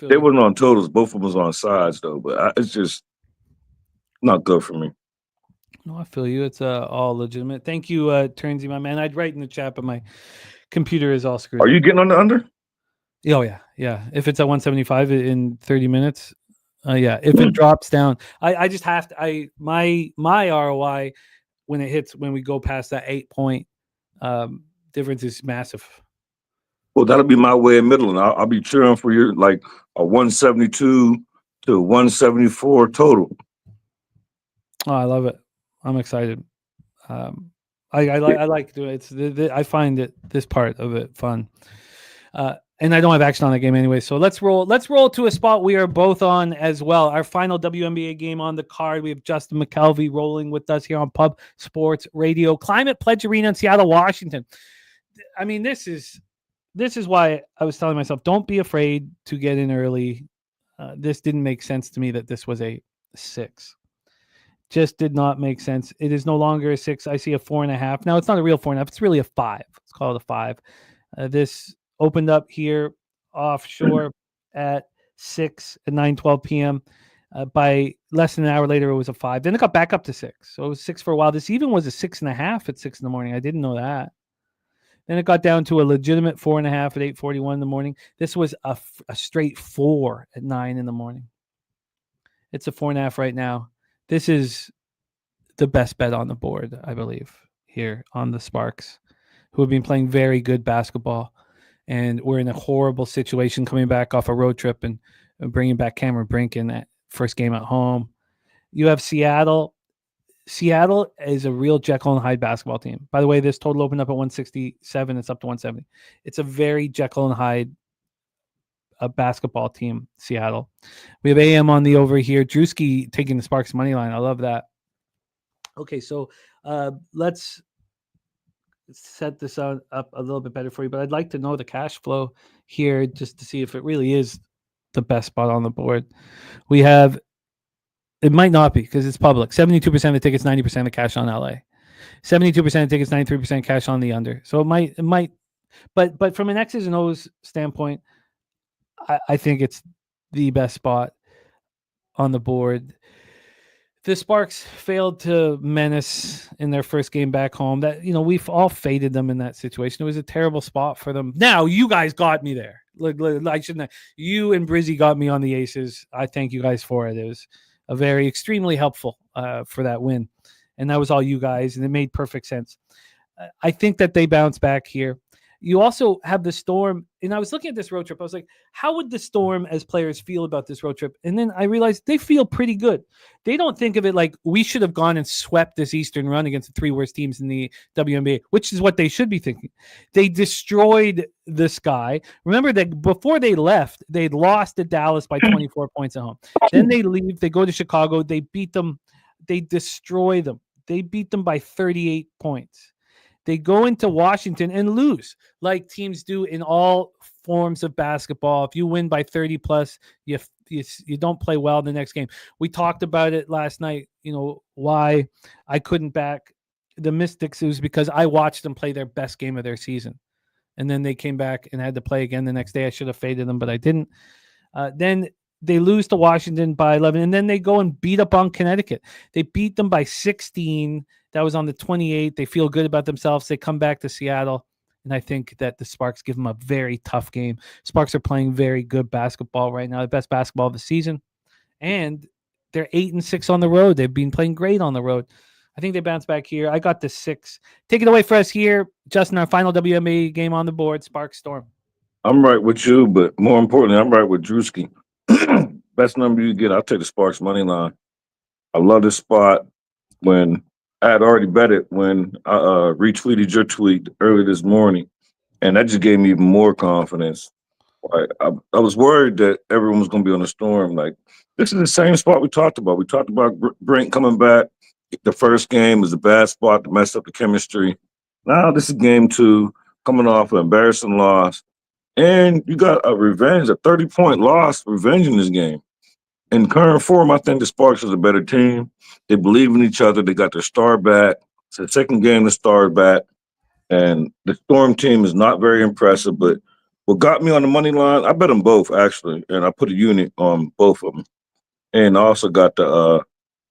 they wasn't on totals. Both of them was on sides though, but it's just not good for me. No, I feel you. It's all legitimate. Thank you, Turnsy, my man. I'd write in the chat, but my computer is all screwed. Are you getting on the under? Oh yeah. If it's at 175 in 30 minutes, yeah. If it drops down, I just have to. My ROI when we go past that 8-point difference is massive. Well, that'll be my way in middle, and I'll be cheering for you like a 172 to 174 total. Oh, I love it. I'm excited. I like doing it. I find it this part of it fun. And I don't have action on that game anyway. So let's roll to a spot we are both on as well. Our final WNBA game on the card. We have Justin Mcelvy rolling with us here on Pub Sports Radio. Climate Pledge Arena in Seattle, Washington. I mean, this is why I was telling myself, don't be afraid to get in early. This didn't make sense to me that this was a 6. Just did not make sense. It is no longer a 6. I see a 4.5. Now, it's not a real 4.5. It's really a 5. Let's call it a 5. This opened up here offshore at 6 at 9:12 p.m. By less than an hour later, it was a 5. Then it got back up to 6. So it was 6 for a while. This even was a 6.5 at 6 in the morning. I didn't know that. Then it got down to a legitimate 4.5 at 8:41 in the morning. This was a straight 4 at 9 in the morning. It's a 4.5 right now. This is the best bet on the board, I believe, here on the Sparks, who have been playing very good basketball. And we're in a horrible situation coming back off a road trip and bringing back Cameron Brink in that first game at home. You have Seattle Seattle is a real Jekyll and Hyde basketball team. By the way, this total opened up at 167. It's up to 170. It's a very Jekyll and Hyde basketball team, Seattle. We have AM on the over here. Drewski taking the Sparks money line. I love that. Okay, so let's set this up a little bit better for you. But I'd like to know the cash flow here just to see if it really is the best spot on the board. We have, it might not be because it's public. 72% of the tickets, 90% of cash on LA. 72% of tickets, 93% cash on the under. So it might, but from an X's and O's standpoint, I think it's the best spot on the board. The Sparks failed to menace in their first game back home. That, you know, we've all faded them in that situation. It was a terrible spot for them. Now you guys got me there. I shouldn't. You and Brizzy got me on the Aces. I thank you guys for it. It was a very extremely helpful for that win, and that was all you guys, and it made perfect sense. I think that they bounce back here. You also have the Storm, and I was looking at this road trip. I was like, how would the Storm as players feel about this road trip? And then I realized they feel pretty good. They don't think of it like we should have gone and swept this Eastern run against the three worst teams in the WNBA, which is what they should be thinking. They destroyed the Sky. Remember that before they left, they'd lost to Dallas by 24 points at home. Then they leave. They go to Chicago. They beat them. They destroy them. They beat them by 38 points. They go into Washington and lose like teams do in all forms of basketball. If you win by 30 plus, you don't play well in the next game. We talked about it last night, you know, why I couldn't back the Mystics. It was because I watched them play their best game of their season. And then they came back and had to play again the next day. I should have faded them, but I didn't. Then they lose to Washington by 11, and then they go and beat up on Connecticut. They beat them by 16. That was on the 28th. They feel good about themselves. They come back to Seattle, and I think that the Sparks give them a very tough game. Sparks are playing very good basketball right now, the best basketball of the season, and they're 8-6 on the road. They've been playing great on the road. I think they bounce back here. I got the 6. Take it away for us here, Justin, our final WNBA game on the board, Sparks Storm. I'm right with you, but more importantly, I'm right with Drewski. Best number you get, I'll take the Sparks money line. I love this spot. When I had already bet it when I retweeted your tweet early this morning, and that just gave me even more confidence. Like, I was worried that everyone was going to be on the Storm. Like, this is the same spot we talked about. We talked about Brent coming back. The first game was a bad spot to mess up the chemistry. Now this is game 2, coming off an embarrassing loss. And you got a 30-point loss revenge in this game. In current form, I think the Sparks is a better team. They believe in each other. They got their star back. It's the second game the star back. And the Storm team is not very impressive, but what got me on the money line, I bet them both, actually, and I put a unit on both of them. And I also got the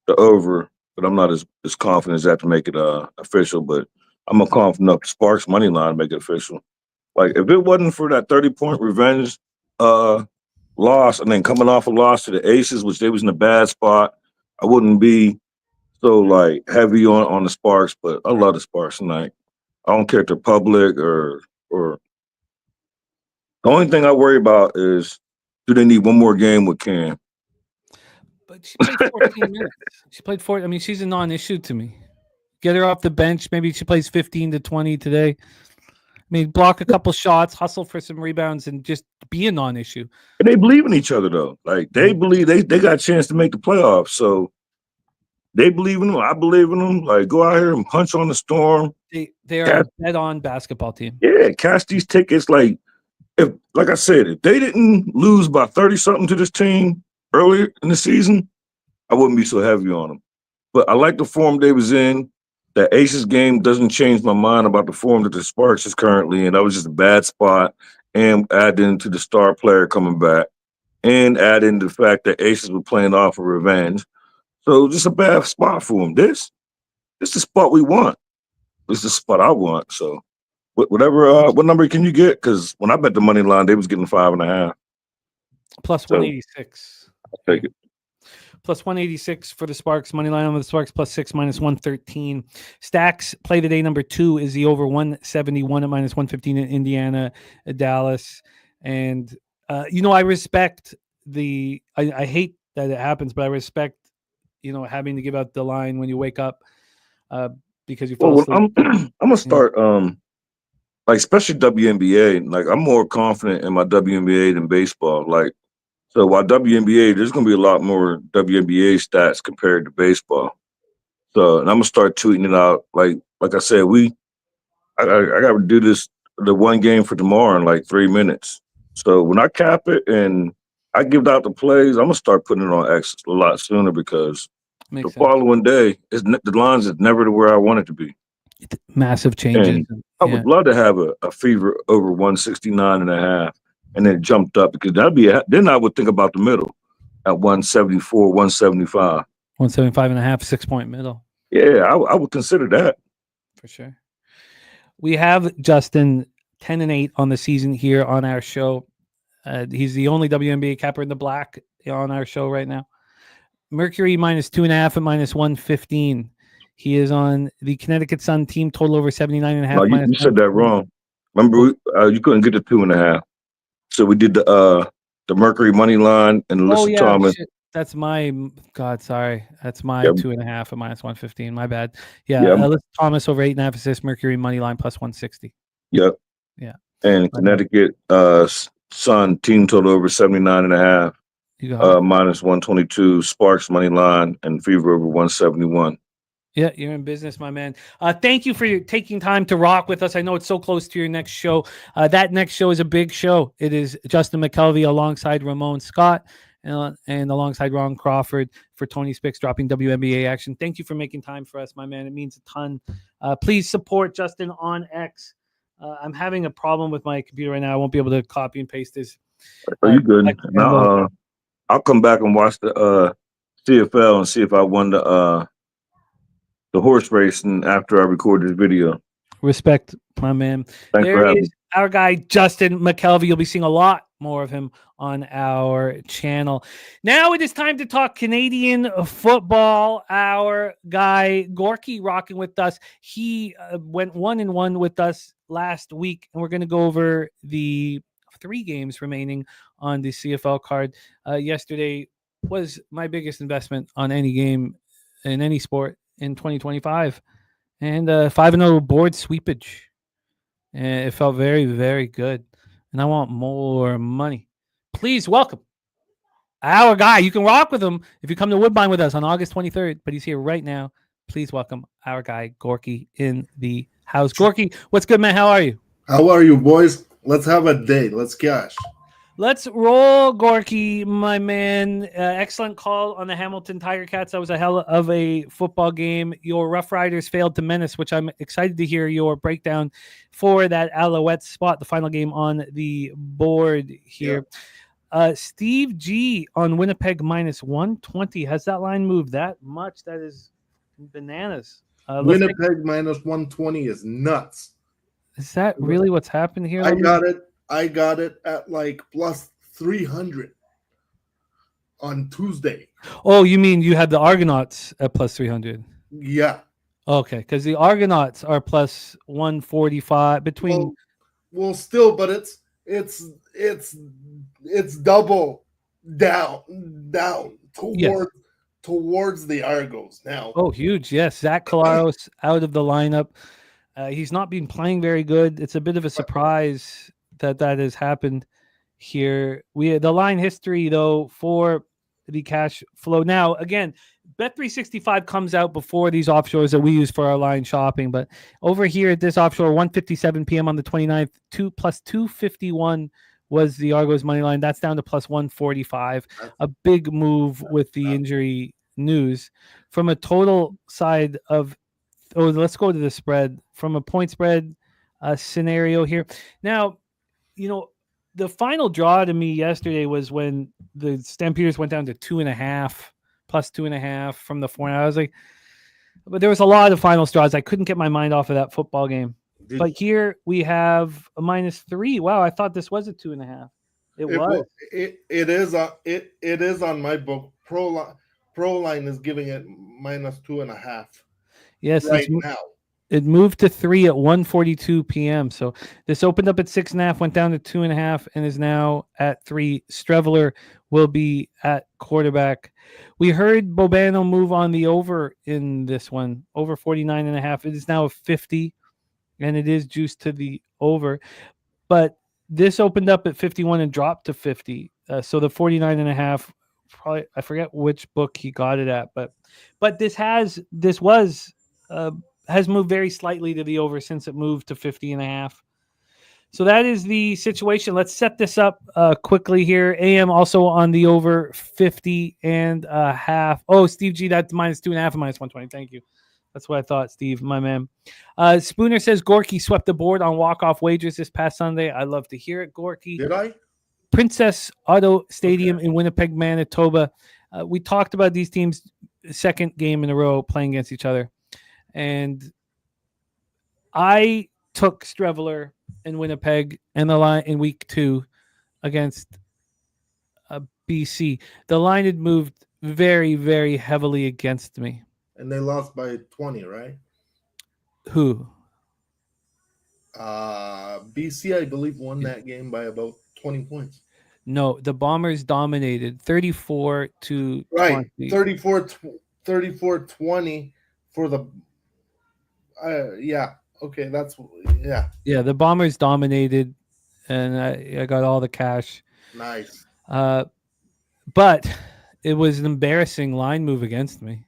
over, but I'm not as confident as that to make it official, but I'm confident enough the Sparks money line to make it official. Like, if it wasn't for that 30-point revenge loss and then coming off a loss to the Aces, which they was in a bad spot, I wouldn't be so, like, heavy on the Sparks, but I love the Sparks tonight. I don't care if they're public or the only thing I worry about is, do they need one more game with Cam? But she played 14 minutes. She played 4. I mean, she's a non-issue to me. Get her off the bench. Maybe she plays 15 to 20 today. I mean, block a couple shots, hustle for some rebounds, and just be a non-issue. And they believe in each other, though. Like, they believe they got a chance to make the playoffs. So they believe in them. I believe in them. Like, go out here and punch on the Storm. They are a bet-on basketball team. Yeah, cash these tickets. Like I said, if they didn't lose by 30-something to this team earlier in the season, I wouldn't be so heavy on them. But I like the form they was in. The Aces game doesn't change my mind about the form that the Sparks is currently in. That was just a bad spot. And add into the star player coming back. And add in the fact that Aces were playing off of revenge. So just a bad spot for them. This is the spot we want. This is the spot I want. So whatever, what number can you get? Because when I bet the money line, they was getting 5.5. Plus 186. I'll take it. Plus 186 for the Sparks. Money line on the Sparks plus 6 minus 113. Stacks play today number 2 is the over 171 at minus 115 in Indiana, Dallas. And, I respect I hate that it happens, but I respect, having to give out the line when you wake up because you Well, fell asleep. I'm gonna start like especially WNBA. Like I'm more confident in my WNBA than baseball. Like so, while WNBA, there's gonna be a lot more WNBA stats compared to baseball. So, and I'm gonna start tweeting it out. Like I said, I got to do the one game for tomorrow in like 3 minutes. So when I cap it and I give out the plays, I'm gonna start putting it on X a lot sooner because Makes the sense. following day the lines is never to where I want it to be. Massive changes. And I would love to have a fever over 169.5 and then jumped up because then I would think about the middle at 174, 175. 175.5, 6-point middle. Yeah, I would consider that. For sure. We have Justin 10-8 on the season here on our show. He's the only WNBA capper in the black on our show right now. Mercury -2.5 at -115. He is on the Connecticut Sun team, total over 79.5. No, you said that wrong. Remember, you couldn't get the 2.5. So we did the Mercury money line and Alyssa Thomas. Shit. That's my sorry. That's my 2.5 at -115. My bad. Yeah. Alyssa Thomas over 8.5 assists, Mercury money line +160. Yep. Yeah. And Connecticut Sun team total over 79.5. -122. Sparks money line and Fever over 171. Yeah, you're in business, my man. Thank you for taking time to rock with us. I know it's so close to your next show. That next show is a big show. It is Justin Mcelvy alongside Ramon Scott and alongside Ron Crawford for Tony Spix dropping WNBA action. Thank you for making time for us, my man. It means a ton. Please support Justin on X. I'm having a problem with my computer right now. I won't be able to copy and paste this. Are you good? I'll come back and watch the CFL and see if I won the horse racing after I record this video. Respect, my man. Thanks for having me. Our guy, Justin Mcelvy. You'll be seeing a lot more of him on our channel. Now it is time to talk Canadian football. Our guy, Gorki, rocking with us. He went 1-1 with us last week, and we're going to go over the 3 games remaining on the CFL card. Yesterday was my biggest investment on any game in any sport in 2025, and 5-0 board sweepage. And it felt very, very good. And I want more money. Please welcome our guy. You can rock with him if you come to Woodbine with us on August 23rd, but he's here right now. Please welcome our guy, Gorki, in the house. Gorki, what's good, man? How are you? How are you, boys? Let's have a day. Let's cash. Let's roll, Gorki, my man. Excellent call on the Hamilton Tiger Cats. That was a hell of a football game. Your Rough Riders failed to menace, which I'm excited to hear your breakdown for that Alouette spot, the final game on the board here. Yeah. Steve G on Winnipeg -120. Has that line moved that much? That is bananas. Winnipeg -120 is nuts. Is that really what's happened here? I got it at like +300 on Tuesday. Oh, you mean you had the Argonauts at +300? Yeah. Okay, because the Argonauts are +145 between. Well, still, but it's double down towards the Argos now. Oh, huge! Yes, Zach Collaros out of the lineup. He's not been playing very good. It's a bit of a surprise that has happened here. The line history though for the cash flow. Now again, Bet365 comes out before these offshores that we use for our line shopping, but over here at this offshore, 1:57 p.m. on the 29th, +251 was the Argos money line. That's down to +145. A big move with the injury news. From a total side of, let's go to the spread. From a point spread scenario here. Now, the final draw to me yesterday was when the Stampeders went down to 2.5, +2.5 from the 4. And I was like, but there was a lot of final straws. I couldn't get my mind off of that football game. But here we have a -3. Wow, I thought this was a 2.5. It is on my book. Pro line is giving it -2.5. Yes, right now. It moved to 3 at 1:42 p.m. So this opened up at 6.5, went down to 2.5, and is now at 3. Streveler will be at quarterback. We heard Bobano move on the over in this one, over 49.5. It is now a 50, and it is juiced to the over. But this opened up at 51 and dropped to 50. So the 49.5, probably, I forget which book he got it at, but this has moved very slightly to the over since it moved to 50.5. So that is the situation. Let's set this up quickly here. AM also on the over 50.5. Oh, Steve G, that's -2.5 and -120. Thank you. That's what I thought, Steve, my man. Spooner says Gorki swept the board on walk-off wagers this past Sunday. I love to hear it, Gorki. Did I? Princess Auto Stadium in Winnipeg, Manitoba. We talked about these teams' second game in a row playing against each other. And I took Streveler in Winnipeg and the line in week 2 against BC. The line had moved very, very heavily against me. And they lost by 20, right? Who? BC, I believe, won that game by about 20 points. No, the Bombers dominated 34-20. Right, 34-20 for the yeah. Okay, yeah. Yeah, the Bombers dominated, and I got all the cash. Nice. But it was an embarrassing line move against me.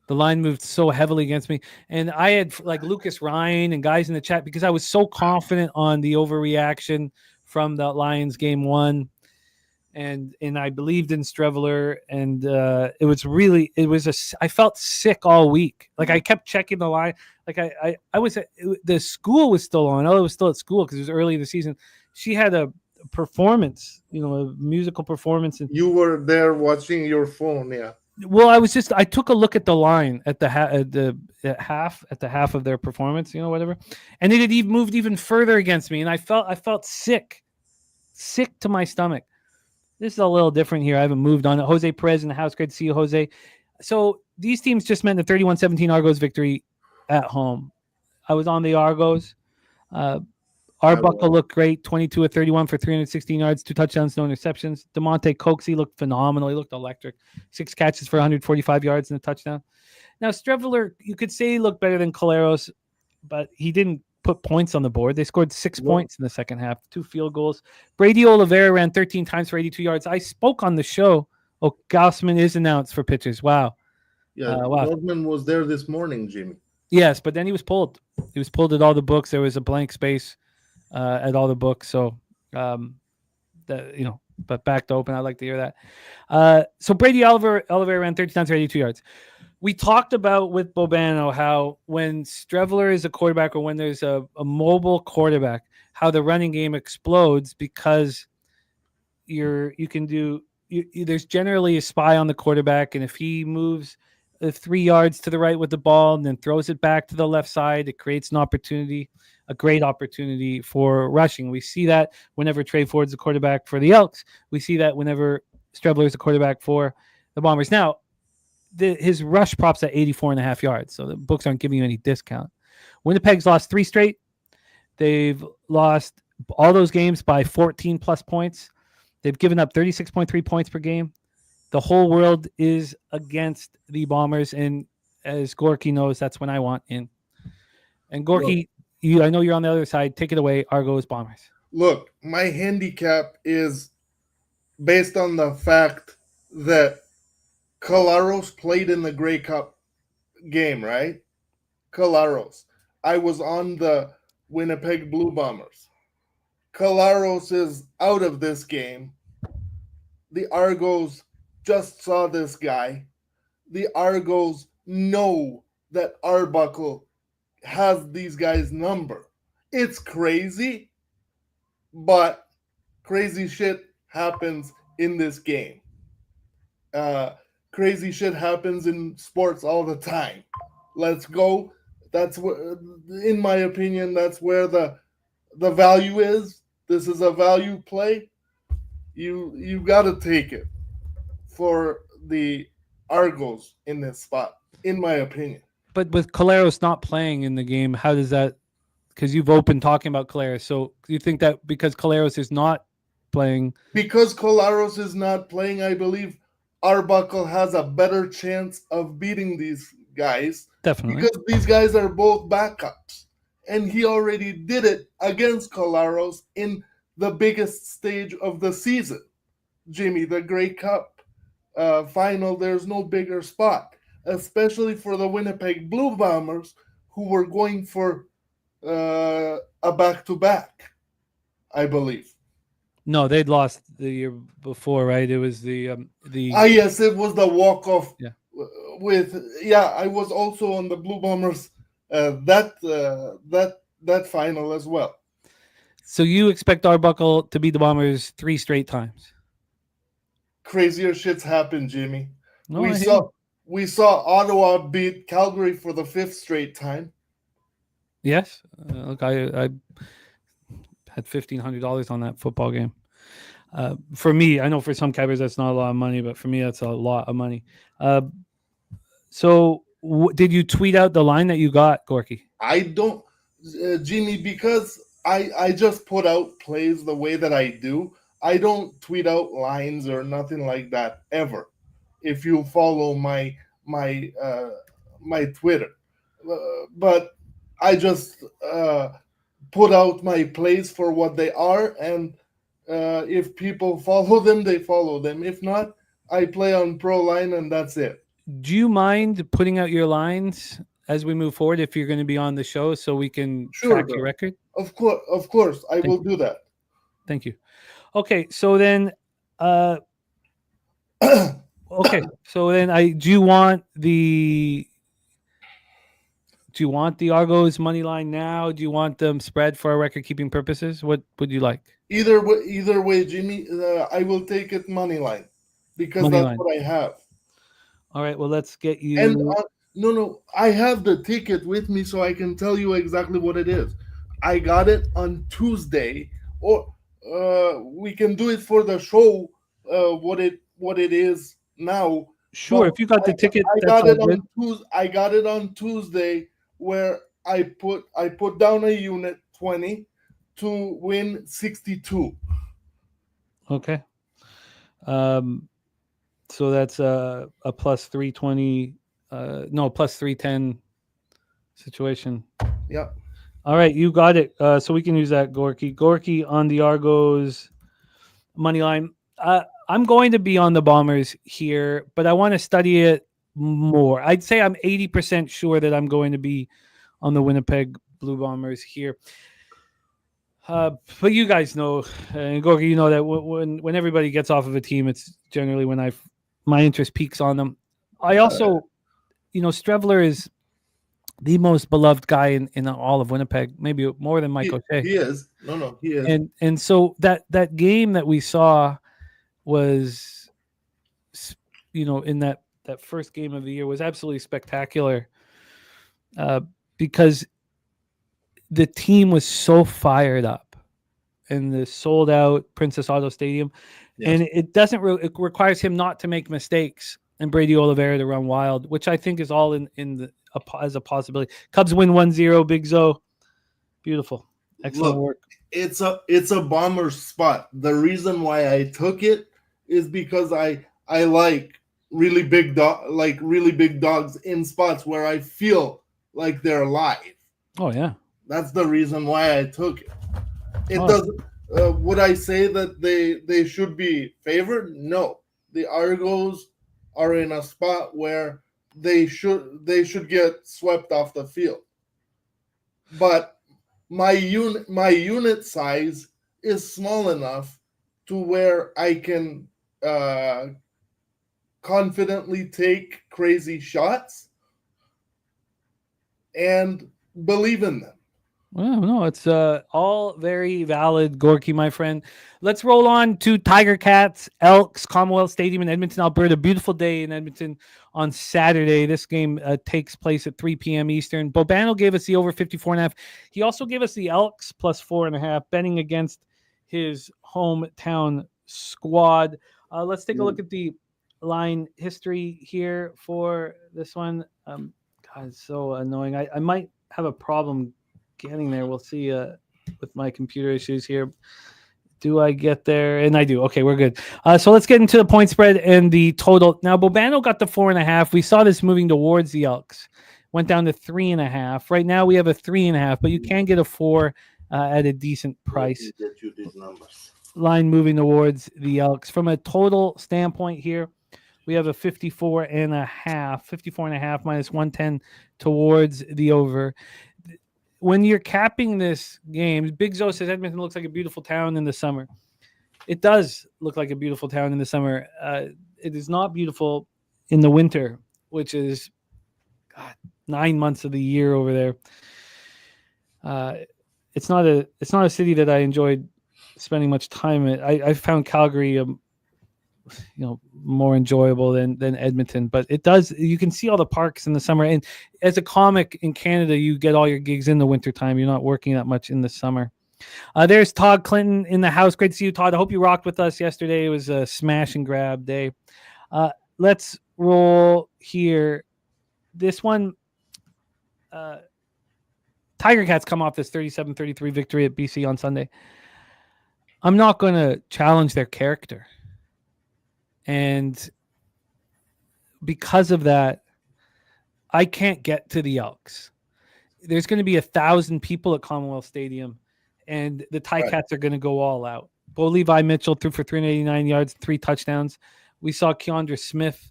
The line moved so heavily against me. And I had like Lucas Ryan and guys in the chat because I was so confident on the overreaction from the Lions game 1. And I believed in Streveler. And I felt sick all week. Like I kept checking the line. Like the school was still on. I was still at school because it was early in the season. She had a performance, a musical performance. And you were there watching your phone, yeah. Well, I took a look at the line at the half of their performance, whatever, and it had even moved even further against me, and I felt sick to my stomach. This is a little different here. I haven't moved on it. Jose Perez in the house. Great to see you, Jose. So these teams just meant the 31-17 Argos victory at home. I was on the Argos. Arbuckle looked great, 22 of 31 for 316 yards, 2 touchdowns, no interceptions. DeMonte Coxey looked phenomenal. He looked electric. 6 catches for 145 yards and a touchdown. Now, Streveler, you could say he looked better than Coleros, but he didn't put points on the board. They scored 6 points in the second half, 2 field goals. Brady Oliveira ran 13 times for 82 yards. I spoke on the show. Oh, Gaussman is announced for pitchers. Wow. Yeah, Goldman was there this morning, Jimmy. Yes, but then he was pulled. He was pulled at all the books. There was a blank space at all the books. So, but back to open. I'd like to hear that. So Brady Oliveira ran 13 times for 82 yards. We talked about with Bobano how when Streveler is a quarterback or when there's a mobile quarterback, how the running game explodes because there's generally a spy on the quarterback, and if he moves 3 yards to the right with the ball and then throws it back to the left side, it creates an opportunity, a great opportunity for rushing. We see that whenever Trey Ford's the quarterback for the Elks. We see that whenever Streveler is the quarterback for the Bombers. Now, his rush props at 84.5 yards, so the books aren't giving you any discount. Winnipeg's lost 3 straight. They've lost all those games by 14-plus points. They've given up 36.3 points per game. The whole world is against the Bombers, and as Gorki knows, that's when I want in. And Gorki, I know you're on the other side. Take it away, Argos Bombers. Look, my handicap is based on the fact that Collaros played in the Grey Cup game, right? Collaros. I was on the Winnipeg Blue Bombers. Collaros is out of this game. The Argos just saw this guy. The Argos know that Arbuckle has these guys' number. It's crazy, but crazy shit happens in this game. Crazy shit happens in sports all the time. Let's go. That's where, in my opinion, that's where the value is. This is a value play. You got to take it for the Argos in this spot, in my opinion. But with Collaros not playing in the game, how does that? Because you've opened talking about Collaros, so you think that because Collaros is not playing, because Collaros is not playing, I believe Arbuckle has a better chance of beating these guys Definitely. because these guys are both backups. And he already did it against Colaros in the biggest stage of the season. Jimmy, the Grey Cup final, there's no bigger spot, especially for the Winnipeg Blue Bombers, who were going for a back-to-back, I believe. No, they'd lost the year before, right? It was the Yes, it was the walk-off. Yeah. I was also on the Blue Bombers that final as well. So you expect Arbuckle to beat the Bombers 3 straight times? Crazier shits happen, Jimmy. No, we saw Ottawa beat Calgary for the 5th straight time. Yes. Look, I had $1,500 on that football game. For me, I know for some cabbers that's not a lot of money, but for me that's a lot of money. So did you tweet out the line that you got, Gorki? I don't, Jimmy, because I just put out plays the way that I do. I don't tweet out lines or nothing like that ever. If you follow my Twitter, but I just put out my plays for what they are, and if people follow them, they follow them. If not, I play on Pro Line, and that's it. Do you mind putting out your lines as we move forward if you're going to be on the show so we can track your record? Of course, I will do that. Thank you. Okay, so then, do you want the Argos money line now? Do you want them spread for our record keeping purposes? What would you like? Either way, Jimmy, I will take it money line because that's what I have. All right, well, let's get you. And no, I have the ticket with me, so I can tell you exactly what it is. I got it on Tuesday, or we can do it for the show. What it is now. Sure, if you got the ticket, I got it on Tuesday, where I put down a unit 20 to win 62. Okay. So that's a plus 320, plus 310 situation. Yeah. All right, you got it. So we can use that, Gorki. Gorki on the Argos money line. I'm going to be on the Bombers here, but I want to study it more. I'd say I'm 80% sure that I'm going to be on the Winnipeg Blue Bombers here. But you guys know, and Gorki, you know that when everybody gets off of a team, it's generally when my interest peaks on them. I also, Strevler is the most beloved guy in all of Winnipeg, maybe more than Mike O'Shea. He is. No, he is. And so that game that we saw was, in that first game of the year was absolutely spectacular because the team was so fired up in the sold out Princess Auto Stadium. Yes. And it it requires him not to make mistakes and Brady Oliveira to run wild, which I think is all as a possibility. Cubs win 1-0, Big Zo. Beautiful. Excellent work. It's a bomber spot. The reason why I took it is because I like really big dogs in spots where I feel like they're live. Oh yeah. That's the reason why I took it. It doesn't. Would I say that they should be favored? No. The Argos are in a spot where they should get swept off the field. But my unit size is small enough to where I can confidently take crazy shots and believe in them. Well, no, it's all very valid, Gorki, my friend. Let's roll on to Tiger Cats, Elks, Commonwealth Stadium in Edmonton, Alberta. Beautiful day in Edmonton on Saturday. This game takes place at 3 p.m. Eastern. Bobano gave us the over 54.5. He also gave us the Elks plus 4.5, betting against his hometown squad. Let's take a look at the line history here for this one. God, it's so annoying. I might have a problem getting there. We'll see with my computer issues here. Do I get there? And I do. Okay, we're good. So let's get into the point spread and the total. Now, Bobano got the 4.5. We saw this moving towards the Elks. Went down to 3.5. Right now we have a 3.5, but you can get a 4 at a decent price. Line moving towards the Elks. From a total standpoint here, we have a 54.5. 54.5 minus 110 towards the over. When you're capping this game, Big Zo says Edmonton looks like a beautiful town in the summer. It does look like a beautiful town in the summer. It is not beautiful in the winter, which is 9 months of the year over there. It's not a city that I enjoyed spending much time in. I found Calgary more enjoyable than Edmonton, but it does. You can see all the parks in the summer, and as a comic in Canada, you get all your gigs in the wintertime. You're not working that much in the summer. There's Todd Clinton in the house. Great to see you, Todd. I hope you rocked with us yesterday. It was a smash and grab day. Let's roll here. This one, Tiger Cats come off this 37-33 victory at BC on Sunday. I'm not going to challenge their character. And because of that, I can't get to the Elks. There's going to be 1,000 people at Commonwealth Stadium, and the Ticats are going to go all out. Bo Levi Mitchell threw for 389 yards, 3 touchdowns. We saw Keandre Smith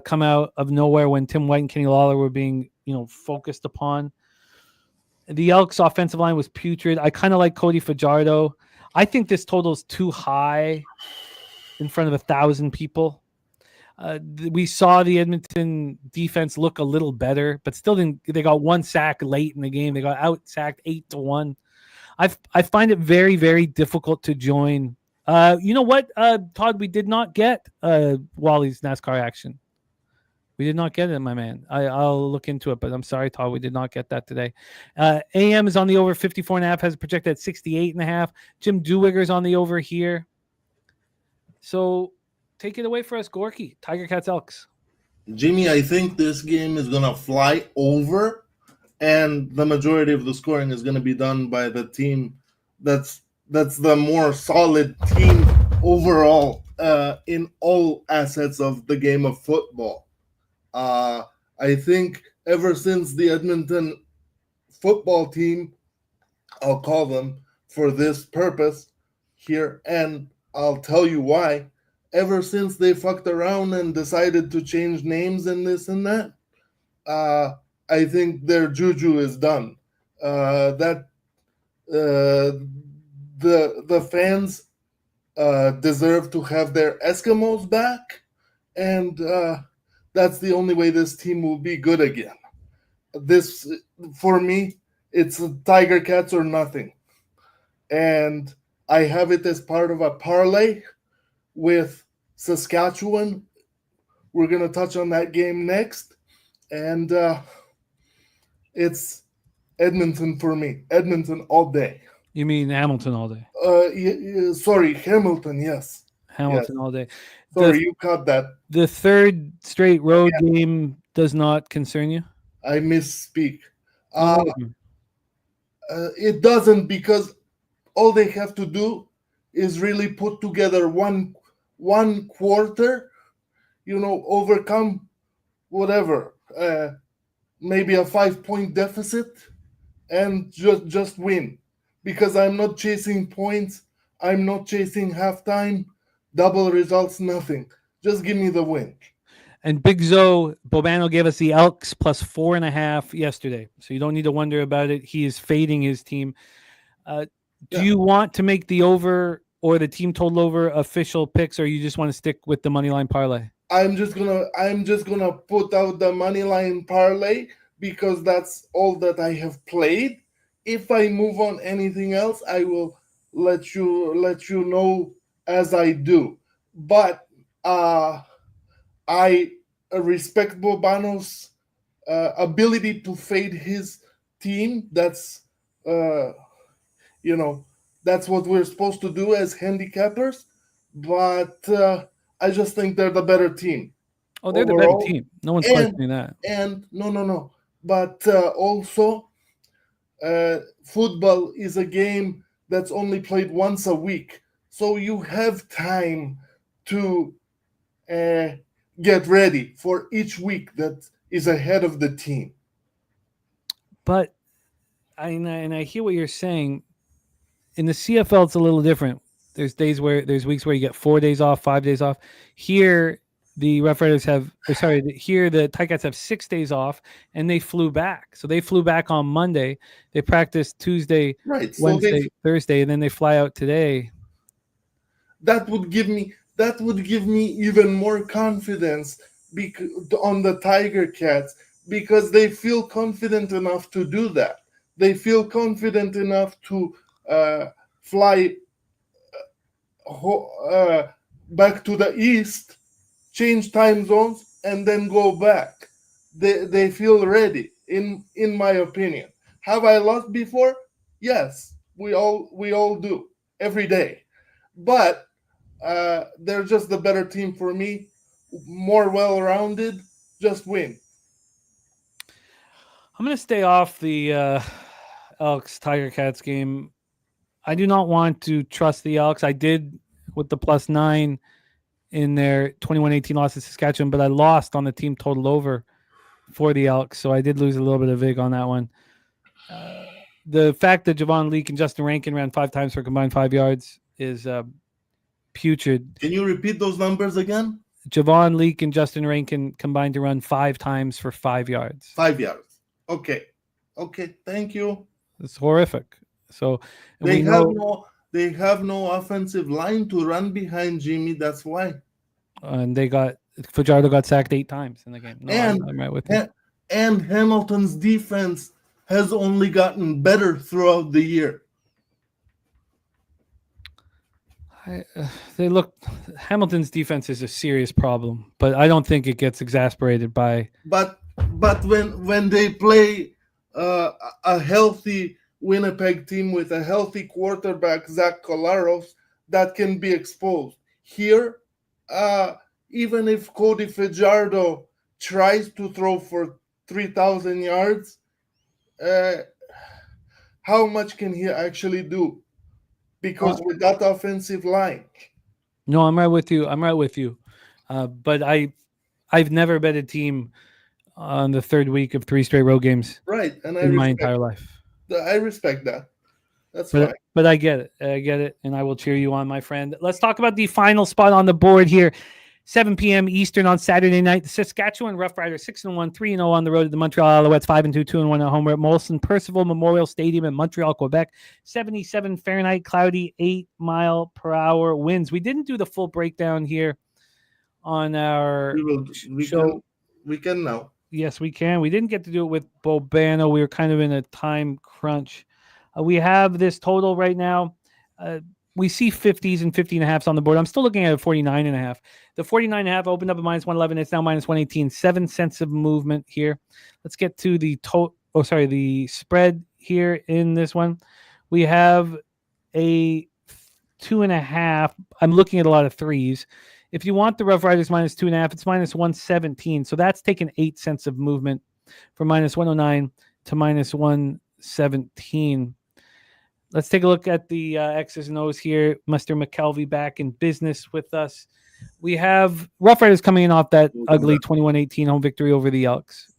come out of nowhere when Tim White and Kenny Lawler were being, focused upon. The Elks' offensive line was putrid. I kind of like Cody Fajardo. I think this total is too high in front of 1,000 people. We saw the Edmonton defense look a little better, but still didn't. They got 1 sack late in the game. They got out sacked 8-1. I find it very, very difficult to join. You know what, Todd? We did not get Wally's NASCAR action. We did not get it, my man. I'll look into it, but I'm sorry, Todd. We did not get that today. AM is on the over 54.5, has projected at 68.5. Jim Dewigger's on the over here. So take it away for us, Gorky. Tiger Cats Elks. Jimmy, I think this game is going to fly over, and the majority of the scoring is going to be done by the team that's the more solid team overall in all assets of the game of football. I think ever since the Edmonton football team, I'll call them for this purpose here, and I'll tell you why. Ever since they fucked around and decided to change names and this and that, I think their juju is done. The fans deserve to have their Eskimos back, and that's the only way this team will be good again. This, for me, it's Tiger Cats or nothing. And I have it as part of a parlay with Saskatchewan. We're going to touch on that game next. And it's Edmonton for me. Edmonton all day. You mean Hamilton all day? Sorry, Hamilton, yes. Hamilton all day. Sorry, you caught that. The third straight road game does not concern you? I misspeak. It doesn't, because all they have to do is really put together one quarter, overcome whatever, maybe a 5-point deficit, and just win. Because I'm not chasing points, I'm not chasing halftime, double results, nothing. Just give me the win. And Big Zo, Bobano gave us the Elks plus 4.5 yesterday. So you don't need to wonder about it. He is fading his team. Do you want to make the over or the team total over official picks, or you just want to stick with the money line parlay? I'm just gonna put out the money line parlay because that's all that I have played. If I move on anything else, I will let you know as I do. But I respect Bobano's ability to fade his team. That's that's what we're supposed to do as handicappers. But I just think they're the better team. Oh, they're overall. The better team. No one's questioning that. And no. But also, football is a game that's only played once a week. So you have time to get ready for each week that is ahead of the team. But I hear what you're saying. In the CFL, it's a little different. There's weeks where you get 4 days off, 5 days off. Here, the Rough Riders here the Ticats have 6 days off, and they flew back. So they flew back on Monday. They practiced Tuesday, Right. So Wednesday, Thursday, and then they fly out today. That would give me even more confidence on the Tiger Cats, because they feel confident enough to do that. They feel confident enough to fly back to the east, change time zones, and then go back. They feel ready, in my opinion. Have I lost before? Yes, we all do every day. But they're just the better team for me, more well-rounded, just win. I'm going to stay off the Elks Tiger Cats game. I do not want to trust the Elks. I did with the +9 in their 21-18 loss to Saskatchewan, but I lost on the team total over for the Elks, so I did lose a little bit of vig on that one. The fact that Javon Leake and Justin Rankin ran 5 times for combined 5 yards is putrid. Can you repeat those numbers again? Javon Leake and Justin Rankin combined to run 5 times for 5 yards. 5 yards. Okay, thank you. It's horrific. So they have no offensive line to run behind, Jimmy. That's why. And Fajardo got sacked 8 times in the game. No, I'm right with you. And Hamilton's defense has only gotten better throughout the year. Hamilton's defense is a serious problem, but I don't think it gets exasperated by. But when they play a healthy Winnipeg team with a healthy quarterback, Zach Collaros, that can be exposed. Here, even if Cody Fajardo tries to throw for 3,000 yards, how much can he actually do? Because with that offensive line. No, I'm right with you. But I've never bet a team on the third week of 3 straight road games. Right, and in my entire life. I respect that. That's fine. But I get it, and I will cheer you on, my friend. Let's talk about the final spot on the board here. 7 p.m. Eastern on Saturday night. The Saskatchewan Roughriders 6-1, 3-0 on the road to the Montreal Alouettes, 5-2, 2-1 at home. We're at Molson Percival Memorial Stadium in Montreal, Quebec. 77 Fahrenheit, cloudy, 8-mile-per-hour winds. We didn't do the full breakdown here on our show. We can now. Yes, we can. We didn't get to do it with Bobano. We were kind of in a time crunch. We have this total right now. We see 50s and 50.5s on the board. I'm still looking at a 49.5. The 49.5 opened up at -111. It's now -118. 7 cents of movement here. Let's get to the the spread here in this one. We have a 2.5. I'm looking at a lot of 3s. If you want the Rough Riders -2.5, it's -117. So that's taken 8 cents of movement from -109 to -117. Let's take a look at the X's and O's here. Mr. McKelvey back in business with us. We have Rough Riders coming in off that ugly 21-18 home victory over the Elks.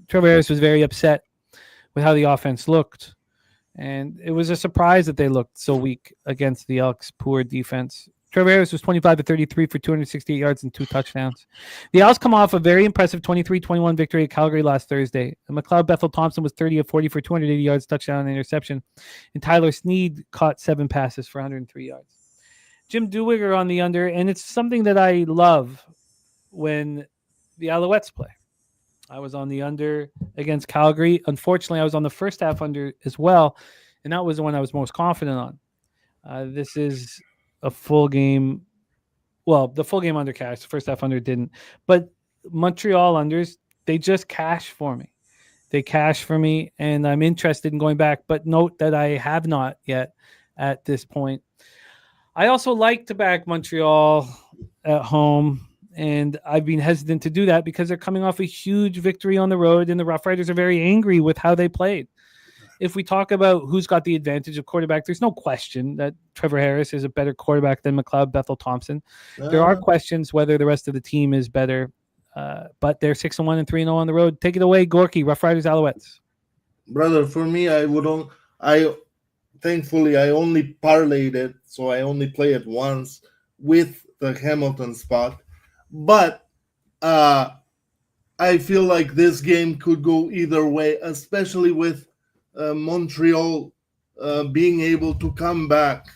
Trevor Harris was very upset with how the offense looked. And it was a surprise that they looked so weak against the Elks' poor defense. Trevor Harris was 25-33 for 268 yards and 2 touchdowns. The Owls come off a very impressive 23-21 victory at Calgary last Thursday. And McLeod Bethel-Thompson was 30-40 for 280 yards, touchdown, and interception. And Tyler Snead caught 7 passes for 103 yards. Jim Duwiger on the under, and it's something that I love when the Alouettes play. I was on the under against Calgary. Unfortunately, I was on the first half under as well, and that was the one I was most confident on. This is a full game. Well, the full game under cash. The first half under didn't. But Montreal unders, they just cash for me. They cash for me, and I'm interested in going back. But note that I have not yet at this point. I also like to back Montreal at home, and I've been hesitant to do that because they're coming off a huge victory on the road, and the Rough Riders are very angry with how they played. if we talk about who's got the advantage of quarterback, there's no question that Trevor Harris is a better quarterback than McLeod Bethel Thompson. There are questions whether the rest of the team is better, but they're 6-1 and 3-0 on the road. Take it away, Gorki. Rough Riders Alouettes. Brother, for me, thankfully I only parlayed it, so I only play it once with the Hamilton spot. But I feel like this game could go either way, especially with Montreal being able to come back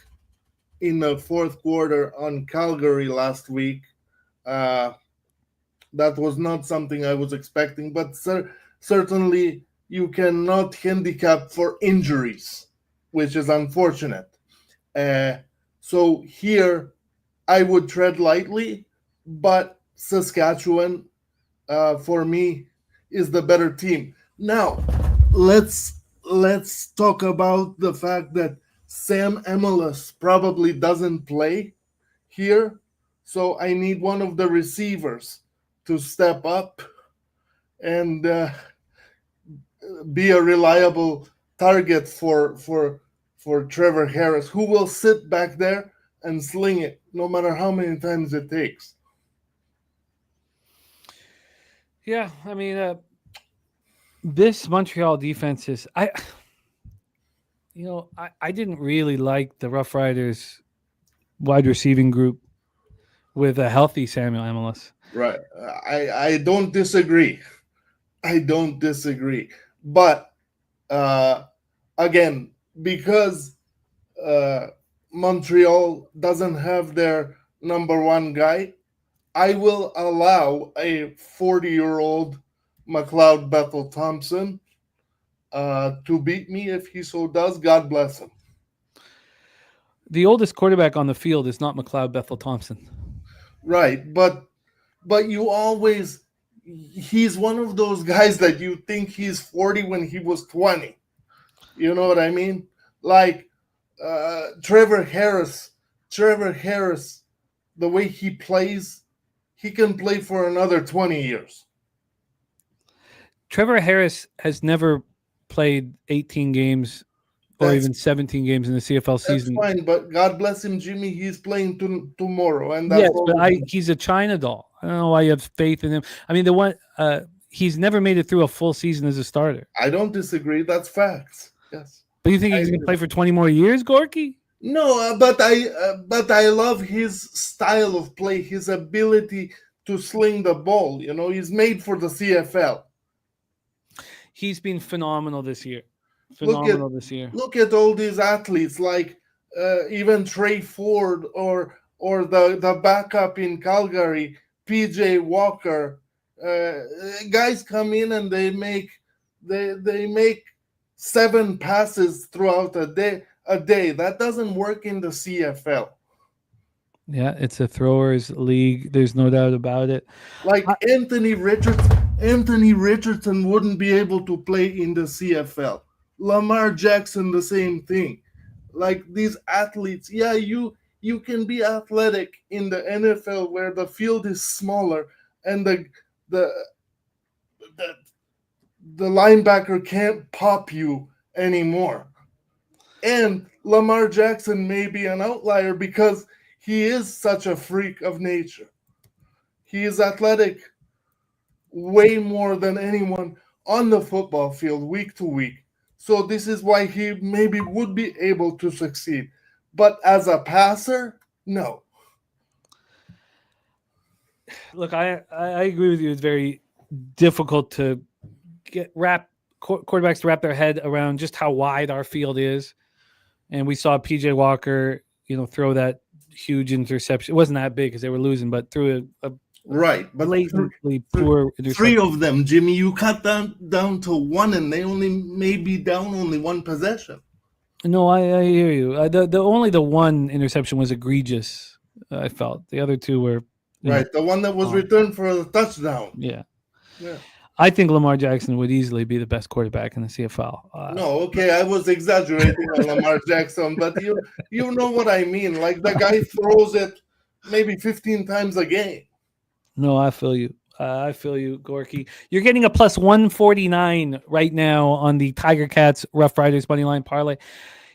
in the fourth quarter on Calgary last week. That was not something I was expecting, but certainly you cannot handicap for injuries, which is unfortunate. So here I would tread lightly, but Saskatchewan, for me, is the better team. Now, let's talk about the fact that Sam Emilus probably doesn't play here, so I need one of the receivers to step up and be a reliable target for Trevor Harris, who will sit back there and sling it no matter how many times it takes. Yeah, I mean, this Montreal defense is I didn't really like the Rough Riders wide receiving group with a healthy Samuel Emilus. Right. I don't disagree. But again, because Montreal doesn't have their number one guy, I will allow a 40-year-old McLeod Bethel Thompson to beat me if he so does. God bless him. The oldest quarterback on the field is not McLeod Bethel Thompson. Right, but he's one of those guys that you think he's 40 when he was 20. You know what I mean? Like Trevor Harris, the way he plays, he can play for another 20 years. Trevor Harris has never played 18 games or even 17 games in the CFL season. That's fine, but God bless him, Jimmy. He's playing tomorrow, and yes, but he's a China doll. I don't know why you have faith in him. I mean, he's never made it through a full season as a starter. I don't disagree. That's facts. Yes. But you think he's going to play for 20 more years, Gorki? No, but I love his style of play, his ability to sling the ball. You know, he's made for the CFL. He's been phenomenal this year. Look at all these athletes, like even Trey Ford or the backup in Calgary, PJ Walker. Guys come in and they make 7 passes throughout a day. That doesn't work in the CFL. Yeah, it's a throwers league. There's no doubt about it. Like Anthony Richardson wouldn't be able to play in the CFL. Lamar Jackson, the same thing. Like these athletes, yeah, you can be athletic in the NFL where the field is smaller and the linebacker can't pop you anymore. And Lamar Jackson may be an outlier because he is such a freak of nature. He is athletic way more than anyone on the football field week to week. So this is why he maybe would be able to succeed. But as a passer, no. Look, I agree with you. It's very difficult to quarterbacks to wrap their head around just how wide our field is. And we saw PJ Walker, throw that huge interception. It wasn't that big because they were losing, but threw a right, but blatantly poor interception. 3 of them, Jimmy. You cut down to 1, and they only may be down only 1 possession. No, I hear you. The one interception was egregious. I felt the other 2 were right. The one that was returned for a touchdown. Yeah. I think Lamar Jackson would easily be the best quarterback in the CFL. No, okay, I was exaggerating on Lamar Jackson, but you know what I mean. Like the guy throws it maybe 15 times a game. No, I feel you. I feel you, Gorky. You're getting a plus 149 right now on the Tiger Cats Rough Riders money line parlay.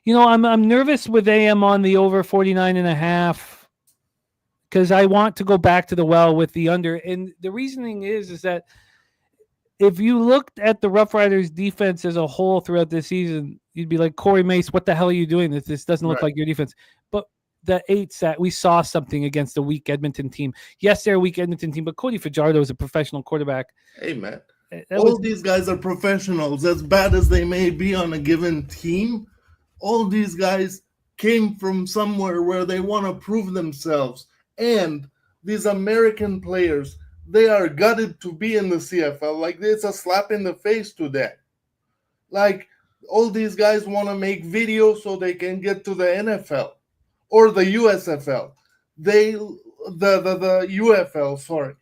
You know, I'm nervous with AM on the over 49.5 because I want to go back to the well with the under. And the reasoning is that if you looked at the Rough Riders defense as a whole throughout this season, you'd be like, Corey Mace, what the hell are you doing? This doesn't look like your defense. But the 8 sat, we saw something against a weak Edmonton team. Yes, they're a weak Edmonton team, but Cody Fajardo is a professional quarterback. Hey, man. All these guys are professionals. As bad as they may be on a given team, all these guys came from somewhere where they want to prove themselves. And these American players, they are gutted to be in the CFL. Like, it's a slap in the face to them. Like, all these guys want to make videos so they can get to the NFL or the USFL. The UFL, sorry.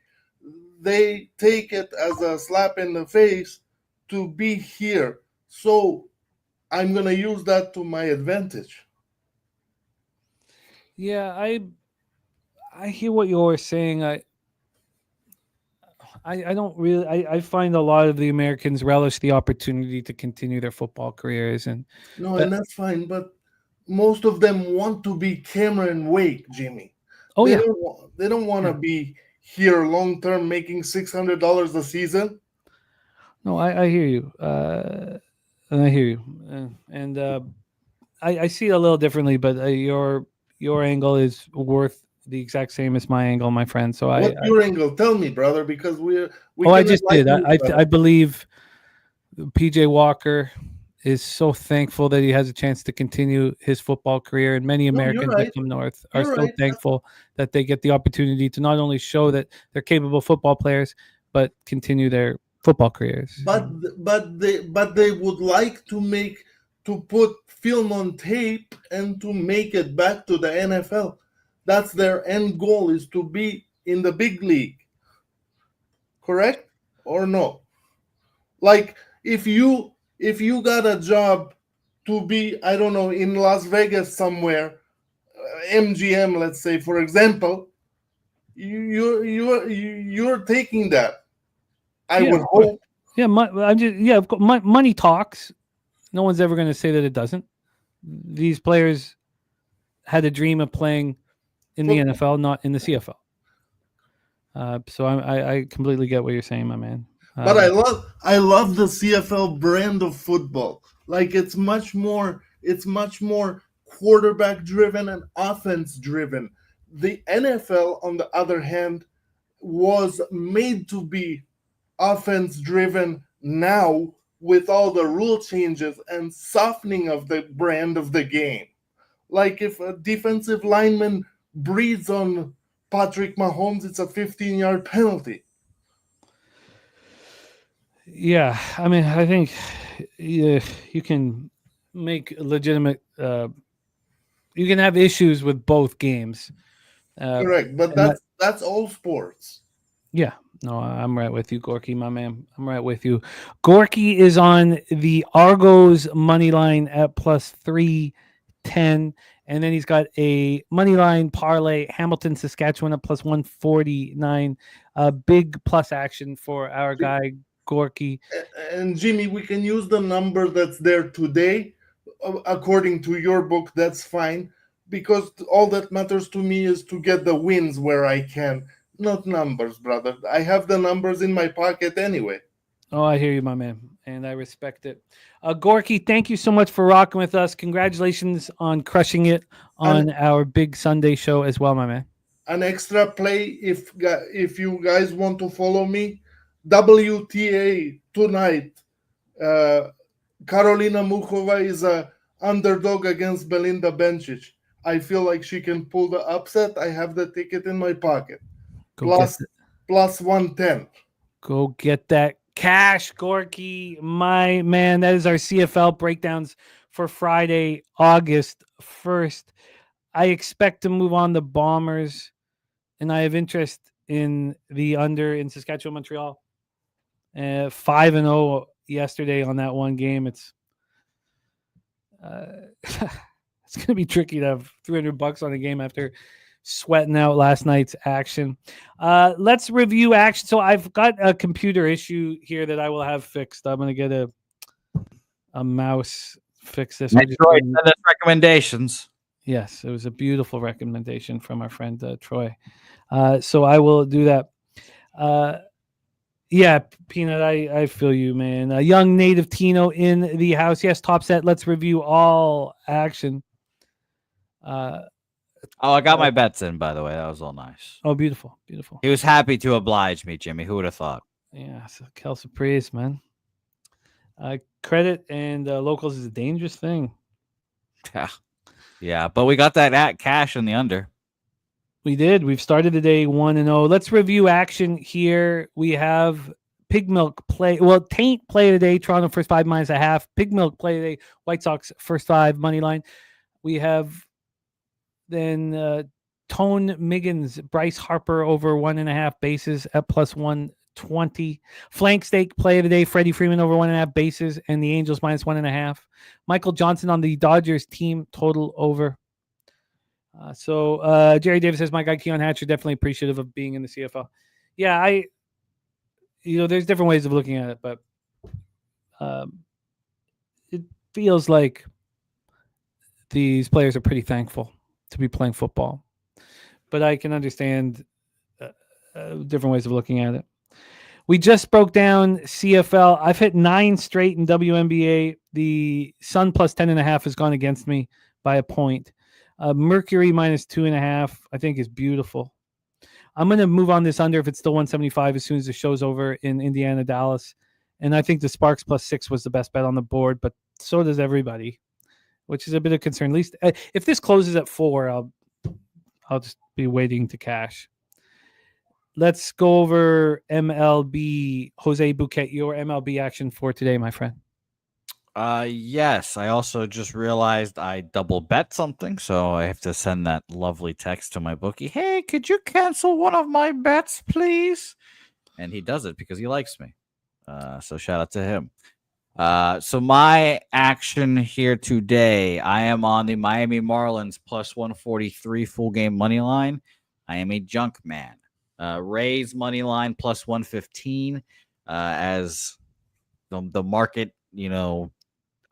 They take it as a slap in the face to be here. So I'm going to use that to my advantage. Yeah, I hear what you're saying. I don't really. I find a lot of the Americans relish the opportunity to continue their football careers, and that's fine. But most of them want to be Cameron Wake, Jimmy. Oh, they don't want to be here long term, making $600 a season. No, I hear you. I hear you, and I see it a little differently. But your angle is worth the exact same as my angle, my friend. So what's your angle? Tell me, brother, because we. I just did. I believe PJ Walker is so thankful that he has a chance to continue his football career, and many Americans that come north are so thankful that they get the opportunity to not only show that they're capable football players, but continue their football careers. But they would like to put film on tape and to make it back to the NFL. That's their end goal, is to be in the big league. Correct or no? Like, if you got a job to be, I don't know, in Las Vegas somewhere, MGM, let's say, for example, you're taking that. I would hope. Yeah, money talks. No one's ever going to say that it doesn't. These players had a dream of playing in the NFL, not in the CFL. So I completely get what you're saying, my man. But I love the CFL brand of football. Like, it's much more quarterback driven and offense driven. The NFL, on the other hand, was made to be offense driven now, with all the rule changes and softening of the brand of the game. Like, if a defensive lineman breathes on Patrick Mahomes, it's a 15-yard penalty. Yeah, I mean, I think you can make legitimate. You can have issues with both games. Correct, but that's all sports. Yeah, no, I'm right with you, Gorky, my man. I'm right with you. Gorky is on the Argos money line at plus 310. And then he's got a money line parlay, Hamilton, Saskatchewan at plus 149. Big plus action for our guy, Gorky. And Jimmy, we can use the number that's there today. According to your book, that's fine. Because all that matters to me is to get the wins where I can. Not numbers, brother. I have the numbers in my pocket anyway. Oh, I hear you, my man. And I respect it. Gorky, thank you so much for rocking with us. Congratulations on crushing it on our big Sunday show as well, my man. An extra play, if you guys want to follow me, WTA tonight. Karolina Muchova is a underdog against Belinda Bencic. I feel like she can pull the upset. I have the ticket in my pocket. Plus 110. Go get that cash, Gorky, my man. That is our CFL breakdowns for Friday, August 1st. I expect to move on the Bombers, and I have interest in the under in Saskatchewan, Montreal. 5-0 yesterday on that one game. It's it's going to be tricky to have $300 on a game after sweating out last night's action. Let's review action. So I've got a computer issue here that I will have fixed. I'm going to get a mouse fix this. Troy, send us recommendations. Yes, it was a beautiful recommendation from our friend Troy. So I will do that. Yeah, Peanut, I feel you, man. A young native Tino in the house. Yes, top set. Let's review all action. I got my bets in, by the way. That was all nice. Oh, beautiful, beautiful. He was happy to oblige me, Jimmy. Who would have thought? Yeah, so Kel Surprise, man. Credit and locals is a dangerous thing. Yeah, but we got that at cash in the under. We did. We've started the day 1-0. Let's review action here. We have Pig Milk play. Well, Taint play today. Toronto first 5 -1/2. Pig Milk play today. White Sox first 5 money line. We have then Tone Miggins, Bryce Harper over 1.5 bases at +120. Flank stake play of the day. Freddie Freeman over 1.5 bases and the Angels -1.5. Michael Johnson on the Dodgers team total over. So Jerry Davis says, my guy Keon Hatcher definitely appreciative of being in the CFL. Yeah, there's different ways of looking at it, but it feels like these players are pretty thankful to be playing football. But I can understand different ways of looking at it. We just broke down CFL. I've hit 9 straight in WNBA. The Sun plus 10.5 has gone against me by a point. Mercury -2.5, I think, is beautiful. I'm going to move on this under if it's still 175 as soon as the show's over in Indiana, Dallas. And I think the Sparks +6 was the best bet on the board, but so does everybody, which is a bit of concern. At least if this closes at 4, I'll just be waiting to cash. Let's go over MLB. Jose Bouquett, your MLB action for today, my friend. Yes, I also just realized I double bet something, so I have to send that lovely text to my bookie. Hey, could you cancel one of my bets, please? And he does it because he likes me. So shout out to him. So my action here today, I am on the Miami Marlins +143 full game money line. I am a junk man. Rays money line +115 as the market,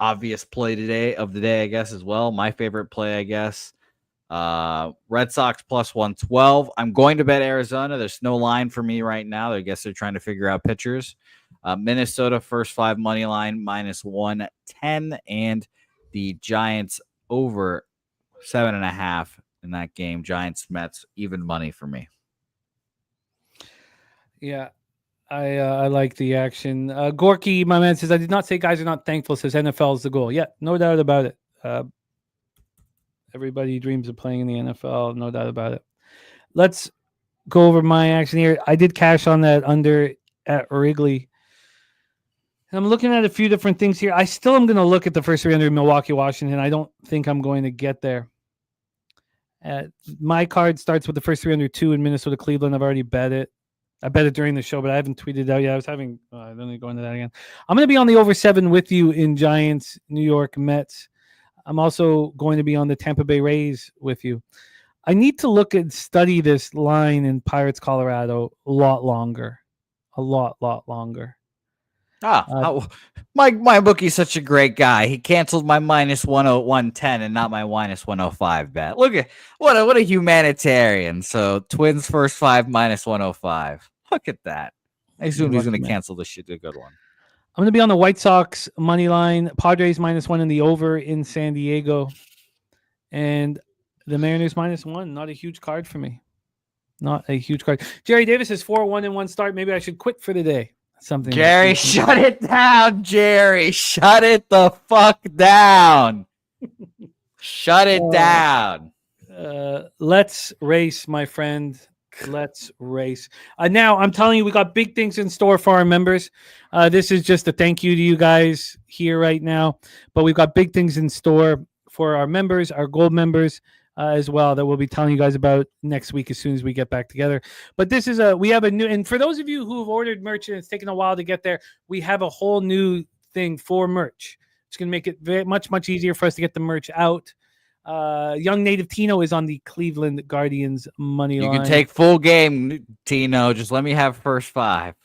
obvious play today of the day, I guess, as well. My favorite play, I guess. Red Sox +112. I'm going to bet Arizona. There's no line for me right now. I guess they're trying to figure out pitchers. Minnesota first 5 money line -110, and the Giants over 7.5 in that game. Giants Mets even money for me. Yeah. I like the action. Gorki, my man, says, I did not say guys are not thankful, says NFL is the goal. Yeah, no doubt about it. Everybody dreams of playing in the NFL, no doubt about it. Let's go over my action here. I did cash on that under at Wrigley. I'm looking at a few different things here. I still am going to look at the first 300 Milwaukee, Washington. I don't think I'm going to get there. My card starts with the first 302 in Minnesota, Cleveland. I've already bet it. I bet it during the show, but I haven't tweeted it out yet. I don't need to go into that again. I'm going to be on the over 7 with you in Giants, New York Mets. I'm also going to be on the Tampa Bay Rays with you. I need to look and study this line in Pirates, Colorado a lot longer. A lot longer. My bookie's such a great guy. He canceled my -110 and not my -105 bet. Look at what a humanitarian. So Twins first 5 -105. Look at that. I assumed he was going to cancel this shit. A good one. I'm going to be on the White Sox money line. Padres -1 in the over in San Diego, and the Mariners -1. Not a huge card for me. Not a huge card. Jerry Davis is 4-1-1 start. Maybe I should quit for the day. Something. Jerry, shut it down, Jerry. Shut it the fuck down. Shut it down. Let's race, my friend. Let's race. Now, I'm telling you, we got big things in store for our members. This is just a thank you to you guys here right now. But we've got big things in store for our members, our gold members, as well, that we'll be telling you guys about next week as soon as we get back together. But this is we have a new, and for those of you who have ordered merch and it's taken a while to get there, we have a whole new thing for merch. It's going to make it much easier for us to get the merch out. Young Native Tino is on the Cleveland Guardians money line. You can take full game, Tino. Just let me have first 5.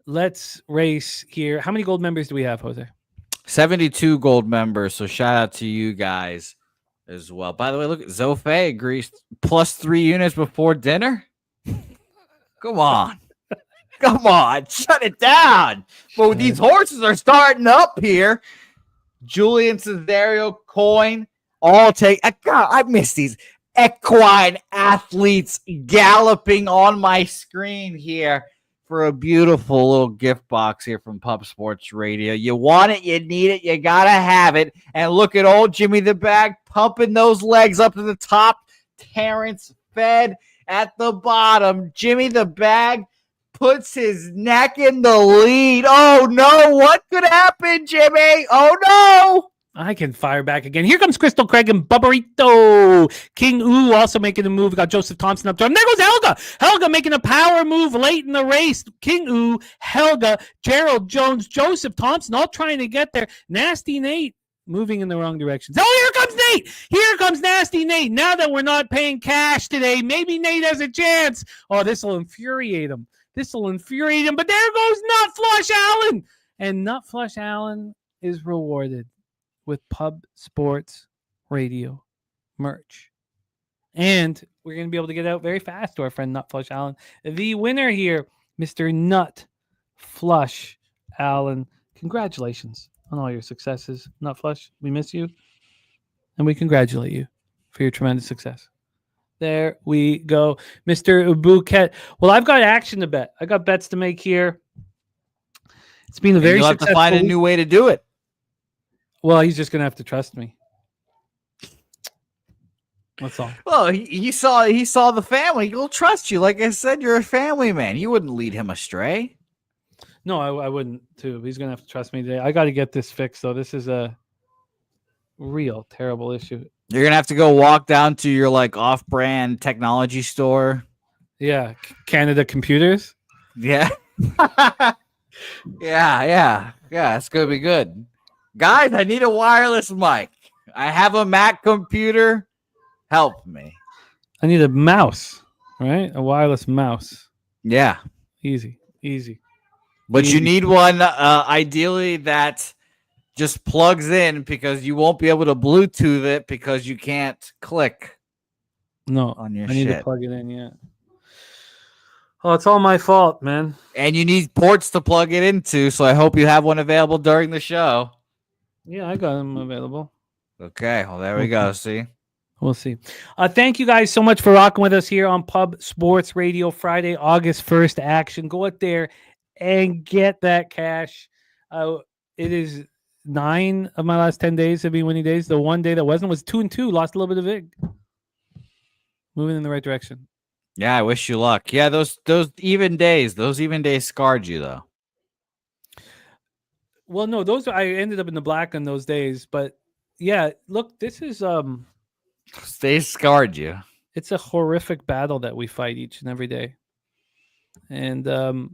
Let's race here. How many gold members do we have, Jose? 72 gold members. So shout out to you guys as well. By the way, look, Zofe agrees +3 units before dinner. Come on. Come on. Shut it down. But these horses are starting up here. Julian Cesario, Coin, all take. God, I miss these equine athletes galloping on my screen here for a beautiful little gift box here from Pub Sports Radio. You want it, you need it, you gotta have it. And look at old Jimmy the Bag pumping those legs up to the top. Terrence Fed at the bottom. Jimmy the Bag puts his neck in the lead. Oh no, what could happen, Jimmy? Oh no! I can fire back again. Here comes Crystal Craig and Bubberito. King Ooh also making a move. We got Joseph Thompson up top. And there goes Helga. Helga making a power move late in the race. King Ooh, Helga, Gerald Jones, Joseph Thompson all trying to get there. Nasty Nate moving in the wrong direction. Oh, here comes Nate. Here comes Nasty Nate. Now that we're not paying cash today, maybe Nate has a chance. Oh, this will infuriate him. But there goes Nut Flush Allen. And Nut Flush Allen is rewarded with Pub Sports Radio merch. And we're going to be able to get out very fast to our friend Nut Flush Allen. The winner here, Mr. Nut Flush Allen. Congratulations on all your successes, Nut Flush. We miss you. And we congratulate you for your tremendous success. There we go. Mr. Bouquett. Well, I've got action to bet. I got bets to make here. It's been a very You'll have to find a new way to do it. Well, he's just going to have to trust me. That's all. Well, he saw the family. He'll trust you. Like I said, you're a family man. You wouldn't lead him astray. No, I wouldn't, too. He's going to have to trust me today. I got to get this fixed, though. This is a real terrible issue. You're going to have to go walk down to your, off-brand technology store. Yeah, Canada Computers. Yeah. Yeah. It's going to be good. Guys, I need a wireless mic. I have a Mac computer. Help me. I need a mouse, right? A wireless mouse. Yeah. Easy. But you need one, ideally, that just plugs in because you won't be able to Bluetooth it because you can't click. No, on your I need shit. to plug it in, yeah. Oh, it's all my fault, man. And you need ports to plug it into, so I hope you have one available during the show. Yeah, I got them available. Okay, well, there we go. See? We'll see. Thank you guys so much for rocking with us here on Pub Sports Radio Friday, August 1st action. Go out there and get that cash. It is 9 of my last 10 days have been winning days. The one day that wasn't was 2-2. Lost a little bit of VIG. Moving in the right direction. Yeah, I wish you luck. Yeah, those even days scarred you, though. Well, no, I ended up in the black on those days, but yeah, look, this is they scarred you. It's a horrific battle that we fight each and every day. And we're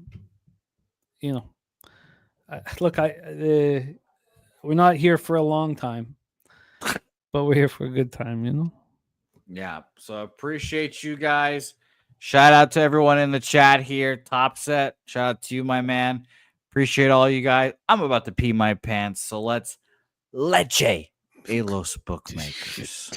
not here for a long time, but we're here for a good time, Yeah, so appreciate you guys. Shout out to everyone in the chat here. Top set. Shout out to you, my man. Appreciate all you guys. I'm about to pee my pants, so let's leche a los bookmakers.